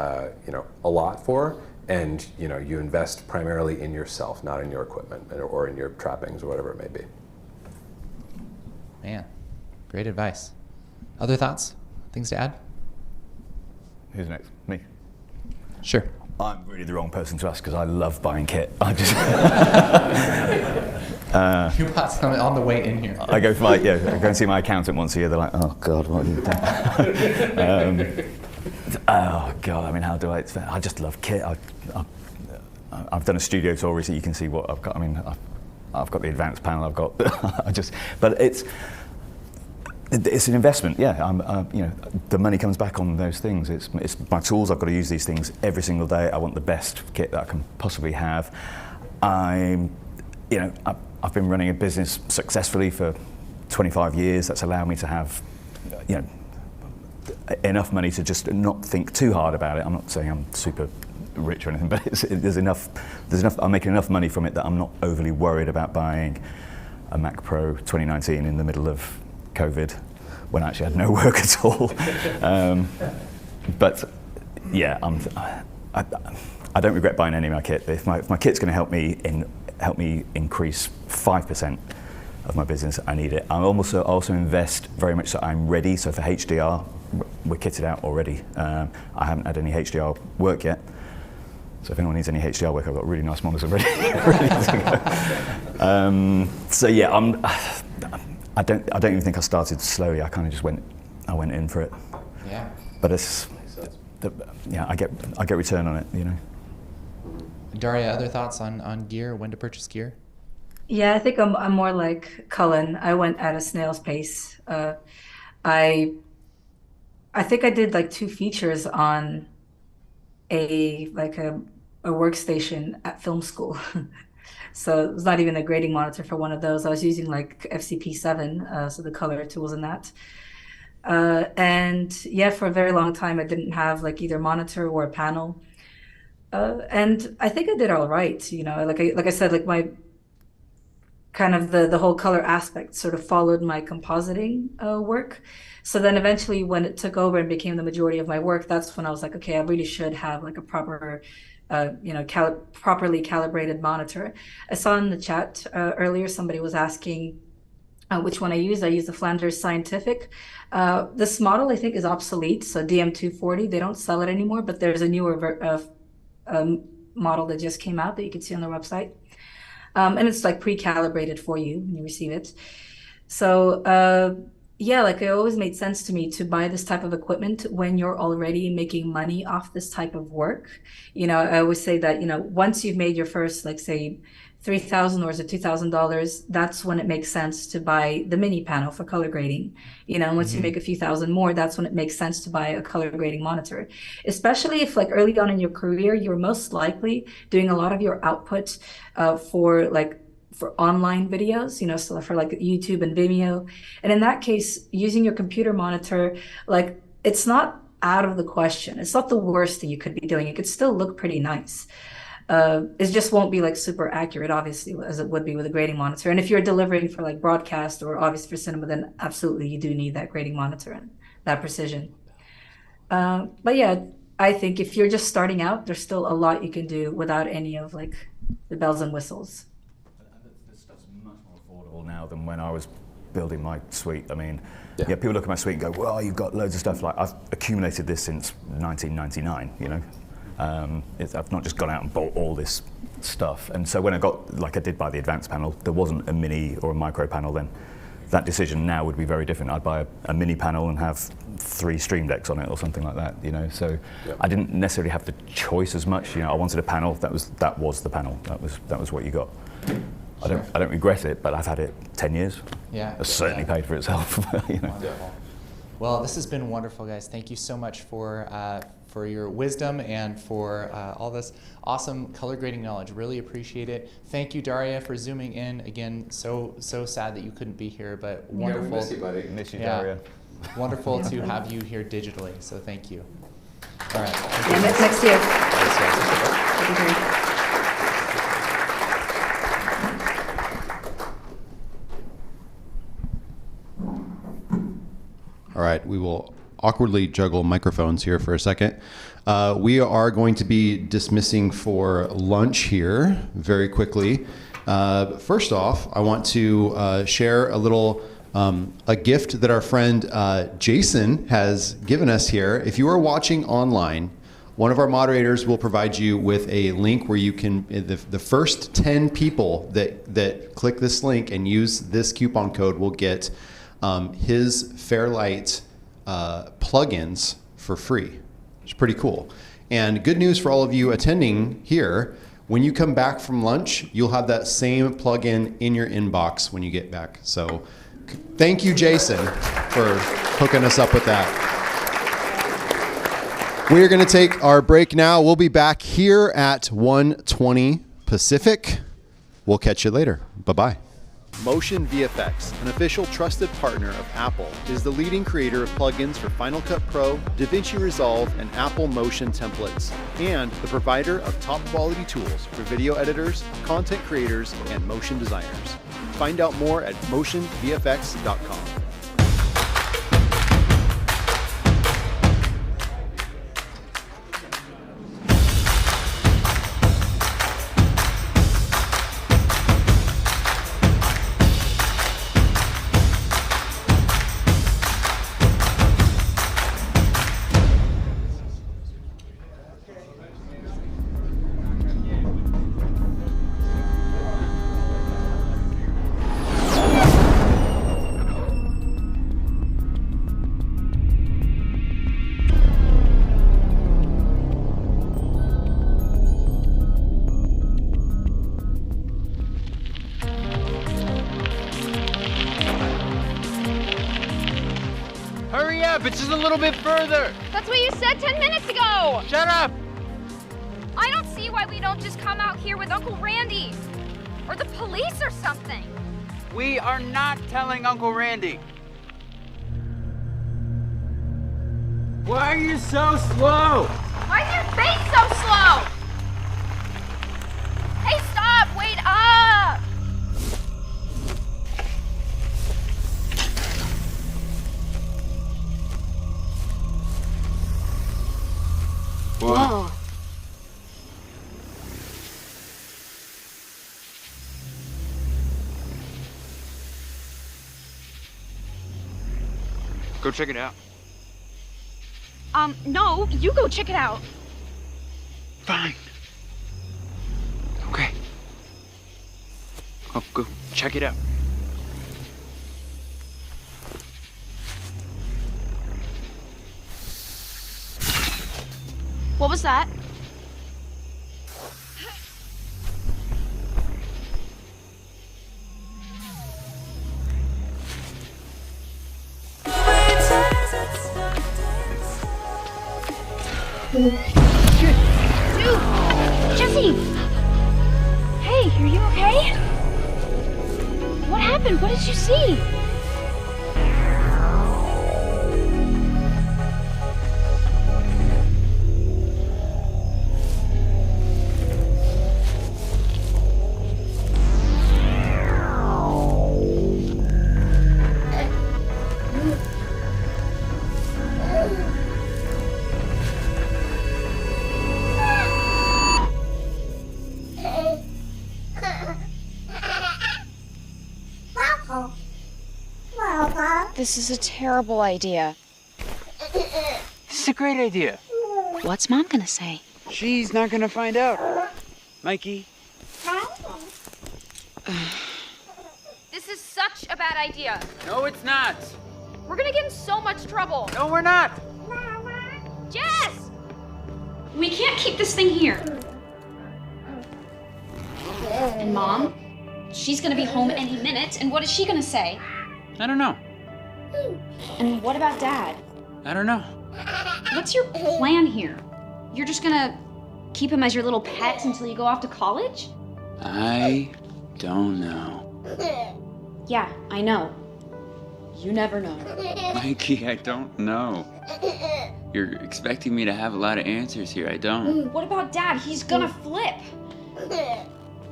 allot for. And you invest primarily in yourself, not in your equipment or in your trappings or whatever it may be. Man, great advice. Other thoughts? Things to add? Who's next? Me? Sure. I'm really the wrong person to ask because I love buying kit. I just you bought some on the way in here. I go for I go and see my accountant once a year. They're like, oh God, what have you done? Oh God, I mean, how do I just love kit. I've done a studio tour recently. You can see what I've got. I mean, I've got the advanced panel. I've got, but it's an investment. Yeah, you know, the money comes back on those things. It's my tools. I've got to use these things every single day. I want the best kit that I can possibly have. I've been running a business successfully for 25 years. That's allowed me to have, you know, enough money to just not think too hard about it. I'm not saying I'm super rich or anything, but there's enough. I'm making enough money from it that I'm not overly worried about buying a Mac Pro 2019 in the middle of COVID, when I actually had no work at all. But yeah, I don't regret buying any of my kit. If my kit's going to help me increase 5% of my business, I need it. I also invest very much so I'm ready. So for HDR, we're kitted out already. I haven't had any HDR work yet. So if anyone needs any HDR work, I've got really nice monitors already. So yeah, I don't even think I started slowly. I kind of just went in for it. Yeah. But I get return on it, you know. Daria, other thoughts on gear? When to purchase gear? Yeah, I think I'm more like Cullen. I went at a snail's pace. I think I did like 2 features on a workstation at film school. So it was not even a grading monitor for one of those. I was using like FCP7, so the color tools in that. And yeah, for a very long time, I didn't have like either monitor or a panel. And I think I did all right, you know, like I said, like my kind of the whole color aspect sort of followed my compositing work. So then eventually when it took over and became the majority of my work, that's when I was like, okay, I really should have like a proper, properly calibrated monitor. I saw in the chat earlier, somebody was asking which one I use. I use the Flanders Scientific. This model I think is obsolete. So DM240, they don't sell it anymore, but there's a newer model that just came out that you can see on their website. And it's like pre-calibrated for you when you receive it. So yeah, like it always made sense to me to buy this type of equipment when you're already making money off this type of work. You know, I always say that, you know, once you've made your first, like say, $3,000 or $2,000, that's when it makes sense to buy the mini panel for color grading. You know, once you make a few thousand more, that's when it makes sense to buy a color grading monitor. Especially if like early on in your career, you're most likely doing a lot of your output for online videos, you know, so for like YouTube and Vimeo. And in that case, using your computer monitor, like it's not out of the question. It's not the worst thing you could be doing. It could still look pretty nice. It just won't be like super accurate, obviously, as it would be with a grading monitor. And if you're delivering for like broadcast or obviously for cinema, then absolutely you do need that grading monitor and that precision. But yeah, I think if you're just starting out, there's still a lot you can do without any of like the bells and whistles. This stuff's much more affordable now than when I was building my suite. I mean, yeah, people look at my suite and go, well, you've got loads of stuff. Like I've accumulated this since 1999, you know. I've not just gone out and bought all this stuff. And so when I got, like I did buy the advanced panel, there wasn't a mini or a micro panel then. That decision now would be very different. I'd buy a mini panel and have 3 Stream Decks on it or something like that, you know. So I didn't necessarily have the choice as much. You know, I wanted a panel. That was the panel. That was what you got. I don't regret it, but I've had it 10 years. Yeah. It's certainly paid for itself. You know. Wonderful. Well, this has been wonderful, guys. Thank you so much for your wisdom and for all this awesome color grading knowledge. Really appreciate it. Thank you, Daria, for zooming in. Again, so sad that you couldn't be here, but wonderful. Yeah, we miss you, buddy. Miss you, Daria. Wonderful to have you here digitally, so thank you. All right. Yeah, next year. All right, we will awkwardly juggle microphones here for a second. We are going to be dismissing for lunch here very quickly. First off, I want to share a little a gift that our friend Jason has given us here. If you are watching online, one of our moderators will provide you with a link where you can, the first 10 people that click this link and use this coupon code will get his Fairlight plugins for free. It's pretty cool. And good news for all of you attending here, when you come back from lunch, you'll have that same plugin in your inbox when you get back. So thank you, Jason, for hooking us up with that. We are going to take our break now. We'll be back here at 1:20 Pacific. We'll catch you later. Bye-bye. Motion VFX, an official trusted partner of Apple, is the leading creator of plugins for Final Cut Pro, DaVinci Resolve, and Apple Motion templates, and the provider of top quality tools for video editors, content creators, and motion designers. Find out more at motionvfx.com. It's just a little bit further. That's what you said 10 minutes ago. Shut up. I don't see why we don't just come out here with Uncle Randy. Or the police or something. We are not telling Uncle Randy. Why are you so slow? Why is your face so slow? Hey, stop! Wait up! Whoa. Go check it out. No, you go check it out. Fine. Okay. I'll go check it out. What was that? Dude! Jesse! Hey, are you okay? What happened? What did you see? This is a terrible idea. This is a great idea. What's Mom gonna say? She's not gonna find out. Mikey. This is such a bad idea. No, it's not. We're gonna get in so much trouble. No, we're not. Jess! We can't keep this thing here. And Mom? She's gonna be home any minute, and what is she gonna say? I don't know. And what about Dad? I don't know. What's your plan here? You're just gonna keep him as your little pet until you go off to college? I don't know. Yeah, I know. You never know. Mikey, I don't know. You're expecting me to have a lot of answers here. I don't. What about Dad? He's gonna flip.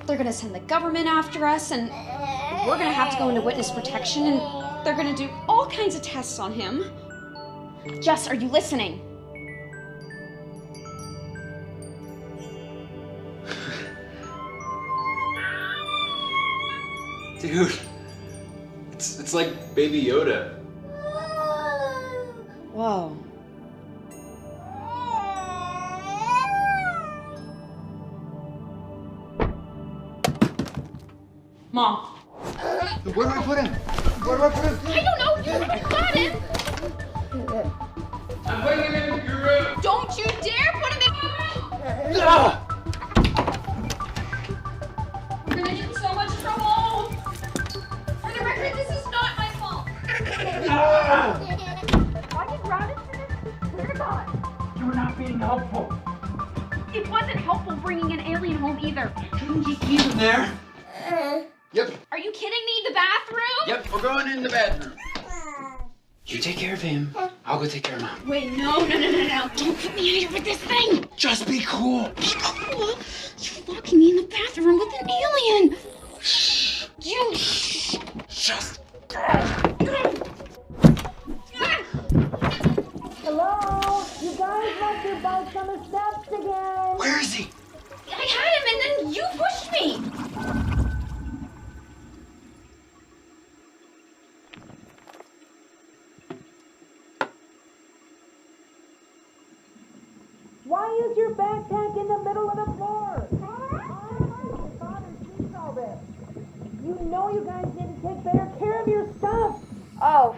They're gonna send the government after us, and we're gonna have to go into witness protection, and they're gonna do all kinds of tests on him. Jess, are you listening? Dude, it's It's like Baby Yoda. Whoa. Mom. Where do I put him? Where do I put him? I don't know. You got him. I'm putting him in your room. Don't you dare put him in. Ah! We're gonna get in so much trouble. For the record, this is not my fault. Ah! Why did Robin swear to God? You were not being helpful. It wasn't helpful bringing an alien home either. Couldn't just leave him there. Yep. Are you kidding me? The bathroom? Yep, we're going in the bedroom. You take care of him. I'll go take care of Mom. Wait, no. Don't put me in here with this thing. Just be cool. Be cool? You're locking me in the bathroom with an alien. Shh. You. Just go. Hello? You guys must have bounced on the steps again. Where is he? I had him and then you pushed me. Why is your backpack in the middle of the floor? Your father sees all this. You know you guys need to take better care of your stuff. Oh,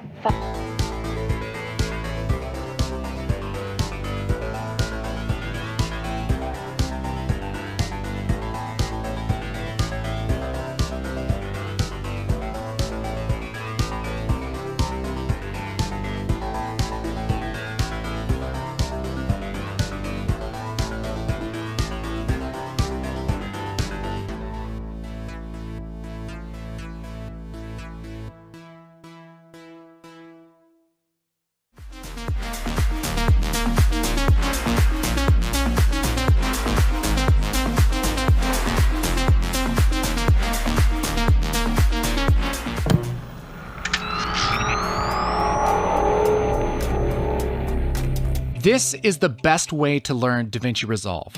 This is the best way to learn DaVinci Resolve.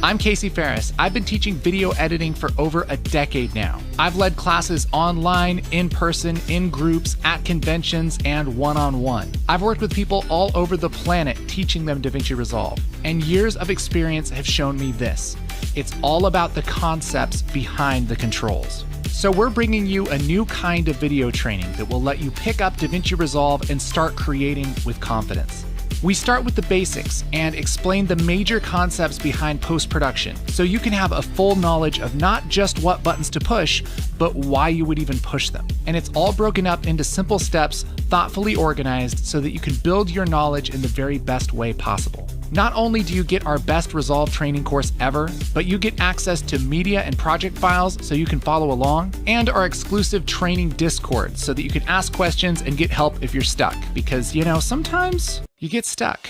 I'm Casey Faris. I've been teaching video editing for over a decade now. I've led classes online, in person, in groups, at conventions, and one-on-one. I've worked with people all over the planet teaching them DaVinci Resolve. And years of experience have shown me this. It's all about the concepts behind the controls. So we're bringing you a new kind of video training that will let you pick up DaVinci Resolve and start creating with confidence. We start with the basics and explain the major concepts behind post-production, so you can have a full knowledge of not just what buttons to push, but why you would even push them. And it's all broken up into simple steps, thoughtfully organized, so that you can build your knowledge in the very best way possible. Not only do you get our best Resolve training course ever, but you get access to media and project files so you can follow along, and our exclusive training Discord so that you can ask questions and get help if you're stuck, because, you know, sometimes you get stuck.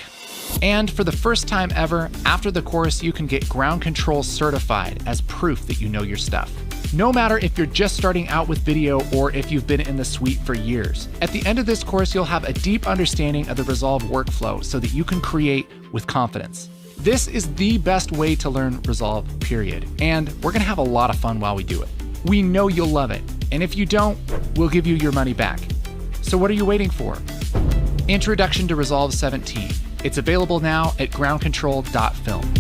And for the first time ever, after the course, you can get ground control certified as proof that you know your stuff. No matter if you're just starting out with video or if you've been in the suite for years. At the end of this course, you'll have a deep understanding of the Resolve workflow so that you can create with confidence. This is the best way to learn Resolve, period. And we're gonna have a lot of fun while we do it. We know you'll love it. And if you don't, we'll give you your money back. So what are you waiting for? Introduction to Resolve 17. It's available now at groundcontrol.film.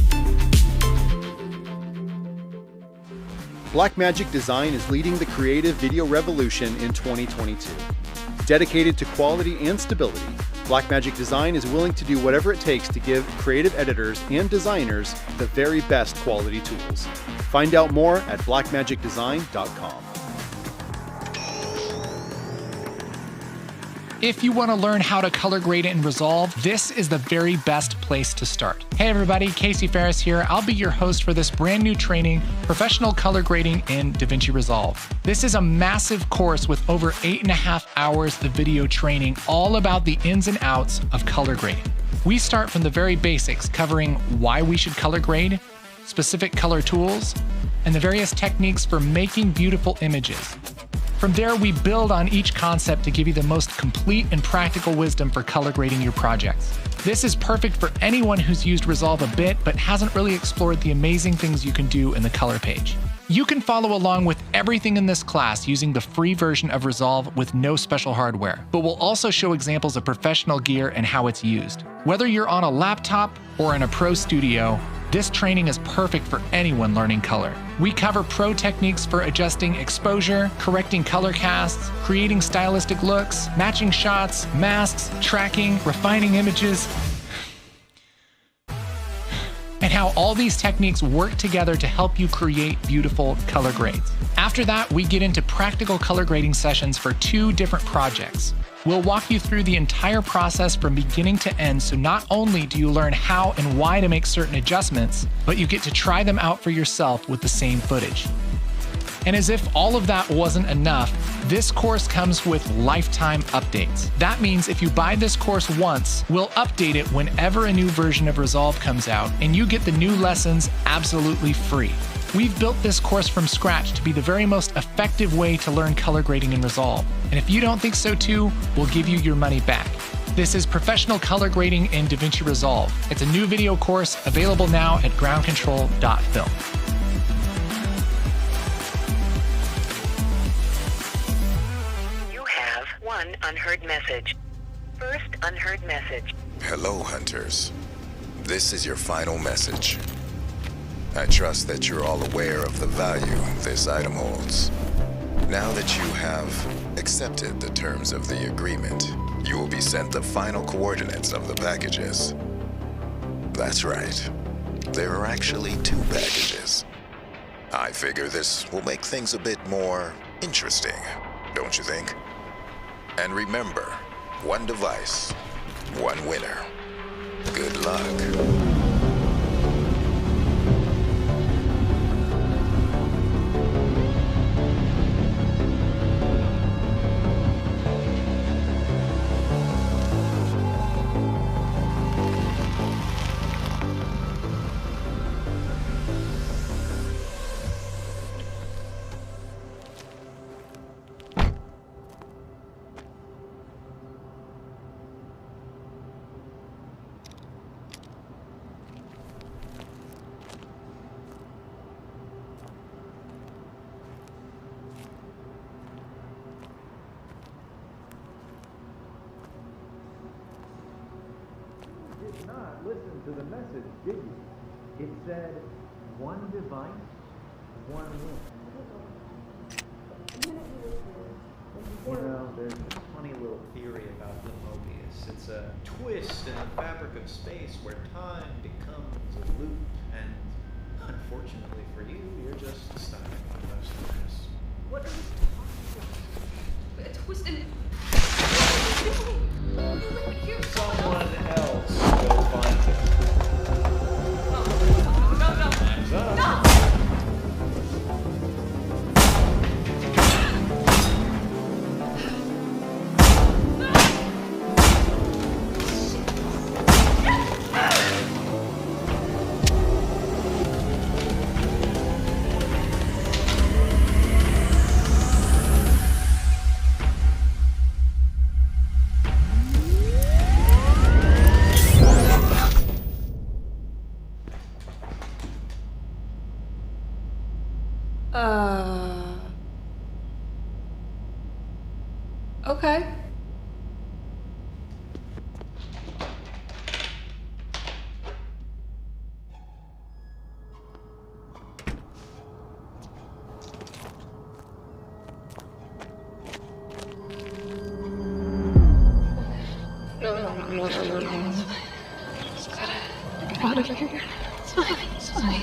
Blackmagic Design is leading the creative video revolution in 2022. Dedicated to quality and stability, Blackmagic Design is willing to do whatever it takes to give creative editors and designers the very best quality tools. Find out more at blackmagicdesign.com. If you want to learn how to color grade in Resolve, this is the very best place to start. Hey everybody, Casey Faris here. I'll be your host for this brand new training, Professional Color Grading in DaVinci Resolve. This is a massive course with over 8.5 hours of video training, all about the ins and outs of color grading. We start from the very basics, covering why we should color grade, specific color tools, and the various techniques for making beautiful images. From there, we build on each concept to give you the most complete and practical wisdom for color grading your projects. This is perfect for anyone who's used Resolve a bit but hasn't really explored the amazing things you can do in the color page. You can follow along with everything in this class using the free version of Resolve with no special hardware, but we'll also show examples of professional gear and how it's used. Whether you're on a laptop or in a pro studio, this training is perfect for anyone learning color. We cover pro techniques for adjusting exposure, correcting color casts, creating stylistic looks, matching shots, masks, tracking, refining images, and how all these techniques work together to help you create beautiful color grades. After that, we get into practical color grading sessions for 2 different projects. We'll walk you through the entire process from beginning to end, so not only do you learn how and why to make certain adjustments, but you get to try them out for yourself with the same footage. And as if all of that wasn't enough, this course comes with lifetime updates. That means if you buy this course once, we'll update it whenever a new version of Resolve comes out, and you get the new lessons absolutely free. We've built this course from scratch to be the very most effective way to learn color grading in Resolve. And if you don't think so too, we'll give you your money back. This is Professional Color Grading in DaVinci Resolve. It's a new video course available now at groundcontrol.film. You have one unheard message. First unheard message. Hello, hunters. This is your final message. I trust that you're all aware of the value this item holds. Now that you have accepted the terms of the agreement, you will be sent the final coordinates of the packages. That's right. There are actually 2 packages. I figure this will make things a bit more interesting, don't you think? And remember, 1 device, 1 winner. Good luck. Listen to the message, did you? It said, 1 device, 1 win. You know, there's a funny little theory about the Mobius. It's a twist in the fabric of space where time becomes a loop, and unfortunately for you, you're just stuck in most times. What are you talking about? A twist in... Someone else go find it. No. Time's up. No! Okay. No. Just gotta get out of here. It's fine.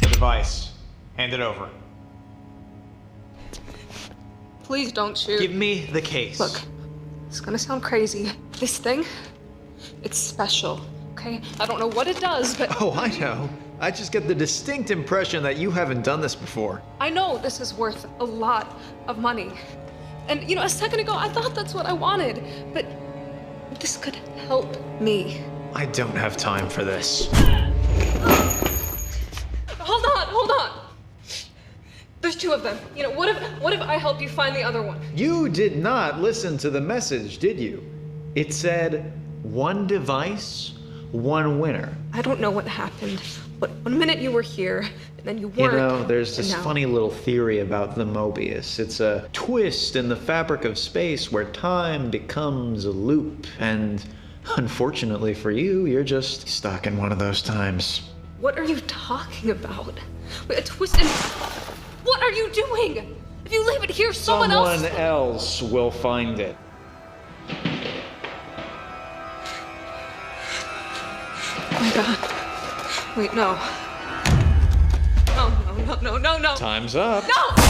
Device. Hand it over. Please don't shoot. Give me the case. Look, it's gonna sound crazy. This thing, it's special, okay? I don't know what it does, but... Oh, I know. I just get the distinct impression that you haven't done this before. I know this is worth a lot of money. And a second ago, I thought that's what I wanted, but this could help me. I don't have time for this. Hold on. There's two of them. What if I help you find the other one? You did not listen to the message, did you? It said, one device, one winner. I don't know what happened, but one minute you were here, and then you weren't. There's this and now- funny little theory about the Mobius. It's a twist in the fabric of space where time becomes a loop, and unfortunately for you, you're just stuck in one of those times. What are you talking about? Wait, a twist in... What are you doing? If you leave it here, someone else will find it. Oh my god. Wait, no. No. Time's up. No!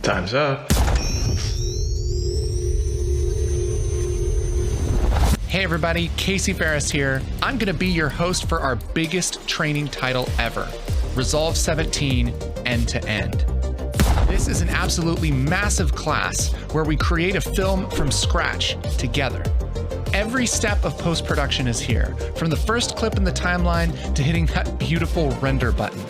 Time's up. Hey everybody, Casey Faris here. I'm gonna be your host for our biggest training title ever, Resolve 17 End to End. This is an absolutely massive class where we create a film from scratch together. Every step of post-production is here, from the first clip in the timeline to hitting that beautiful render button.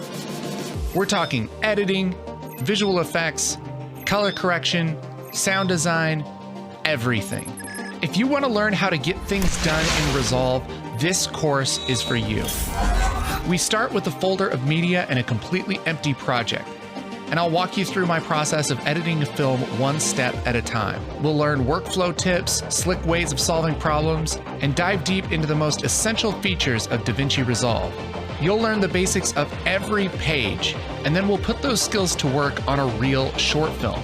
We're talking editing, visual effects, color correction, sound design, everything. If you want to learn how to get things done in Resolve, this course is for you. We start with a folder of media and a completely empty project, and I'll walk you through my process of editing a film one step at a time. We'll learn workflow tips, slick ways of solving problems, and dive deep into the most essential features of DaVinci Resolve. You'll learn the basics of every page, and then we'll put those skills to work on a real short film.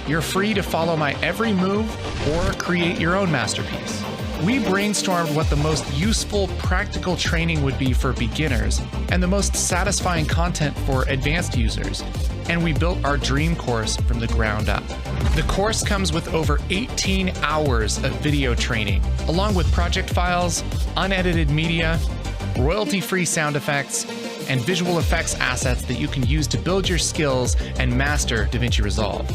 You're free to follow my every move or create your own masterpiece. We brainstormed what the most useful, practical training would be for beginners and the most satisfying content for advanced users, and we built our dream course from the ground up. The course comes with over 18 hours of video training, along with project files, unedited media, royalty-free sound effects, and visual effects assets that you can use to build your skills and master DaVinci Resolve.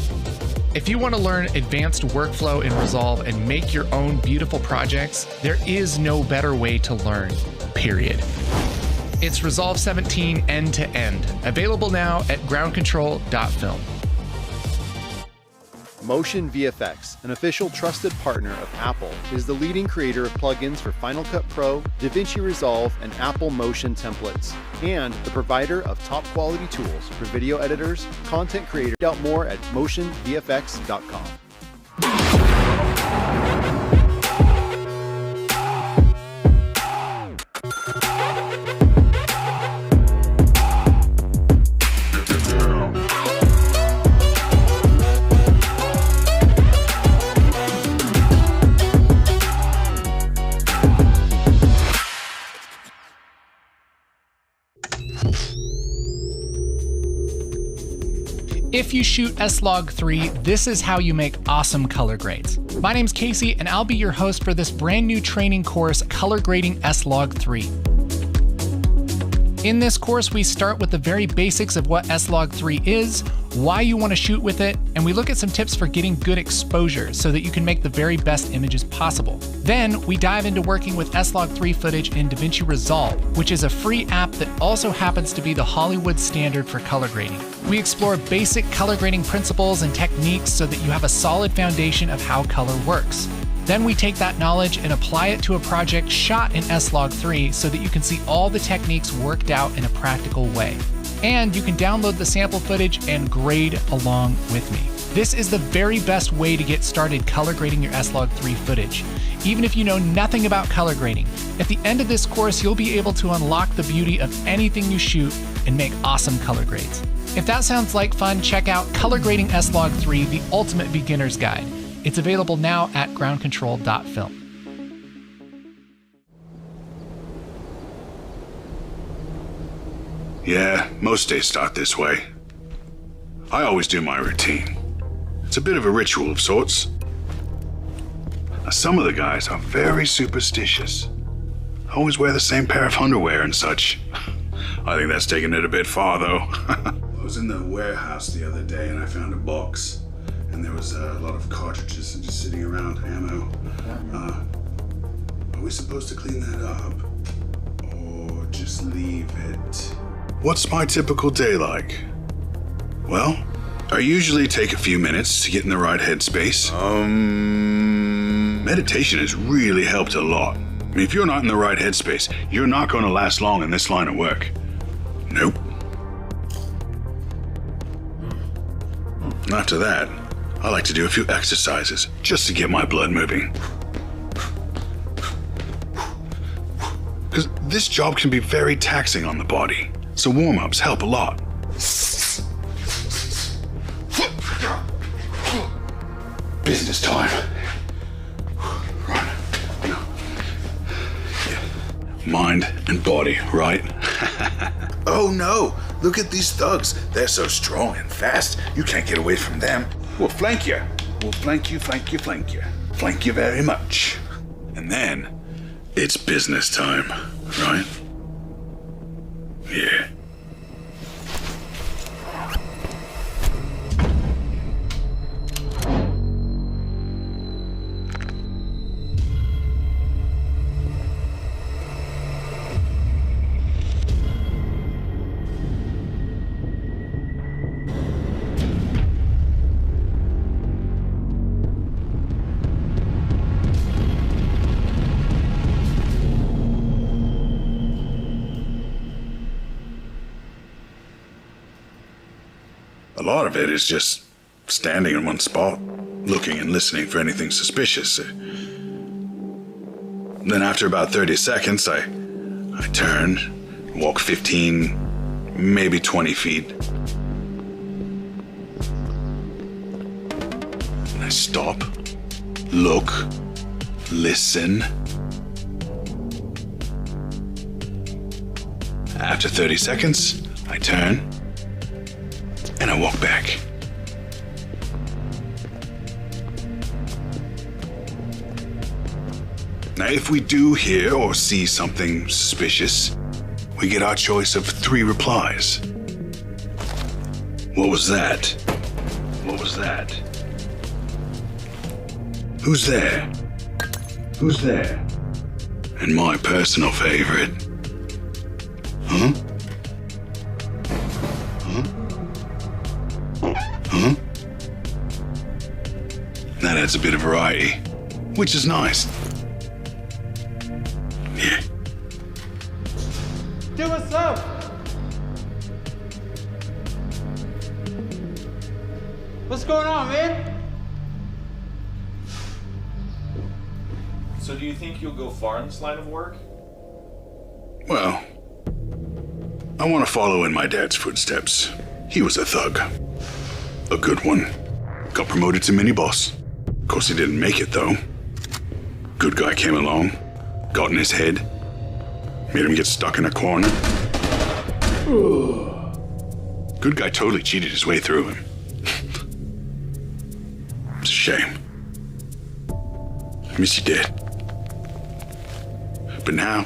If you want to learn advanced workflow in Resolve and make your own beautiful projects, there is no better way to learn, period. It's Resolve 17 End to End, available now at groundcontrol.film. Motion VFX, an official trusted partner of Apple, is the leading creator of plugins for Final Cut Pro, DaVinci Resolve, and Apple Motion templates, and the provider of top quality tools for video editors, content creators. Find out more at motionvfx.com. If you shoot S-Log3, this is how you make awesome color grades. My name's Casey, and I'll be your host for this brand new training course, Color Grading S-Log3. In this course, we start with the very basics of what S-Log3 is, why you want to shoot with it, and we look at some tips for getting good exposure so that you can make the very best images possible. Then we dive into working with S-Log3 footage in DaVinci Resolve, which is a free app that also happens to be the Hollywood standard for color grading. We explore basic color grading principles and techniques so that you have a solid foundation of how color works. Then we take that knowledge and apply it to a project shot in S-Log3 so that you can see all the techniques worked out in a practical way. And you can download the sample footage and grade along with me. This is the very best way to get started color grading your S-Log3 footage. Even if you know nothing about color grading, at the end of this course, you'll be able to unlock the beauty of anything you shoot and make awesome color grades. If that sounds like fun, check out Color Grading S-Log3, the ultimate beginner's guide. It's available now at groundcontrol.film. Yeah, most days start this way. I always do my routine. It's a bit of a ritual of sorts. Now, some of the guys are very superstitious. Always wear the same pair of underwear and such. I think that's taking it a bit far, though. I was in the warehouse the other day and I found a box. And there was a lot of cartridges just sitting around, ammo. Are we supposed to clean that up? Or just leave it? What's my typical day like? Well, I usually take a few minutes to get in the right headspace. Meditation has really helped a lot. I mean, if you're not in the right headspace, you're not going to last long in this line of work. Nope. After that, I like to do a few exercises just to get my blood moving. Because this job can be very taxing on the body, so warm-ups help a lot. Business time. Right. No. Yeah. Mind and body, right? Oh no! Look at these thugs. They're so strong and fast, you can't get away from them. We'll flank you. We'll flank you, flank you, flank you. Flank you very much. And then, it's business time, right? Yeah. A lot of it is just standing in one spot, looking and listening for anything suspicious. Then after about 30 seconds, I turn, walk 15, maybe 20 feet. And I stop, look, listen. After 30 seconds, I turn, and I walk back. Now, if we do hear or see something suspicious, we get our choice of 3 replies. What was that? What was that? Who's there? Who's there? And my personal favorite. Huh? Huh? That adds a bit of variety, which is nice. Yeah. Do what's up? What's going on, man? So do you think you'll go far in this line of work? Well, I want to follow in my dad's footsteps. He was a thug. A good one. Got promoted to mini-boss. Of course, he didn't make it, though. Good guy came along, got in his head, made him get stuck in a corner. Good guy totally cheated his way through him. It's a shame. I miss you, Dad. But now,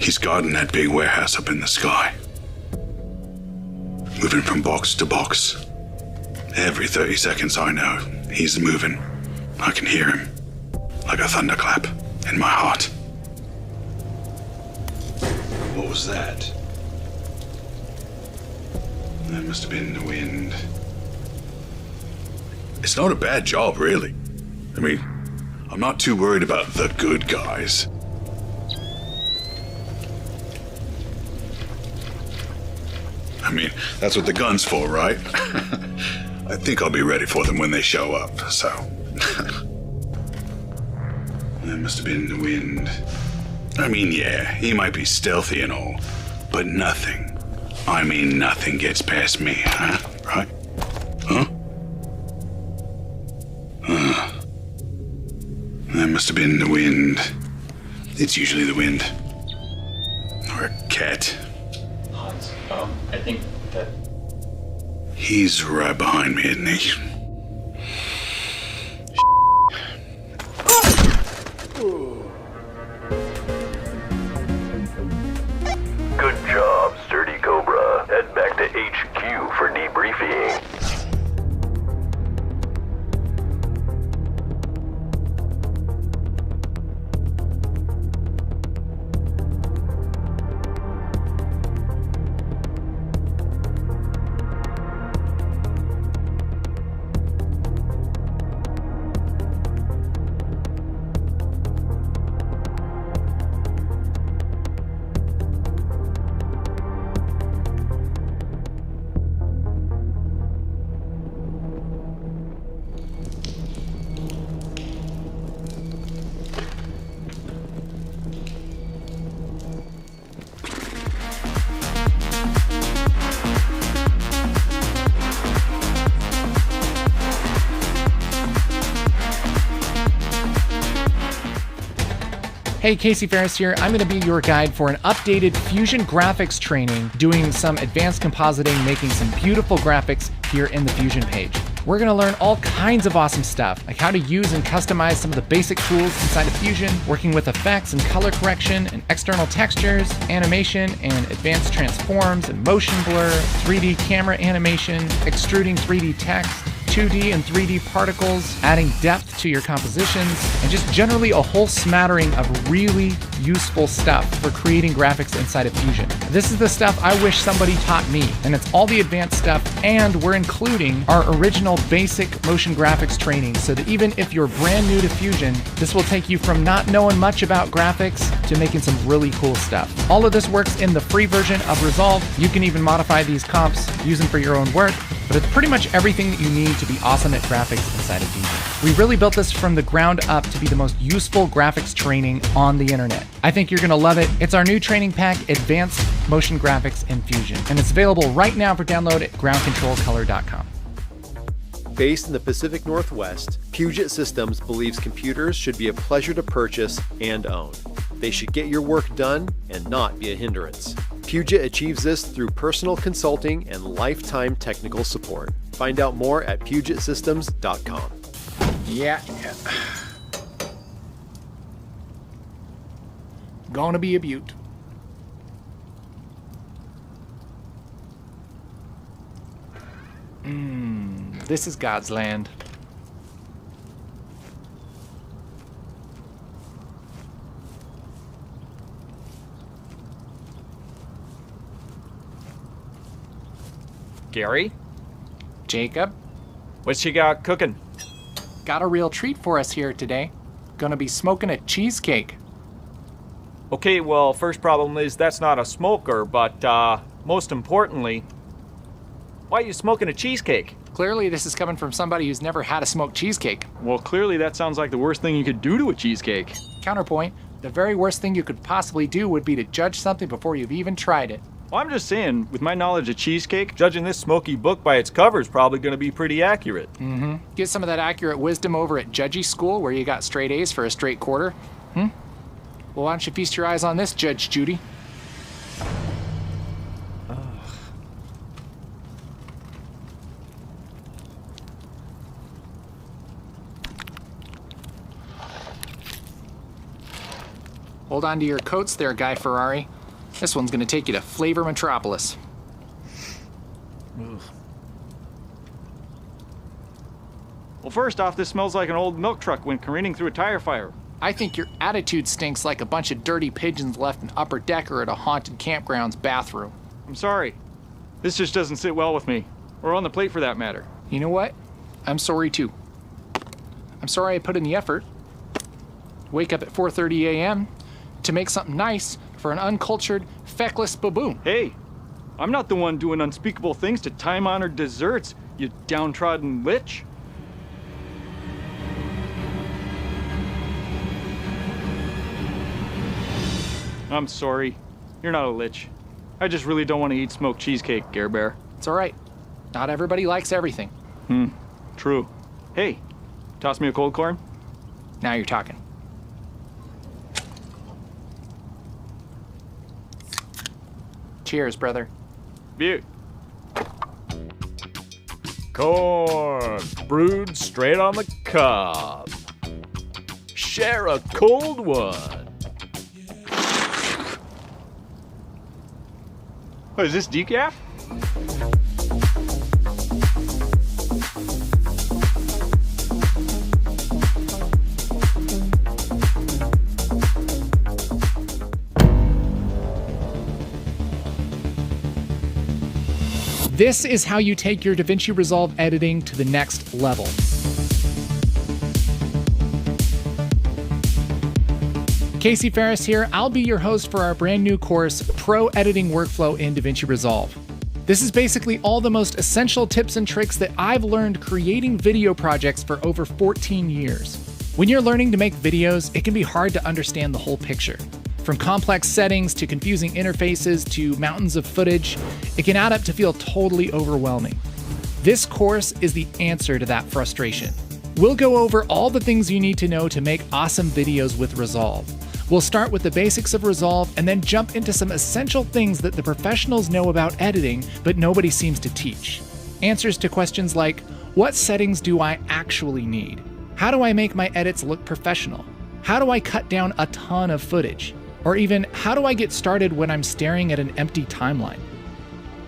He's guarding that big warehouse up in the sky. Moving from box to box. Every 30 seconds I know, he's moving. I can hear him. Like a thunderclap in my heart. What was that? That must have been the wind. It's not a bad job, really. I mean, I'm not too worried about the good guys. I mean, that's what the gun's for, right? I think I'll be ready for them when they show up, so... That must have been the wind. I mean, yeah, he might be stealthy and all, but nothing, I mean nothing gets past me, huh? Right? Huh? That must have been the wind. It's usually the wind. Or a cat. Hans, I think that... He's right behind me, isn't he? Good job, Sturdy Cobra. Head back to HQ for debriefing. Hey, Casey Faris here. I'm going to be your guide for an updated Fusion graphics training, doing some advanced compositing, making some beautiful graphics here in the Fusion page. We're going to learn all kinds of awesome stuff, like how to use and customize some of the basic tools inside of Fusion, working with effects and color correction and external textures, animation and advanced transforms and motion blur, 3D camera animation, extruding 3D text, 2D and 3D particles, adding depth to your compositions, and just generally a whole smattering of really useful stuff for creating graphics inside of Fusion. This is the stuff I wish somebody taught me, and it's all the advanced stuff, and we're including our original basic motion graphics training, so that even if you're brand new to Fusion, this will take you from not knowing much about graphics to making some really cool stuff. All of this works in the free version of Resolve. You can even modify these comps, use them for your own work, but it's pretty much everything that you need to be awesome at graphics inside of Fusion. We really built this from the ground up to be the most useful graphics training on the internet. I think you're gonna love it. It's our new training pack, Advanced Motion Graphics in Fusion, and it's available right now for download at groundcontrolcolor.com. Based in the Pacific Northwest, Puget Systems believes computers should be a pleasure to purchase and own. They should get your work done and not be a hindrance. Puget achieves this through personal consulting and lifetime technical support. Find out more at PugetSystems.com. Yeah. Gonna be a beaut. This is God's land. Gary? Jacob? What you got cooking? Got a real treat for us here today. Gonna be smoking a cheesecake. Okay, well, first problem is that's not a smoker, but most importantly, why are you smoking a cheesecake? Clearly this is coming from somebody who's never had a smoked cheesecake. Well, clearly that sounds like the worst thing you could do to a cheesecake. Counterpoint, the very worst thing you could possibly do would be to judge something before you've even tried it. Well, I'm just saying, with my knowledge of cheesecake, judging this smoky book by its cover is probably going to be pretty accurate. Mm-hmm. Get some of that accurate wisdom over at Judgy School, where you got straight A's for a straight quarter. Well, why don't you feast your eyes on this, Judge Judy? Hold on to your coats there, Guy Ferrari. This one's gonna take you to Flavor Metropolis. Ugh. Well, first off, this smells like an old milk truck went careening through a tire fire. I think your attitude stinks like a bunch of dirty pigeons left an upper decker at a haunted campground's bathroom. I'm sorry. This just doesn't sit well with me. Or on the plate for that matter. You know what? I'm sorry too. I'm sorry I put in the effort. Wake up at 4:30 a.m. to make something nice for an uncultured, feckless baboon. Hey, I'm not the one doing unspeakable things to time-honored desserts, you downtrodden lich. I'm sorry. You're not a lich. I just really don't want to eat smoked cheesecake, Gare Bear. It's all right. Not everybody likes everything. True. Hey, toss me a cold corn? Now you're talking. Cheers, brother. Beaut. Corn, brewed straight on the cob. Share a cold one. What is this, decaf? This is how you take your DaVinci Resolve editing to the next level. Casey Faris here. I'll be your host for our brand new course, Pro Editing Workflow in DaVinci Resolve. This is basically all the most essential tips and tricks that I've learned creating video projects for over 14 years. When you're learning to make videos, it can be hard to understand the whole picture. From complex settings to confusing interfaces to mountains of footage, it can add up to feel totally overwhelming. This course is the answer to that frustration. We'll go over all the things you need to know to make awesome videos with Resolve. We'll start with the basics of Resolve and then jump into some essential things that the professionals know about editing, but nobody seems to teach. Answers to questions like, what settings do I actually need? How do I make my edits look professional? How do I cut down a ton of footage? Or even, how do I get started when I'm staring at an empty timeline?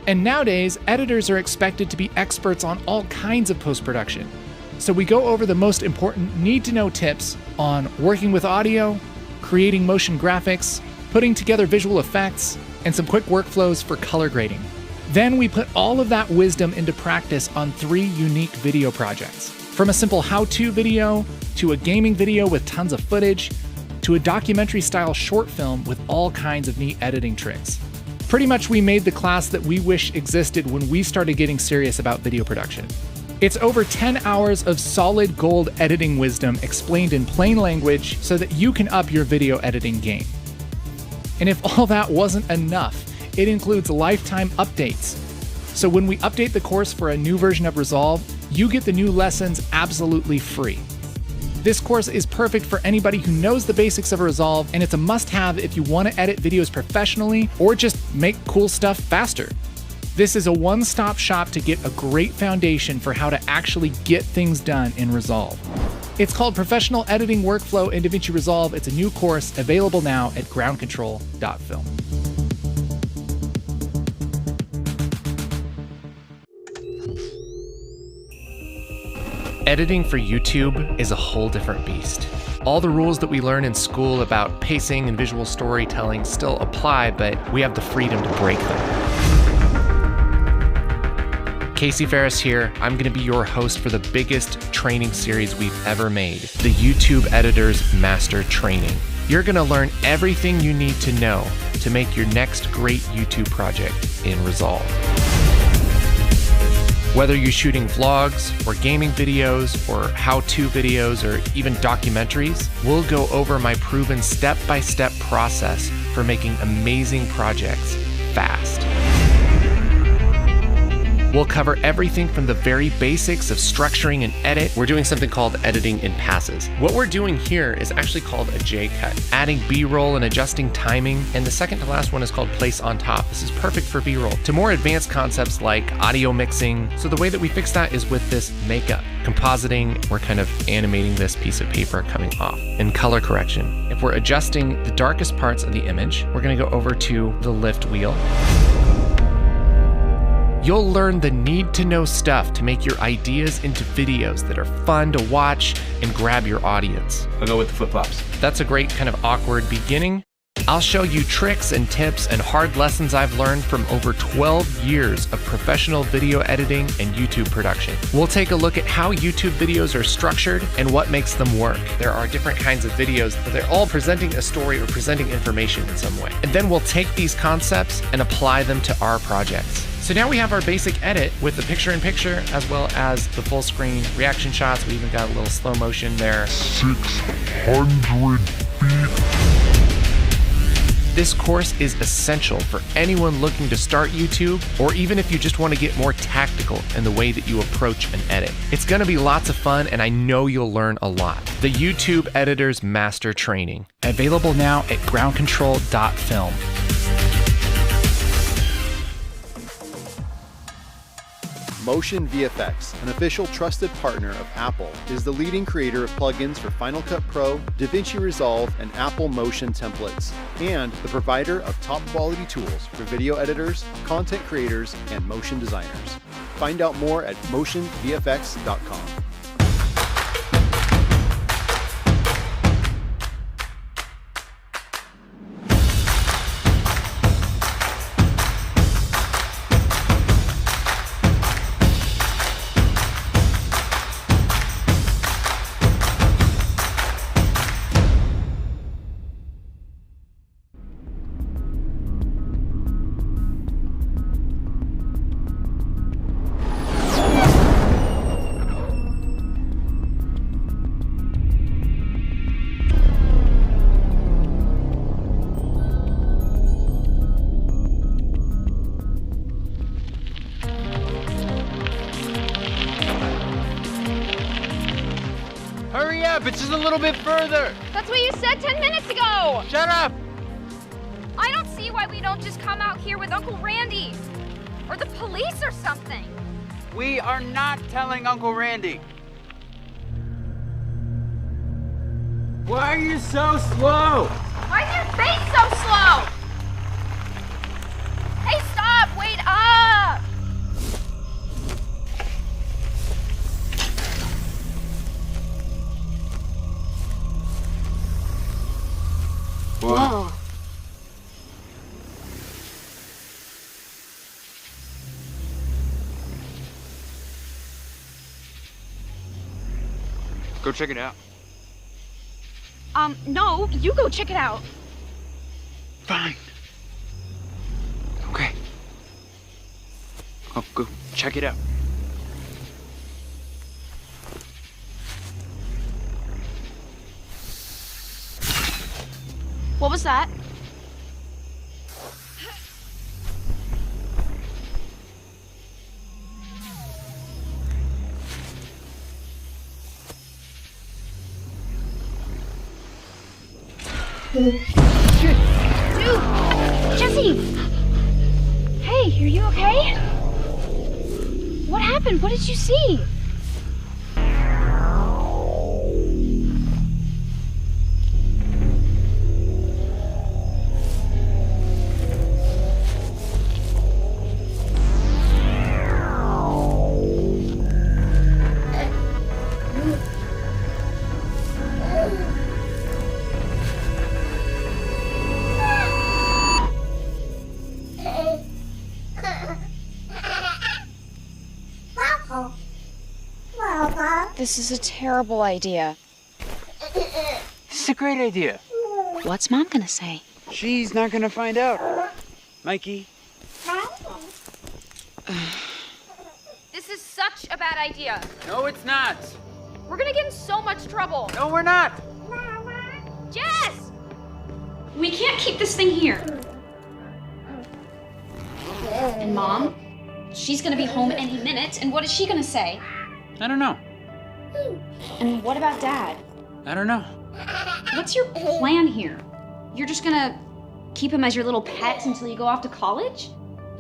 And nowadays, editors are expected to be experts on all kinds of post-production. So we go over the most important need-to-know tips on working with audio, creating motion graphics, putting together visual effects, and some quick workflows for color grading. Then we put all of that wisdom into practice on 3 unique video projects. From a simple how-to video, to a gaming video with tons of footage, to a documentary-style short film with all kinds of neat editing tricks. Pretty much we made the class that we wish existed when we started getting serious about video production. It's over 10 hours of solid gold editing wisdom explained in plain language so that you can up your video editing game. And if all that wasn't enough, it includes lifetime updates. So when we update the course for a new version of Resolve, you get the new lessons absolutely free. This course is perfect for anybody who knows the basics of Resolve, and it's a must-have if you want to edit videos professionally or just make cool stuff faster. This is a one-stop shop to get a great foundation for how to actually get things done in Resolve. It's called Professional Editing Workflow in DaVinci Resolve. It's a new course available now at groundcontrol.film. Editing for YouTube is a whole different beast. All the rules that we learn in school about pacing and visual storytelling still apply, but we have the freedom to break them. Casey Faris here. I'm going to be your host for the biggest training series we've ever made, the YouTube Editor's Master Training. You're going to learn everything you need to know to make your next great YouTube project in Resolve. Whether you're shooting vlogs or gaming videos or how-to videos or even documentaries, we'll go over my proven step-by-step process for making amazing projects fast. We'll cover everything from the very basics of structuring an edit. We're doing something called editing in passes. What we're doing here is actually called a J-cut, adding B-roll and adjusting timing, and the second to last one is called place on top. This is perfect for B-roll. To more advanced concepts like audio mixing, so the way that we fix that is with this makeup. Compositing, we're kind of animating this piece of paper coming off. And color correction. If we're adjusting the darkest parts of the image, we're gonna go over to the lift wheel. You'll learn the need-to-know stuff to make your ideas into videos that are fun to watch and grab your audience. I'll go with the flip-flops. That's a great kind of awkward beginning. I'll show you tricks and tips and hard lessons I've learned from over 12 years of professional video editing and YouTube production. We'll take a look at how YouTube videos are structured and what makes them work. There are different kinds of videos, but they're all presenting a story or presenting information in some way. And then we'll take these concepts and apply them to our projects. So now we have our basic edit with the picture-in-picture as well as the full screen reaction shots. We even got a little slow motion there. 600 feet. This course is essential for anyone looking to start YouTube, or even if you just want to get more tactical in the way that you approach an edit. It's going to be lots of fun, and I know you'll learn a lot. The YouTube Editor's Master Training. Available now at groundcontrol.film. Mostyn VFX, an official trusted partner of Apple, is the leading creator of plugins for Final Cut Pro, DaVinci Resolve, and Apple Motion templates, and the provider of top quality tools for video editors, content creators, and motion designers. Find out more at motionvfx.com. It's just a little bit further. That's what you said 10 minutes ago. Shut up. I don't see why we don't just come out here with Uncle Randy or the police or something. We are not telling Uncle Randy. Why are you so slow? Why is your face so slow? Hey, stop! Wait up! Whoa. Go check it out. No, you go check it out. Fine. Okay. I'll go check it out. What was that? Dude! Jesse! Hey, are you okay? What happened? What did you see? This is a terrible idea. This is a great idea. What's Mom gonna say? She's not gonna find out. Mikey. This is such a bad idea. No, it's not. We're gonna get in so much trouble. No, we're not. Jess! We can't keep this thing here. And Mom, she's gonna be home any minute, and what is she gonna say? I don't know. And what about Dad? I don't know. What's your plan here? You're just gonna keep him as your little pet until you go off to college?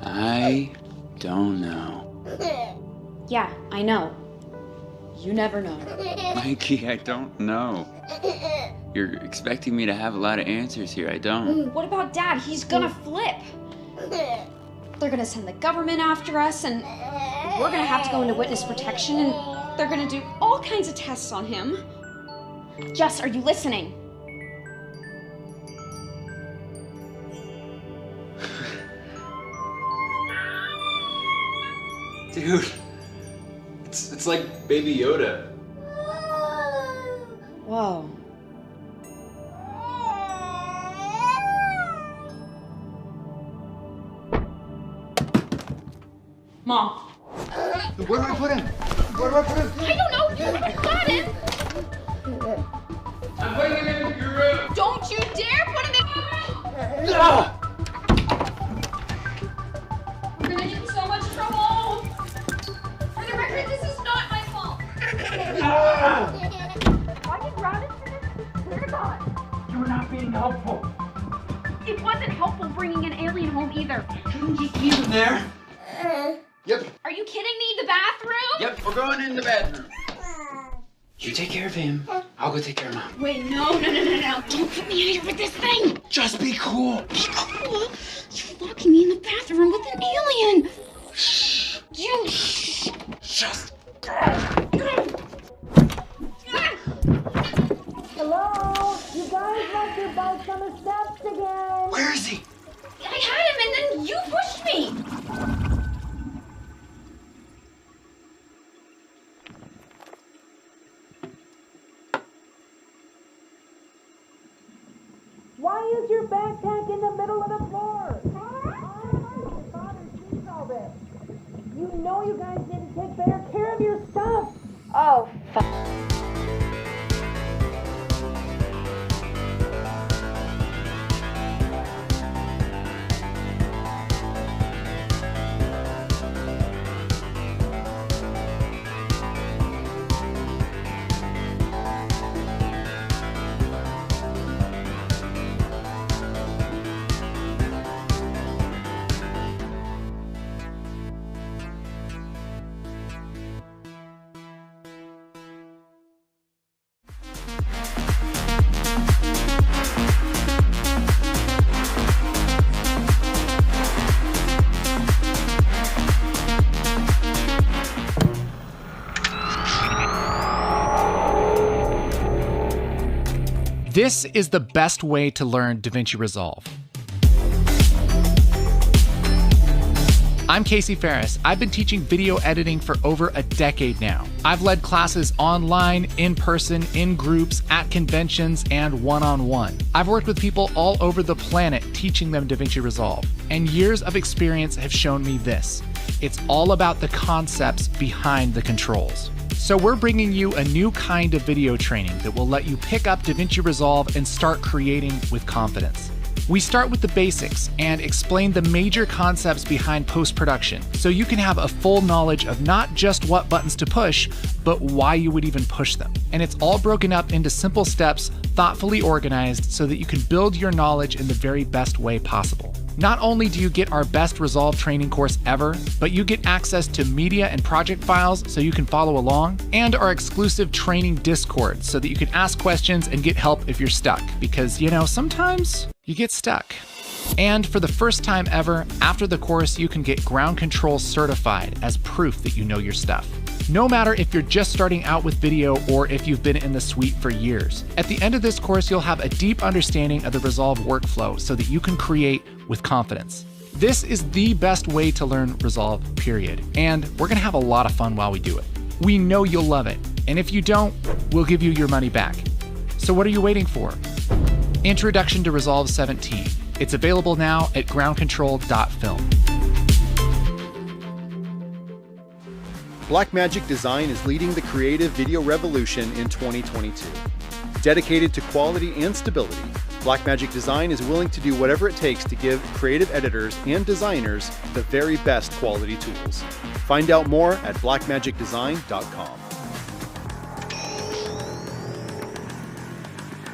I don't know. Yeah, I know. You never know. Mikey, I don't know. You're expecting me to have a lot of answers here. I don't. What about Dad? He's gonna flip. They're gonna send the government after us, and we're gonna have to go into witness protection, and they're gonna do all kinds of tests on him. Jess, are you listening? Dude, it's like Baby Yoda. Whoa. Mom. Where do I put him? Where do I put him? I don't know. You got him. I'm putting him in your room. Don't you dare put him in. No! We're gonna get in so much trouble. For the record, this is not my fault. Why you grounded for this? Swear to God. You were not being helpful. It wasn't helpful bringing an alien home either. Shouldn't just leave him there. Yep. Are you kidding me? The bathroom? Yep, we're going in the bathroom. You take care of him. I'll go take care of Mom. Wait, no. Don't put me in here with this thing. Just be cool. Be cool? You're locking me in the bathroom with an alien. Shh. You. Just go. Hello? You guys must have bounced on the steps again. Where is he? I had him and then you pushed me. Why is your backpack in the middle of the floor? Your father sees all this. You know you guys need to take better care of your stuff. Oh, This is the best way to learn DaVinci Resolve. I'm Casey Faris. I've been teaching video editing for over a decade now. I've led classes online, in person, in groups, at conventions, and one-on-one. I've worked with people all over the planet teaching them DaVinci Resolve. And years of experience have shown me this. It's all about the concepts behind the controls. So we're bringing you a new kind of video training that will let you pick up DaVinci Resolve and start creating with confidence. We start with the basics and explain the major concepts behind post-production, so you can have a full knowledge of not just what buttons to push, but why you would even push them. And it's all broken up into simple steps, thoughtfully organized, so that you can build your knowledge in the very best way possible. Not only do you get our best Resolve training course ever, but you get access to media and project files so you can follow along, and our exclusive training Discord so that you can ask questions and get help if you're stuck, because, you know, sometimes you get stuck. And for the first time ever, after the course, you can get ground control certified as proof that you know your stuff. No matter if you're just starting out with video or if you've been in the suite for years. At the end of this course, you'll have a deep understanding of the Resolve workflow so that you can create with confidence. This is the best way to learn Resolve, period. And we're gonna have a lot of fun while we do it. We know you'll love it. And if you don't, we'll give you your money back. So what are you waiting for? Introduction to Resolve 17. It's available now at groundcontrol.film. Blackmagic Design is leading the creative video revolution in 2022. Dedicated to quality and stability, Blackmagic Design is willing to do whatever it takes to give creative editors and designers the very best quality tools. Find out more at blackmagicdesign.com.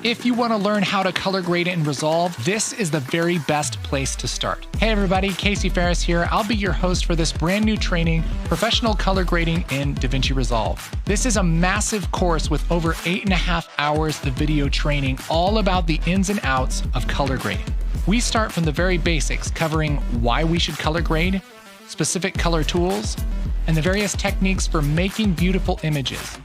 If you want to learn how to color grade in Resolve, this is the very best place to start. Hey everybody, Casey Faris here. I'll be your host for this brand new training, Professional Color Grading in DaVinci Resolve. This is a massive course with over 8.5 hours of video training, all about the ins and outs of color grading. We start from the very basics, covering why we should color grade, specific color tools, and the various techniques for making beautiful images.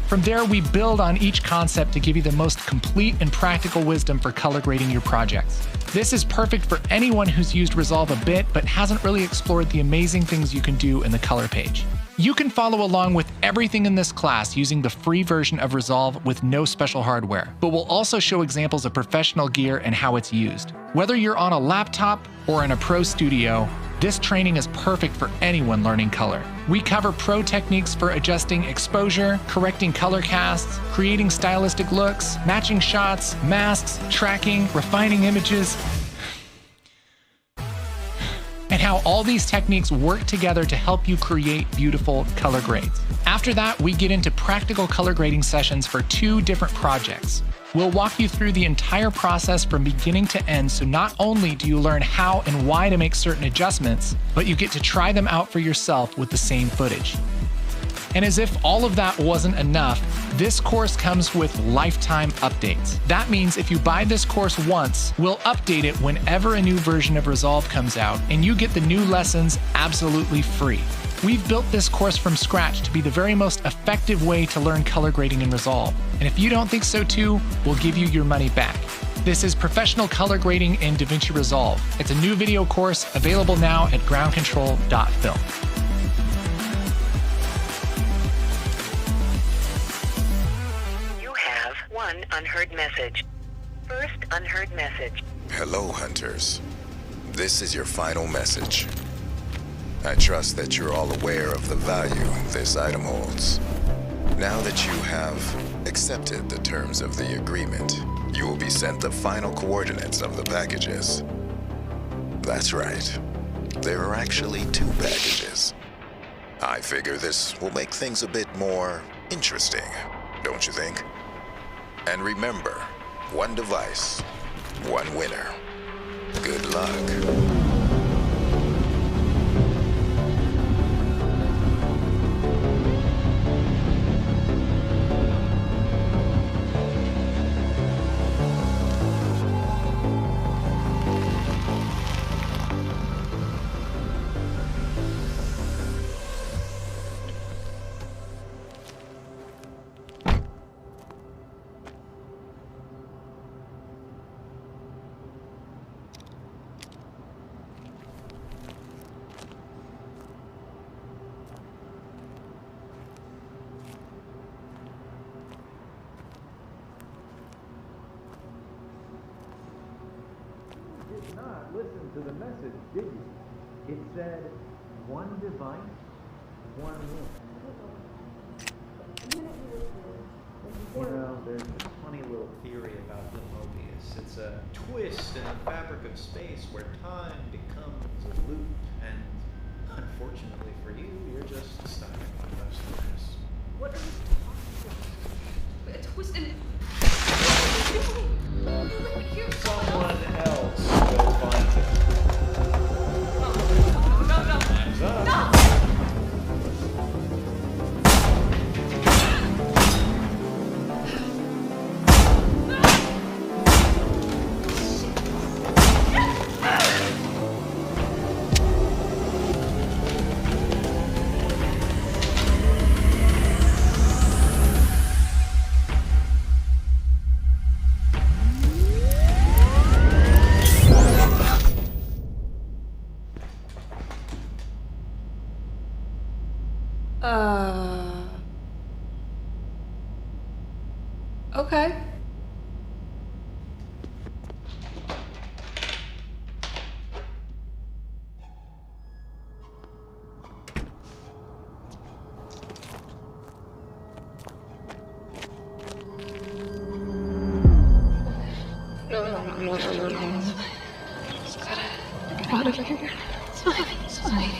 From there, we build on each concept to give you the most complete and practical wisdom for color grading your projects. This is perfect for anyone who's used Resolve a bit but hasn't really explored the amazing things you can do in the color page. You can follow along with everything in this class using the free version of Resolve with no special hardware, but we'll also show examples of professional gear and how it's used. Whether you're on a laptop or in a pro studio, this training is perfect for anyone learning color. We cover pro techniques for adjusting exposure, correcting color casts, creating stylistic looks, matching shots, masks, tracking, refining images, and how all these techniques work together to help you create beautiful color grades. After that, we get into practical color grading sessions for 2 different projects. We'll walk you through the entire process from beginning to end, so not only do you learn how and why to make certain adjustments, but you get to try them out for yourself with the same footage. And as if all of that wasn't enough, this course comes with lifetime updates. That means if you buy this course once, we'll update it whenever a new version of Resolve comes out, and you get the new lessons absolutely free. We've built this course from scratch to be the very most effective way to learn color grading in Resolve. And if you don't think so too, we'll give you your money back. This is Professional Color Grading in DaVinci Resolve. It's a new video course available now at groundcontrol.film. You have one unheard message. First unheard message. Hello, hunters. This is your final message. I trust that you're all aware of the value this item holds. Now that you have accepted the terms of the agreement, you will be sent the final coordinates of the packages. That's right. There are actually 2 packages. I figure this will make things a bit more interesting, don't you think? And remember, 1 device, 1 winner. Good luck. Listen to the message, did you? It said, 1 device, 1 win. You know, there's a funny little theory about the Mobius. It's a twist in the fabric of space where time becomes a loop, and unfortunately for you, you're just stuck in those loops. What are you talking about? A twist in... Someone else will find it. No. Time's up. No! Just gotta get out of here. It's fine. It's fine.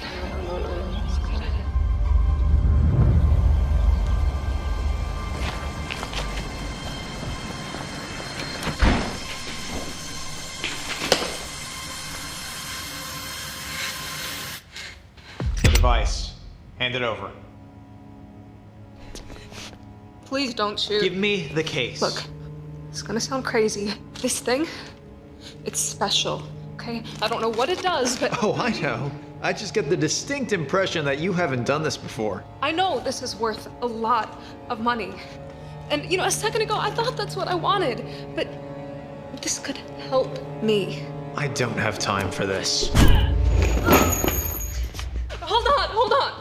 Device. Hand it over. Please don't shoot. Give me the case. Look, it's gonna sound crazy. This thing, it's special, okay? I don't know what it does, but... Oh, I know. I just get the distinct impression that you haven't done this before. I know this is worth a lot of money. And, you know, a second ago, I thought that's what I wanted. But this could help me. I don't have time for this. Hold on.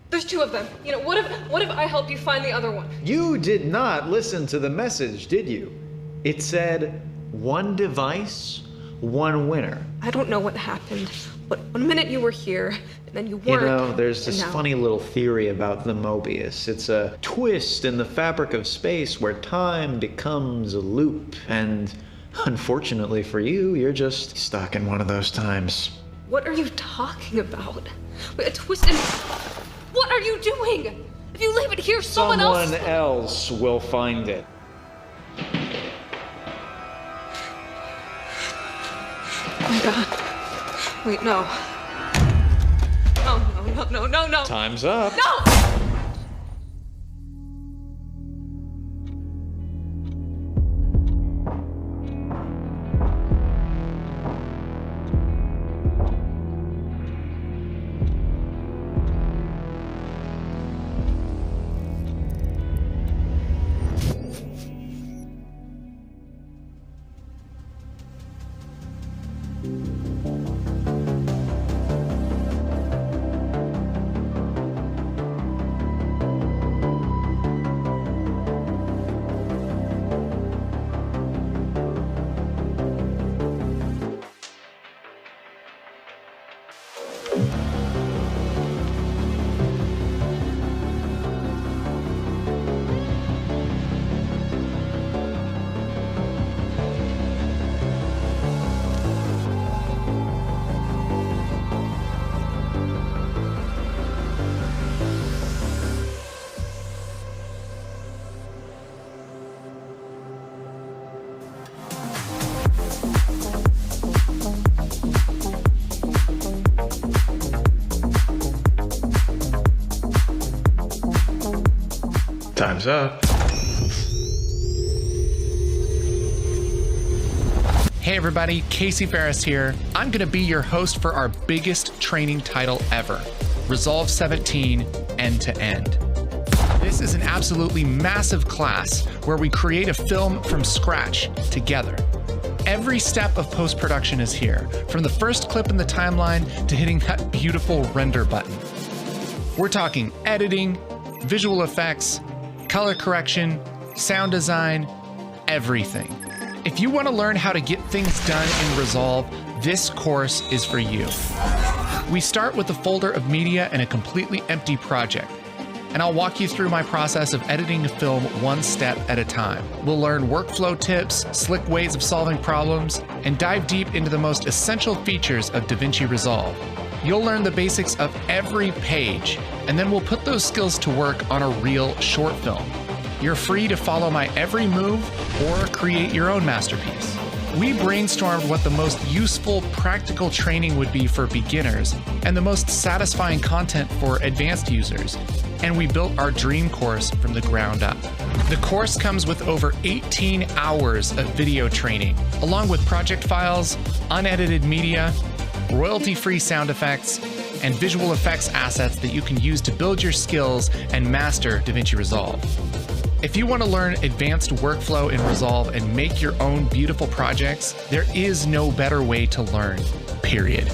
There's two of them. You know, what if I help you find the other one? You did not listen to the message, did you? It said, one device, one winner. I don't know what happened, but one minute you were here, and then you weren't. You know, there's this and now... funny little theory about the Mobius. It's a twist in the fabric of space where time becomes a loop, and unfortunately for you, you're just stuck in one of those times. What are you talking about? Wait, a twist in... What are you doing? If you leave it here, someone else will find it. Oh my god. Wait, no. No. Time's up. No! Time's up. Hey everybody, Casey Faris here. I'm gonna be your host for our biggest training title ever, Resolve 17 End to End. This is an absolutely massive class where we create a film from scratch together. Every step of post-production is here, from the first clip in the timeline to hitting that beautiful render button. We're talking editing, visual effects, color correction, sound design, everything. If you want to learn how to get things done in Resolve, this course is for you. We start with a folder of media and a completely empty project, and I'll walk you through my process of editing a film one step at a time. We'll learn workflow tips, slick ways of solving problems, and dive deep into the most essential features of DaVinci Resolve. You'll learn the basics of every page, and then we'll put those skills to work on a real short film. You're free to follow my every move or create your own masterpiece. We brainstormed what the most useful, practical training would be for beginners and the most satisfying content for advanced users, and we built our dream course from the ground up. The course comes with over 18 hours of video training, along with project files, unedited media, royalty-free sound effects, and visual effects assets that you can use to build your skills and master DaVinci Resolve. If you want to learn advanced workflow in Resolve and make your own beautiful projects, there is no better way to learn, period.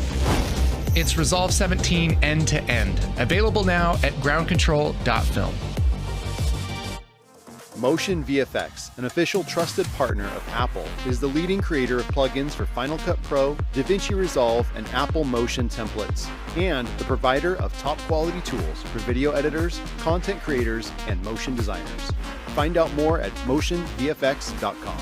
It's Resolve 17 End to End, available now at groundcontrol.film. Motion VFX, an official trusted partner of Apple, is the leading creator of plugins for Final Cut Pro, DaVinci Resolve, and Apple Motion templates, and the provider of top quality tools for video editors, content creators, and motion designers. Find out more at motionvfx.com.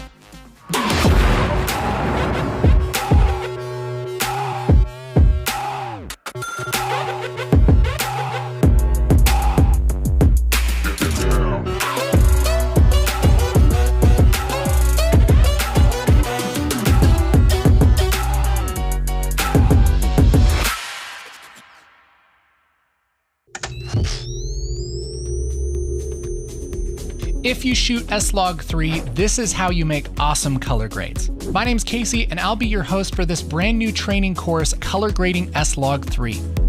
If you shoot S-Log3, this is how you make awesome color grades. My name's Casey, and I'll be your host for this brand new training course, Color Grading S-Log3.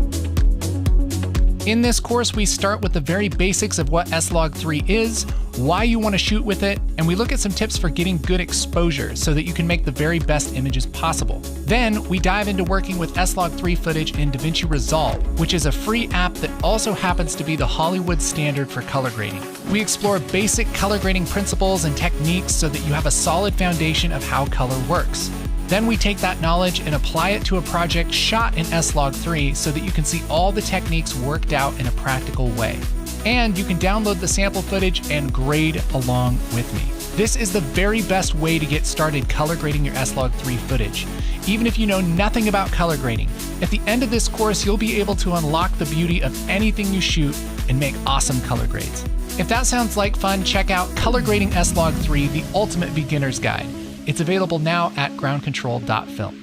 In this course, we start with the very basics of what S-Log3 is, why you want to shoot with it, and we look at some tips for getting good exposure so that you can make the very best images possible. Then we dive into working with S-Log3 footage in DaVinci Resolve, which is a free app that also happens to be the Hollywood standard for color grading. We explore basic color grading principles and techniques so that you have a solid foundation of how color works. Then we take that knowledge and apply it to a project shot in S-Log3 so that you can see all the techniques worked out in a practical way. And you can download the sample footage and grade along with me. This is the very best way to get started color grading your S-Log3 footage, even if you know nothing about color grading. At the end of this course, you'll be able to unlock the beauty of anything you shoot and make awesome color grades. If that sounds like fun, check out Color Grading S-Log3, the ultimate beginner's guide. It's available now at groundcontrol.film.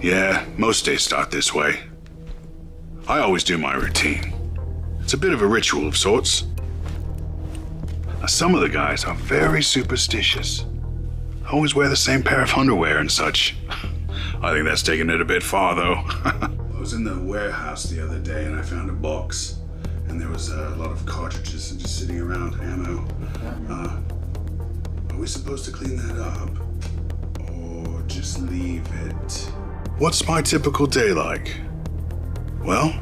Yeah, most days start this way. I always do my routine. It's a bit of a ritual of sorts. Some of the guys are very superstitious. Always wear the same pair of underwear and such. I think that's taking it a bit far, though. I was in the warehouse the other day and I found a box. And there was a lot of cartridges just sitting around, ammo. Are we supposed to clean that up? Or just leave it? What's my typical day like? Well,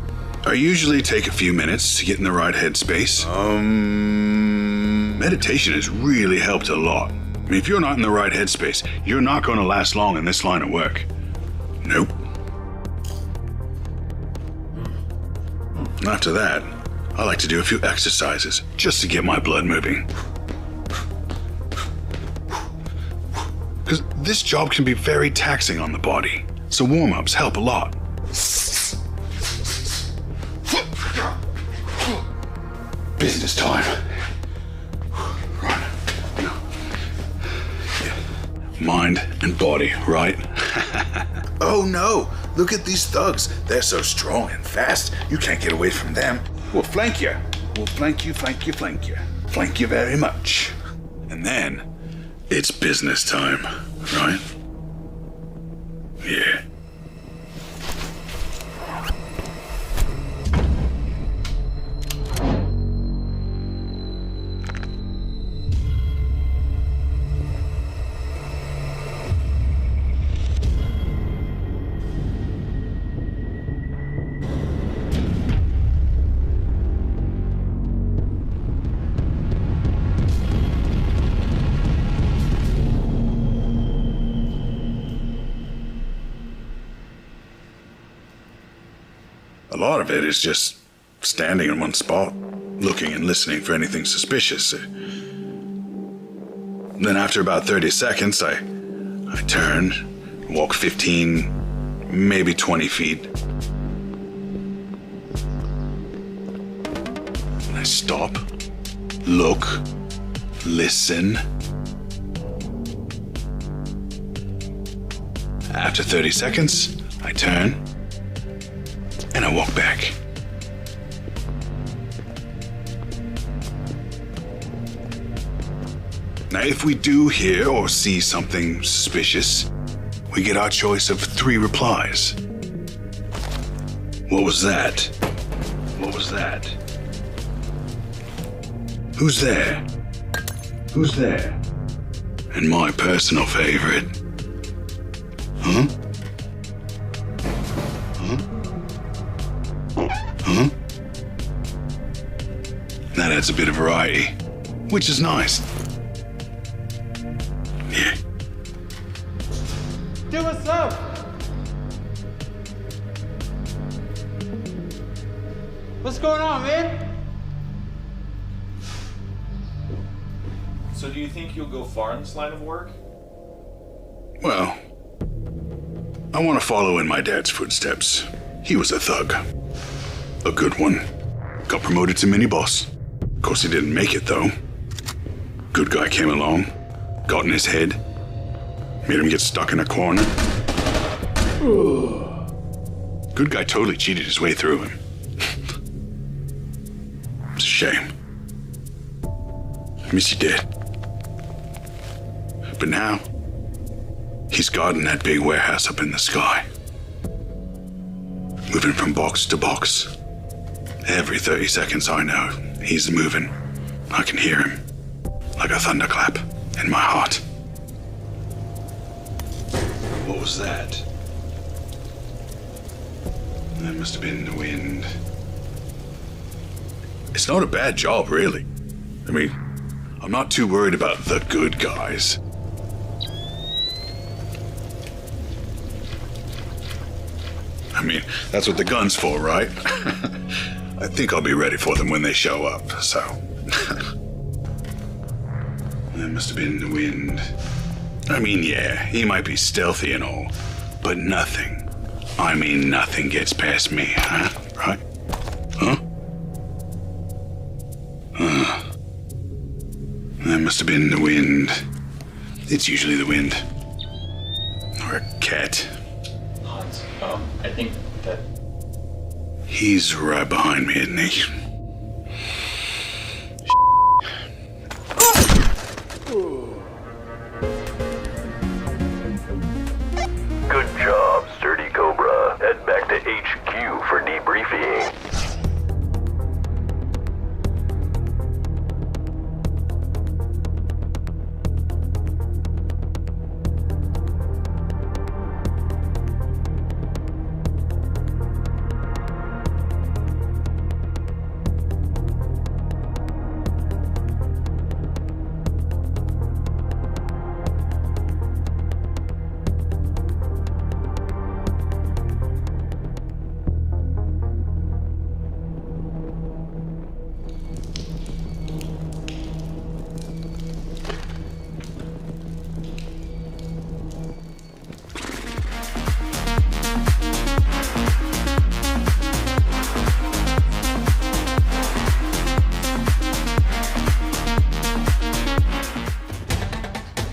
I usually take a few minutes to get in the right headspace. Meditation has really helped a lot. I mean, if you're not in the right headspace, you're not going to last long in this line of work. Nope. After that, I like to do a few exercises just to get my blood moving. Because this job can be very taxing on the body, so warm-ups help a lot. Business time. Right. Yeah. Mind and body, right? Oh no, look at these thugs. They're so strong and fast, you can't get away from them. We'll flank you. We'll flank you, flank you, flank you. Flank you very much. And then, it's business time, right? Yeah. A lot of it is just standing in one spot, looking and listening for anything suspicious. Then after about 30 seconds, I turn, walk 15, maybe 20 feet. And I stop, look, listen. After 30 seconds, I turn, and I walk back. Now, if we do hear or see something suspicious, we get our choice of 3 replies. What was that? What was that? Who's there? Who's there? And my personal favorite. Huh? Huh? That adds a bit of variety, which is nice. Yeah. Do what's up? What's going on, man? So do you think you'll go far in this line of work? Well, I want to follow in my dad's footsteps. He was a thug. A good one. Got promoted to mini-boss. Of course, he didn't make it, though. Good guy came along, got in his head, made him get stuck in a corner. Good guy totally cheated his way through him. shame. I miss you, Dad. But now, he's guarding that big warehouse up in the sky. Moving from box to box. Every 30 seconds I know, he's moving. I can hear him. Like a thunderclap in my heart. What was that? That must have been the wind. It's not a bad job, really. I mean, I'm not too worried about the good guys. I mean, that's what the gun's for, right? I think I'll be ready for them when they show up, so... That must have been the wind. I mean, yeah, he might be stealthy and all, but nothing, I mean nothing gets past me, huh? Right? Huh? That must have been the wind. It's usually the wind. Or a cat. Hans, I think that... He's right behind me, isn't he? Good job, Sturdy Cobra. Head back to HQ for debriefing.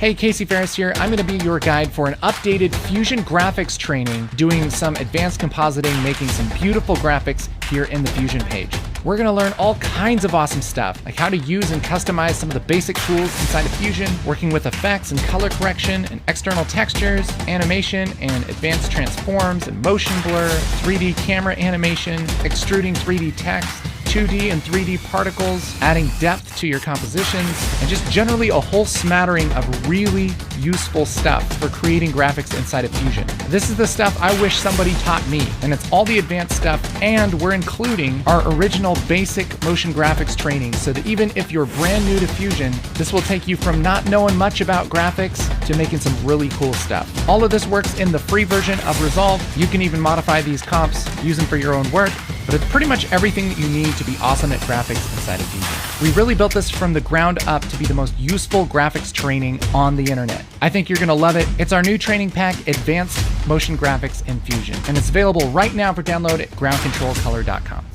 Hey, Casey Faris here. I'm going to be your guide for an updated Fusion graphics training, doing some advanced compositing, making some beautiful graphics here in the Fusion page. We're going to learn all kinds of awesome stuff, like how to use and customize some of the basic tools inside of Fusion, working with effects and color correction and external textures, animation and advanced transforms and motion blur, 3D camera animation, extruding 3D text, 2D and 3D particles, adding depth to your compositions, and just generally a whole smattering of really useful stuff for creating graphics inside of Fusion. This is the stuff I wish somebody taught me, and it's all the advanced stuff, and we're including our original basic motion graphics training, so that even if you're brand new to Fusion, this will take you from not knowing much about graphics to making some really cool stuff. All of this works in the free version of Resolve. You can even modify these comps, use them for your own work, but it's pretty much everything that you need to be awesome at graphics inside of Fusion. We really built this from the ground up to be the most useful graphics training on the internet. I think you're gonna love it. It's our new training pack, Advanced Motion Graphics in Fusion, and it's available right now for download at groundcontrolcolor.com.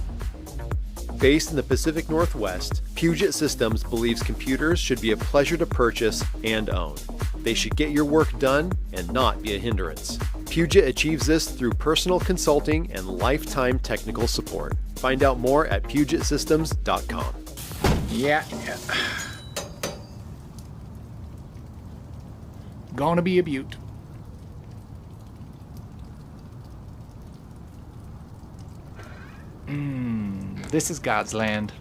Based in the Pacific Northwest, Puget Systems believes computers should be a pleasure to purchase and own. They should get your work done and not be a hindrance. Puget achieves this through personal consulting and lifetime technical support. Find out more at PugetSystems.com. Yeah. Gonna be a beaut. This is God's land.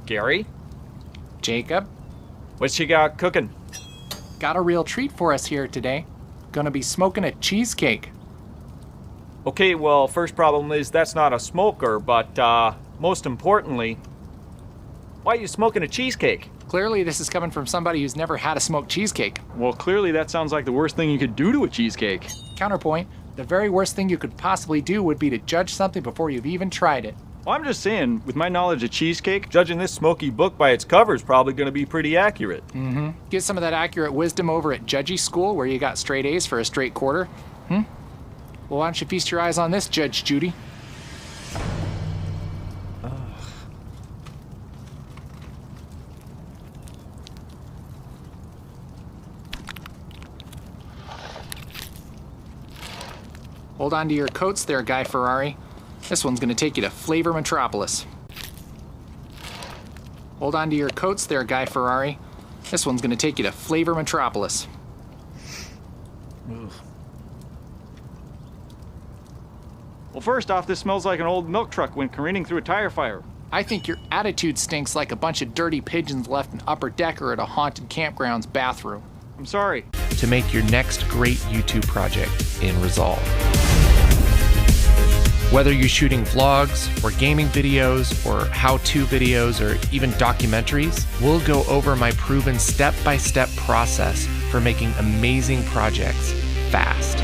Gary? Jacob? What you got cooking? Got a real treat for us here today. Gonna be smoking a cheesecake. Okay, well, first problem is that's not a smoker, but most importantly, why are you smoking a cheesecake? Clearly this is coming from somebody who's never had a smoked cheesecake. Well, clearly that sounds like the worst thing you could do to a cheesecake. Counterpoint, the very worst thing you could possibly do would be to judge something before you've even tried it. Well, I'm just saying, with my knowledge of cheesecake, Judging this smoky book by its cover is probably going to be pretty accurate. Mm-hmm. Get some of that accurate wisdom over at Judgy School, where you got straight A's for a straight quarter. Well, why don't you feast your eyes on this, Judge Judy? Hold on to your coats there, Guy Ferrari. This one's gonna take you to Flavor Metropolis. Hold on to your coats there, Guy Ferrari. This one's gonna take you to Flavor Metropolis. Ugh. Well, first off, this smells like an old milk truck went careening through a tire fire. I think your attitude stinks like a bunch of dirty pigeons left an upper decker at a haunted campground's bathroom. I'm sorry. To make your next great YouTube project in Resolve. Whether you're shooting vlogs or gaming videos or how-to videos or even documentaries, we'll go over my proven step-by-step process for making amazing projects fast.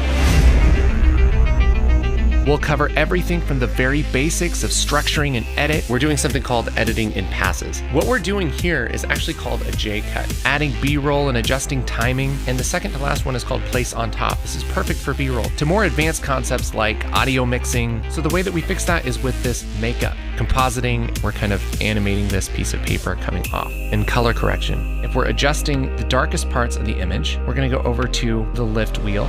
We'll cover everything from the very basics of structuring an edit. We're doing something called editing in passes. What we're doing here is actually called a J-cut, adding B-roll and adjusting timing. And the second to last one is called place on top. This is perfect for B-roll. To more advanced concepts like audio mixing. So the way that we fix that is with this makeup. Compositing, we're kind of animating this piece of paper coming off. And color correction. If we're adjusting the darkest parts of the image, we're gonna go over to the lift wheel.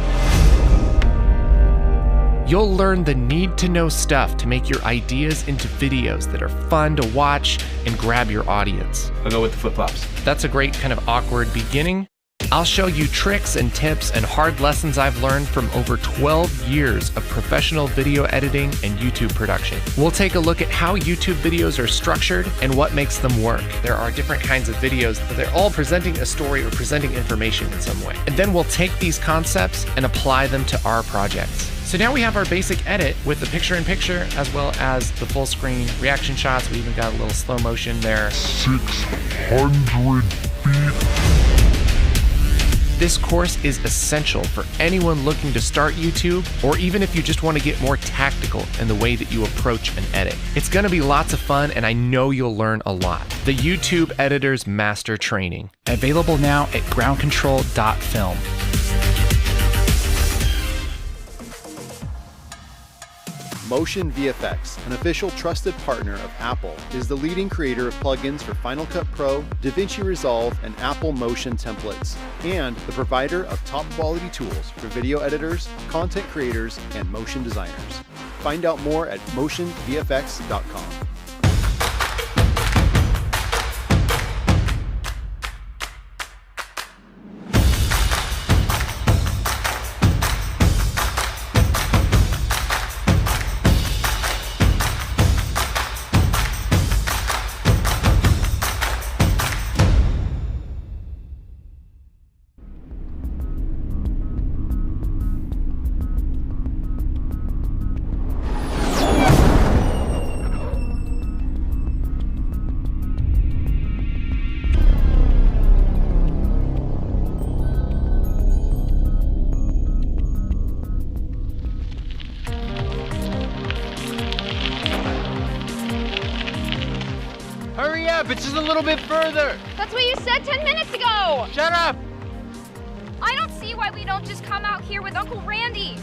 You'll learn the need-to-know stuff to make your ideas into videos that are fun to watch and grab your audience. I'll go with the flip-flops. That's a great kind of awkward beginning. I'll show you tricks and tips and hard lessons I've learned from over 12 years of professional video editing and YouTube production. We'll take a look at how YouTube videos are structured and what makes them work. There are different kinds of videos, but they're all presenting a story or presenting information in some way. And then we'll take these concepts and apply them to our projects. So now we have our basic edit with the picture-in-picture as well as the full screen reaction shots. We even got a little slow motion there. 600 feet. This course is essential for anyone looking to start YouTube, or even if you just want to get more tactical in the way that you approach an edit. It's going to be lots of fun, and I know you'll learn a lot. The YouTube Editor's Master Training. Available now at groundcontrol.film. Motion VFX, an official trusted partner of Apple, is the leading creator of plugins for Final Cut Pro, DaVinci Resolve, and Apple Motion templates, and the provider of top quality tools for video editors, content creators, and motion designers. Find out more at motionvfx.com. It's just a little bit further. That's what you said 10 minutes ago. Shut up. I don't see why we don't just come out here with Uncle Randy.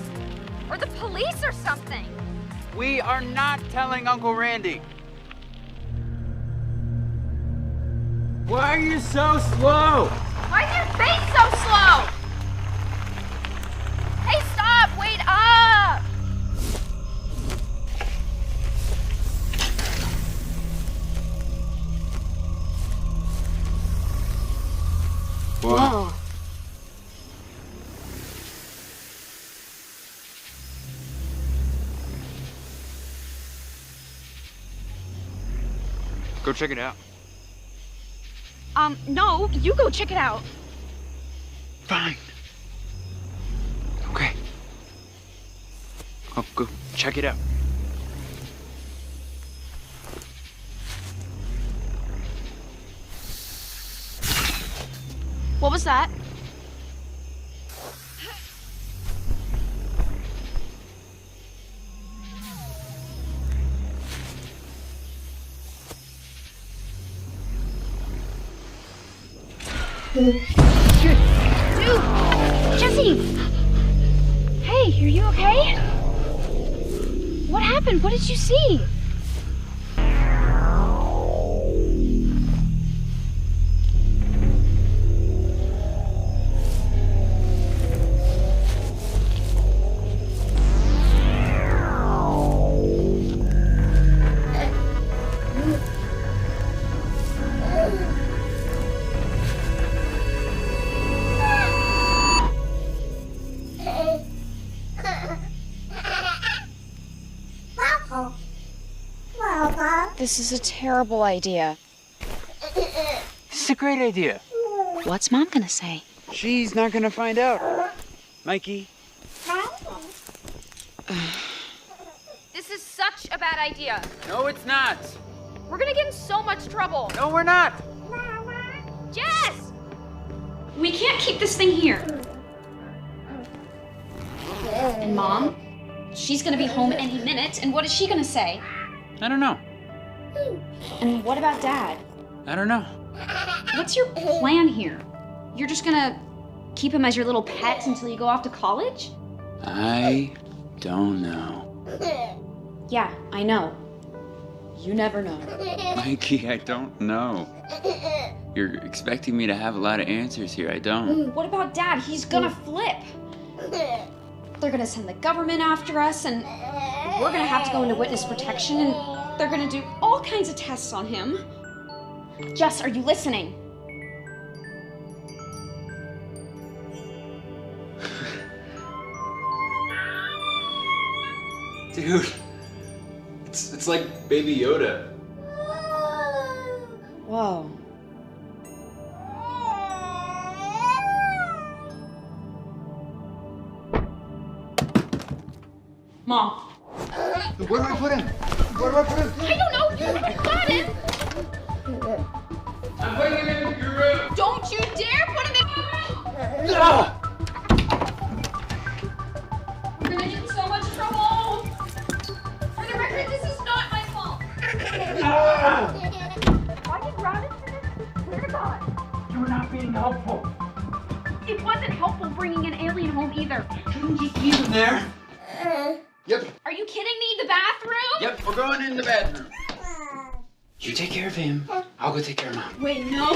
Or the police or something. We are not telling Uncle Randy. Why are you so slow? Why is your face so slow? Hey, stop! Wait up! Whoa. Go check it out. No, you go check it out. Fine. Okay. I'll go check it out. What was that? Dude! Jesse! Hey, are you okay? What happened? What did you see? This is a terrible idea. This is a great idea. What's Mom gonna say? She's not gonna find out. Mikey. This is such a bad idea. No, it's not. We're gonna get in so much trouble. No, we're not. Jess! We can't keep this thing here. And Mom? She's gonna be home any minute, and what is she gonna say? I don't know. And what about Dad? I don't know. What's your plan here? You're just gonna keep him as your little pet until you go off to college? I don't know. Yeah, I know. You never know. Mikey, I don't know. You're expecting me to have a lot of answers here. I don't. What about Dad? He's gonna flip. They're gonna send the government after us, and we're gonna have to go into witness protection, and they're gonna do all kinds of tests on him. Jess, are you listening? Dude, it's like Baby Yoda. Whoa. Mom. Where do I put him? Where do I put him? I don't know. You got him. I'm putting him in your room. Don't you dare put him in. No! We're gonna get in so much trouble. For the record, this is not my fault. Why are you grounded for this? Swear to God. You're not being helpful. It wasn't helpful bringing an alien home either. Couldn't just leave him there. Yep. Are you kidding me? The bathroom? Yep, we're going in the bedroom. You take care of him. I'll go take care of Mom. Wait, no.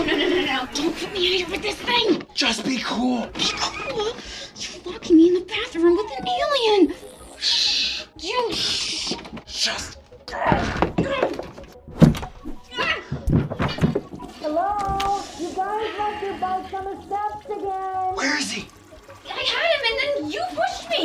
Don't put me in here with this thing. Just be cool. Be cool? You're locking me in the bathroom with an alien. Shh. You. Just Hello? You guys must have bounced on the steps again. Where is he? I had him and then you pushed me.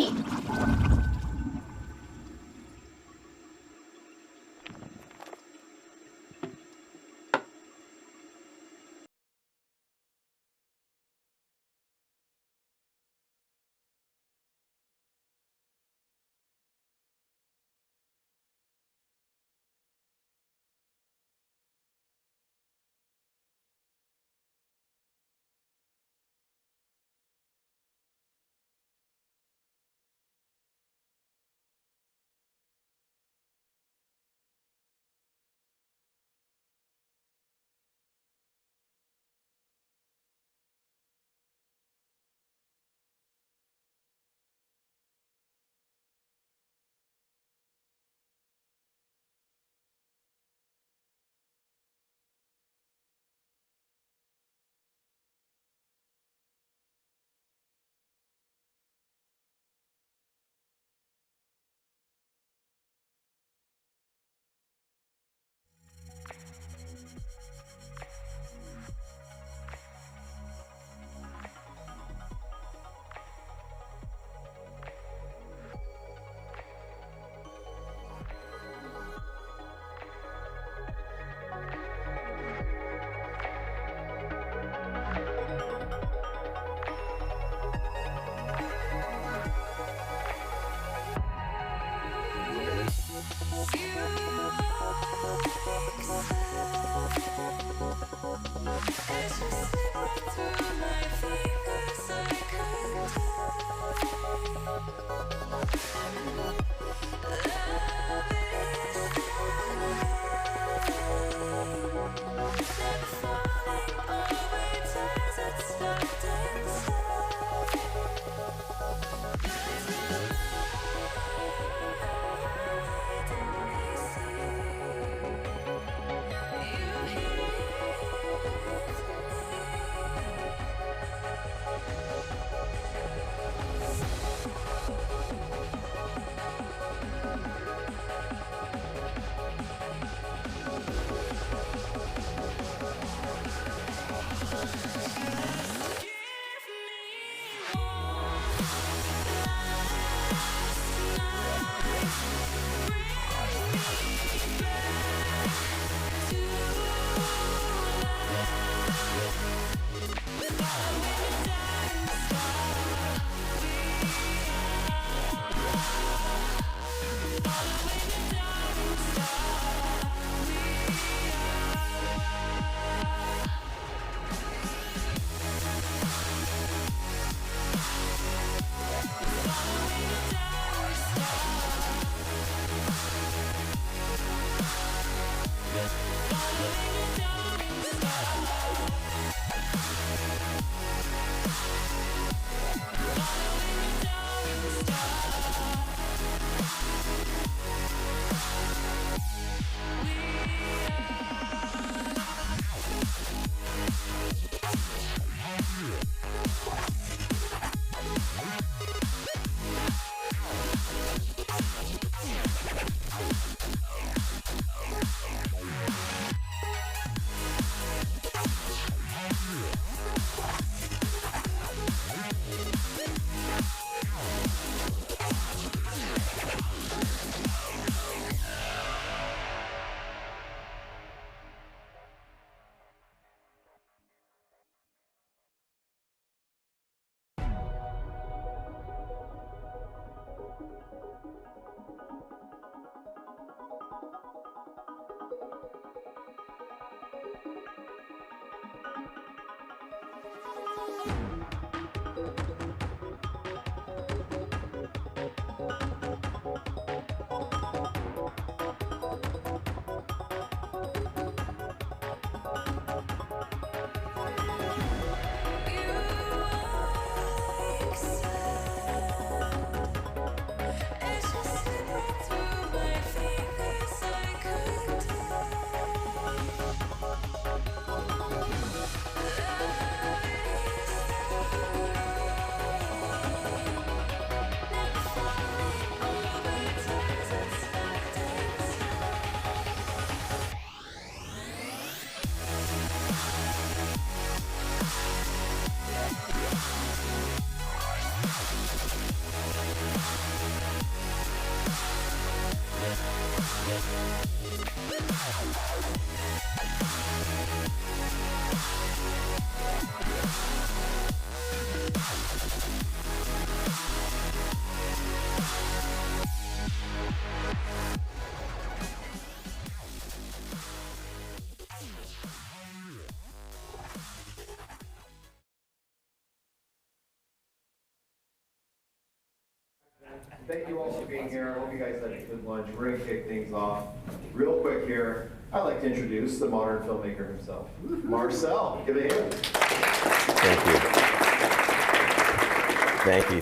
Thank you all for being here. I hope you guys had a good lunch. We're going to kick things off real quick here. I'd like to introduce the modern filmmaker himself, Marcel. Give it a hand.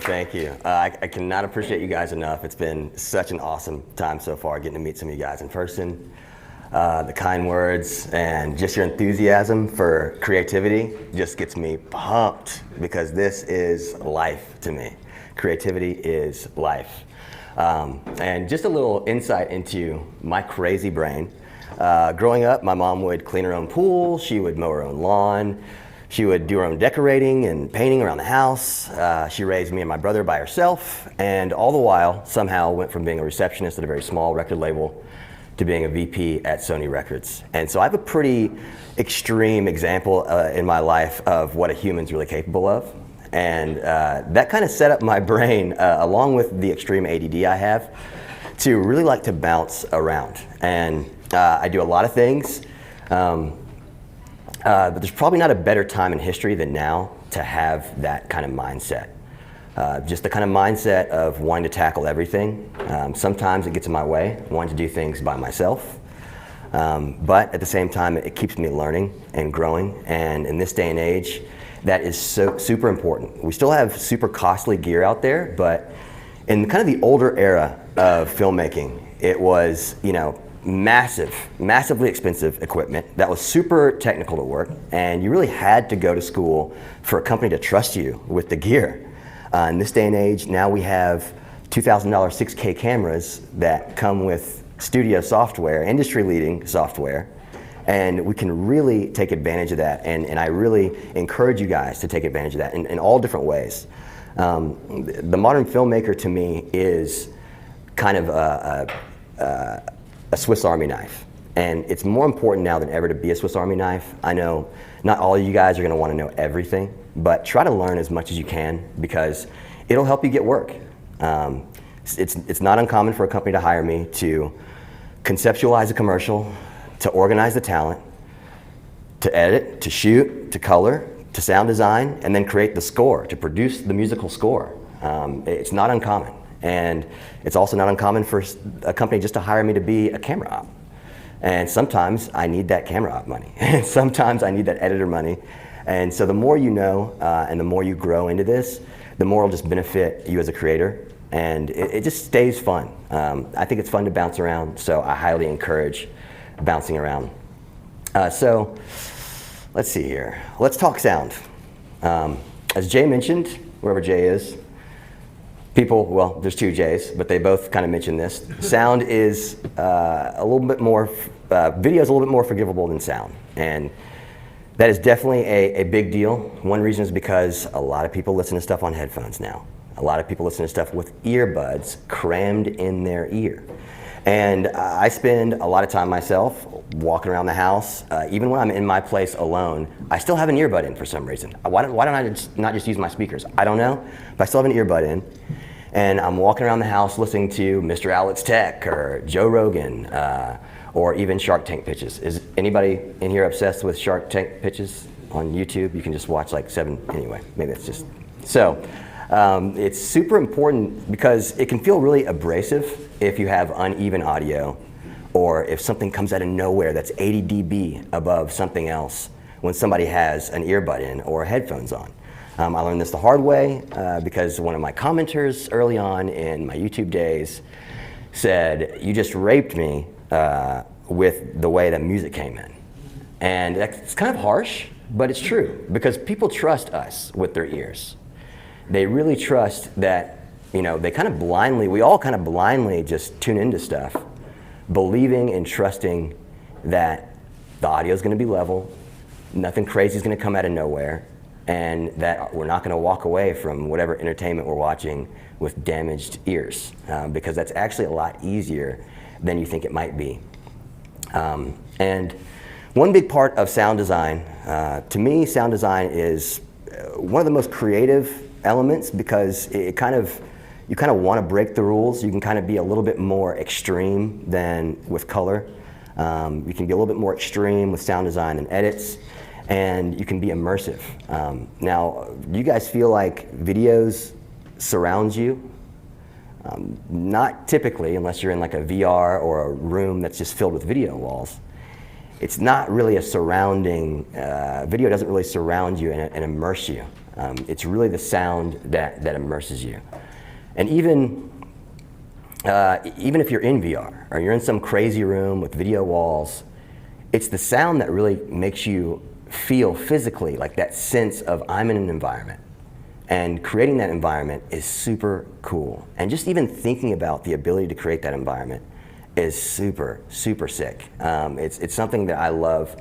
Thank you. I cannot appreciate you guys enough. It's been such an awesome time so far getting to meet some of you guys in person. The kind words and just your enthusiasm for creativity just gets me pumped because this is life to me. Creativity is life. And just a little insight into my crazy brain. Growing up, my mom would clean her own pool, she would mow her own lawn, she would do her own decorating and painting around the house. She raised me and my brother by herself, and all the while somehow went from being a receptionist at a very small record label to being a VP at Sony Records. And so I have a pretty extreme example in my life of what a human's really capable of. And that kind of set up my brain, along with the extreme ADD I have, to really like to bounce around. And I do a lot of things, but there's probably not a better time in history than now to have that kind of mindset. Just the kind of mindset of wanting to tackle everything. Sometimes it gets in my way, wanting to do things by myself. But at the same time, it keeps me learning and growing. And in this day and age, that is so super important. We still have super costly gear out there, but in kind of the older era of filmmaking, it was, massively expensive equipment that was super technical to work, and you really had to go to school for a company to trust you with the gear. In this day and age, now we have $2,000 6K cameras that come with studio software, industry-leading software, and we can really take advantage of that, and I really encourage you guys to take advantage of that in all different ways. The modern filmmaker to me is kind of a Swiss Army knife, and it's more important now than ever to be a Swiss Army knife. I know not all of you guys are going to want to know everything, but try to learn as much as you can because it'll help you get work. It's not uncommon for a company to hire me to conceptualize a commercial, to organize the talent, to edit, to shoot, to color, to sound design, and then create the score, to produce the musical score. It's not uncommon. And it's also not uncommon for a company just to hire me to be a camera op. And sometimes I need that camera op money. And sometimes I need that editor money. And so the more you know and the more you grow into this, the more it'll just benefit you as a creator. And it just stays fun. I think it's fun to bounce around, so I highly encourage bouncing around. So let's see here. Let's talk sound. As Jay mentioned, wherever Jay is, well, there's two Jays, but they both kind of mentioned this. Sound is a little bit more, video is a little bit more forgivable than sound. And that is definitely a big deal. One reason is because a lot of people listen to stuff on headphones now. A lot of people listen to stuff with earbuds crammed in their ear. And I spend a lot of time myself walking around the house. Even when I'm in my place alone, I still have an earbud in for some reason. Why don't I not just use my speakers? I don't know, but I still have an earbud in. and I'm walking around the house listening to MrAlexTech or Joe Rogan, or even Shark Tank pitches. Is anybody in here obsessed with Shark Tank pitches on YouTube? You can just watch like 7, anyway, maybe it's just, so. It's super important because it can feel really abrasive if you have uneven audio, or if something comes out of nowhere that's 80 dB above something else when somebody has an earbud in or headphones on. I learned this the hard way because one of my commenters early on in my YouTube days said, "You just raped me with the way that music came in." And it's kind of harsh, but it's true because people trust us with their ears. They really trust that, you know, they kind of blindly, we all kind of blindly just tune into stuff, believing and trusting that the audio is going to be level, nothing crazy is going to come out of nowhere, and that we're not going to walk away from whatever entertainment we're watching with damaged ears, because that's actually a lot easier than you think it might be. And one big part of sound design, to me, sound design is one of the most creative elements because you kind of want to break the rules. You can kind of be a little bit more extreme than with color. You can be a little bit more extreme with sound design and edits, and you can be immersive. Now, do you guys feel like videos surround you? Not typically, unless you're in like a VR or a room that's just filled with video walls. It's not really a surrounding, video doesn't really surround you and immerse you. It's really the sound that immerses you. And even if you're in VR or you're in some crazy room with video walls, it's the sound that really makes you feel physically like that sense of I'm in an environment. And creating that environment is super cool. And just even thinking about the ability to create that environment is super, super sick. It's something that I love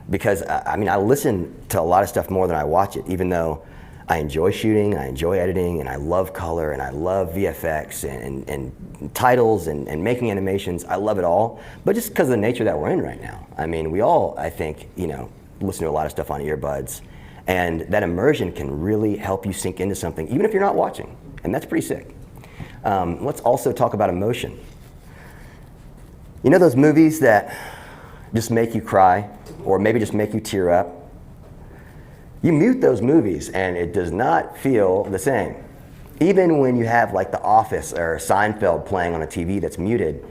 because I mean, I listen to a lot of stuff more than I watch it, even though I enjoy shooting, I enjoy editing, and I love color, and I love VFX and titles and making animations. I love it all, but just because of the nature that we're in right now. I mean, we all, I think, you know, listen to a lot of stuff on earbuds, and that immersion can really help you sink into something, even if you're not watching, and that's pretty sick. Let's also talk about emotion. You know those movies that just make you cry, or maybe just make you tear up? You mute those movies and it does not feel the same. Even when you have like The Office or Seinfeld playing on a TV that's muted,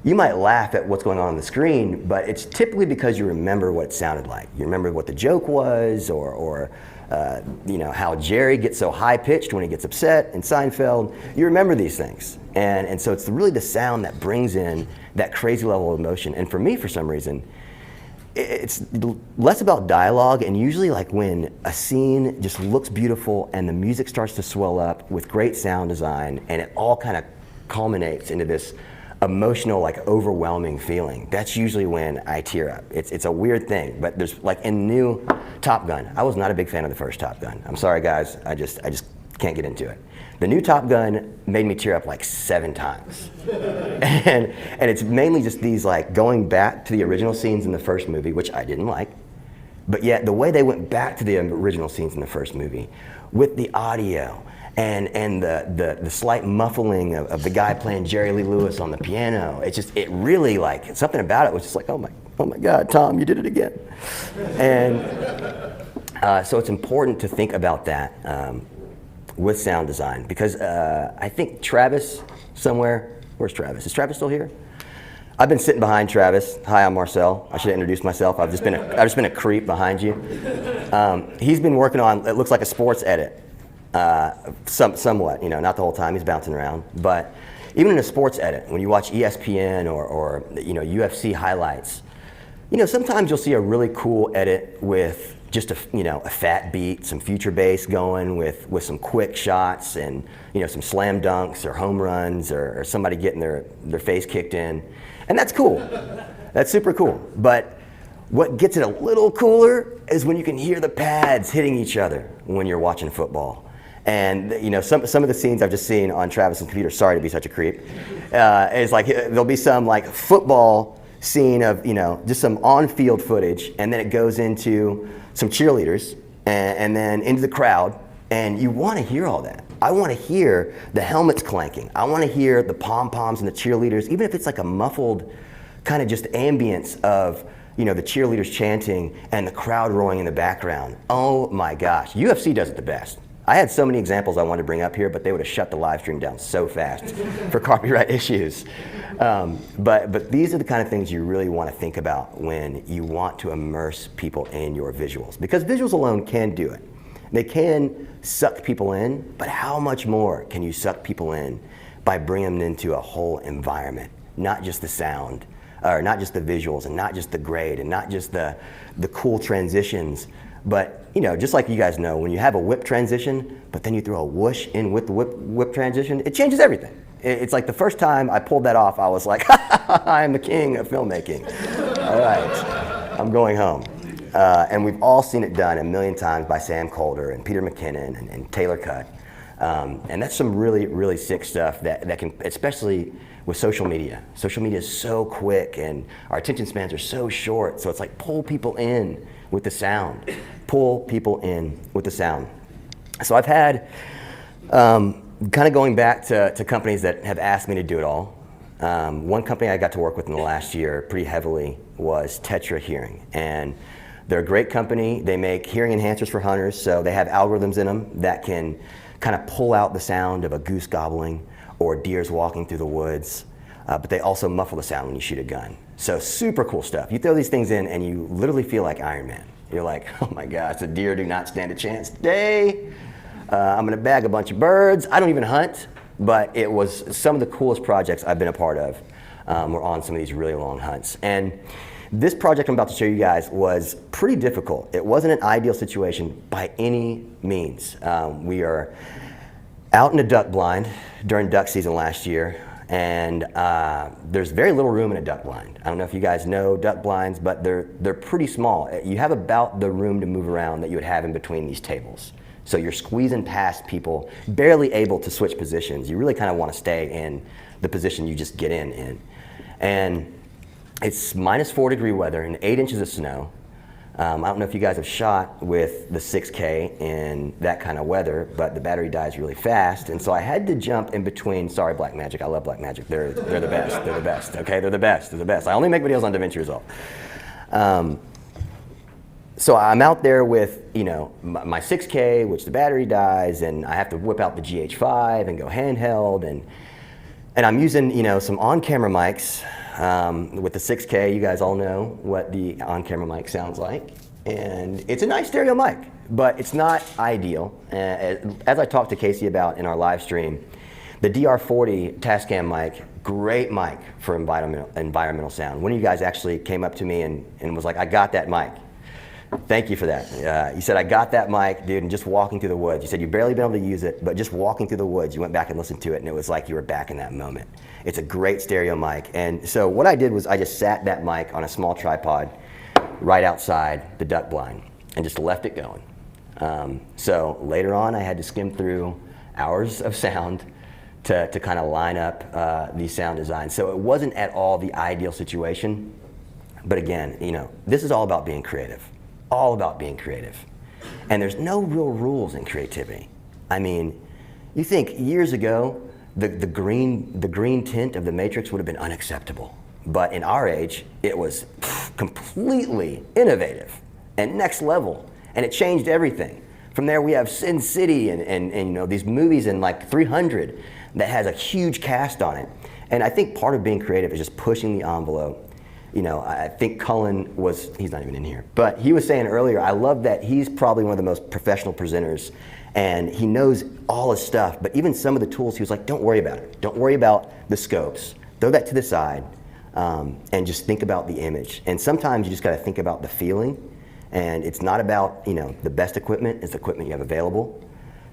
you might laugh at what's going on the screen, but it's typically because you remember what it sounded like. You remember what the joke was, or you know, how Jerry gets so high-pitched when he gets upset in Seinfeld. You remember these things. And so it's really the sound that brings in that crazy level of emotion. And for me, for some reason, it's less about dialogue, and usually like when a scene just looks beautiful and the music starts to swell up with great sound design and it all kind of culminates into this emotional, like overwhelming feeling. That's usually when I tear up. It's a weird thing, but there's like in new Top Gun, I was not a big fan of the first Top Gun. I'm sorry guys, I just can't get into it. The new Top Gun made me tear up like 7 times. and it's mainly just these like going back to the original scenes in the first movie, which I didn't like, but yet the way they went back to the original scenes in the first movie with the audio and the slight muffling of the guy playing Jerry Lee Lewis on the piano, it really like, something about it was just like, oh my God, Tom, you did it again. And so it's important to think about that with sound design, because I think Travis somewhere, where's Travis? Is Travis still here? I've been sitting behind Travis. Hi, I'm Marcel. I should have introduced myself. I've just been a creep behind you. He's been working on, it looks like a sports edit, somewhat, you know, not the whole time, he's bouncing around, but even in a sports edit, when you watch ESPN or you know, UFC highlights, you know, sometimes you'll see a really cool edit with just a fat beat, some future bass going with some quick shots and, you know, some slam dunks or home runs or somebody getting their face kicked in. And that's cool. That's super cool. But what gets it a little cooler is when you can hear the pads hitting each other when you're watching football. And, you know, some of the scenes I've just seen on Travis's computer, sorry to be such a creep, is like there'll be some like football scene of, you know, just some on-field footage, and then it goes into some cheerleaders and then into the crowd, and you want to hear all that. I want to hear the helmets clanking. I want to hear the pom-poms and the cheerleaders, even if it's like a muffled kind of just ambience of, you know, the cheerleaders chanting and the crowd roaring in the background. Oh my gosh, UFC does it the best. I had so many examples I wanted to bring up here, but they would have shut the live stream down so fast for copyright issues. But these are the kind of things you really want to think about when you want to immerse people in your visuals, because visuals alone can do it. They can suck people in, but how much more can you suck people in by bringing them into a whole environment, not just the sound, or not just the visuals, and not just the grade, and not just the cool transitions, but you know, just like you guys know, when you have a whip transition, but then you throw a whoosh in with the whip transition, it changes everything. It's like the first time I pulled that off, I was like, I'm the king of filmmaking. All right, I'm going home. And we've all seen it done a million times by Sam Colder and Peter McKinnon and Taylor Cutt. And that's some really, really sick stuff that can, especially with social media. Social media is so quick and our attention spans are so short, so it's like pull people in with the sound. Pull people in with the sound. So I've had, kind of going back to companies that have asked me to do it all. One company I got to work with in the last year pretty heavily was Tetra Hearing. And they're a great company. They make hearing enhancers for hunters, so they have algorithms in them that can kind of pull out the sound of a goose gobbling or deers walking through the woods, but they also muffle the sound when you shoot a gun. So super cool stuff. You throw these things in and you literally feel like Iron Man. You're like, oh my gosh, the deer do not stand a chance today. I'm gonna bag a bunch of birds. I don't even hunt, but it was some of the coolest projects I've been a part of were on some of these really long hunts. And this project I'm about to show you guys was pretty difficult. It wasn't an ideal situation by any means. We are out in a duck blind during duck season last year, and there's very little room in a duck blind. I don't know if you guys know duck blinds, but they're pretty small. You have about the room to move around that you would have in between these tables. So you're squeezing past people, barely able to switch positions. You really kind of want to stay in the position you just get in. And it's -4-degree weather and 8 inches of snow. I don't know if you guys have shot with the 6K in that kind of weather, but the battery dies really fast, and so I had to jump in between. Sorry, Blackmagic, I love Blackmagic. They're the best. They're the best. Okay, they're the best. They're the best. I only make videos on DaVinci Resolve. So I'm out there with, you know, my 6K, which the battery dies, and I have to whip out the GH5 and go handheld, and I'm using, you know, some on-camera mics. With the 6K, you guys all know what the on-camera mic sounds like. And it's a nice stereo mic, but it's not ideal. As I talked to Casey about in our live stream, the DR40 Tascam mic, great mic for environmental sound. One of you guys actually came up to me and was like, I got that mic. Thank you for that. You said, I got that mic, dude, and just walking through the woods. You said you've barely been able to use it, but just walking through the woods, you went back and listened to it, and it was like you were back in that moment. It's a great stereo mic. And so what I did was I just sat that mic on a small tripod right outside the duck blind and just left it going. So later on, I had to skim through hours of sound to kind of line up these sound designs. So it wasn't at all the ideal situation. But again, you know, this is all about being creative. All about being creative. And there's no real rules in creativity. I mean, you think years ago, the green tint of the Matrix would have been unacceptable. But in our age, it was completely innovative and next level. And it changed everything. From there, we have Sin City and you know, these movies in like 300 that has a huge cast on it. And I think part of being creative is just pushing the envelope. You know, I think Cullen he's not even in here, but he was saying earlier, I love that he's probably one of the most professional presenters and he knows all his stuff, but even some of the tools, he was like, don't worry about it. Don't worry about the scopes. Throw that to the side and just think about the image. And sometimes you just gotta think about the feeling, and it's not about, you know, the best equipment, it's the equipment you have available.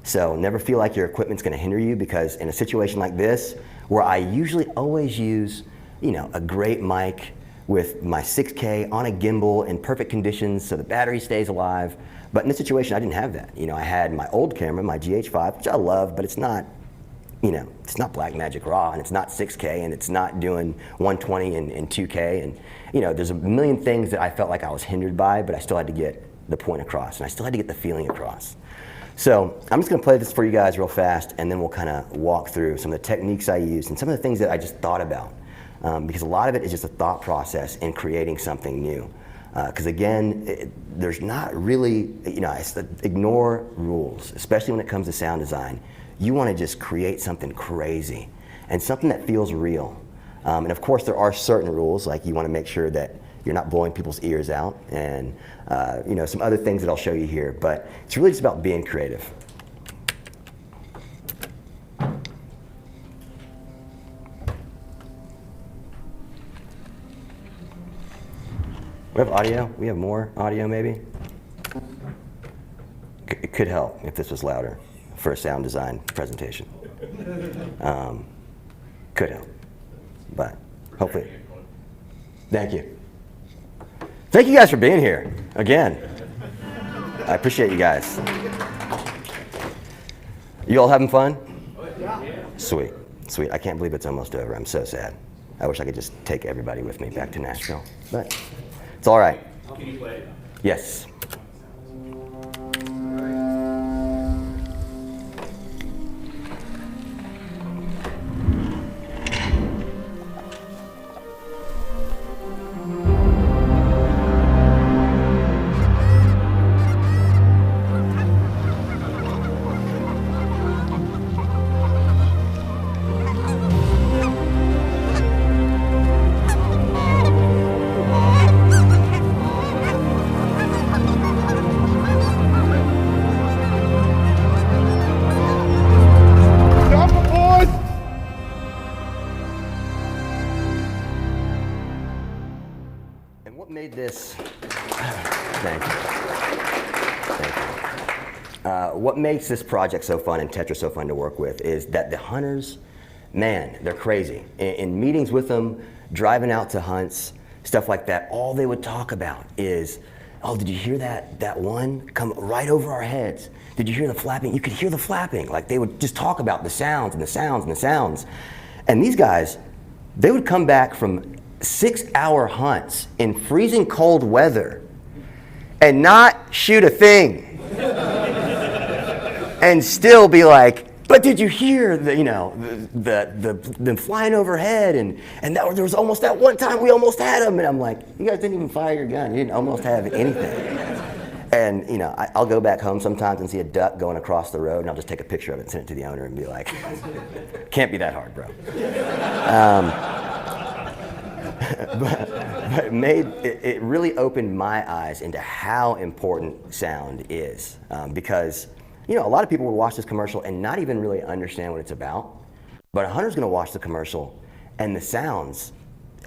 So never feel like your equipment's gonna hinder you, because in a situation like this, where I usually always use, you know, a great mic, with my 6K on a gimbal in perfect conditions so the battery stays alive. But in this situation, I didn't have that. You know, I had my old camera, my GH5, which I love, but it's not, you know, it's not Blackmagic RAW, and it's not 6K, and it's not doing 120 and 2K. And, you know, there's a million things that I felt like I was hindered by, but I still had to get the point across, and I still had to get the feeling across. So I'm just going to play this for you guys real fast, and then we'll kind of walk through some of the techniques I used and some of the things that I just thought about. Because a lot of it is just a thought process in creating something new. Because again, there's not really, ignore rules, especially when it comes to sound design. You want to just create something crazy and something that feels real. And of course, there are certain rules, like you want to make sure that you're not blowing people's ears out, and some other things that I'll show you here. But it's really just about being creative. We have audio? We have more audio, maybe? It could help if this was louder for a sound design presentation. Could help, but hopefully. Thank you. Thank you guys for being here, again. I appreciate you guys. You all having fun? Sweet, sweet. I can't believe it's almost over. I'm so sad. I wish I could just take everybody with me back to Nashville, but it's all right. Can you play? Yes. What makes this project so fun and Tetra so fun to work with is that the hunters, man, they're crazy. In meetings with them, driving out to hunts, stuff like that, all they would talk about is, oh, did you hear that one come right over our heads? Did you hear the flapping? You could hear the flapping. Like they would just talk about the sounds and the sounds and the sounds. And these guys, they would come back from 6-hour hunts in freezing cold weather and not shoot a thing. And still be like, but did you hear them flying overhead? And there was almost that one time we almost had them. And I'm like, you guys didn't even fire your gun. You didn't almost have anything. And I'll go back home sometimes and see a duck going across the road, and I'll just take a picture of it and send it to the owner and be like, can't be that hard, bro. But it really opened my eyes into how important sound is, because a lot of people would watch this commercial and not even really understand what it's about. But a hunter's going to watch the commercial, and the sounds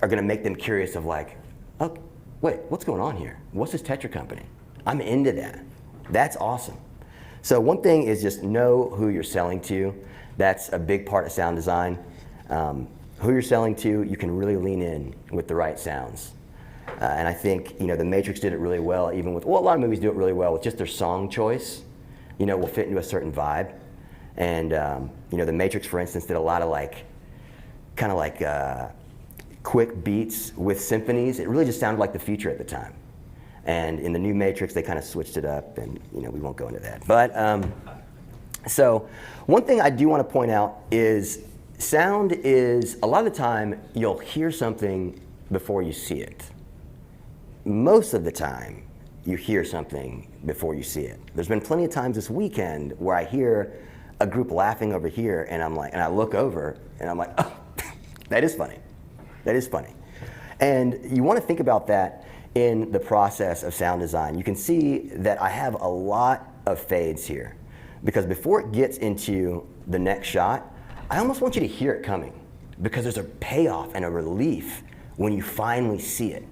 are going to make them curious of like, oh, wait, what's going on here? What's this Tetra company? I'm into that. That's awesome. So one thing is just know who you're selling to. That's a big part of sound design. Who you're selling to, you can really lean in with the right sounds. And I think The Matrix did it really well, even with, a lot of movies do it really well with just their song choice. Will fit into a certain vibe. And The Matrix, for instance, did a lot of kind of quick beats with symphonies. It really just sounded like the future at the time. And in the new Matrix, they kind of switched it up, and we won't go into that. But so one thing I do want to point out is sound is, a lot of the time, you'll hear something before you see it. Most of the time, you hear something before you see it. There's been plenty of times this weekend where I hear a group laughing over here, and I look over, and I'm like, oh, that is funny. That is funny. And you want to think about that in the process of sound design. You can see that I have a lot of fades here, because before it gets into the next shot, I almost want you to hear it coming, because there's a payoff and a relief when you finally see it.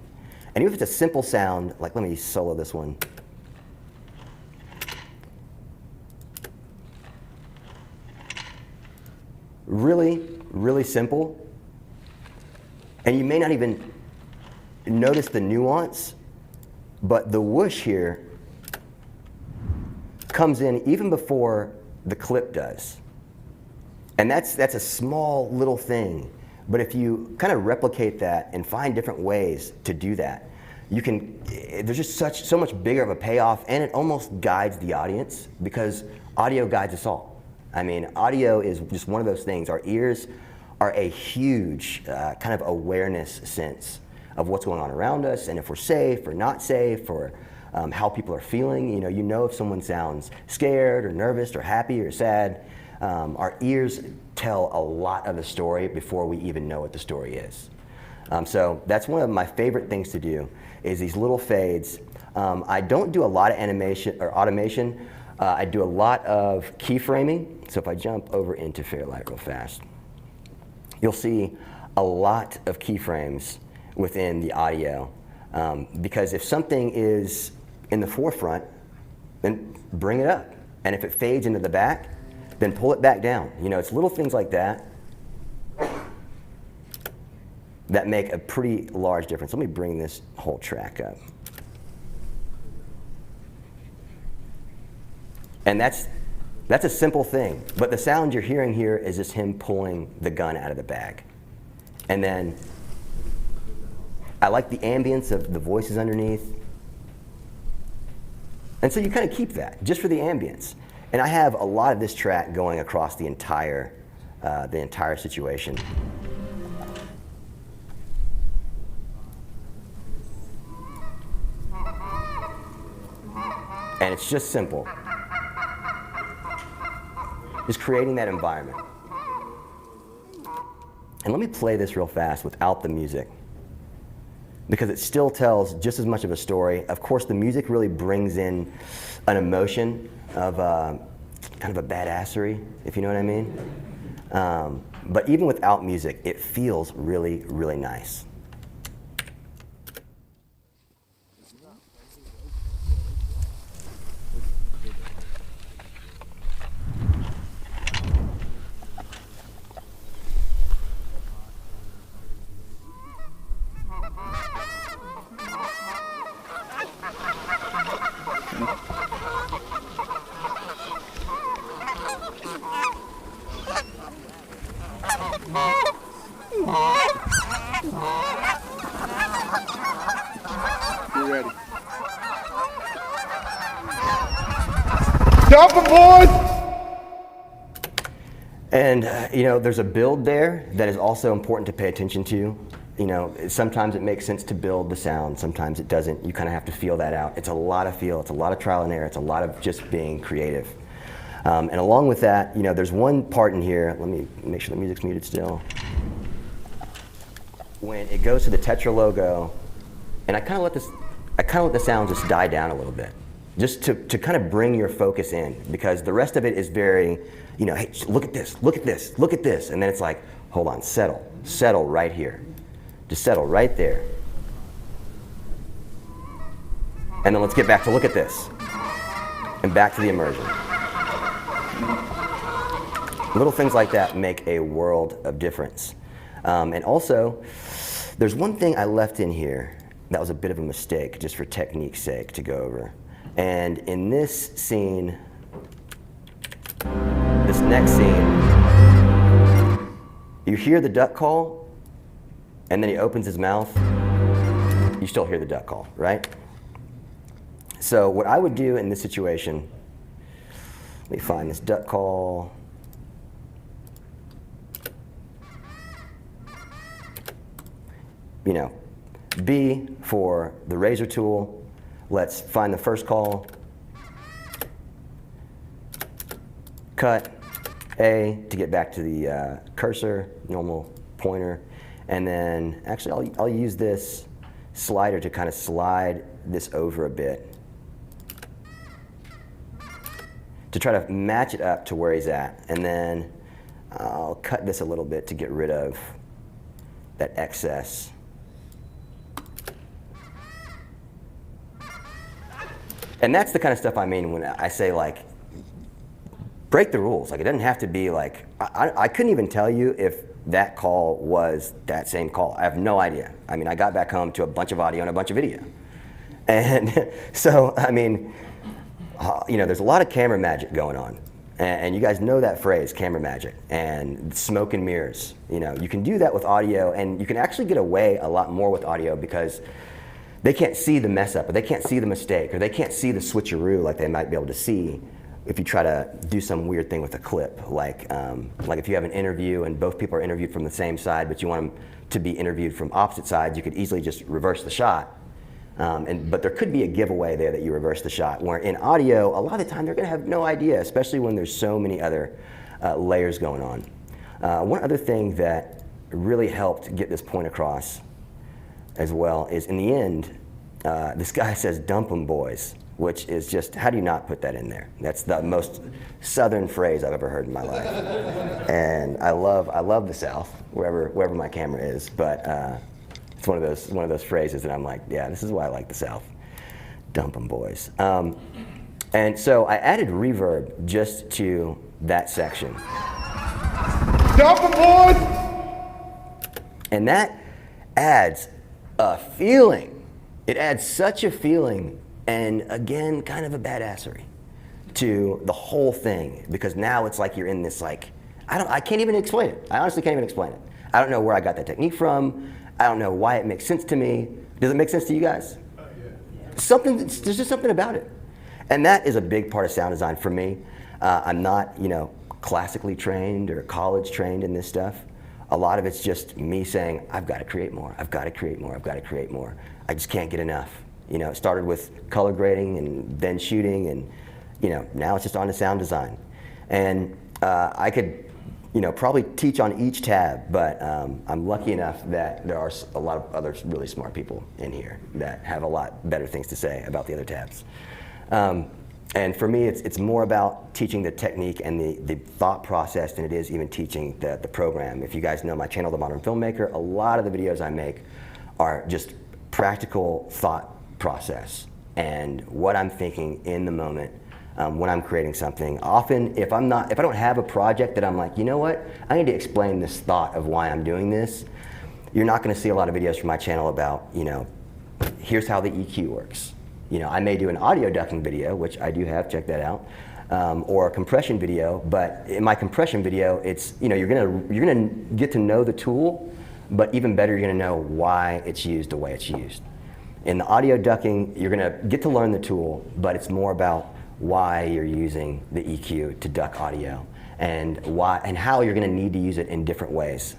And even if it's a simple sound, like let me solo this one. Really, really simple. And you may not even notice the nuance, but the whoosh here comes in even before the clip does. And that's a small little thing. But if you kind of replicate that and find different ways to do that, there's just so much bigger of a payoff, and it almost guides the audience, because audio guides us all. I mean, audio is just one of those things. Our ears are a huge kind of awareness sense of what's going on around us, and if we're safe or not safe, or how people are feeling. You know if someone sounds scared or nervous or happy or sad. Our ears tell a lot of the story before we even know what the story is. So that's one of my favorite things to do, is these little fades. I don't do a lot of animation or automation. I do a lot of keyframing. So if I jump over into Fairlight real fast, you'll see a lot of keyframes within the audio. Because if something is in the forefront, then bring it up. And if it fades into the back, then pull it back down. It's little things like that that make a pretty large difference. Let me bring this whole track up. And that's a simple thing, but the sound you're hearing here is just him pulling the gun out of the bag. And then I like the ambience of the voices underneath. And so you kind of keep that, just for the ambience. And I have a lot of this track going across the entire situation. And it's just simple. Just creating that environment. And let me play this real fast without the music, because it still tells just as much of a story. Of course, the music really brings in an emotion of kind of a badassery, if you know what I mean. But even without music, it feels really, really nice. You ready? Jumping, boys! And there's a build there that is also important to pay attention to. Sometimes it makes sense to build the sound, sometimes it doesn't. You kind of have to feel that out. It's a lot of feel, it's a lot of trial and error, it's a lot of just being creative. And along with that, there's one part in here, let me make sure the music's muted still. When it goes to the Tetra logo, and I kind of let the sound just die down a little bit, just to kind of bring your focus in, because the rest of it is very, hey, look at this, look at this, look at this, and then it's like, hold on, settle right here. Just settle right there. And then let's get back to look at this. And back to the immersion. Little things like that make a world of difference. And also, there's one thing I left in here that was a bit of a mistake, just for technique's sake, to go over. And in this scene, this next scene, you hear the duck call, and then he opens his mouth. You still hear the duck call, right? So what I would do in this situation, let me find this duck call. B for the razor tool. Let's find the first call. Cut. A to get back to the cursor, normal pointer. And then, actually, I'll use this slider to kind of slide this over a bit to try to match it up to where he's at. And then I'll cut this a little bit to get rid of that excess. And that's the kind of stuff I mean when I say, like, break the rules. Like, it doesn't have to be like, I couldn't even tell you if that call was that same call. I have no idea. I mean, I got back home to a bunch of audio and a bunch of video. And so, I mean, there's a lot of camera magic going on. And you guys know that phrase, camera magic, and smoke and mirrors. You can do that with audio, and you can actually get away a lot more with audio because they can't see the mess up, or they can't see the mistake, or they can't see the switcheroo like they might be able to see if you try to do some weird thing with a clip, like if you have an interview and both people are interviewed from the same side, but you want them to be interviewed from opposite sides, you could easily just reverse the shot. But there could be a giveaway there that you reverse the shot, where in audio, a lot of the time they're gonna have no idea, especially when there's so many other layers going on. One other thing that really helped get this point across as well is in the end, this guy says, "Dump 'em, boys," which is just, how do you not put that in there? That's the most Southern phrase I've ever heard in my life. And I love the South, wherever my camera is, but it's one of those phrases that I'm like, yeah, this is why I like the South. Dump 'em, boys. And so I added reverb just to that section. Dump 'em, boys! And that adds a feeling. It adds such a feeling, and again, kind of a badassery to the whole thing, because now it's like you're in this, like, I can't even explain it. I honestly can't even explain it. I don't know where I got that technique from. I don't know why it makes sense to me. Does it make sense to you guys? There's just something about it. And that is a big part of sound design for me. I'm not, classically trained or college trained in this stuff. A lot of it's just me saying, I've got to create more, I've got to create more, I've got to create more. I just can't get enough. It started with color grading and then shooting, and now it's just on to sound design. And I could probably teach on each tab, but I'm lucky enough that there are a lot of other really smart people in here that have a lot better things to say about the other tabs. And for me, it's more about teaching the technique and the thought process than it is even teaching the program. If you guys know my channel, The Modern Filmmaker, a lot of the videos I make are just practical thought process and what I'm thinking in the moment when I'm creating something. Often, if I don't have a project that I'm like, you know what, I need to explain this thought of why I'm doing this, you're not going to see a lot of videos from my channel about, here's how the EQ works. I may do an audio ducking video, which I do have, check that out, or a compression video, but in my compression video, it's, you're gonna get to know the tool, but even better, you're gonna know why it's used the way it's used. In the audio ducking, you're gonna get to learn the tool, but it's more about why you're using the EQ to duck audio and why and how you're gonna need to use it in different ways.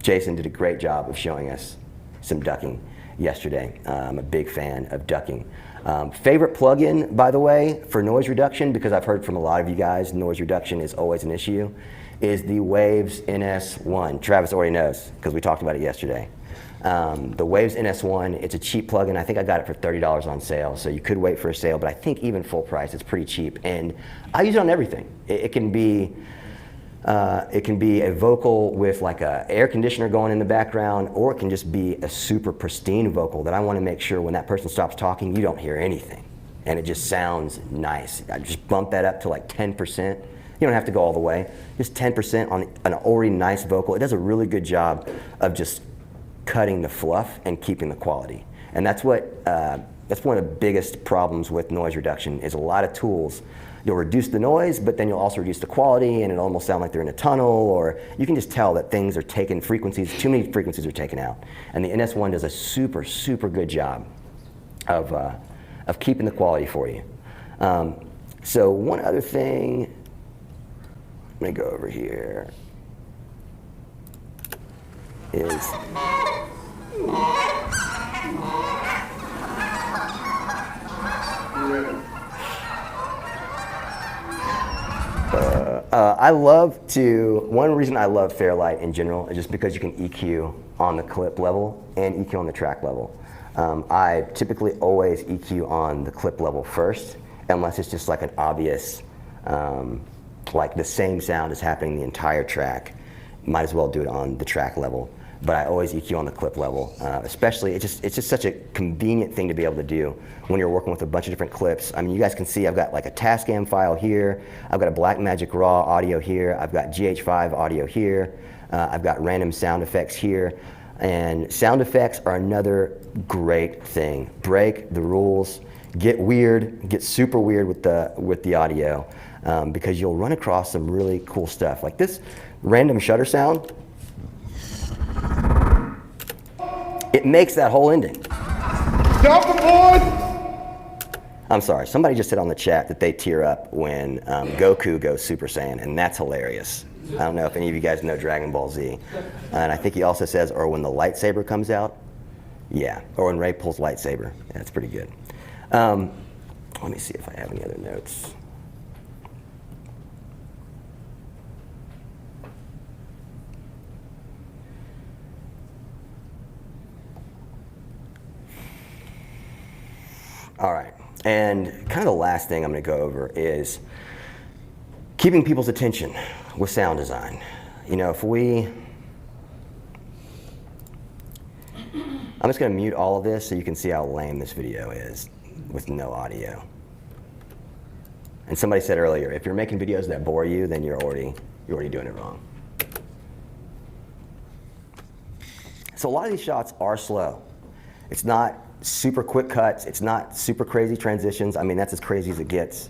Jason did a great job of showing us some ducking yesterday. I'm a big fan of ducking. Favorite plugin, by the way, for noise reduction, because I've heard from a lot of you guys, noise reduction is always an issue, is the Waves NS1. Travis already knows, because we talked about it yesterday. The Waves NS1, it's a cheap plugin. I think I got it for $30 on sale, so you could wait for a sale, but I think even full price, it's pretty cheap. And I use it on everything. It can be a vocal with like an air conditioner going in the background, or it can just be a super pristine vocal that I want to make sure when that person stops talking, you don't hear anything. And it just sounds nice. I just bump that up to like 10%. You don't have to go all the way. Just 10% on an already nice vocal. It does a really good job of just cutting the fluff and keeping the quality. And that's one of the biggest problems with noise reduction is a lot of tools. You'll reduce the noise, but then you'll also reduce the quality, and it'll almost sound like they're in a tunnel, or you can just tell that things are taken, too many frequencies are taken out. And the NS1 does a super, super good job of keeping the quality for you. So one other thing, let me go over here, is one reason I love Fairlight in general is just because you can EQ on the clip level and EQ on the track level. I typically always EQ on the clip level first, unless it's just like an obvious, like the same sound is happening the entire track. Might as well do it on the track level. But I always EQ on the clip level, especially, it's just such a convenient thing to be able to do when you're working with a bunch of different clips. I mean, you guys can see I've got like a Tascam file here, I've got a Blackmagic raw audio here, I've got GH5 audio here, I've got random sound effects here, and sound effects are another great thing. Break the rules, get weird, get super weird with the audio, because you'll run across some really cool stuff. Like this random shutter sound, it makes that whole ending. Stop the board! I'm sorry, somebody just said on the chat that they tear up when Goku goes Super Saiyan, and that's hilarious. I don't know if any of you guys know Dragon Ball Z. And I think he also says, or when the lightsaber comes out. Yeah, or when Rey pulls lightsaber. Yeah, that's pretty good. Let me see if I have any other notes. All right, and kind of the last thing I'm going to go over is keeping people's attention with sound design. You know, I'm just going to mute all of this so you can see how lame this video is with no audio. And somebody said earlier, if you're making videos that bore you, then you're already doing it wrong. So a lot of these shots are slow. It's not super quick cuts. It's not super crazy transitions. I mean, that's as crazy as it gets.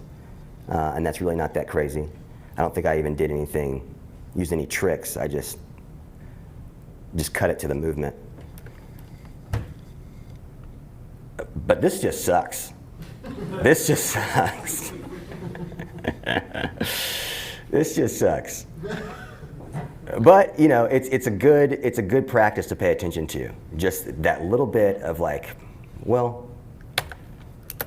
And that's really not that crazy. I don't think I even did anything, used any tricks. I just cut it to the movement. But this just sucks. This just sucks. This just sucks. But you know, it's a good practice to pay attention to. Just that little bit of like, well,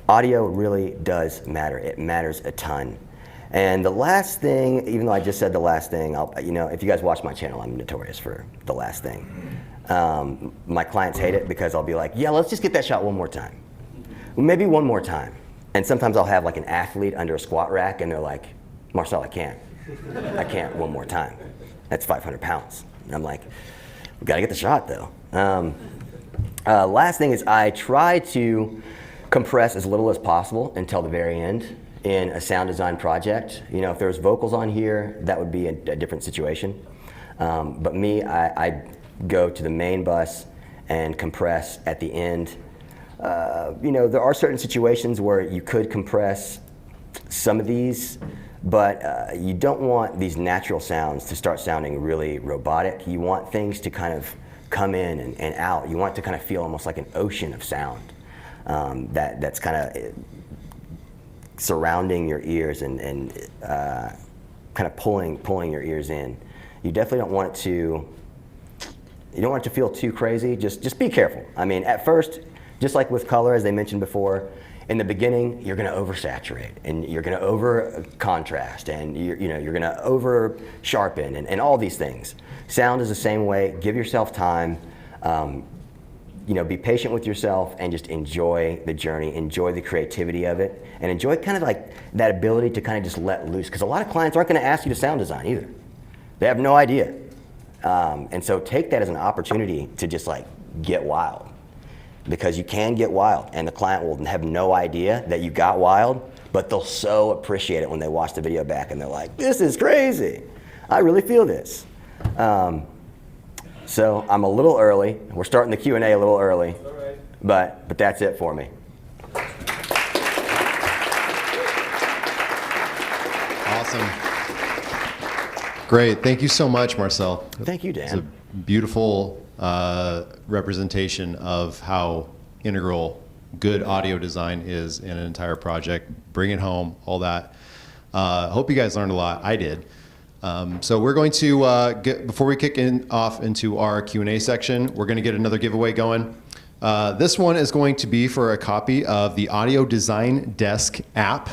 audio really does matter. It matters a ton. And the last thing, even though I just said the last thing, you know, if you guys watch my channel, I'm notorious for the last thing. My clients hate it because I'll be like, yeah, let's just get that shot one more time. Maybe one more time. And sometimes I'll have like an athlete under a squat rack and they're like, Marcel, I can't one more time. That's 500 pounds. And I'm like, we gotta get the shot though. Last thing is I try to compress as little as possible until the very end in a sound design project. You know, if there's vocals on here, that would be a different situation. But me, I go to the main bus and compress at the end. You know, there are certain situations where you could compress some of these, but you don't want these natural sounds to start sounding really robotic. You want things to kind of come in and out. You want it to kind of feel almost like an ocean of sound that's kind of surrounding your ears and kind of pulling your ears in. You definitely don't want it to feel too crazy. Just be careful. I mean, at first, just like with color, as they mentioned before, in the beginning, you're going to oversaturate, and you're going to over contrast, and you're going to over sharpen, and all these things. Sound is the same way. Give yourself time. You know, be patient with yourself, and just enjoy the journey, enjoy the creativity of it, and enjoy kind of like that ability to kind of just let loose. Because a lot of clients aren't going to ask you to sound design either. They have no idea. And so take that as an opportunity to just like get wild. Because you can get wild, and the client will have no idea that you got wild, but they'll so appreciate it when they watch the video back and they're like, this is crazy. I really feel this. So I'm a little early. We're starting the Q&A a little early, but that's it for me. Awesome. Great. Thank you so much, Marcel. Thank you, Dan. It's a beautiful representation of how integral good audio design is in an entire project. Bring it home, all that. Hope you guys learned a lot. I did. So we're going to, before we kick off into our Q&A section, we're going to get another giveaway going. This one is going to be for a copy of the Audio Design Desk app.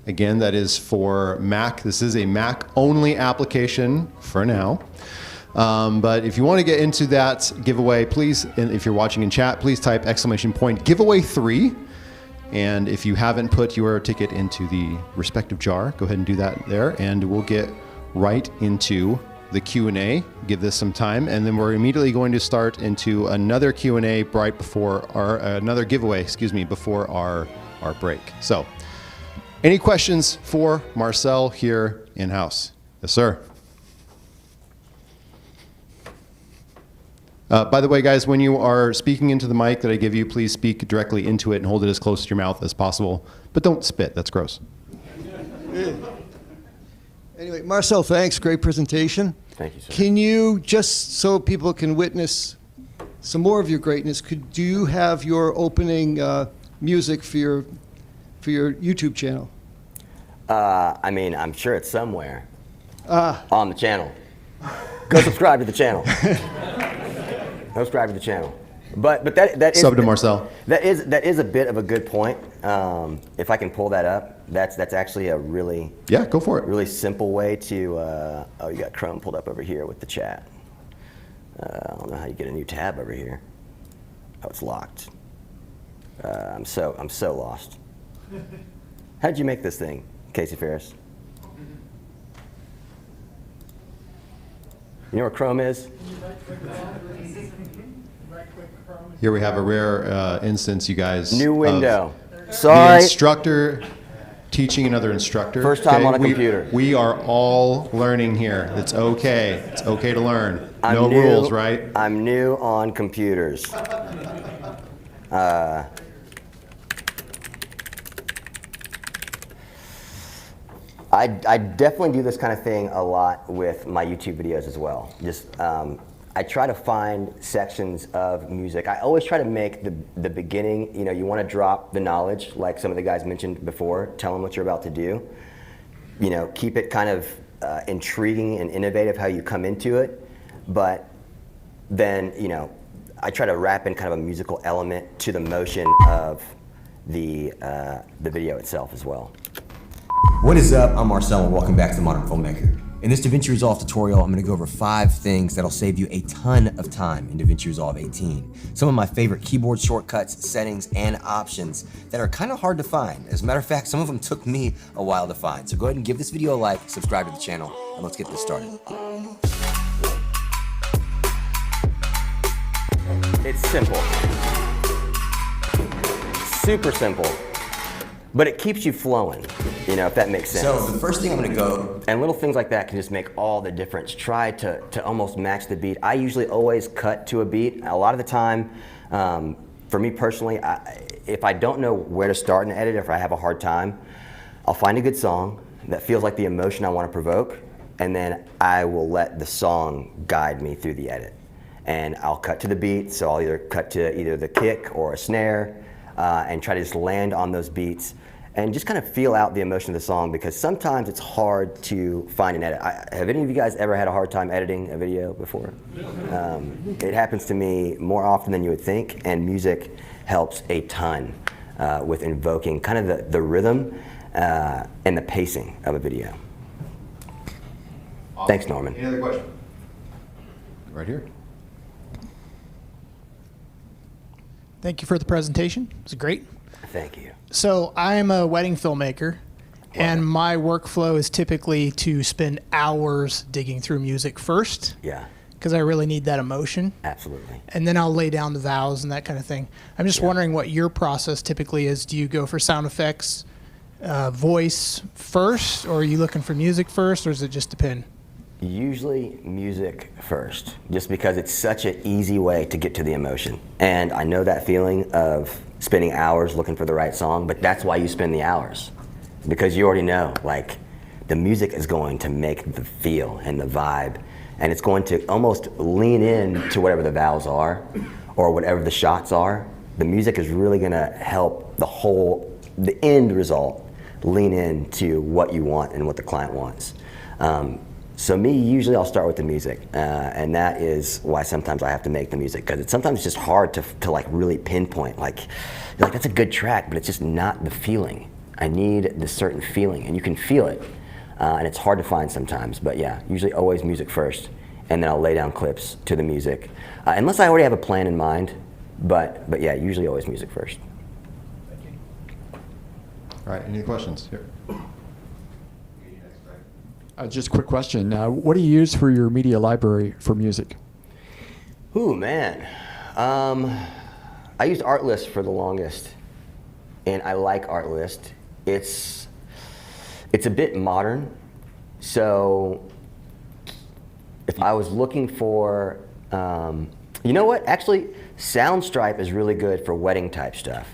Again, that is for Mac. This is a Mac-only application for now. But if you want to get into that giveaway, please, and if you're watching in chat, please type !giveaway3. And if you haven't put your ticket into the respective jar, go ahead and do that there, and we'll get right into the Q&A. Give this some time, and then we're immediately going to start into another Q&A right before our, another giveaway, excuse me, before our break. So, any questions for Marcel here in-house? Yes, sir. By the way, guys, when you are speaking into the mic that I give you, please speak directly into it and hold it as close to your mouth as possible. But don't spit. That's gross. Anyway, Marcel, thanks. Great presentation. Thank you, sir. Can you, just so people can witness some more of your greatness, do you have your opening music for for your YouTube channel? I mean, I'm sure it's somewhere on the channel. Go subscribe to the channel. Go subscribe to the channel. But that is Sub to Marcel. That is a bit of a good point. If I can pull that up, that's actually a really go for it. Really simple way to. Oh, you got Chrome pulled up over here with the chat. I don't know how you get a new tab over here. Oh, it's locked. I'm so lost. How did you make this thing, Casey Faris? You know where Chrome is? Here we have a rare instance, you guys. New window. Sorry. The instructor teaching another instructor. First time on a computer. We are all learning here. It's okay. It's okay to learn. No rules, right? I'm new on computers. I definitely do this kind of thing a lot with my YouTube videos as well. Just I try to find sections of music. I always try to make the beginning, you want to drop the knowledge, like some of the guys mentioned before, tell them what you're about to do. Keep it kind of intriguing and innovative how you come into it, but then, I try to wrap in kind of a musical element to the motion of the video itself as well. What is up? I'm Marcel and welcome back to The Modern Filmmaker. In this DaVinci Resolve tutorial, I'm going to go over 5 things that'll save you a ton of time in DaVinci Resolve 18. Some of my favorite keyboard shortcuts, settings, and options that are kind of hard to find. As a matter of fact, some of them took me a while to find. So go ahead and give this video a like, subscribe to the channel, and let's get this started. It's simple. Super simple. But it keeps you flowing, if that makes sense. So the first thing I'm gonna go, and little things like that can just make all the difference. Try to almost match the beat. I usually always cut to a beat. A lot of the time, for me personally, if I don't know where to start and edit, if I have a hard time, I'll find a good song that feels like the emotion I want to provoke, and then I will let the song guide me through the edit. And I'll cut to the beat, so I'll either cut to either the kick or a snare, and try to just land on those beats and just kind of feel out the emotion of the song, because sometimes it's hard to find an edit. Have any of you guys ever had a hard time editing a video before? It happens to me more often than you would think, and music helps a ton with invoking kind of the rhythm and the pacing of a video. Awesome. Thanks, Norman. Any other question? Right here. Thank you for the presentation. It was great. Thank you. So I'm a wedding filmmaker, and my workflow is typically to spend hours digging through music first. Yeah. Because I really need that emotion. Absolutely. And then I'll lay down the vows and that kind of thing. I'm just wondering what your process typically is. Do you go for sound effects, voice first, or are you looking for music first, or does it just depend? Usually music first, just because it's such an easy way to get to the emotion. And I know that feeling of spending hours looking for the right song, but that's why you spend the hours. Because you already know, like, the music is going to make the feel and the vibe, and it's going to almost lean in to whatever the vowels are, or whatever the shots are. The music is really gonna help the end result lean into what you want and what the client wants. So me, usually I'll start with the music, and that is why sometimes I have to make the music, because it's sometimes just hard to like really pinpoint, like that's a good track, but it's just not the feeling. I need this certain feeling, and you can feel it, and it's hard to find sometimes, but yeah, usually always music first, and then I'll lay down clips to the music, unless I already have a plan in mind, but yeah, usually always music first. Thank you. All right, any questions? Here. Just a quick question. What do you use for your media library for music? Ooh, man. I used Artlist for the longest, and I like Artlist. It's a bit modern, so if I was looking for, you know what? Actually, Soundstripe is really good for wedding type stuff.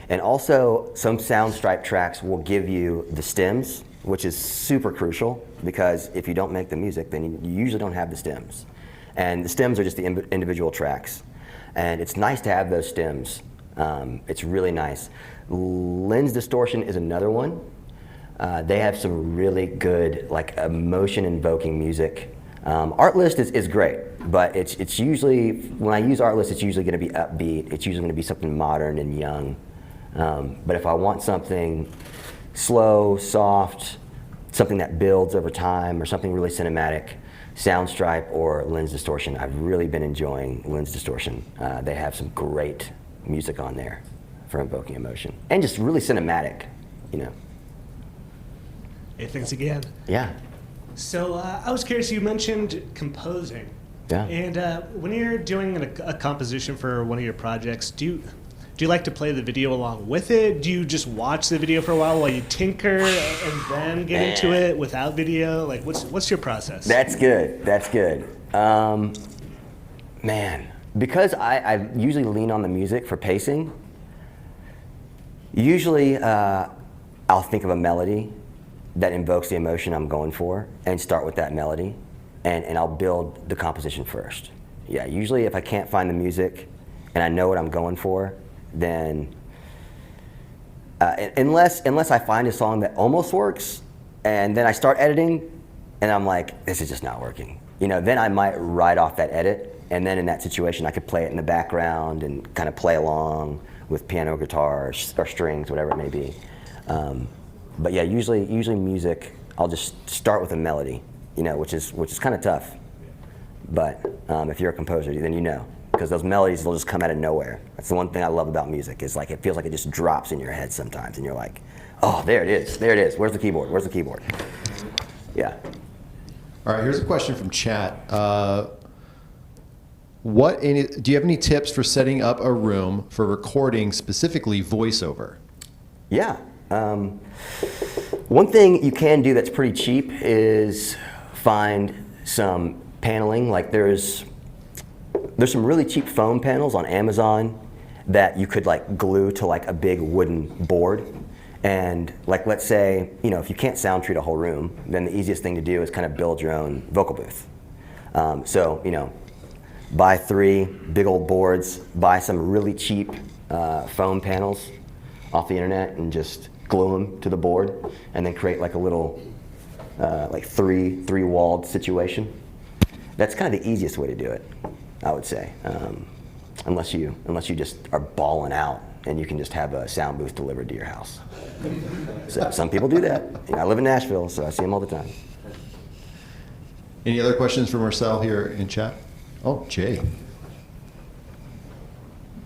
And also, some Soundstripe tracks will give you the stems, which is super crucial, because if you don't make the music, then you usually don't have the stems. And the stems are just the individual tracks. And it's nice to have those stems It's really nice. Lens distortion is another one. They have some really good, like, emotion-invoking music. Artlist is great, but it's usually, when I use Artlist, it's usually going to be upbeat. It's usually going to be something modern and young. But if I want something slow, soft, something that builds over time, or something really cinematic, Soundstripe or Lens Distortion. I've really been enjoying Lens Distortion. They have some great music on there for invoking emotion, and just really cinematic, you know. Hey, thanks again. Yeah. So I was curious, you mentioned composing. Yeah. And when you're doing a composition for one of your projects, do you like to play the video along with it? Do you just watch the video for a while you tinker and then get into it without video? Like, what's your process? That's good. That's good. Man, because I usually lean on the music for pacing, usually I'll think of a melody that invokes the emotion I'm going for and start with that melody, and I'll build the composition first. Yeah, usually if I can't find the music and I know what I'm going for, then unless I find a song that almost works, and then I start editing, and I'm like, this is just not working. You know, then I might write off that edit, and then in that situation I could play it in the background and kind of play along with piano, guitar, or strings, whatever it may be. But yeah, usually music, I'll just start with a melody, you know, which is kind of tough. But if you're a composer, then you know. Because those melodies, they'll just come out of nowhere. That's the one thing I love about music, is like it feels like it just drops in your head sometimes, and you're like, oh, there it is, there it is. Where's the keyboard? Where's the keyboard? Yeah. All right, here's a question from chat. Do you have any tips for setting up a room for recording, specifically voiceover? Yeah. One thing you can do that's pretty cheap is find some paneling. Like there's some really cheap foam panels on Amazon that you could like glue to like a big wooden board. And like, let's say, you know, if you can't sound treat a whole room, then the easiest thing to do is kind of build your own vocal booth. So, you know, buy 3 big old boards, buy some really cheap foam panels off the internet and just glue them to the board, and then create like a little like three-walled situation. That's kind of the easiest way to do it, I would say, unless you just are balling out and you can just have a sound booth delivered to your house. So some people do that. You know, I live in Nashville, so I see them all the time. Any other questions for Marcel here in chat? Oh, Jay.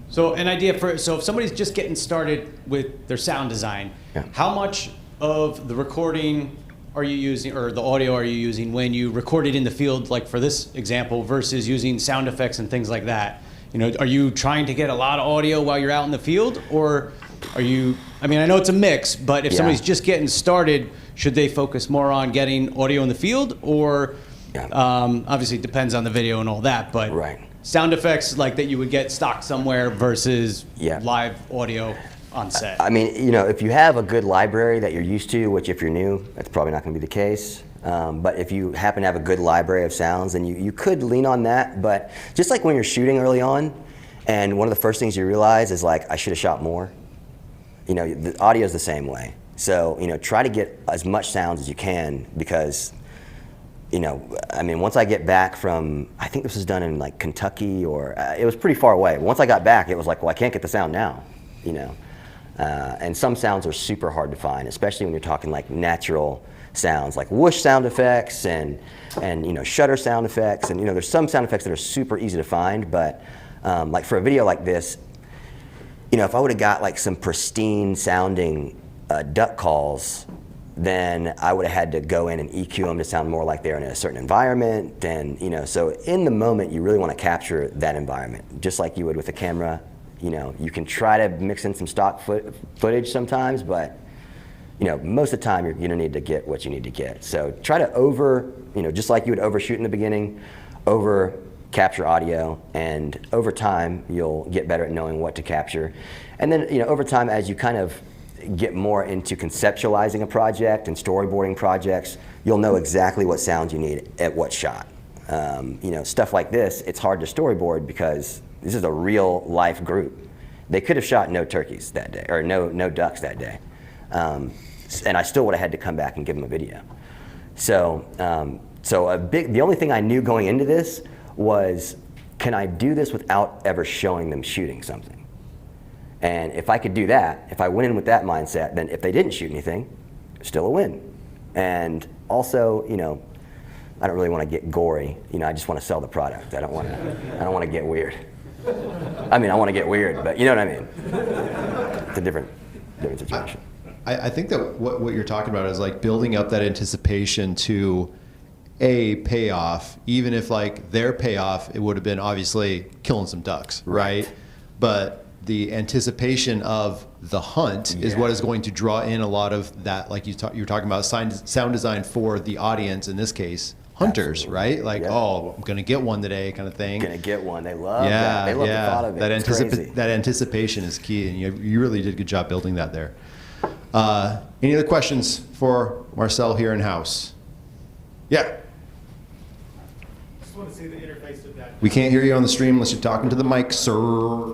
So an idea so if somebody's just getting started with their sound design, how much of the recording are you using, or the audio are you using when you record it in the field, like for this example, versus using sound effects and things like that? You know, are you trying to get a lot of audio while you're out in the field, or are you, I mean, I know it's a mix, but if somebody's just getting started, should they focus more on getting audio in the field, or obviously it depends on the video and all that, but sound effects like that you would get stock somewhere versus live audio on set? I mean, you know, if you have a good library that you're used to, which if you're new, that's probably not going to be the case. But if you happen to have a good library of sounds, then you could lean on that. But just like when you're shooting early on, and one of the first things you realize is like, I should have shot more. You know, the audio is the same way. So, you know, try to get as much sounds as you can, because, you know, I mean, once I get back from, I think this was done in like Kentucky, or it was pretty far away. Once I got back, it was like, well, I can't get the sound now, you know. And some sounds are super hard to find, especially when you're talking like natural sounds, like whoosh sound effects and you know, shutter sound effects, and you know, there's some sound effects that are super easy to find, but like for a video like this, you know, if I would have got like some pristine sounding duck calls, then I would have had to go in and EQ them to sound more like they're in a certain environment. And you know, so in the moment, you really want to capture that environment, just like you would with a camera. You know, you can try to mix in some stock footage sometimes, but you know, most of the time you're gonna need to get what you need to get. So try to you know, just like you would overshoot in the beginning, over capture audio, and over time you'll get better at knowing what to capture. And then, you know, over time, as you kind of get more into conceptualizing a project and storyboarding projects, you'll know exactly what sounds you need at what shot. You know, stuff like this, it's hard to storyboard because this is a real life group. They could have shot no turkeys that day, or no ducks that day. And I still would have had to come back and give them a video. So, the only thing I knew going into this was, can I do this without ever showing them shooting something? And if I could do that, if I went in with that mindset, then if they didn't shoot anything, still a win. And also, you know, I don't really want to get gory. You know, I just want to sell the product. I don't want to get weird. I mean, I want to get weird, but you know what I mean. It's a different situation. I think that what you're talking about is like building up that anticipation to a payoff, even if like their payoff, it would have been obviously killing some ducks, right? But the anticipation of the hunt is what is going to draw in a lot of that, like you were talking about sound design for the audience, in this case, hunters, right? Like, oh, I'm going to get one today kind of thing. Going to get one. They love that. They love the thought of it. That anticipation is key, and you really did a good job building that there. Any other questions for Marcel here in house? Yeah. Just want to see the interface of that. We can't hear you on the stream unless you're talking to the mic, sir.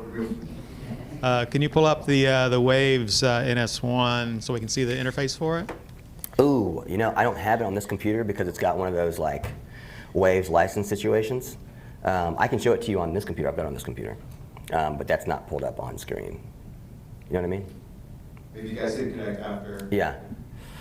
Can you pull up the Waves NS1 so we can see the interface for it? Ooh, you know, I don't have it on this computer because it's got one of those like Waves license situations. I can show it to you on this computer. I've got it on this computer, but that's not pulled up on screen. You know what I mean? Maybe you guys did connect after. Yeah.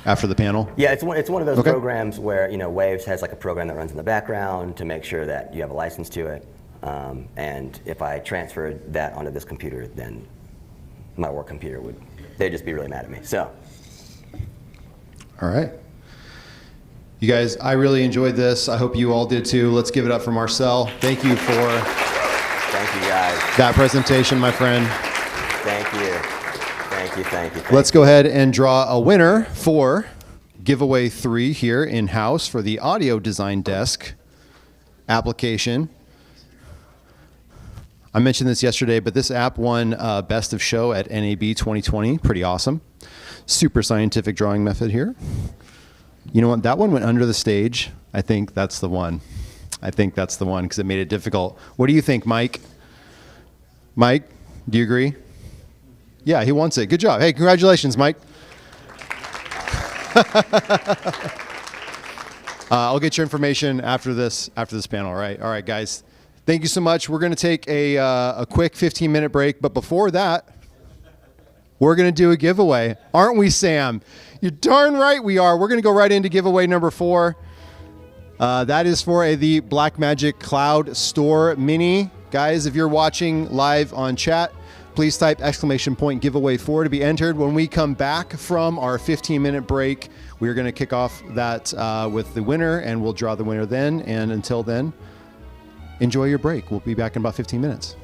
After the panel? Yeah, it's one of those programs where, you know, Waves has like a program that runs in the background to make sure that you have a license to it. And if I transferred that onto this computer, then my work computer they'd just be really mad at me. So. All right. You guys, I really enjoyed this. I hope you all did too. Let's give it up for Marcel. Thank you for that presentation, my friend. Thank you. Thank you. Let's go ahead and draw a winner for giveaway 3 here in-house for the audio design desk application. I mentioned this yesterday, but this app won Best of Show at NAB 2020. Pretty awesome. Super scientific drawing method here. You know what? That one went under the stage. I think that's the one. Because it made it difficult. What do you think, Mike? Mike, do you agree? Yeah, he wants it. Good job. Hey, congratulations, Mike. I'll get your information after this panel. All right, guys. Thank you so much. We're going to take a quick 15-minute break, but before that, we're going to do a giveaway. Aren't we, Sam? You're darn right we are. We're going to go right into giveaway number 4. That is for the Blackmagic Cloud Store Mini. Guys, if you're watching live on chat, please type !giveaway 4 to be entered. When we come back from our 15-minute break, we're going to kick off that with the winner, and we'll draw the winner then. And until then, enjoy your break. We'll be back in about 15 minutes.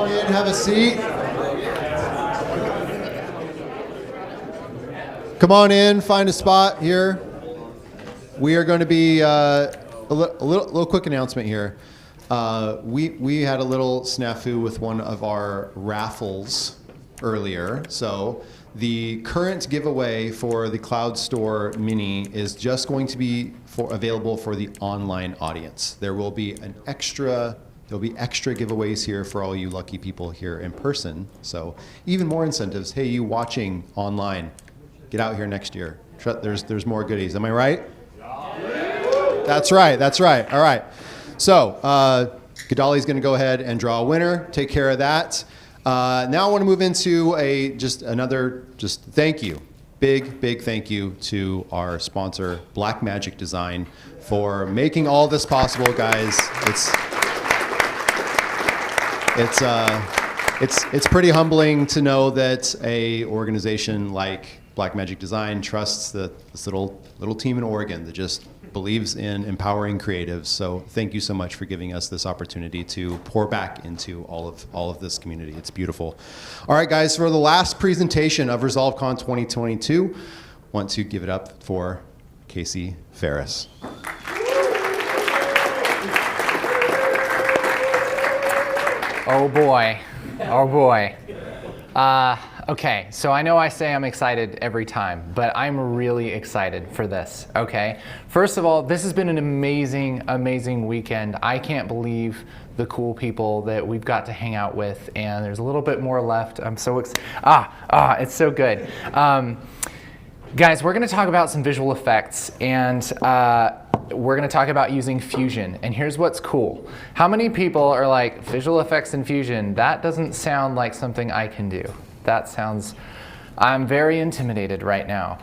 on in, have a seat. Come on in, find a spot here. We are going to be a little quick announcement here. We had a little snafu with one of our raffles earlier. So the current giveaway for the Cloud Store Mini is just going to be available for the online audience. There will be extra giveaways here for all you lucky people here in person. So even more incentives. Hey, you watching online, get out here next year. There's more goodies. Am I right? That's right. That's right. All right. So Gadali's going to go ahead and draw a winner. Take care of that. Now I want to move into another thank you. Big thank you to our sponsor, Blackmagic Design, for making all this possible, guys. It's pretty humbling to know that a organization like Blackmagic Design trusts this little team in Oregon that just believes in empowering creatives. So thank you so much for giving us this opportunity to pour back into all of this community. It's beautiful. All right, guys, for the last presentation of Resolvecon 2022, I want to give it up for Casey Faris. Oh boy. Oh boy. Okay, so I know I say I'm excited every time, but I'm really excited for this, okay? First of all, this has been an amazing weekend. I can't believe the cool people that we've got to hang out with, and there's a little bit more left. I'm so excited. It's so good. Guys, we're gonna talk about some visual effects, and we're gonna talk about using Fusion. And here's what's cool. How many people are like, visual effects in Fusion, that doesn't sound like something I can do? I'm very intimidated right now.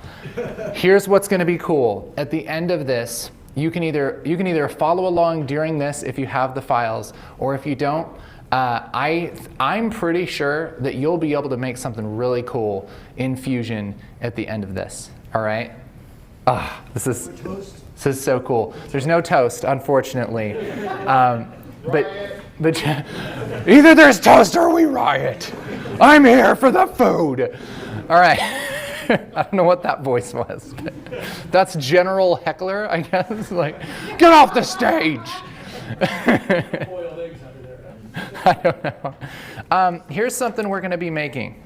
Here's what's gonna be cool. At the end of this, you can either follow along during this if you have the files, or if you don't, I'm pretty sure that you'll be able to make something really cool in Fusion at the end of this, all right? This is so cool. There's no toast, unfortunately. But either there's toast or we riot. I'm here for the food. All right. I don't know what that voice was, but that's General Heckler, I guess. Like, get off the stage. I don't know. Here's something we're going to be making.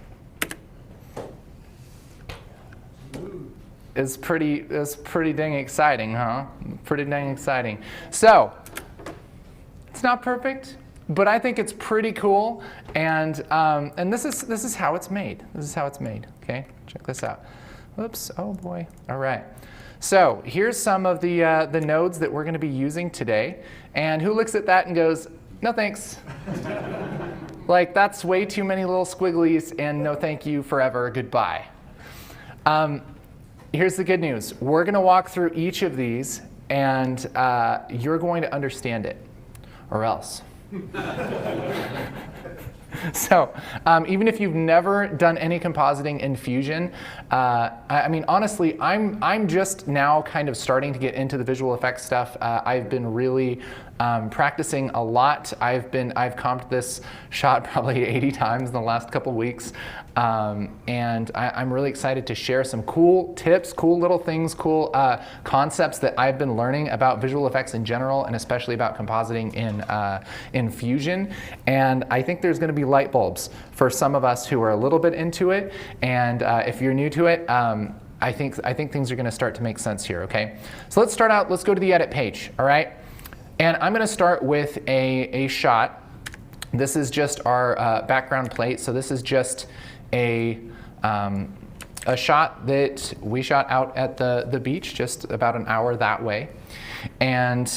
It's pretty dang exciting, huh? Pretty dang exciting. So, it's not perfect, but I think it's pretty cool, and this is how it's made. This is how it's made. Okay, check this out. Oops. Oh boy. All right. So here's some of the nodes that we're going to be using today, and who looks at that and goes, "No thanks." Like, that's way too many little squigglies, and no thank you forever. Goodbye. Here's the good news. We're going to walk through each of these, and you're going to understand it, or else. So even if you've never done any compositing in Fusion, I mean, honestly, I'm just now kind of starting to get into the visual effects stuff. I've been really practicing a lot. I've comped this shot probably 80 times in the last couple weeks. And I'm really excited to share some cool tips, cool little things, cool concepts that I've been learning about visual effects in general, and especially about compositing in Fusion. And I think there's going to be light bulbs for some of us who are a little bit into it. And if you're new to it, I think things are going to start to make sense here. Okay, so let's start out. Let's go to the edit page. All right, and I'm going to start with a shot. This is just our background plate. So this is just a shot that we shot out at the beach, just about an hour that way. And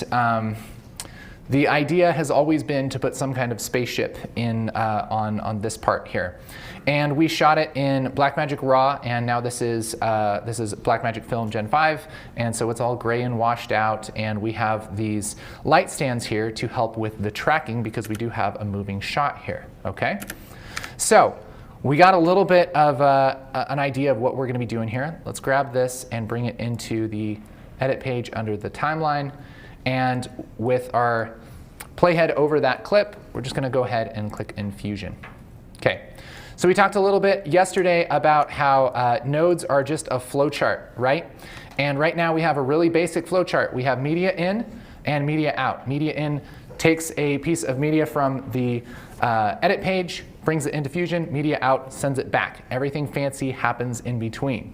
the idea has always been to put some kind of spaceship in on this part here. And we shot it in Blackmagic Raw, and now this is Blackmagic Film Gen 5, and so it's all gray and washed out, and we have these light stands here to help with the tracking because we do have a moving shot here, okay? So we got a little bit of an idea of what we're going to be doing here. Let's grab this and bring it into the edit page under the timeline. And with our playhead over that clip, we're just going to go ahead and click in Fusion. Okay. So we talked a little bit yesterday about how nodes are just a flowchart, right? And right now we have a really basic flowchart. We have media in and media out. Media in takes a piece of media from the edit page, brings it into Fusion. Media out sends it back. Everything fancy happens in between.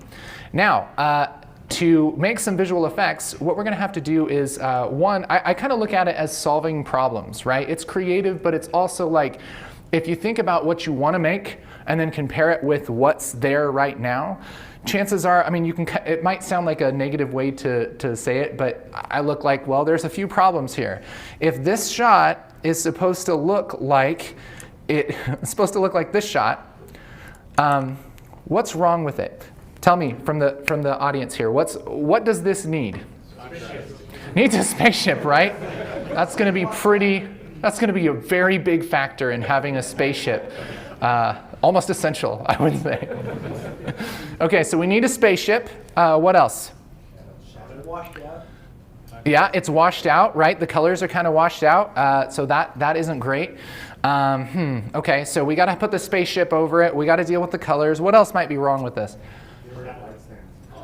Now, to make some visual effects, what we're going to have to do is, one, I kind of look at it as solving problems, right? It's creative, but it's also like, if you think about what you want to make and then compare it with what's there right now, chances are, I mean, it might sound like a negative way to say it, but I look like, well, there's a few problems here. If this shot is supposed to look like it's supposed to look like this shot, what's wrong with it? Tell me from the audience here. What does this need? Needs a spaceship, right? That's going to be a very big factor in having a spaceship. Almost essential, I would say. Okay, so we need a spaceship. What else? Yeah, it's washed out, right? The colors are kind of washed out, so that isn't great. Okay, so we got to put the spaceship over it. We got to deal with the colors. What else might be wrong with this?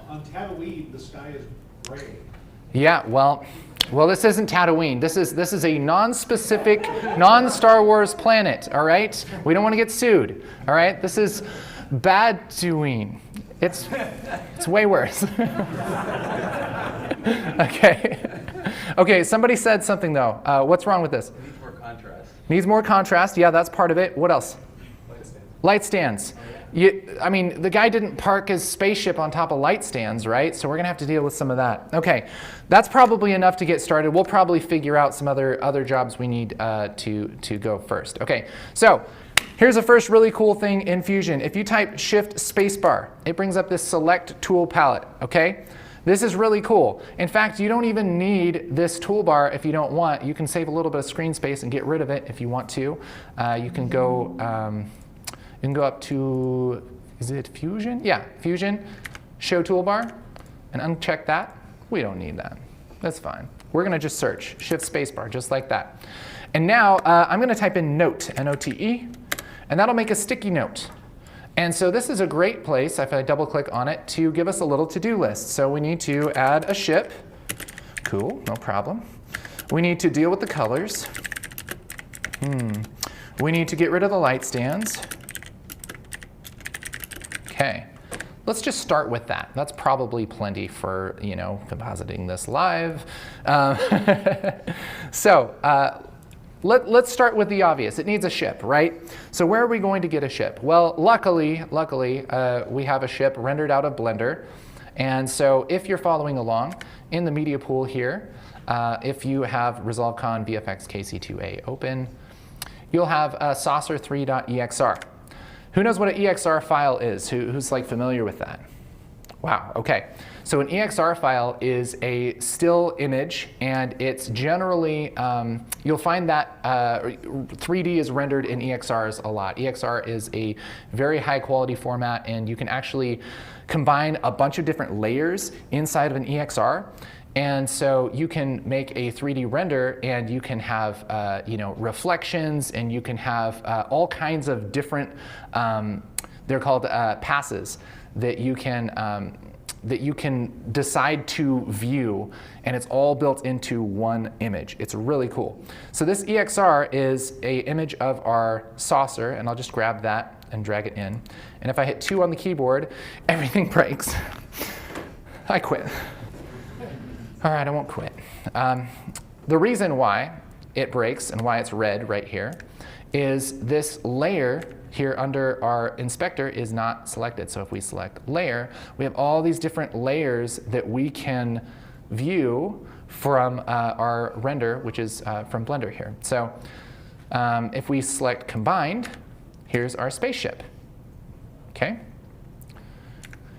On Tatooine, the sky is gray. Yeah, well, this isn't Tatooine. This is a non-specific, non-Star Wars planet. All right, we don't want to get sued. All right, this is Bad-Tatooine. It's way worse. Okay. Somebody said something though. What's wrong with this? It needs more contrast. Needs more contrast. Yeah, that's part of it. What else? Light stands. I mean, the guy didn't park his spaceship on top of light stands, right? So we're gonna have to deal with some of that. Okay, that's probably enough to get started. We'll probably figure out some other jobs we need to go first. Okay, so here's the first really cool thing in Fusion. If you type Shift Spacebar, it brings up this Select Tool palette. Okay, this is really cool. In fact, you don't even need this toolbar if you don't want. You can save a little bit of screen space and get rid of it if you want to. You can go. You can go up to, is it Fusion? Yeah, Fusion, Show Toolbar, and uncheck that. We don't need that. That's fine. We're going to just search, Shift Spacebar, just like that. And now I'm going to type in Note, N-O-T-E, and that'll make a sticky note. And so this is a great place, if I double click on it, to give us a little to-do list. So we need to add a ship. Cool, no problem. We need to deal with the colors. We need to get rid of the light stands. Okay, let's just start with that. That's probably plenty for, compositing this live. Let's start with the obvious. It needs a ship, right? So where are we going to get a ship? Well, luckily, we have a ship rendered out of Blender. And so if you're following along in the media pool here, if you have Resolvecon VFX KC2A open, you'll have saucer3.exr. Who knows what an EXR file is? Who's familiar with that? Wow, okay. So an EXR file is a still image, and it's generally, you'll find that 3D is rendered in EXRs a lot. EXR is a very high quality format, and you can actually combine a bunch of different layers inside of an EXR. And so you can make a 3D render, and you can have reflections, and you can have all kinds of different, they're called passes, that you can decide to view, and it's all built into one image. It's really cool. So this EXR is an image of our saucer, and I'll just grab that and drag it in. And if I hit 2 on the keyboard, everything breaks. I quit. All right, I won't quit. The reason why it breaks and why it's red right here is this layer here under our inspector is not selected. So if we select layer, we have all these different layers that we can view from our render, which is from Blender here. So if we select combined, here's our spaceship. Okay.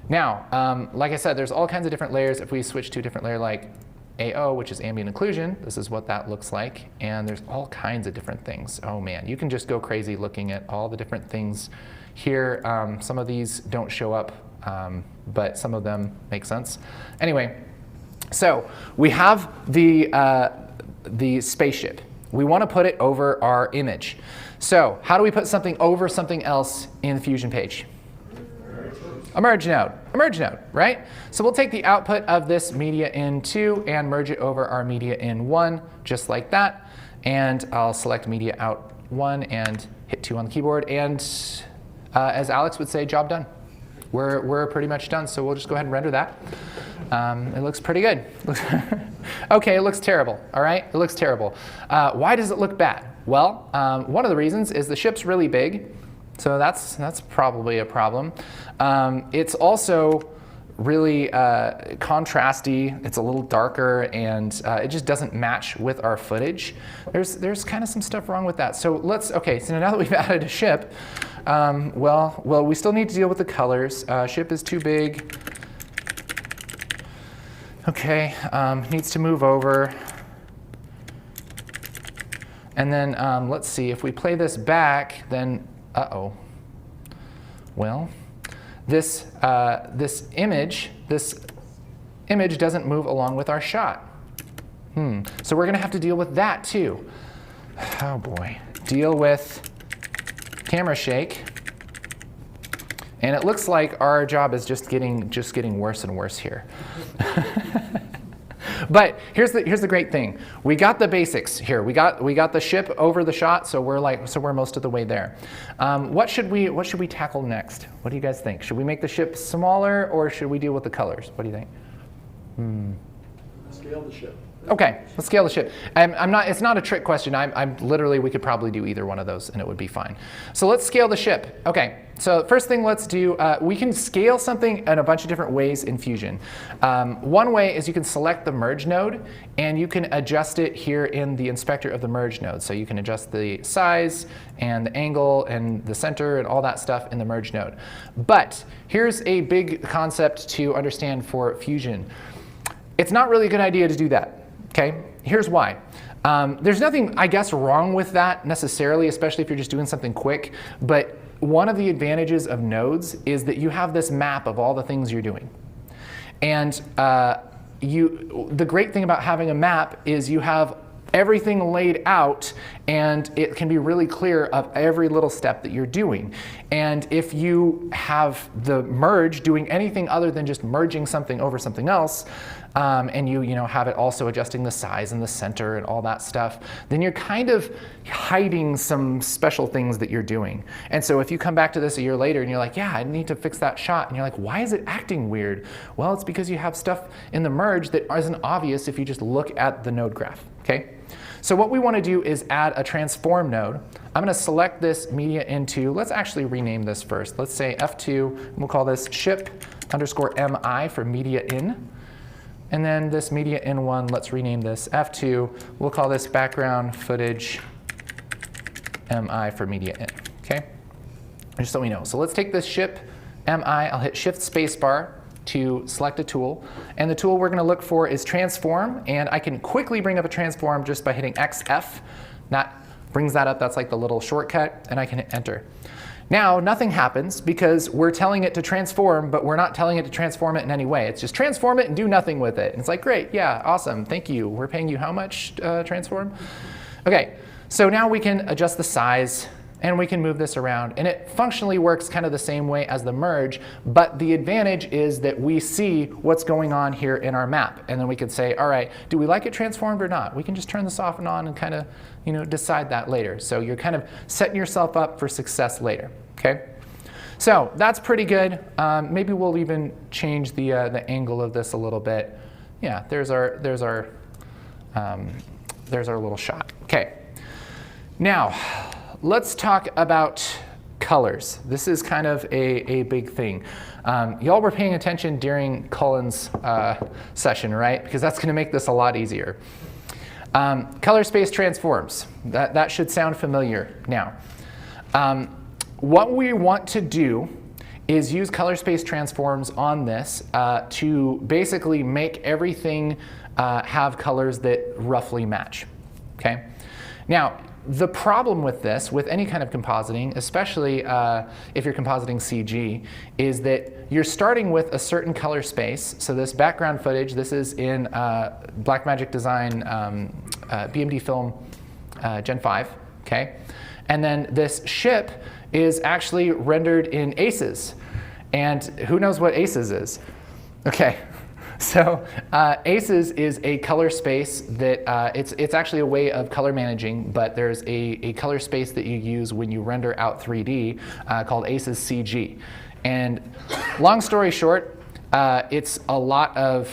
Now, like I said, there's all kinds of different layers. If we switch to a different layer like AO, which is ambient occlusion, this is what that looks like. And there's all kinds of different things. Oh man, you can just go crazy looking at all the different things here. Some of these don't show up, but some of them make sense. Anyway, so we have the spaceship. we want to put it over our image. So how do we put something over something else in the Fusion page? A merge node, right? So we'll take the output of this media in 2 and merge it over our media in 1, just like that. And I'll select media out 1 and hit 2 on the keyboard. And as Alex would say, job done. We're pretty much done, so we'll just go ahead and render that. It looks pretty good. Okay, it looks terrible, all right? It looks terrible. Why does it look bad? Well, one of the reasons is the ship's really big, so that's probably a problem. It's also really contrasty. It's a little darker, and it just doesn't match with our footage. There's kind of some stuff wrong with that. So okay, so now that we've added a ship, well, we still need to deal with the colors. Ship is too big. Okay, needs to move over. And then let's see, if we play this back, then, well, this image doesn't move along with our shot. So we're gonna have to deal with that too. Oh boy, deal with camera shake. And it looks like our job is just getting worse and worse here. But here's the great thing. We got the basics here. We got the ship over the shot, so we're most of the way there. What should we tackle next? What do you guys think? Should we make the ship smaller, or should we deal with the colors? What do you think? Scale the ship. Okay, let's scale the ship. It's not a trick question. I'm literally, we could probably do either one of those and it would be fine. So let's scale the ship. Okay, so first thing let's do, we can scale something in a bunch of different ways in Fusion. One way is you can select the merge node and you can adjust it here in the inspector of the merge node. So you can adjust the size and the angle and the center and all that stuff in the merge node. But here's a big concept to understand for Fusion. It's not really a good idea to do that. Okay, here's why. There's nothing, I guess, wrong with that necessarily, especially if you're just doing something quick. But one of the advantages of nodes is that you have this map of all the things you're doing. And the great thing about having a map is you have everything laid out, and it can be really clear of every little step that you're doing. And if you have the merge doing anything other than just merging something over something else, and you have it also adjusting the size and the center and all that stuff, then you're kind of hiding some special things that you're doing. And so if you come back to this a year later and you're like, yeah, I need to fix that shot, and you're like, why is it acting weird? Well, it's because you have stuff in the merge that isn't obvious if you just look at the node graph, okay? So what we want to do is add a transform node. I'm going to select this media into, let's actually rename this first. Let's say F2, and we'll call this ship_mi for media in. And then this media in 1, let's rename this F2. We'll call this background footage mi for media in, okay? Just so we know. So let's take this ship mi, I'll hit Shift Spacebar to select a tool. And the tool we're going to look for is transform, and I can quickly bring up a transform just by hitting XF. That brings that up, that's like the little shortcut, and I can hit enter. Now, nothing happens because we're telling it to transform, but we're not telling it to transform it in any way. It's just transform it and do nothing with it. And it's like, great, yeah, awesome, thank you. We're paying you how much, transform? Okay, so now we can adjust the size and we can move this around. And it functionally works kind of the same way as the merge, but the advantage is that we see what's going on here in our map. And then we can say, all right, do we like it transformed or not? We can just turn this off and on and kind of decide that later. So you're kind of setting yourself up for success later, okay? So that's pretty good. Maybe we'll even change the angle of this a little bit. Yeah, there's our little shot. Okay. Now, let's talk about colors. This is kind of a big thing. Y'all were paying attention during Cullen's session, right? Because that's going to make this a lot easier. Color space transforms. That should sound familiar now. What we want to do is use color space transforms on this to basically make everything have colors that roughly match. Okay? Now, the problem with this, with any kind of compositing, especially if you're compositing CG, is that you're starting with a certain color space. So this background footage, this is in Blackmagic Design BMD film Gen 5, okay? And then this ship is actually rendered in ACES. And who knows what ACES is? Okay, so ACES is a color space that it's actually a way of color managing, but there's a color space that you use when you render out 3D called ACES CG. And long story short, it's a lot of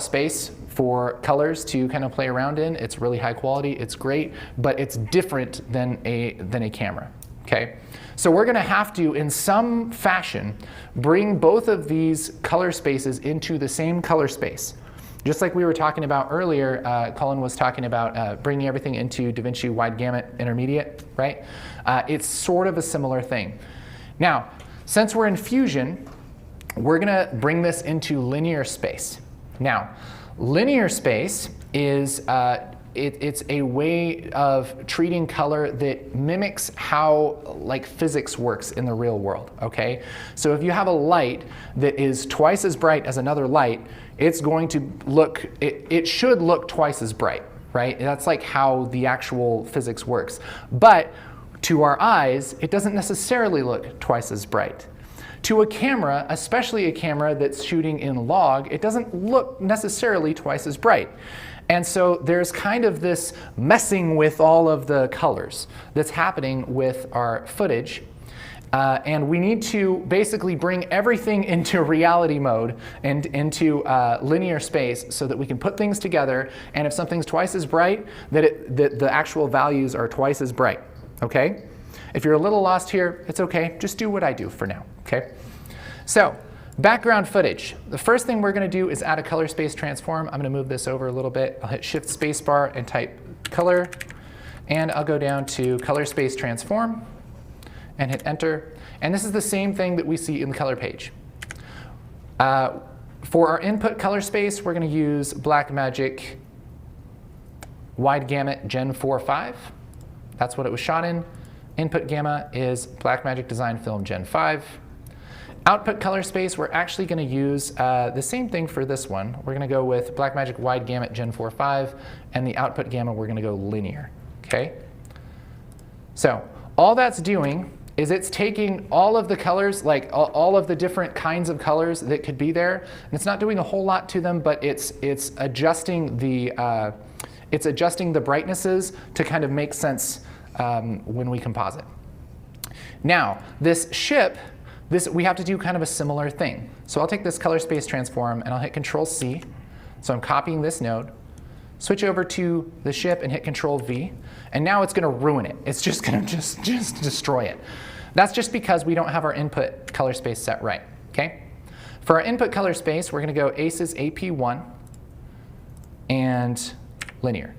space for colors to kind of play around in. It's really high quality, it's great, but it's different than a camera, okay? So we're gonna have to, in some fashion, bring both of these color spaces into the same color space. Just like we were talking about earlier, Cullen was talking about bringing everything into DaVinci Wide Gamut Intermediate, right? It's sort of a similar thing. Now, since we're in Fusion, we're gonna bring this into linear space. Now, linear space is it's a way of treating color that mimics how like physics works in the real world, okay? So if you have a light that is twice as bright as another light, it's going to look, it should look twice as bright, right? That's like how the actual physics works. But to our eyes, it doesn't necessarily look twice as bright. To a camera, especially a camera that's shooting in log, it doesn't look necessarily twice as bright. And so there's kind of this messing with all of the colors that's happening with our footage. And we need to basically bring everything into reality mode and into linear space so that we can put things together. And if something's twice as bright, that the actual values are twice as bright, okay? If you're a little lost here, it's okay. Just do what I do for now, okay? So, background footage. The first thing we're going to do is add a color space transform. I'm going to move this over a little bit. I'll hit Shift Spacebar and type color. And I'll go down to color space transform and hit enter. And this is the same thing that we see in the color page. For our input color space, we're going to use Blackmagic Wide Gamut Gen 4.5. That's what it was shot in. Input gamma is Blackmagic Design Film Gen 5. Output color space, we're actually going to use the same thing for this one. We're going to go with Blackmagic Wide Gamut Gen 4.5, and the output gamma, we're going to go linear, okay? So all that's doing is it's taking all of the colors, like all of the different kinds of colors that could be there, and it's not doing a whole lot to them, but it's adjusting the brightnesses to kind of make sense when we composite. Now, this ship, we have to do kind of a similar thing. So I'll take this color space transform and I'll hit Control C. So I'm copying this node, switch over to the ship and hit Control V. And now it's going to ruin it. It's just going to just destroy it. That's just because we don't have our input color space set right, okay? For our input color space, we're going to go ACES AP1 and linear,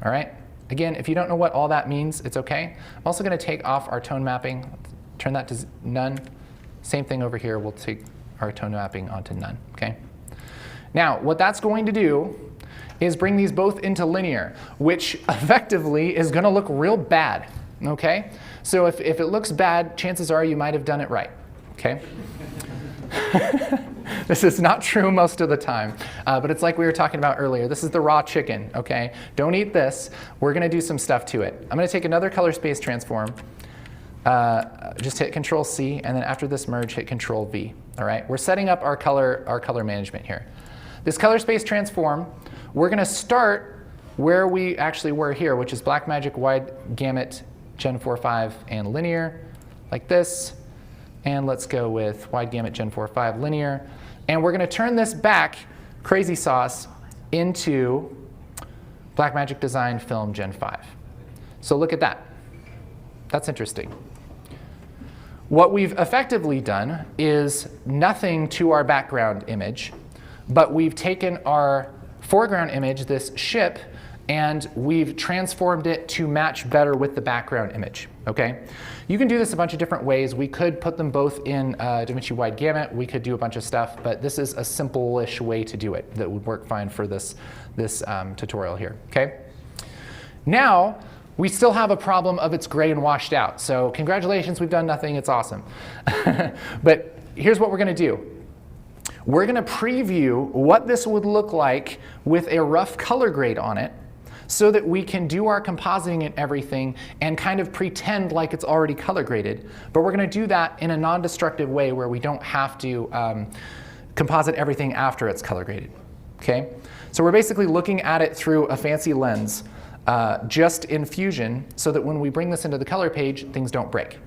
all right? Again, if you don't know what all that means, it's okay. I'm also going to take off our tone mapping, turn that to none. Same thing over here, we'll take our tone mapping onto none, okay? Now, what that's going to do is bring these both into linear, which effectively is going to look real bad, okay? So if it looks bad, chances are you might have done it right, okay? This is not true most of the time, but it's like we were talking about earlier. This is the raw chicken, okay? Don't eat this. We're going to do some stuff to it. I'm going to take another color space transform. Just hit Control C, and then after this merge, hit Control V. All right, we're setting up our color management here. This color space transform, we're going to start where we actually were here, which is Blackmagic Wide Gamut Gen 4.5 and linear, like this. And let's go with Wide Gamut Gen 4.5 linear. And we're going to turn this back, crazy sauce, into Blackmagic Design Film Gen 5. So look at that. That's interesting. What we've effectively done is nothing to our background image, but we've taken our foreground image, this ship, and we've transformed it to match better with the background image, okay? You can do this a bunch of different ways. We could put them both in DaVinci Wide Gamut. We could do a bunch of stuff, but this is a simple-ish way to do it that would work fine for this tutorial here, okay? Now, we still have a problem of it's gray and washed out. So congratulations, we've done nothing, it's awesome. But here's what we're gonna do. We're gonna preview what this would look like with a rough color grade on it so that we can do our compositing and everything and kind of pretend like it's already color graded. But we're going to do that in a non-destructive way where we don't have to composite everything after it's color graded. Okay? So we're basically looking at it through a fancy lens just in Fusion so that when we bring this into the color page, things don't break.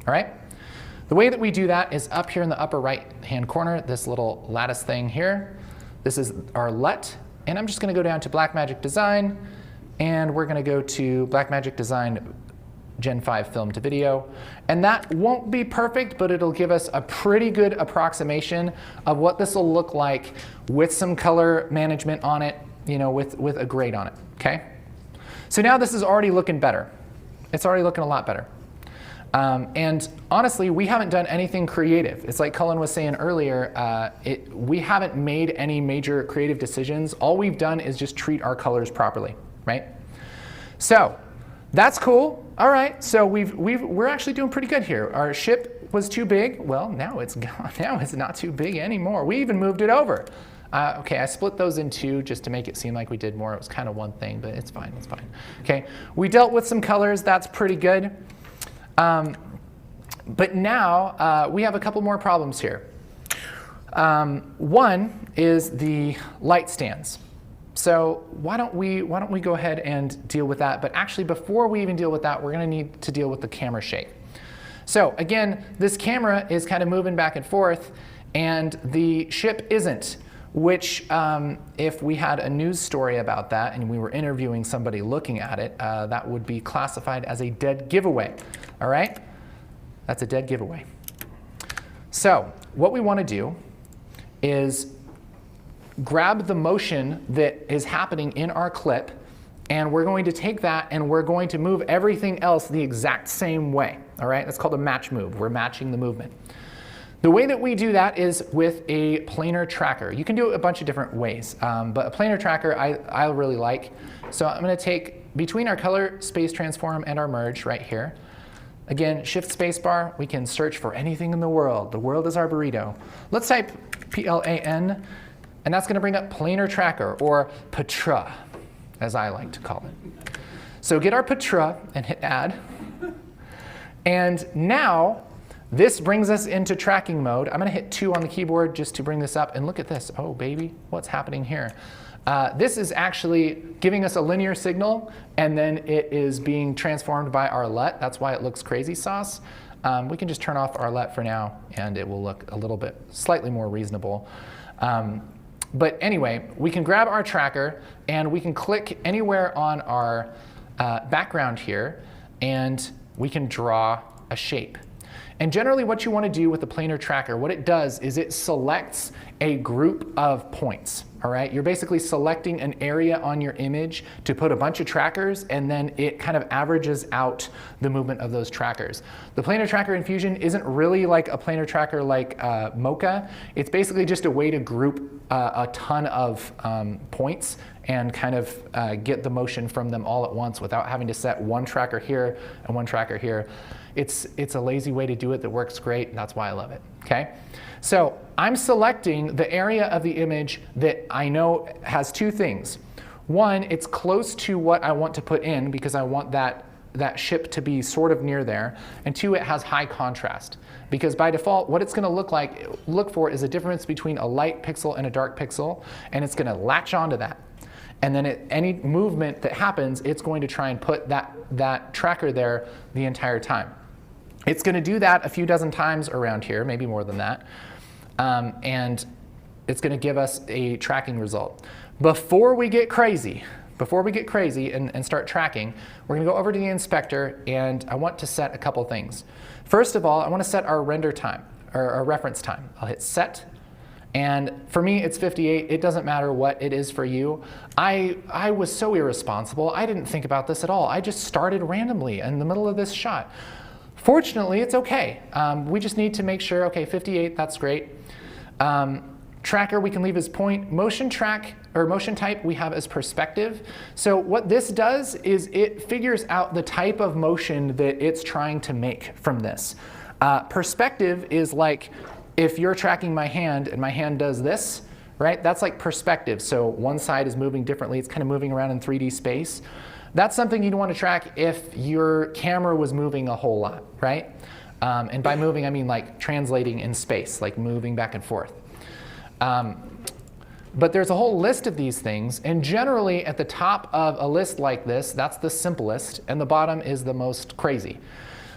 All right? The way that we do that is up here in the upper right-hand corner, this little lattice thing here. This is our LUT. And I'm just going to go down to Blackmagic Design. And we're going to go to Blackmagic Design Gen 5 Film to Video. And that won't be perfect, but it'll give us a pretty good approximation of what this will look like with some color management on it, you know, with a grade on it. Okay? So now this is already looking better. It's already looking a lot better. And honestly, we haven't done anything creative. It's like Cullen was saying earlier, we haven't made any major creative decisions. All we've done is just treat our colors properly, right? So that's cool. All right, so we're actually doing pretty good here. Our ship was too big. Well, now it's gone. Now it's not too big anymore. We even moved it over. Okay, I split those in two just to make it seem like we did more. It was kind of one thing, but it's fine, it's fine. Okay, we dealt with some colors. That's pretty good. But now we have a couple more problems here. One is the light stands. So why don't we go ahead and deal with that? But actually, before we even deal with that, we're going to need to deal with the camera shake. So again, this camera is kind of moving back and forth, and the ship isn't. Which, if we had a news story about that and we were interviewing somebody looking at it, that would be classified as a dead giveaway. All right? That's a dead giveaway. So what we want to do is grab the motion that is happening in our clip, and we're going to take that and we're going to move everything else the exact same way. All right? That's called a match move. We're matching the movement. The way that we do that is with a planar tracker. You can do it a bunch of different ways, but a planar tracker I really like. So I'm going to take between our color, space transform, and our merge right here. Again, shift spacebar, we can search for anything in the world. The world is our burrito. Let's type PLAN, and that's going to bring up planar tracker, or PATRA, as I like to call it. So get our PATRA and hit add. And now, this brings us into tracking mode. I'm going to hit 2 on the keyboard just to bring this up. And look at this. Oh, baby, what's happening here? This is actually giving us a linear signal, and then it is being transformed by our LUT. That's why it looks crazy sauce. We can just turn off our LUT for now, and it will look a little bit slightly more reasonable. But anyway, we can grab our tracker, and we can click anywhere on our background here, and we can draw a shape. And generally what you want to do with the planar tracker, what it does is it selects a group of points. All right, you're basically selecting an area on your image to put a bunch of trackers, and then it kind of averages out the movement of those trackers. The planar tracker in Fusion isn't really like a planar tracker like Mocha. It's basically just a way to group a ton of points and kind of get the motion from them all at once without having to set one tracker here and one tracker here. It's a lazy way to do it that works great, and that's why I love it. Okay? So I'm selecting the area of the image that I know has two things. One, it's close to what I want to put in because I want that ship to be sort of near there. And two, it has high contrast. Because by default, what it's going to look for is a difference between a light pixel and a dark pixel, and it's going to latch onto that. And then any movement that happens, it's going to try and put that tracker there the entire time. It's going to do that a few dozen times around here, maybe more than that. And it's going to give us a tracking result. Before we get crazy and start tracking, we're going to go over to the inspector, and I want to set a couple things. First of all, I want to set our render time, or our reference time. I'll hit set. And for me, it's 58. It doesn't matter what it is for you. I was so irresponsible. I didn't think about this at all. I just started randomly in the middle of this shot. Fortunately, it's okay. We just need to make sure, okay, 58, that's great. Tracker, we can leave as point. Motion track, or motion type, we have as perspective. So what this does is it figures out the type of motion that it's trying to make from this. Perspective is like, if you're tracking my hand and my hand does this, right? That's like perspective. So one side is moving differently. It's kind of moving around in 3D space. That's something you'd want to track if your camera was moving a whole lot, right? And by moving, I mean like translating in space, like moving back and forth. But there's a whole list of these things, and generally at the top of a list like this, that's the simplest, and the bottom is the most crazy.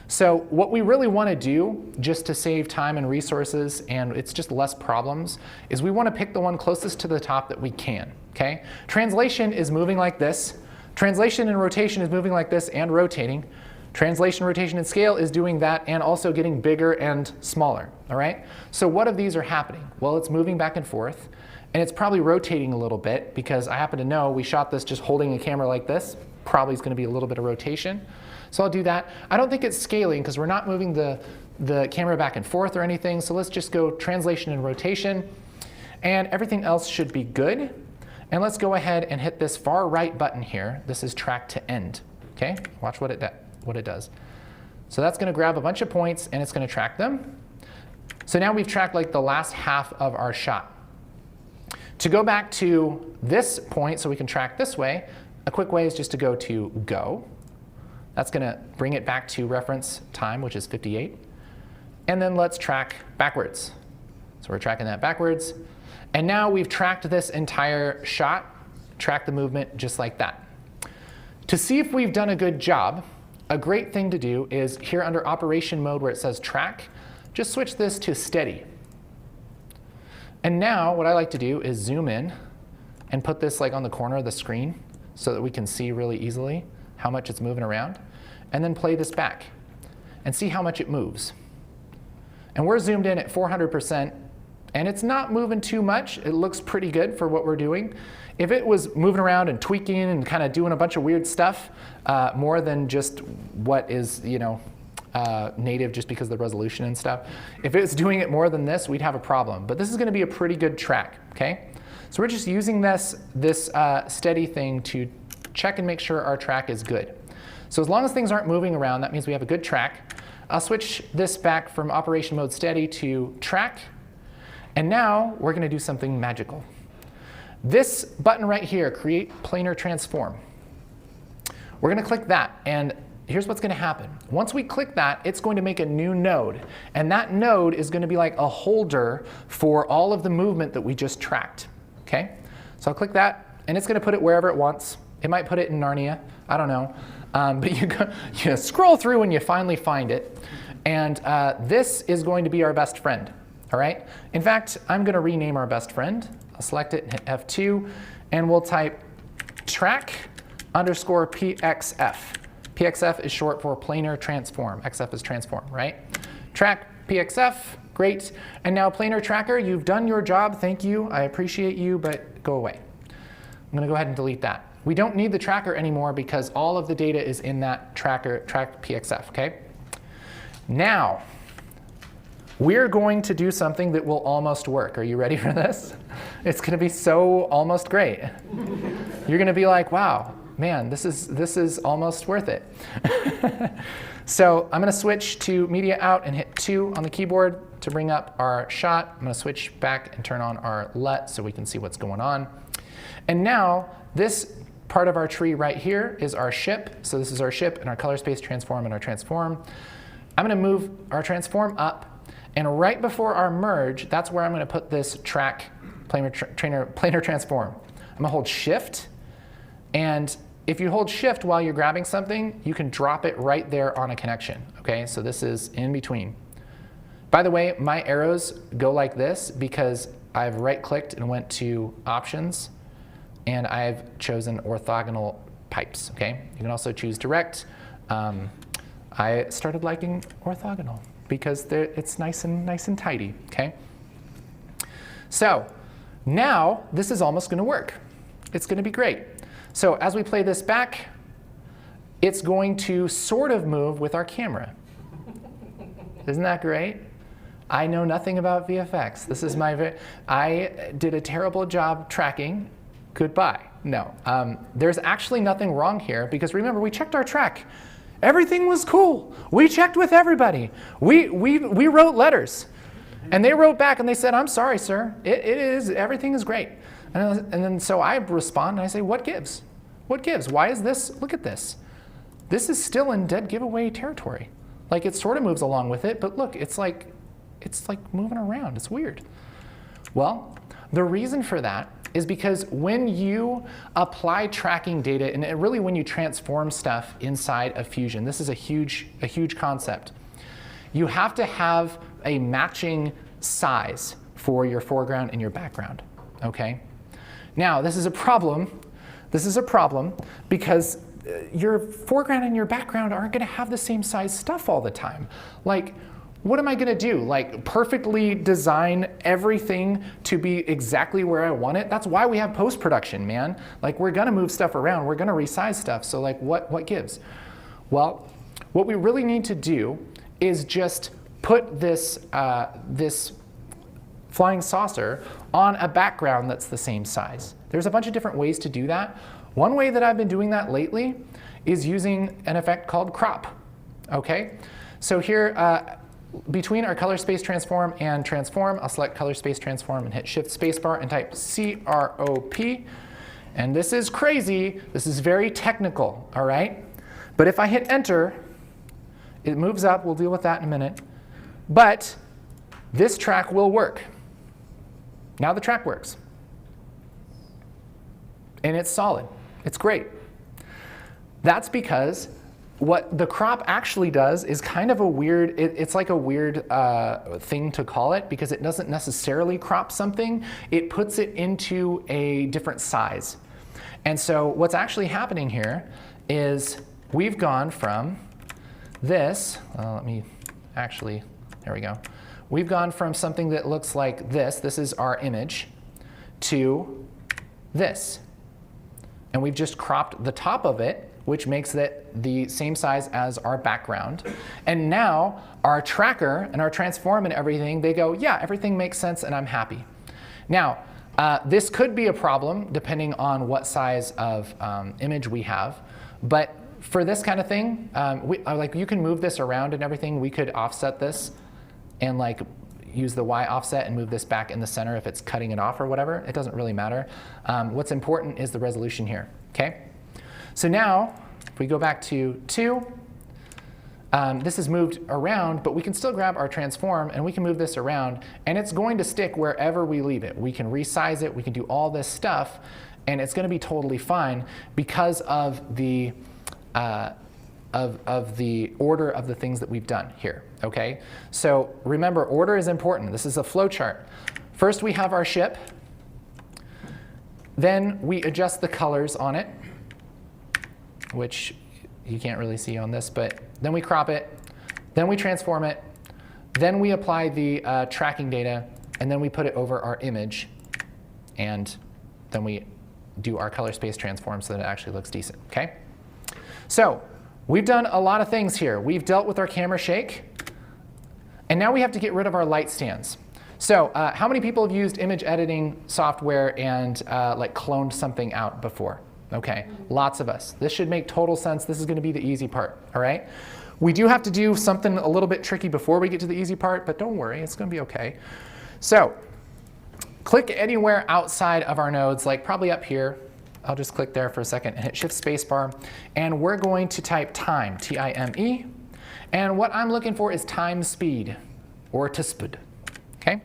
So what we really want to do, just to save time and resources, and it's just less problems, is we want to pick the one closest to the top that we can, okay? Translation is moving like this. Translation and rotation is moving like this and rotating. Translation, rotation, and scale is doing that and also getting bigger and smaller, all right? So what of these are happening? Well, it's moving back and forth, and it's probably rotating a little bit because I happen to know we shot this just holding a camera like this. Probably is going to be a little bit of rotation. So I'll do that. I don't think it's scaling because we're not moving the camera back and forth or anything. So let's just go translation and rotation. And everything else should be good. And let's go ahead and hit this far right button here. This is track to end. Okay, watch what it does. So that's going to grab a bunch of points and it's going to track them. So now we've tracked like the last half of our shot. To go back to this point so we can track this way, a quick way is just to go to go. That's going to bring it back to reference time, which is 58. And then let's track backwards. So we're tracking that backwards. And now we've tracked this entire shot, tracked the movement just like that. To see if we've done a good job, a great thing to do is here under operation mode where it says track, just switch this to steady. And now what I like to do is zoom in and put this like on the corner of the screen so that we can see really easily how much it's moving around. And then play this back and see how much it moves. And we're zoomed in at 400%, and it's not moving too much. It looks pretty good for what we're doing. If it was moving around and tweaking and kind of doing a bunch of weird stuff, more than just what is, you know, native just because of the resolution and stuff, if it's doing it more than this, we'd have a problem. But this is going to be a pretty good track, okay? So we're just using this steady thing to check and make sure our track is good. So as long as things aren't moving around, that means we have a good track. I'll switch this back from operation mode steady to track. And now we're going to do something magical. This button right here, create planar transform. We're going to click that, and here's what's going to happen. Once we click that, it's going to make a new node. And that node is going to be like a holder for all of the movement that we just tracked. Okay? So I'll click that, and it's going to put it wherever it wants. It might put it in Narnia. I don't know. But you scroll through and you finally find it. And this is going to be our best friend. All right? In fact, I'm going to rename our best friend. I'll select it and hit F2. And we'll type track underscore PXF. PXF is short for planar transform. XF is transform, right? Track PXF, great. And now planar tracker, you've done your job. Thank you. I appreciate you, but go away. I'm going to go ahead and delete that. We don't need the tracker anymore because all of the data is in that tracker, track PXF, okay? Now, we're going to do something that will almost work. Are you ready for this? It's going to be so almost great. You're going to be like, wow, man, this is almost worth it. So I'm going to switch to media out and hit 2 on the keyboard to bring up our shot. I'm going to switch back and turn on our LUT so we can see what's going on. And now this part of our tree right here is our ship. So this is our ship and our color space transform and our transform. I'm going to move our transform up. And right before our merge, that's where I'm going to put this track planar transform. I'm going to hold shift. And if you hold shift while you're grabbing something, you can drop it right there on a connection. Okay, so this is in between. By the way, my arrows go like this because I've right-clicked and went to options. And I've chosen orthogonal pipes, okay? You can also choose direct. I started liking orthogonal because it's nice and tidy, okay? So now this is almost gonna work. It's gonna be great. So as we play this back, it's going to sort of move with our camera. Isn't that great? I know nothing about VFX. This is I did a terrible job tracking. Goodbye. No, there's actually nothing wrong here because remember, we checked our track. Everything was cool. We checked with everybody. We wrote letters. And they wrote back and they said, I'm sorry, sir. It is, everything is great. And then so I respond and I say, what gives? What gives? Why is this? Look at this. This is still in dead giveaway territory. Like it sort of moves along with it, but look, it's like moving around. It's weird. Well, the reason for that is because when you apply tracking data, and really when you transform stuff inside of Fusion, this is a huge concept. You have to have a matching size for your foreground and your background, okay? Now, this is a problem. This is a problem because your foreground and your background aren't gonna have the same size stuff all the time. Like, what am I gonna do? Like perfectly design everything to be exactly where I want it? That's why we have post-production, man. Like we're gonna move stuff around, we're gonna resize stuff, so like what gives? Well, what we really need to do is just put this, this flying saucer on a background that's the same size. There's a bunch of different ways to do that. One way that I've been doing that lately is using an effect called crop, okay? So here, between our color space transform and transform, I'll select color space transform and hit shift spacebar and type CROP. And this is crazy, this is very technical, all right? But if I hit enter, it moves up, we'll deal with that in a minute. But this track will work. Now the track works. And it's solid, it's great. That's because what the crop actually does is kind of a weird, it's like a weird thing to call it because it doesn't necessarily crop something, it puts it into a different size. And so what's actually happening here is we've gone from this, let me actually, there we go. We've gone from something that looks like this is our image, to this. And we've just cropped the top of it, which makes it the same size as our background. And now our tracker and our transform and everything, they go, yeah, everything makes sense and I'm happy. Now, this could be a problem depending on what size of image we have. But for this kind of thing, like you can move this around and everything. We could offset this and like use the Y offset and move this back in the center if it's cutting it off or whatever. It doesn't really matter. What's important is the resolution here, okay? So now, if we go back to 2, this is moved around, but we can still grab our transform and we can move this around, and it's going to stick wherever we leave it. We can resize it, we can do all this stuff, and it's gonna be totally fine because of the order of the things that we've done here, okay? So remember, order is important. This is a flow chart. First we have our ship, then we adjust the colors on it, which you can't really see on this, but then we crop it, then we transform it, then we apply the tracking data, and then we put it over our image, and then we do our color space transform so that it actually looks decent, okay? So we've done a lot of things here. We've dealt with our camera shake, and now we have to get rid of our light stands. So how many people have used image editing software and like cloned something out before? Okay, lots of us. This should make total sense. This is going to be the easy part, all right? We do have to do something a little bit tricky before we get to the easy part, but don't worry, it's going to be okay. So click anywhere outside of our nodes, like probably up here. I'll just click there for a second and hit shift spacebar, and we're going to type time, T-I-M-E, and what I'm looking for is time speed, or TSPD, okay?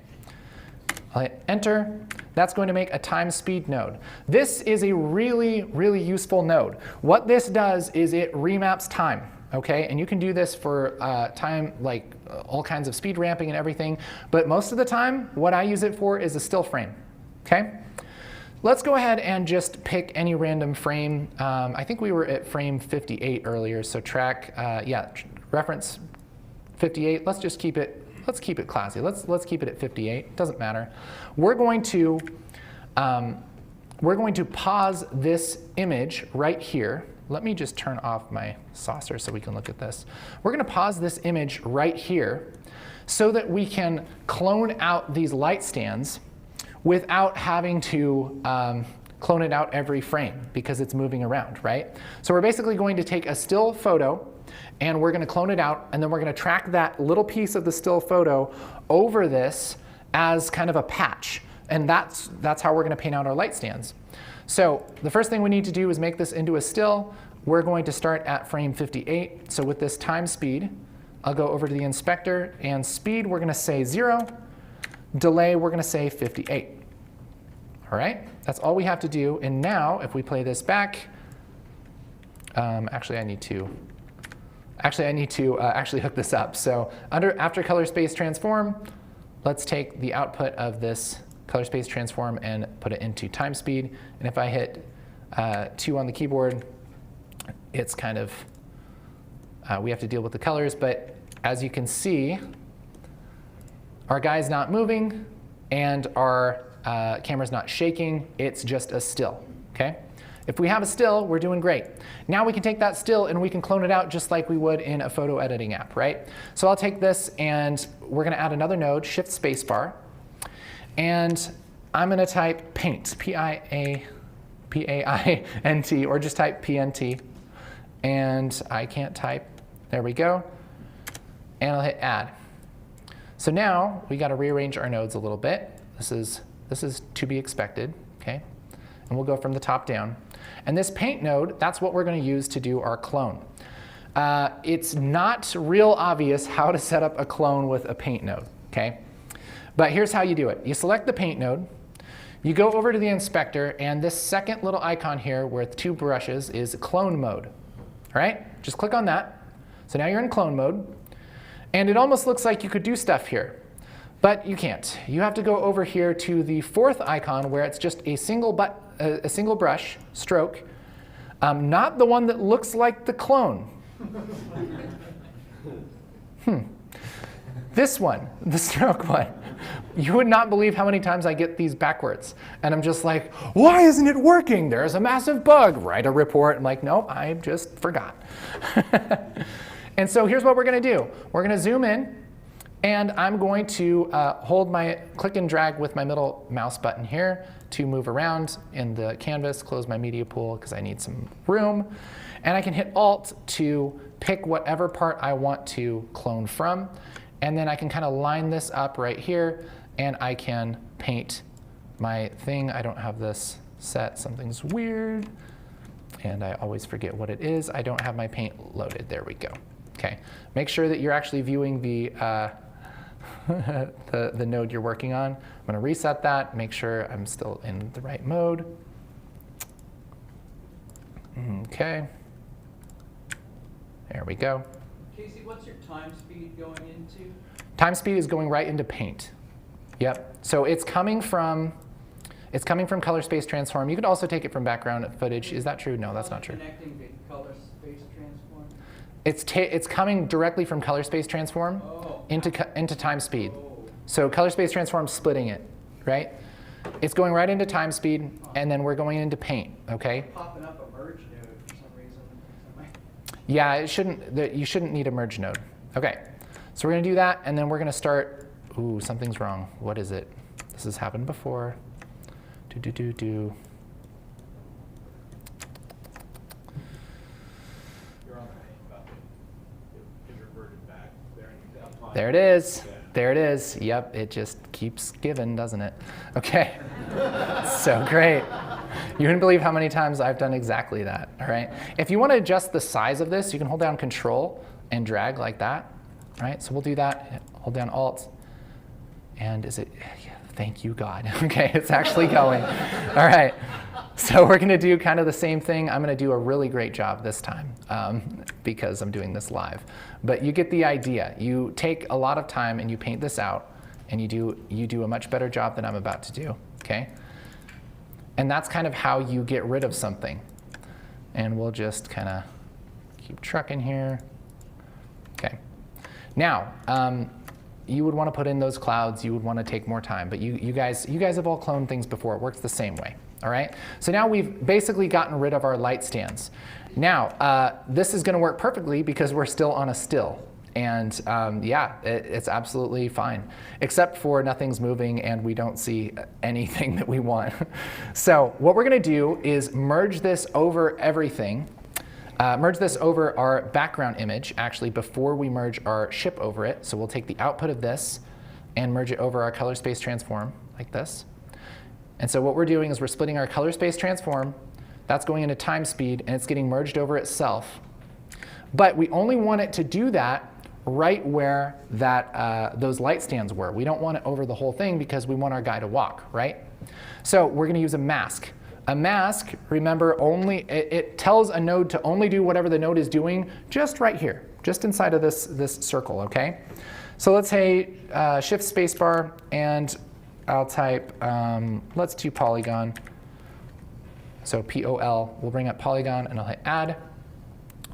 I'll hit enter. That's going to make a time speed node. This is a really, really useful node. What this does is it remaps time, okay? And you can do this for time, like all kinds of speed ramping and everything, but most of the time, what I use it for is a still frame, okay? Let's go ahead and just pick any random frame. I think we were at frame 58 earlier, so track, reference 58. Let's just keep it. Let's keep it classy. Let's keep it at 58. Doesn't matter. We're going to pause this image right here. Let me just turn off my saucer so we can look at this. We're going to pause this image right here so that we can clone out these light stands without having to clone it out every frame because it's moving around, right? So we're basically going to take a still photo and we're going to clone it out, and then we're going to track that little piece of the still photo over this as kind of a patch. And that's how we're going to paint out our light stands. So the first thing we need to do is make this into a still. We're going to start at frame 58. So with this time speed, I'll go over to the inspector, and speed we're going to say 0. Delay we're going to say 58. All right, that's all we have to do. And now if we play this back, actually I need to actually hook this up. So after color space transform, let's take the output of this color space transform and put it into time speed. And if I hit 2 on the keyboard, it's kind of, we have to deal with the colors. But as you can see, our guy's not moving and our camera's not shaking. It's just a still, okay? If we have a still, we're doing great. Now we can take that still and we can clone it out just like we would in a photo editing app, right? So I'll take this and we're going to add another node, shift spacebar, and I'm going to type paint, P-I-A-I-N-T, or just type PNT. And I can't type. There we go. And I'll hit add. So now we got to rearrange our nodes a little bit. This is to be expected, okay? And we'll go from the top down. And this paint node, that's what we're going to use to do our clone. It's not real obvious how to set up a clone with a paint node, okay? But here's how you do it. You select the paint node, you go over to the inspector, and this second little icon here with 2 brushes is clone mode, all right? Just click on that. So now you're in clone mode, and it almost looks like you could do stuff here. But you can't. You have to go over here to the 4th icon where it's just a single brush stroke, not the one that looks like the clone. This one, the stroke one. You would not believe how many times I get these backwards. And I'm just like, why isn't it working? There's a massive bug. Write a report. I'm like, nope, I just forgot. And so here's what we're going to do. We're going to zoom in. And I'm going to click and drag with my middle mouse button here to move around in the canvas, close my media pool because I need some room. And I can hit Alt to pick whatever part I want to clone from. And then I can kind of line this up right here, and I can paint my thing. I don't have this set. Something's weird. And I always forget what it is. I don't have my paint loaded. There we go. Okay. Make sure that you're actually viewing the the node you're working on. I'm going to reset that, make sure I'm still in the right mode. Okay. There we go. Casey, what's your time speed going into? Time speed is going right into paint. Yep. So it's coming from color space transform. You could also take it from background footage. Is that true? No, that's not true. Connecting to color space transform? It's coming directly from color space transform into time speed. So color space transform splitting it, right? It's going right into time speed, and then we're going into paint. Okay. Popping up a merge node for some reason. Yeah, it shouldn't. You shouldn't need a merge node. Okay. So we're going to do that, and then we're going to start. Ooh, something's wrong. What is it? This has happened before. Do. There it is. There it is. Yep, it just keeps giving, doesn't it? Okay. So great. You wouldn't believe how many times I've done exactly that, all right? If you want to adjust the size of this, you can hold down Control and drag like that, all right? So we'll do that. Hold down Alt. And is it? Thank you, God. Okay, it's actually going. All right. So we're going to do kind of the same thing. I'm going to do a really great job this time because I'm doing this live. But you get the idea. You take a lot of time and you paint this out, and you do a much better job than I'm about to do. Okay? And that's kind of how you get rid of something. And we'll just kind of keep trucking here. Okay. Now, you would want to put in those clouds. You would want to take more time. But you guys have all cloned things before. It works the same way. All right? So now we've basically gotten rid of our light stands. Now, this is going to work perfectly because we're still on a still. And yeah, it's absolutely fine, except for nothing's moving and we don't see anything that we want. So what we're going to do is merge this over everything. Merge this over our background image, actually, before we merge our ship over it. So we'll take the output of this and merge it over our color space transform like this. And so what we're doing is we're splitting our color space transform. That's going into time speed, and it's getting merged over itself. But we only want it to do that right where those light stands were. We don't want it over the whole thing because we want our guy to walk, right? So we're going to use a mask. A mask, remember, it tells a node to only do whatever the node is doing just right here, just inside of this circle, okay? So let's say shift spacebar, and I'll type, let's do polygon. So POL, we'll bring up polygon, and I'll hit add.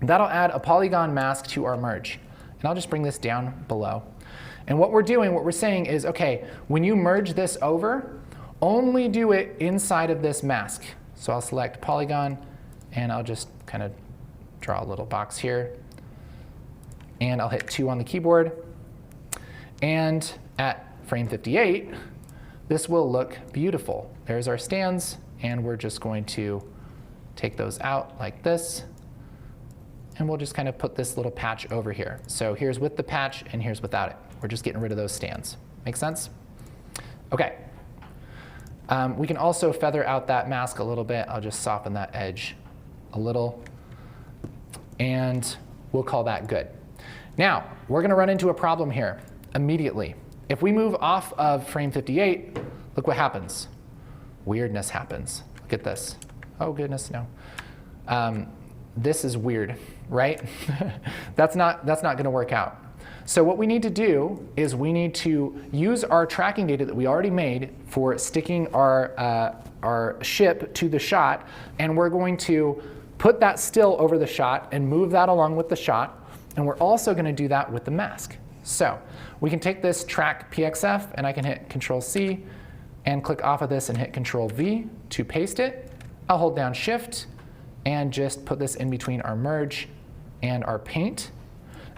That'll add a polygon mask to our merge. And I'll just bring this down below. And what we're saying is, okay, when you merge this over, only do it inside of this mask. So I'll select polygon, and I'll just kind of draw a little box here. And I'll hit 2 on the keyboard. And at frame 58, this will look beautiful. There's our stands, and we're just going to take those out like this. And we'll just kind of put this little patch over here. So here's with the patch, and here's without it. We're just getting rid of those stands. Make sense? OK. We can also feather out that mask a little bit. I'll just soften that edge a little. And we'll call that good. Now, we're going to run into a problem here immediately. If we move off of frame 58, look what happens. Weirdness happens. Look at this. Oh, goodness, no. This is weird, right? That's not going to work out. So what we need to do is we need to use our tracking data that we already made for sticking our ship to the shot, and we're going to put that still over the shot and move that along with the shot, and we're also going to do that with the mask. So we can take this track PXF, and I can hit Control-C and click off of this and hit Control-V to paste it. I'll hold down Shift and just put this in between our merge and our paint.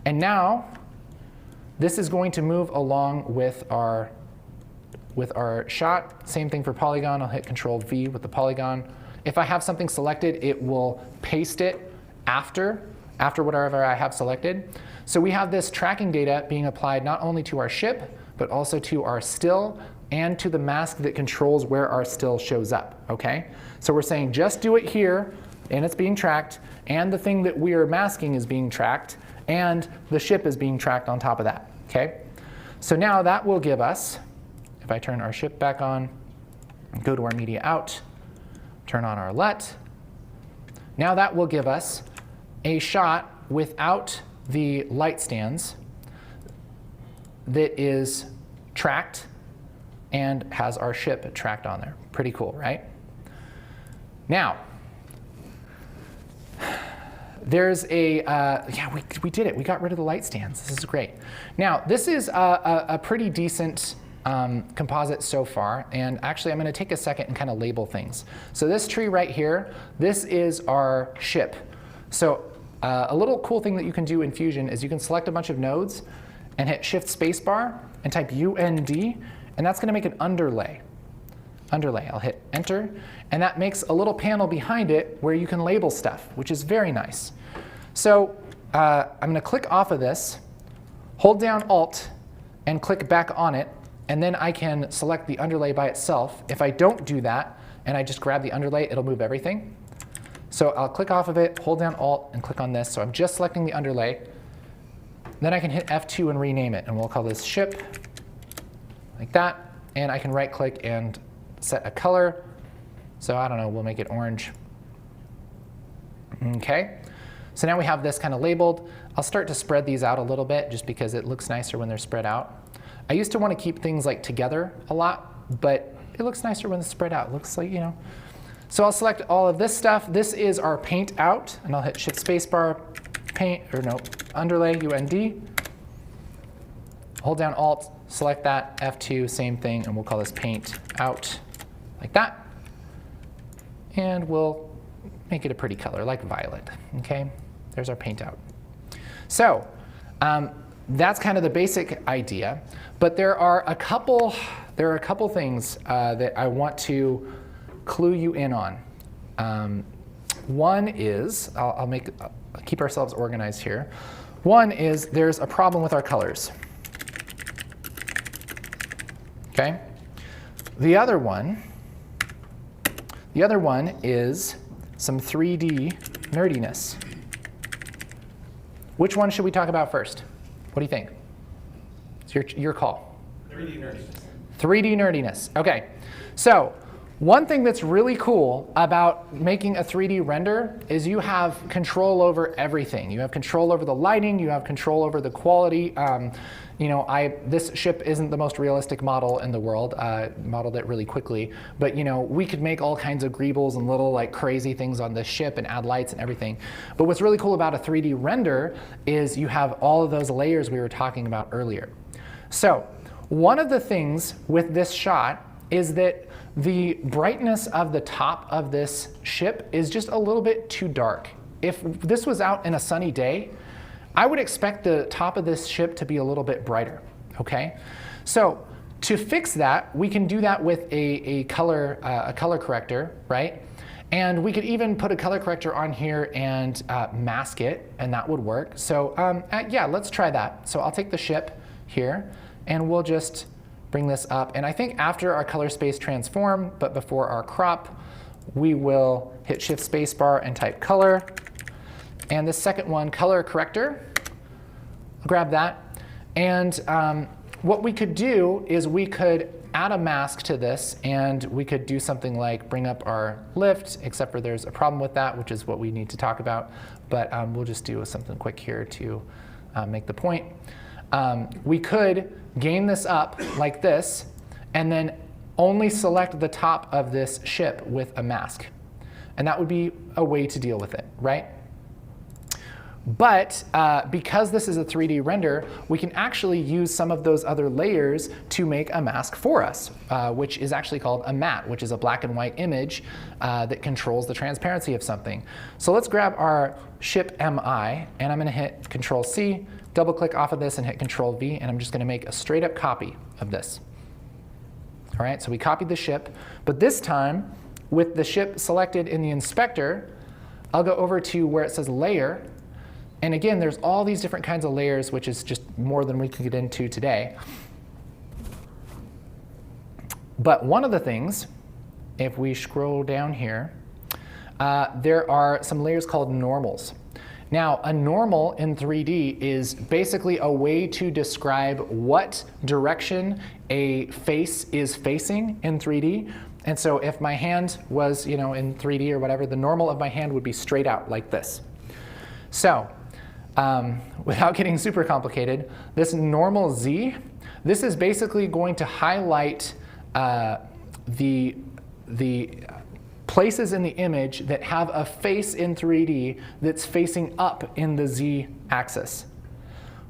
And now, this is going to move along with our shot. Same thing for polygon. I'll hit Control-V with the polygon. If I have something selected, it will paste it after whatever I have selected. So we have this tracking data being applied not only to our ship, but also to our still and to the mask that controls where our still shows up, okay? So we're saying just do it here, and it's being tracked, and the thing that we are masking is being tracked, and the ship is being tracked on top of that, okay? So now that will give us, if I turn our ship back on, go to our media out, turn on our LUT, now that will give us a shot without the light stands that is tracked and has our ship tracked on there. Pretty cool, right? Now, there's a, yeah, we did it. We got rid of the light stands. This is great. Now, this is a pretty decent composite so far. And actually, I'm going to take a second and kind of label things. So this tree right here, this is our ship. So a little cool thing that you can do in Fusion is you can select a bunch of nodes and hit Shift Spacebar and type UND, and that's going to make an underlay. I'll hit Enter, and that makes a little panel behind it where you can label stuff, which is very nice. So I'm going to click off of this, hold down Alt, and click back on it, and then I can select the underlay by itself. If I don't do that, and I just grab the underlay, it'll move everything. So I'll click off of it, hold down Alt, and click on this. So I'm just selecting the underlay. Then I can hit F2 and rename it, and we'll call this ship, like that. And I can right-click and set a color. So I don't know, we'll make it orange. OK. So now we have this kind of labeled. I'll start to spread these out a little bit, just because it looks nicer when they're spread out. I used to want to keep things like together a lot, but it looks nicer when it's spread out. It looks like, you know. So I'll select all of this stuff. This is our paint out, and I'll hit Shift Spacebar, paint, or no, underlay, UND. Hold down Alt, select that, F2, same thing, and we'll call this paint out, like that. And we'll make it a pretty color, like violet, okay? There's our paint out. So that's kind of the basic idea. But there are a couple things that I want to clue you in on. One is, I'll keep ourselves organized here. One is there's a problem with our colors. Okay? The other one is some 3D nerdiness. Which one should we talk about first? What do you think? It's your call. 3D nerdiness. 3D nerdiness. Okay. So one thing that's really cool about making a 3D render is you have control over everything. You have control over the lighting. You have control over the quality. This ship isn't the most realistic model in the world. Modeled it really quickly, but we could make all kinds of greebles and little like crazy things on the ship and add lights and everything. But what's really cool about a 3D render is you have all of those layers we were talking about earlier. So one of the things with this shot is that the brightness of the top of this ship is just a little bit too dark. If this was out in a sunny day, I would expect the top of this ship to be a little bit brighter, okay? So to fix that, we can do that with a color corrector, right? And we could even put a color corrector on here and mask it, and that would work. So yeah, let's try that. So I'll take the ship here, and we'll just bring this up. And I think after our color space transform, but before our crop, we will hit Shift Spacebar and type color. And the second one, color corrector, I'll grab that. And what we could do is we could add a mask to this, and we could do something like bring up our lift, except for there's a problem with that, which is what we need to talk about. But we'll just do something quick here to make the point. We could gain this up like this, and then only select the top of this ship with a mask. And that would be a way to deal with it, right? But because this is a 3D render, we can actually use some of those other layers to make a mask for us, which is actually called a matte, which is a black and white image that controls the transparency of something. So let's grab our ship MI, and I'm going to hit Control-C, double click off of this and hit Control-V, and I'm just going to make a straight up copy of this. All right, so we copied the ship, but this time with the ship selected in the inspector, I'll go over to where it says layer. And again, there's all these different kinds of layers, which is just more than we can get into today. But one of the things, if we scroll down here, there are some layers called normals. Now, a normal in 3D is basically a way to describe what direction a face is facing in 3D. And so if my hand was, in 3D or whatever, the normal of my hand would be straight out like this. So without getting super complicated, this normal Z, this is basically going to highlight the places in the image that have a face in 3D that's facing up in the Z axis,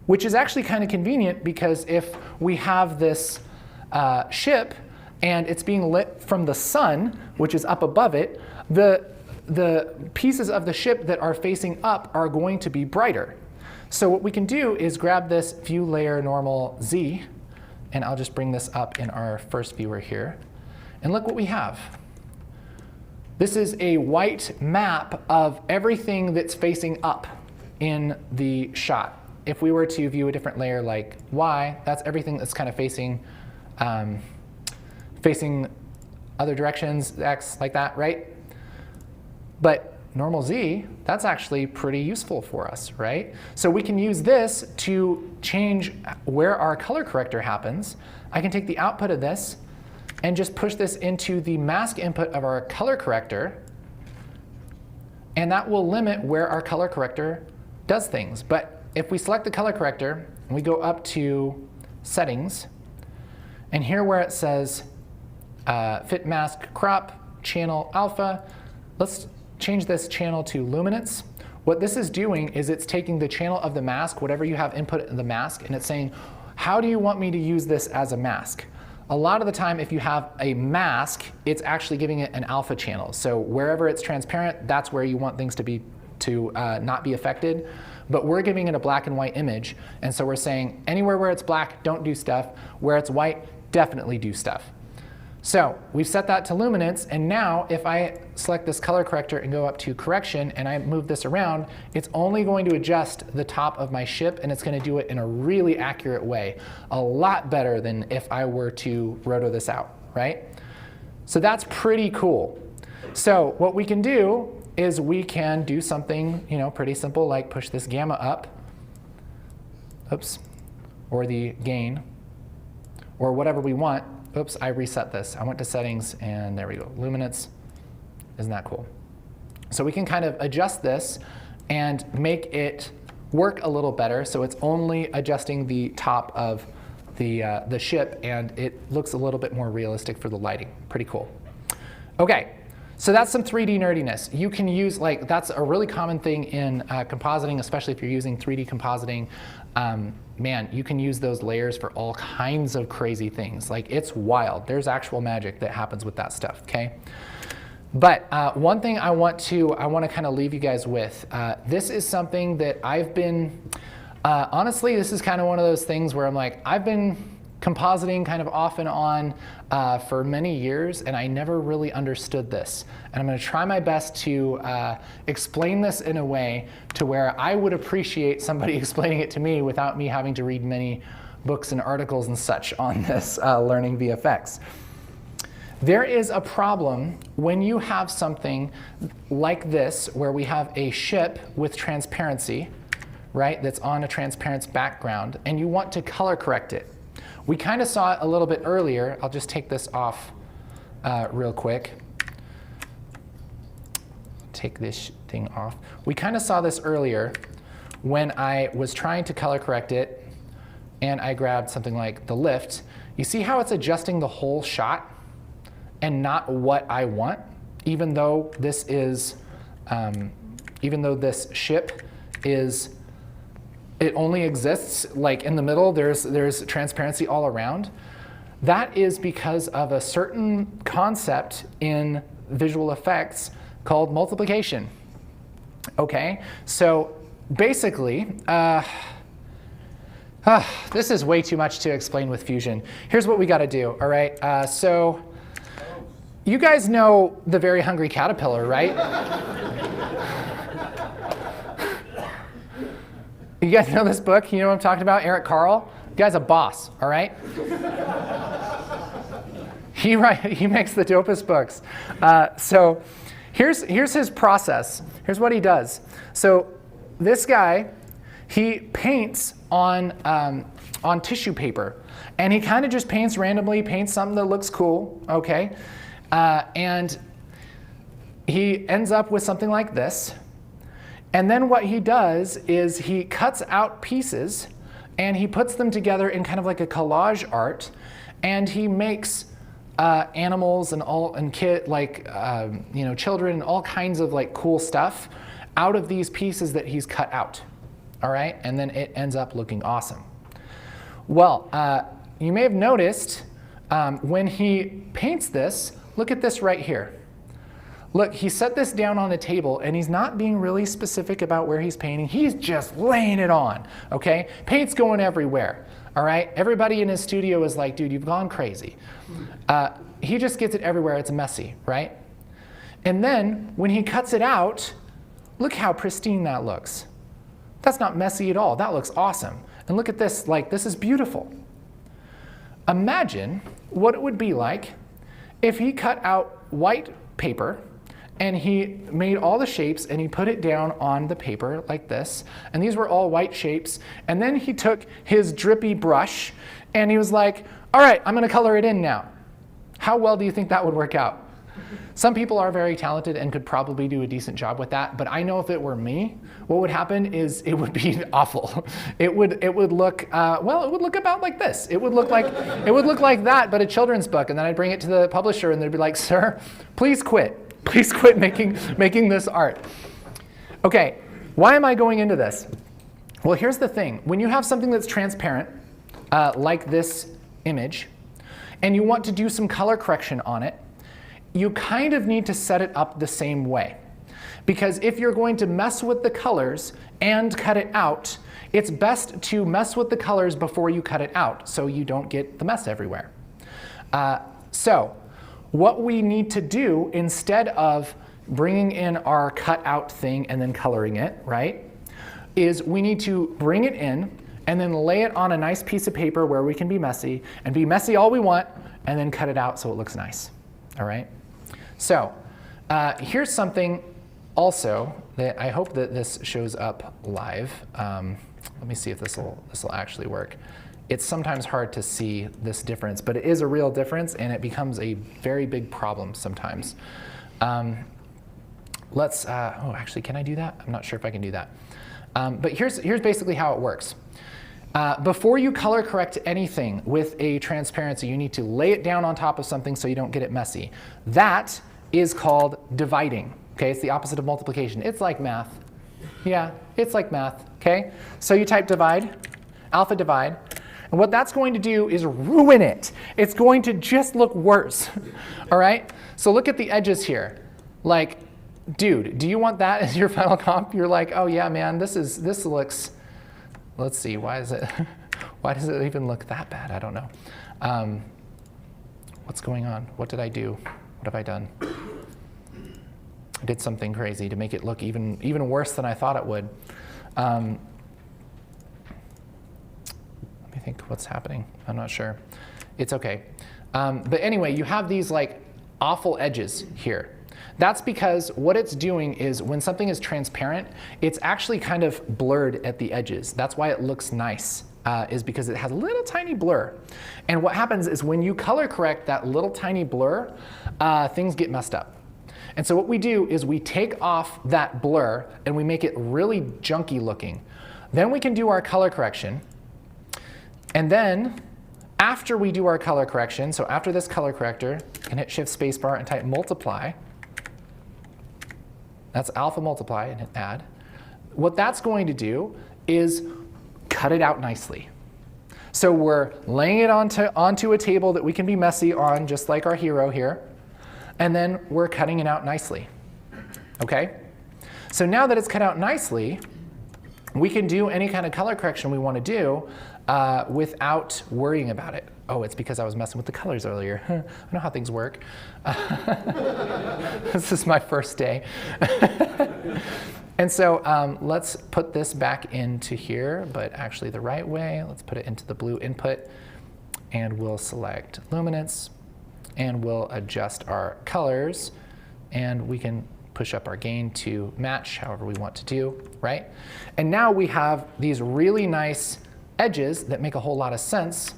which is actually kind of convenient because if we have this ship and it's being lit from the sun, which is up above it, the pieces of the ship that are facing up are going to be brighter. So what we can do is grab this view layer normal Z, and I'll just bring this up in our first viewer here. And look what we have. This is a white map of everything that's facing up in the shot. If we were to view a different layer like Y, that's everything that's kind of facing other directions, X, like that, right? But normal Z, that's actually pretty useful for us, right? So we can use this to change where our color corrector happens. I can take the output of this and just push this into the mask input of our color corrector, and that will limit where our color corrector does things. But if we select the color corrector and we go up to settings, and here where it says fit mask crop channel alpha, let's change this channel to luminance. What this is doing is it's taking the channel of the mask, whatever you have input in the mask, and it's saying, how do you want me to use this as a mask? A lot of the time, if you have a mask, it's actually giving it an alpha channel. So wherever it's transparent, that's where you want things to not be affected. but we're giving it a black and white image. And so we're saying anywhere where it's black, don't do stuff. Where it's white, definitely do stuff. So we've set that to luminance, and now if I select this color corrector and go up to correction and I move this around, it's only going to adjust the top of my ship, and it's going to do it in a really accurate way. A lot better than if I were to roto this out, right? So that's pretty cool. So what we can do is we can do something, pretty simple, like push this gamma up, oops, or the gain, or whatever we want. Oops, I reset this. I went to settings, and there we go. Luminance. Isn't that cool? So we can kind of adjust this and make it work a little better. So it's only adjusting the top of the ship, and it looks a little bit more realistic for the lighting. Pretty cool. Okay, so that's some 3D nerdiness. You can use, that's a really common thing in compositing, especially if you're using 3D compositing. Man, you can use those layers for all kinds of crazy things. It's wild. There's actual magic that happens with that stuff, okay? But one thing I want to kind of leave you guys with. This is something that I've been, honestly, this is kind of one of those things where I'm like, I've been compositing kind of off and on for many years, and I never really understood this. And I'm going to try my best to explain this in a way to where I would appreciate somebody explaining it to me without me having to read many books and articles and such on this learning VFX. There is a problem when you have something like this, where we have a ship with transparency, right, that's on a transparent background, and you want to color correct it. We kind of saw it a little bit earlier. I'll just take this off real quick. Take this thing off. We kind of saw this earlier when I was trying to color correct it, and I grabbed something like the lift. You see how it's adjusting the whole shot and not what I want, even though this is, even though this ship is, it only exists in the middle, there's transparency all around. That is because of a certain concept in visual effects called multiplication. Okay, so basically, this is way too much to explain with Fusion. Here's what we gotta do, all right? So you guys know The Very Hungry Caterpillar, right? You guys know this book? You know what I'm talking about? Eric Carle? The guy's a boss, all right? He makes the dopest books. So here's his process. Here's what he does. So this guy, he paints on tissue paper. And he kind of just paints randomly, paints something that looks cool, okay? And he ends up with something like this. And then what he does is he cuts out pieces and he puts them together in kind of like a collage art, and he makes animals and children and all kinds of cool stuff out of these pieces that he's cut out. All right, and then it ends up looking awesome. Well, you may have noticed when he paints this, look at this right here. Look, he set this down on the table, and he's not being really specific about where he's painting. He's just laying it on, okay? Paint's going everywhere, all right? Everybody in his studio is like, dude, you've gone crazy. He just gets it everywhere. It's messy, right? And then when he cuts it out, look how pristine that looks. That's not messy at all. That looks awesome. And look at this, this is beautiful. Imagine what it would be like if he cut out white paper and he made all the shapes and he put it down on the paper like this, and these were all white shapes, and then he took his drippy brush and he was like, all right, I'm gonna color it in now. How well do you think that would work out? Some people are very talented and could probably do a decent job with that, but I know if it were me, what would happen is it would be awful. It would look, well, it would look about like this. It would look like that, but a children's book, and then I'd bring it to the publisher and they'd be like, sir, please quit. Please quit making this art. Okay, why am I going into this? Well, here's the thing. When you have something that's transparent, like this image, and you want to do some color correction on it, you kind of need to set it up the same way. Because if you're going to mess with the colors and cut it out, it's best to mess with the colors before you cut it out so you don't get the mess everywhere. So what we need to do instead of bringing in our cut out thing and then coloring it, right, is we need to bring it in and then lay it on a nice piece of paper where we can be messy and be messy all we want and then cut it out so it looks nice, all right? So here's something also that I hope that this shows up live. Let me see if this will actually work. It's sometimes hard to see this difference, but it is a real difference and it becomes a very big problem sometimes. Actually, can I do that? I'm not sure if I can do that. But here's basically how it works. Before you color correct anything with a transparency, you need to lay it down on top of something so you don't get it messy. That is called dividing. Okay, it's the opposite of multiplication. It's like math. Yeah, it's like math. Okay, so you type divide, alpha divide, and what that's going to do is ruin it. It's going to just look worse. All right. So look at the edges here. Like, dude, do you want that as your final comp? You're like, oh yeah, man, this looks. Let's see, why does it even look that bad? I don't know. What's going on? What did I do? What have I done? I did something crazy to make it look even worse than I thought it would. Let me think what's happening. I'm not sure. It's okay. But anyway, you have these like awful edges here. That's because what it's doing is when something is transparent, it's actually kind of blurred at the edges. That's why it looks nice, is because it has a little tiny blur. And what happens is when you color correct that little tiny blur, things get messed up. And so what we do is we take off that blur and we make it really junky looking. Then we can do our color correction. And then after we do our color correction, so after this color corrector, you can hit Shift Spacebar and type multiply. That's alpha multiply and hit add. What that's going to do is cut it out nicely. So we're laying it onto a table that we can be messy on, just like our hero here. And then we're cutting it out nicely. Okay? So now that it's cut out nicely, we can do any kind of color correction we want to do without worrying about it. Oh, it's because I was messing with the colors earlier. I know how things work. This is my first day. And so let's put this back into here, but actually the right way. Let's put it into the blue input, and we'll select luminance, and we'll adjust our colors, and we can push up our gain to match however we want to do, right? And now we have these really nice edges that make a whole lot of sense.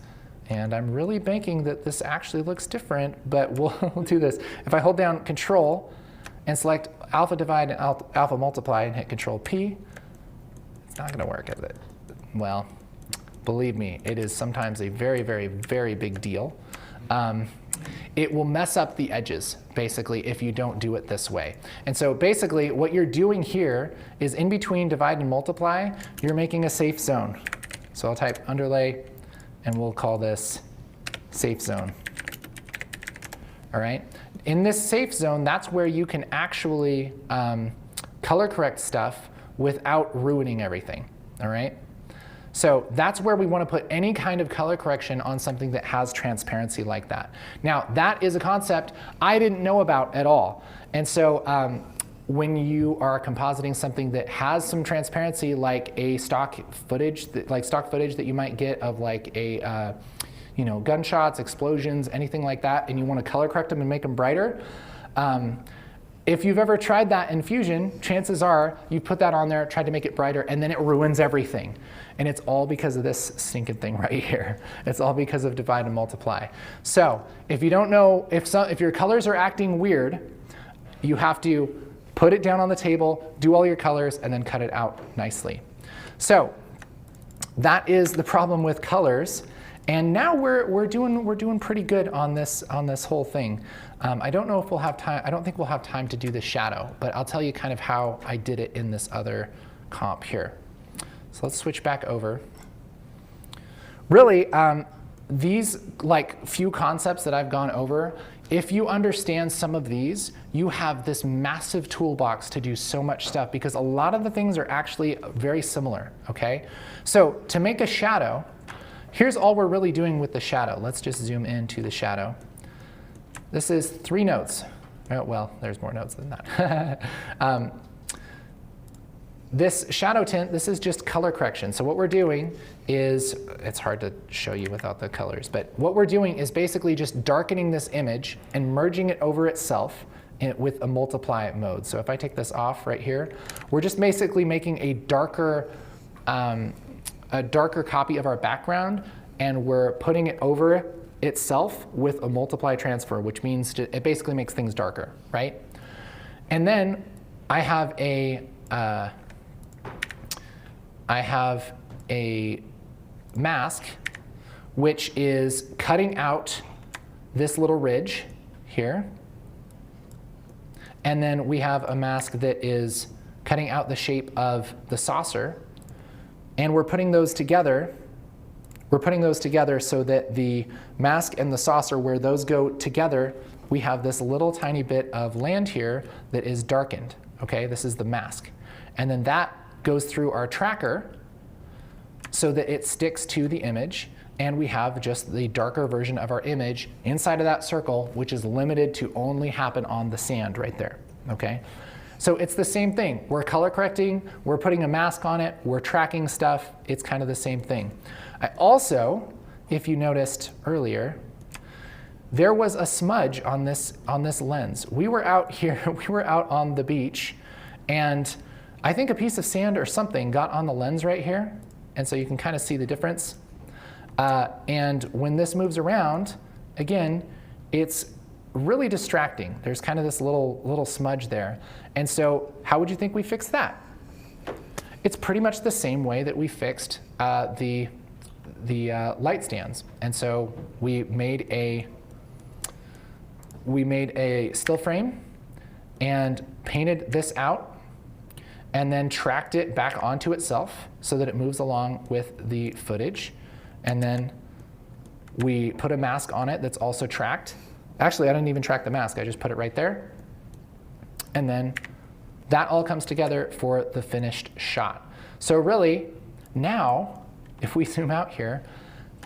And I'm really banking that this actually looks different, but we'll do this. If I hold down Control and select alpha divide and alpha multiply and hit Control P, it's not going to work, is it? Well, believe me, it is sometimes a very, very, very big deal. It will mess up the edges, basically, if you don't do it this way. And so basically, what you're doing here is in between divide and multiply, you're making a safe zone. So I'll type underlay, and we'll call this safe zone. All right? In this safe zone, that's where you can actually color correct stuff without ruining everything. All right? So that's where we want to put any kind of color correction on something that has transparency like that. Now, that is a concept I didn't know about at all. And so when you are compositing something that has some transparency, like a stock footage that you might get of like a gunshots, explosions, anything like that, and you want to color correct them and make them brighter, if you've ever tried that in Fusion, chances are you put that on there, tried to make it brighter, and then it ruins everything. And it's all because of this stinking thing right here. It's all because of divide and multiply. So if you don't know, if your colors are acting weird, you have to put it down on the table, do all your colors, and then cut it out nicely. So that is the problem with colors. And now we're doing pretty good on this whole thing. I don't know if we'll have time. I don't think we'll have time to do the shadow, but I'll tell you kind of how I did it in this other comp here. So let's switch back over. Really, these like few concepts that I've gone over, If you understand some of these, you have this massive toolbox to do so much stuff because a lot of the things are actually very similar, okay? So to make a shadow, here's all we're really doing with the shadow. Let's just zoom into the shadow. This is 3 nodes. Oh, well, there's more nodes than that. This shadow tint, this is just color correction. So what we're doing is, it's hard to show you without the colors, but what we're doing is basically just darkening this image and merging it over itself with a multiply mode. So if I take this off right here, we're just basically making a darker copy of our background, and we're putting it over itself with a multiply transfer, which means it basically makes things darker, right? And then I have a mask which is cutting out this little ridge here. And then we have a mask that is cutting out the shape of the saucer. And we're putting those together. We're putting those together so that the mask and the saucer, where those go together, we have this little tiny bit of land here that is darkened. Okay, this is the mask. And then that goes through our tracker so that it sticks to the image, and we have just the darker version of our image inside of that circle, which is limited to only happen on the sand right there, okay? So it's the same thing. We're color correcting, we're putting a mask on it, we're tracking stuff, it's kind of the same thing. I also, if you noticed earlier, there was a smudge on this lens. We were out here, we were out on the beach, and I think a piece of sand or something got on the lens right here, and so you can kind of see the difference. And when this moves around, again, it's really distracting. There's kind of this little smudge there. And so how would you think we fixed that? It's pretty much the same way that we fixed the light stands. And so we made a still frame and painted this out, and then tracked it back onto itself so that it moves along with the footage. And then we put a mask on it that's also tracked. Actually, I didn't even track the mask, I just put it right there. And then that all comes together for the finished shot. So really, now, if we zoom out here,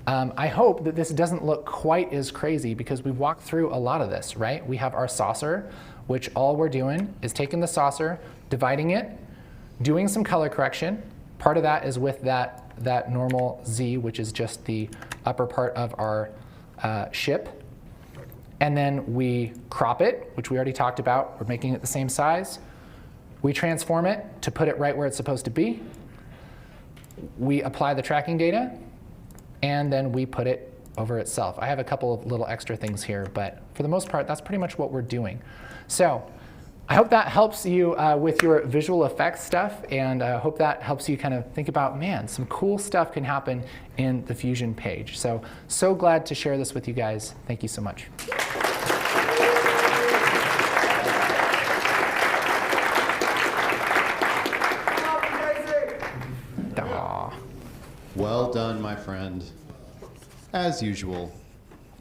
I hope that this doesn't look quite as crazy because we've walked through a lot of this, right? We have our saucer, which all we're doing is taking the saucer, dividing it, doing some color correction. Part of that is with that normal Z, which is just the upper part of our ship. And then we crop it, which we already talked about. We're making it the same size. We transform it to put it right where it's supposed to be. We apply the tracking data, and then we put it over itself. I have a couple of little extra things here, but for the most part, that's pretty much what we're doing. So I hope that helps you with your visual effects stuff, and I hope that helps you kind of think about, man, some cool stuff can happen in the Fusion page. So glad to share this with you guys. Thank you so much. Well done, my friend. As usual,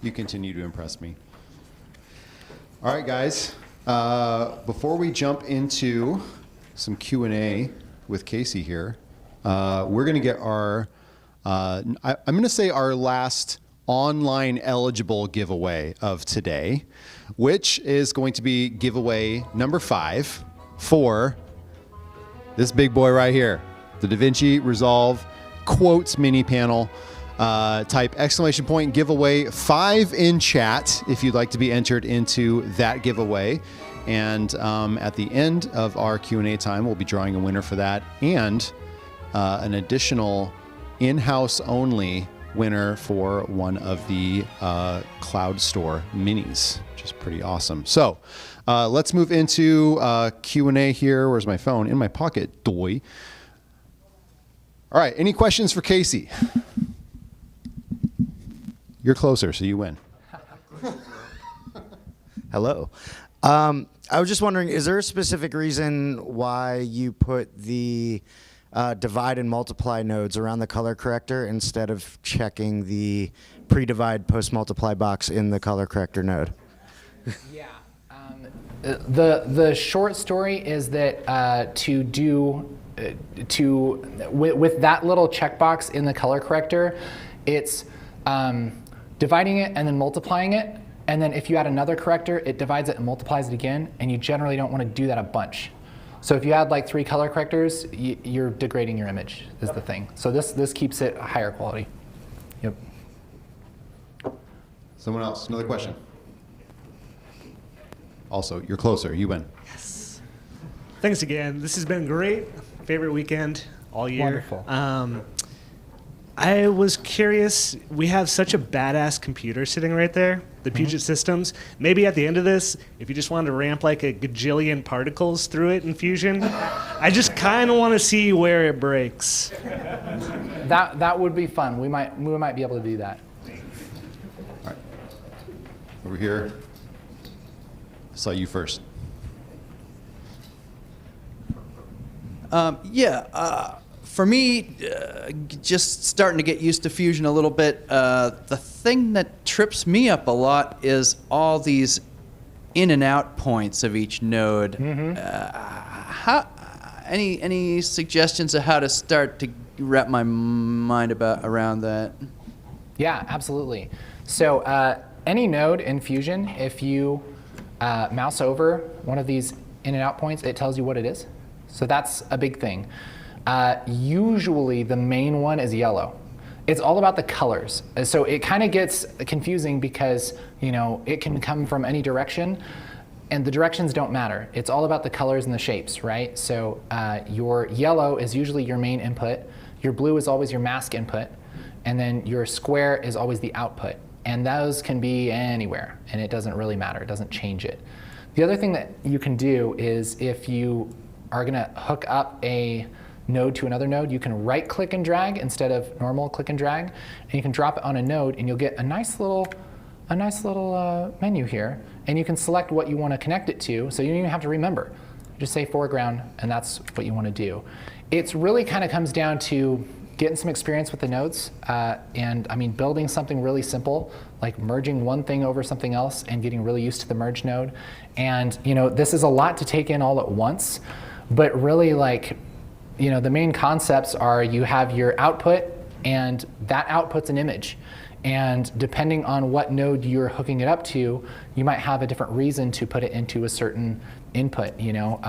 you continue to impress me. All right, guys. Before we jump into some Q&A with Casey here, we're going to get our, I'm going to say our last online eligible giveaway of today, which is going to be giveaway number 5 for this big boy right here, the DaVinci Resolve Quotes mini panel. Type exclamation point giveaway 5 in chat if you'd like to be entered into that giveaway. And at the end of our Q&A time, we'll be drawing a winner for that, and an additional in-house only winner for one of the Cloud Store minis, which is pretty awesome. So let's move into Q&A here. Where's my phone? In my pocket, doy. All right, any questions for Casey? You're closer, so you win. Hello. I was just wondering, is there a specific reason why you put the divide and multiply nodes around the color corrector instead of checking the pre-divide post-multiply box in the color corrector node? Yeah. The short story is that with that little checkbox in the color corrector, it's dividing it and then multiplying it, and then if you add another corrector, it divides it and multiplies it again, and you generally don't want to do that a bunch. So if you add like 3 color correctors, you're degrading your image is the thing. So this keeps it higher quality. Yep. Someone else, another question. Also, you're closer, you win. Yes. Thanks again. This has been great. Favorite weekend all year. Wonderful. I was curious, we have such a badass computer sitting right there, the Puget Systems. Maybe at the end of this, if you just wanted to ramp like a gajillion particles through it in Fusion, I just kind of want to see where it breaks. That would be fun. We might be able to do that. All right. Over here. I saw you first. For me, just starting to get used to Fusion a little bit, the thing that trips me up a lot is all these in and out points of each node. Any suggestions of how to start to wrap my mind around that? Yeah, absolutely. So any node in Fusion, if you mouse over one of these in and out points, it tells you what it is. So that's a big thing. Usually the main one is yellow. It's all about the colors. So it kind of gets confusing because, you know, it can come from any direction and the directions don't matter. It's all about the colors and the shapes, right? So your yellow is usually your main input, your blue is always your mask input, and then your square is always the output. And those can be anywhere, and it doesn't really matter, it doesn't change it. The other thing that you can do is if you are gonna hook up a node to another node, you can right click and drag instead of normal click and drag, and you can drop it on a node and you'll get a nice little menu here, and you can select what you want to connect it to, so you don't even have to remember. Just say foreground, and that's what you want to do. It's really kind of comes down to getting some experience with the nodes, and I mean building something really simple, like merging one thing over something else and getting really used to the merge node. And you know, this is a lot to take in all at once, but really like, you know, the main concepts are you have your output, and that output's an image. And depending on what node you're hooking it up to, you might have a different reason to put it into a certain input. You know,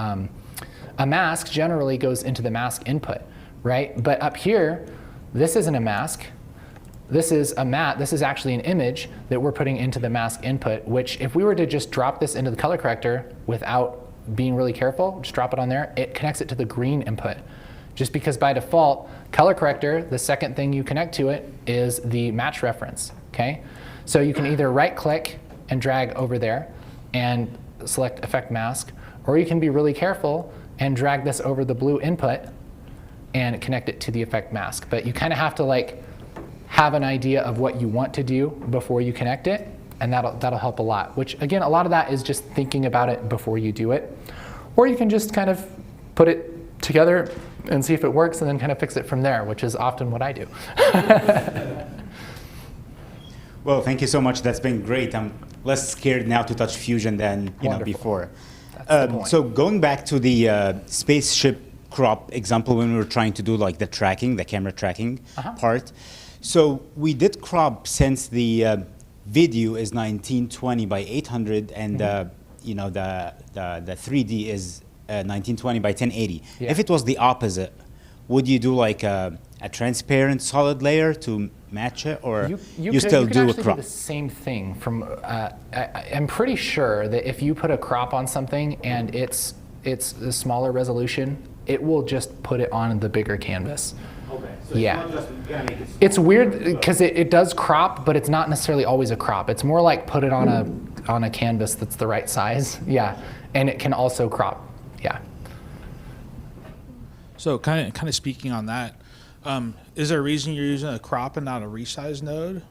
a mask generally goes into the mask input, right? But up here, this isn't a mask. This is a matte. This is actually an image that we're putting into the mask input, which if we were to just drop this into the color corrector without being really careful, just drop it on there, it connects it to the green input. Just because by default, color corrector, the second thing you connect to it is the match reference, okay? So you can either right click and drag over there and select effect mask, or you can be really careful and drag this over the blue input and connect it to the effect mask. But you kind of have to like have an idea of what you want to do before you connect it, and that'll help a lot, which again, a lot of that is just thinking about it before you do it. Or you can just kind of put it together and see if it works and then kind of fix it from there, which is often what I do. Well, thank you so much. That's been great. I'm less scared now to touch Fusion than before. So going back to the spaceship crop example when we were trying to do like the tracking, the camera tracking part. So we did crop since the video is 1920 by 800 and you know the 3D is 1920 by 1080. Yeah. If it was the opposite, would you do like a transparent solid layer to match it, or you still do a crop? Do the same thing. From I'm pretty sure that if you put a crop on something and it's a smaller resolution, it will just put it on the bigger canvas. Okay. So Yeah. it's not just gonna make it It's weird because it does crop, but it's not necessarily always a crop. It's more like put it on a canvas that's the right size. Yeah, and it can also crop. Yeah. So kind of speaking on that, is there a reason you're using a crop and not a resize node?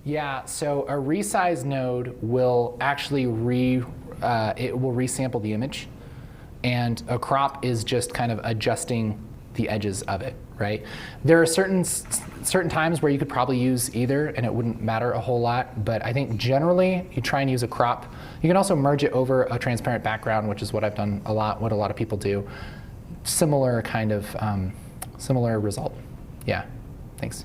Yeah, so a resize node will actually it will resample the image, and a crop is just kind of adjusting the edges of it, right? There are certain times where you could probably use either and it wouldn't matter a whole lot, but I think generally you try and use a crop. You can also merge it over a transparent background, which is what I've done a lot, what a lot of people do. Similar kind of, similar result. Yeah, thanks.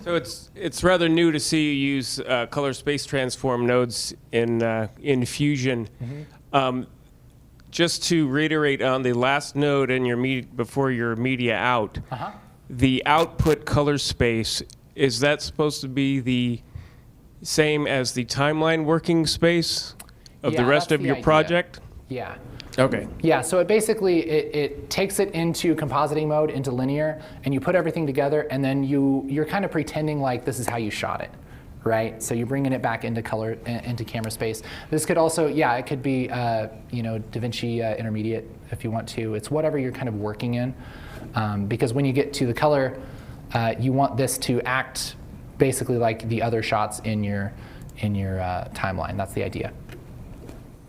So it's rather new to see you use color space transform nodes in Fusion. Just to reiterate on the last node in your before your media out, the output color space, is that supposed to be the same as the timeline working space of the rest of your project? Yeah. Okay. Yeah, so it basically, it takes it into compositing mode, into linear, and you put everything together, and then you're kind of pretending like this is how you shot it, right? So you're bringing it back into color, into camera space. This could also, yeah, it could be, you know, DaVinci Intermediate if you want to. It's whatever you're kind of working in, because when you get to the color, you want this to act basically like the other shots in your timeline. That's the idea.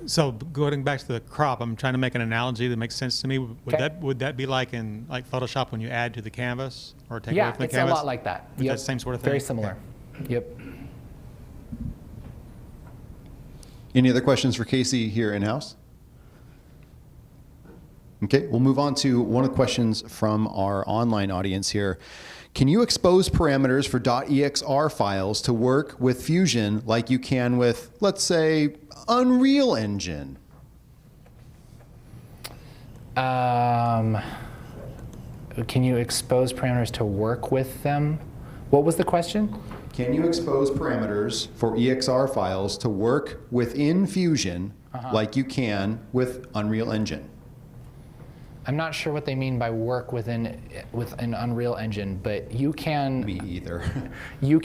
So going back to the crop, I'm trying to make an analogy that makes sense to me. Would that be like in Photoshop when you add to the canvas or take away from the canvas? Yeah, it's a lot like that. Yep. That same sort of thing? Very similar. Okay. Yep. Any other questions for Casey here in-house? Okay, we'll move on to one of the questions from our online audience here. Can you expose parameters for .exr files to work with Fusion like you can with, let's say, Unreal Engine? Can you expose parameters to work with them? What was the question? Can you expose parameters for EXR files to work within Fusion like you can with Unreal Engine? I'm not sure what they mean by work with an Unreal Engine, but you can. Me either. You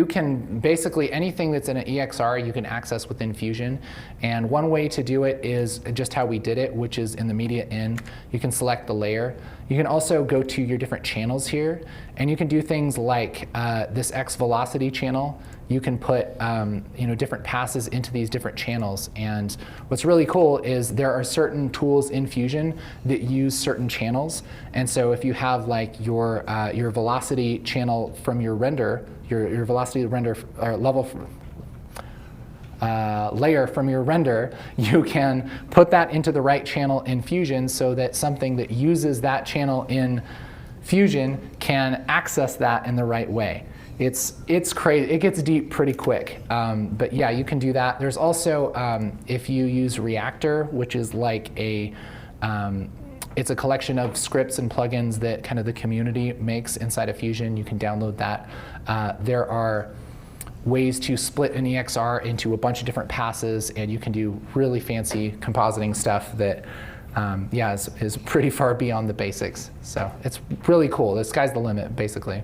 can basically anything that's in an EXR you can access within Fusion, and one way to do it is just how we did it, which is in the media in. You can select the layer. You can also go to your different channels here, and you can do things like this X velocity channel. You can put different passes into these different channels, and what's really cool is there are certain tools in Fusion that use certain channels, and so if you have like your velocity channel from your render, your velocity render or level layer from your render, you can put that into the right channel in Fusion so that something that uses that channel in Fusion can access that in the right way. It's crazy. It gets deep pretty quick. But yeah, you can do that. There's also, if you use Reactor, which is like it's a collection of scripts and plugins that kind of the community makes inside of Fusion. You can download that. There are ways to split an EXR into a bunch of different passes, and you can do really fancy compositing stuff that is pretty far beyond the basics. So it's really cool. The sky's the limit, basically.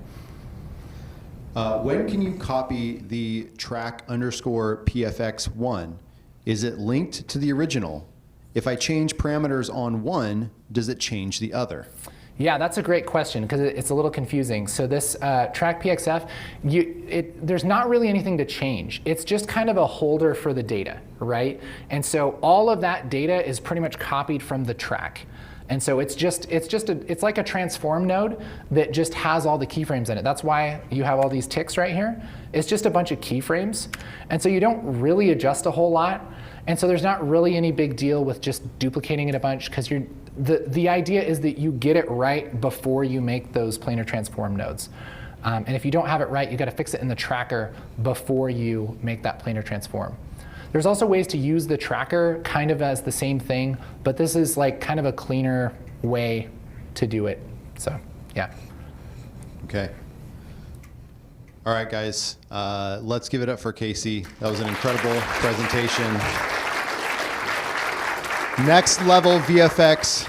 When can you copy the track_PFX1? Is it linked to the original? If I change parameters on one, does it change the other? Yeah, that's a great question because it's a little confusing. So this track PXF, there's not really anything to change. It's just kind of a holder for the data, right? And so all of that data is pretty much copied from the track. And so it's like a transform node that just has all the keyframes in it. That's why you have all these ticks right here. It's just a bunch of keyframes. And so you don't really adjust a whole lot. And so there's not really any big deal with just duplicating it a bunch because the idea is that you get it right before you make those planar transform nodes. And if you don't have it right, you got to fix it in the tracker before you make that planar transform. There's also ways to use the tracker kind of as the same thing, but this is like kind of a cleaner way to do it. So, yeah. Okay. All right, guys, let's give it up for Casey. That was an incredible presentation. Next level VFX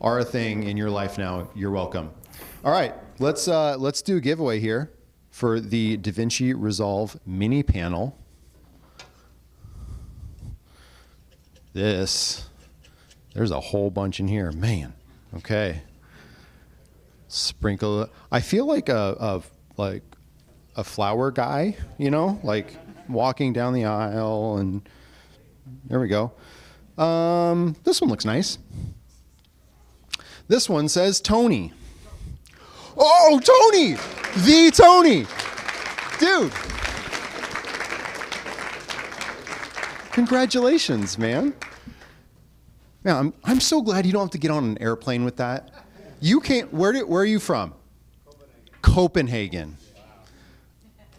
are a thing in your life now. You're welcome. All right, let's do a giveaway here for the DaVinci Resolve mini panel. There's a whole bunch in here, man. Okay. Sprinkle. I feel like a flower guy, you know, like walking down the aisle, and there we go. This one looks nice. This one says Tony. Oh, Tony! The Tony! Dude! Congratulations, man. Man, I'm so glad you don't have to get on an airplane with that. You can't, where are you from? Copenhagen.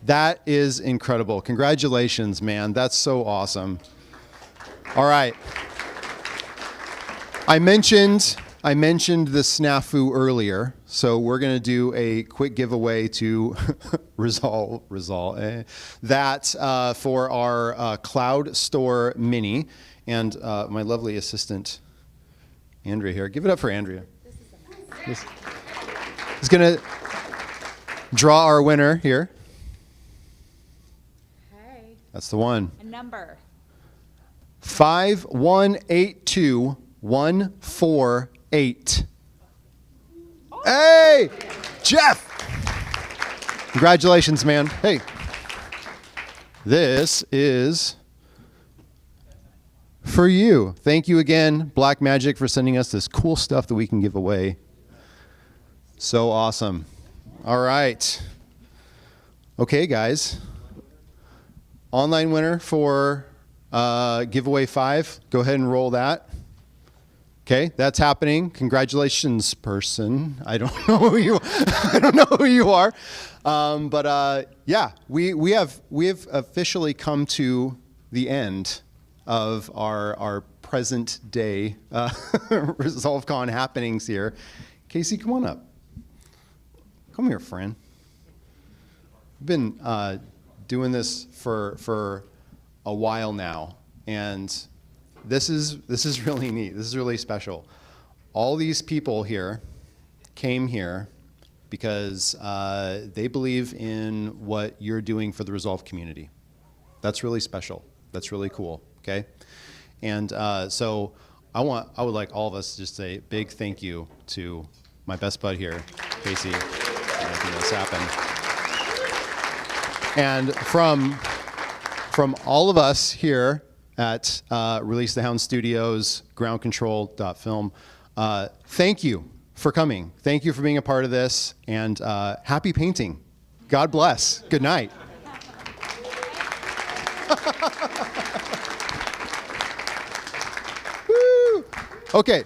That is incredible. Congratulations, man. That's so awesome. All right. I mentioned the snafu earlier, so we're going to do a quick giveaway to that for our Cloud Store Mini. And my lovely assistant, Andrea here. Give it up for Andrea. This is going to draw our winner here. Okay. That's the one. A number. 5182148. Hey, Jeff! Congratulations, man. Hey, this is for you. Thank you again, Blackmagic, for sending us this cool stuff that we can give away. So awesome. All right. Okay, guys. Online winner for giveaway 5. Go ahead and roll that. Okay, that's happening. Congratulations, person. I don't know who you. I don't know who you are, but yeah, we have officially come to the end of our present day Resolvecon happenings here. Casey, come on up. Come here, friend. We've been doing this for a while now, and this is really neat. This is really special. All these people here came here because they believe in what you're doing for the Resolve community. That's really special. That's really cool. Okay, and so I would like all of us to just say a big thank you to my best bud here, Casey, for making this happen. And from all of us here at Release the Hound Studios, Ground Control.film, thank you for coming. Thank you for being a part of this, and happy painting. God bless. Good night. Woo! Okay.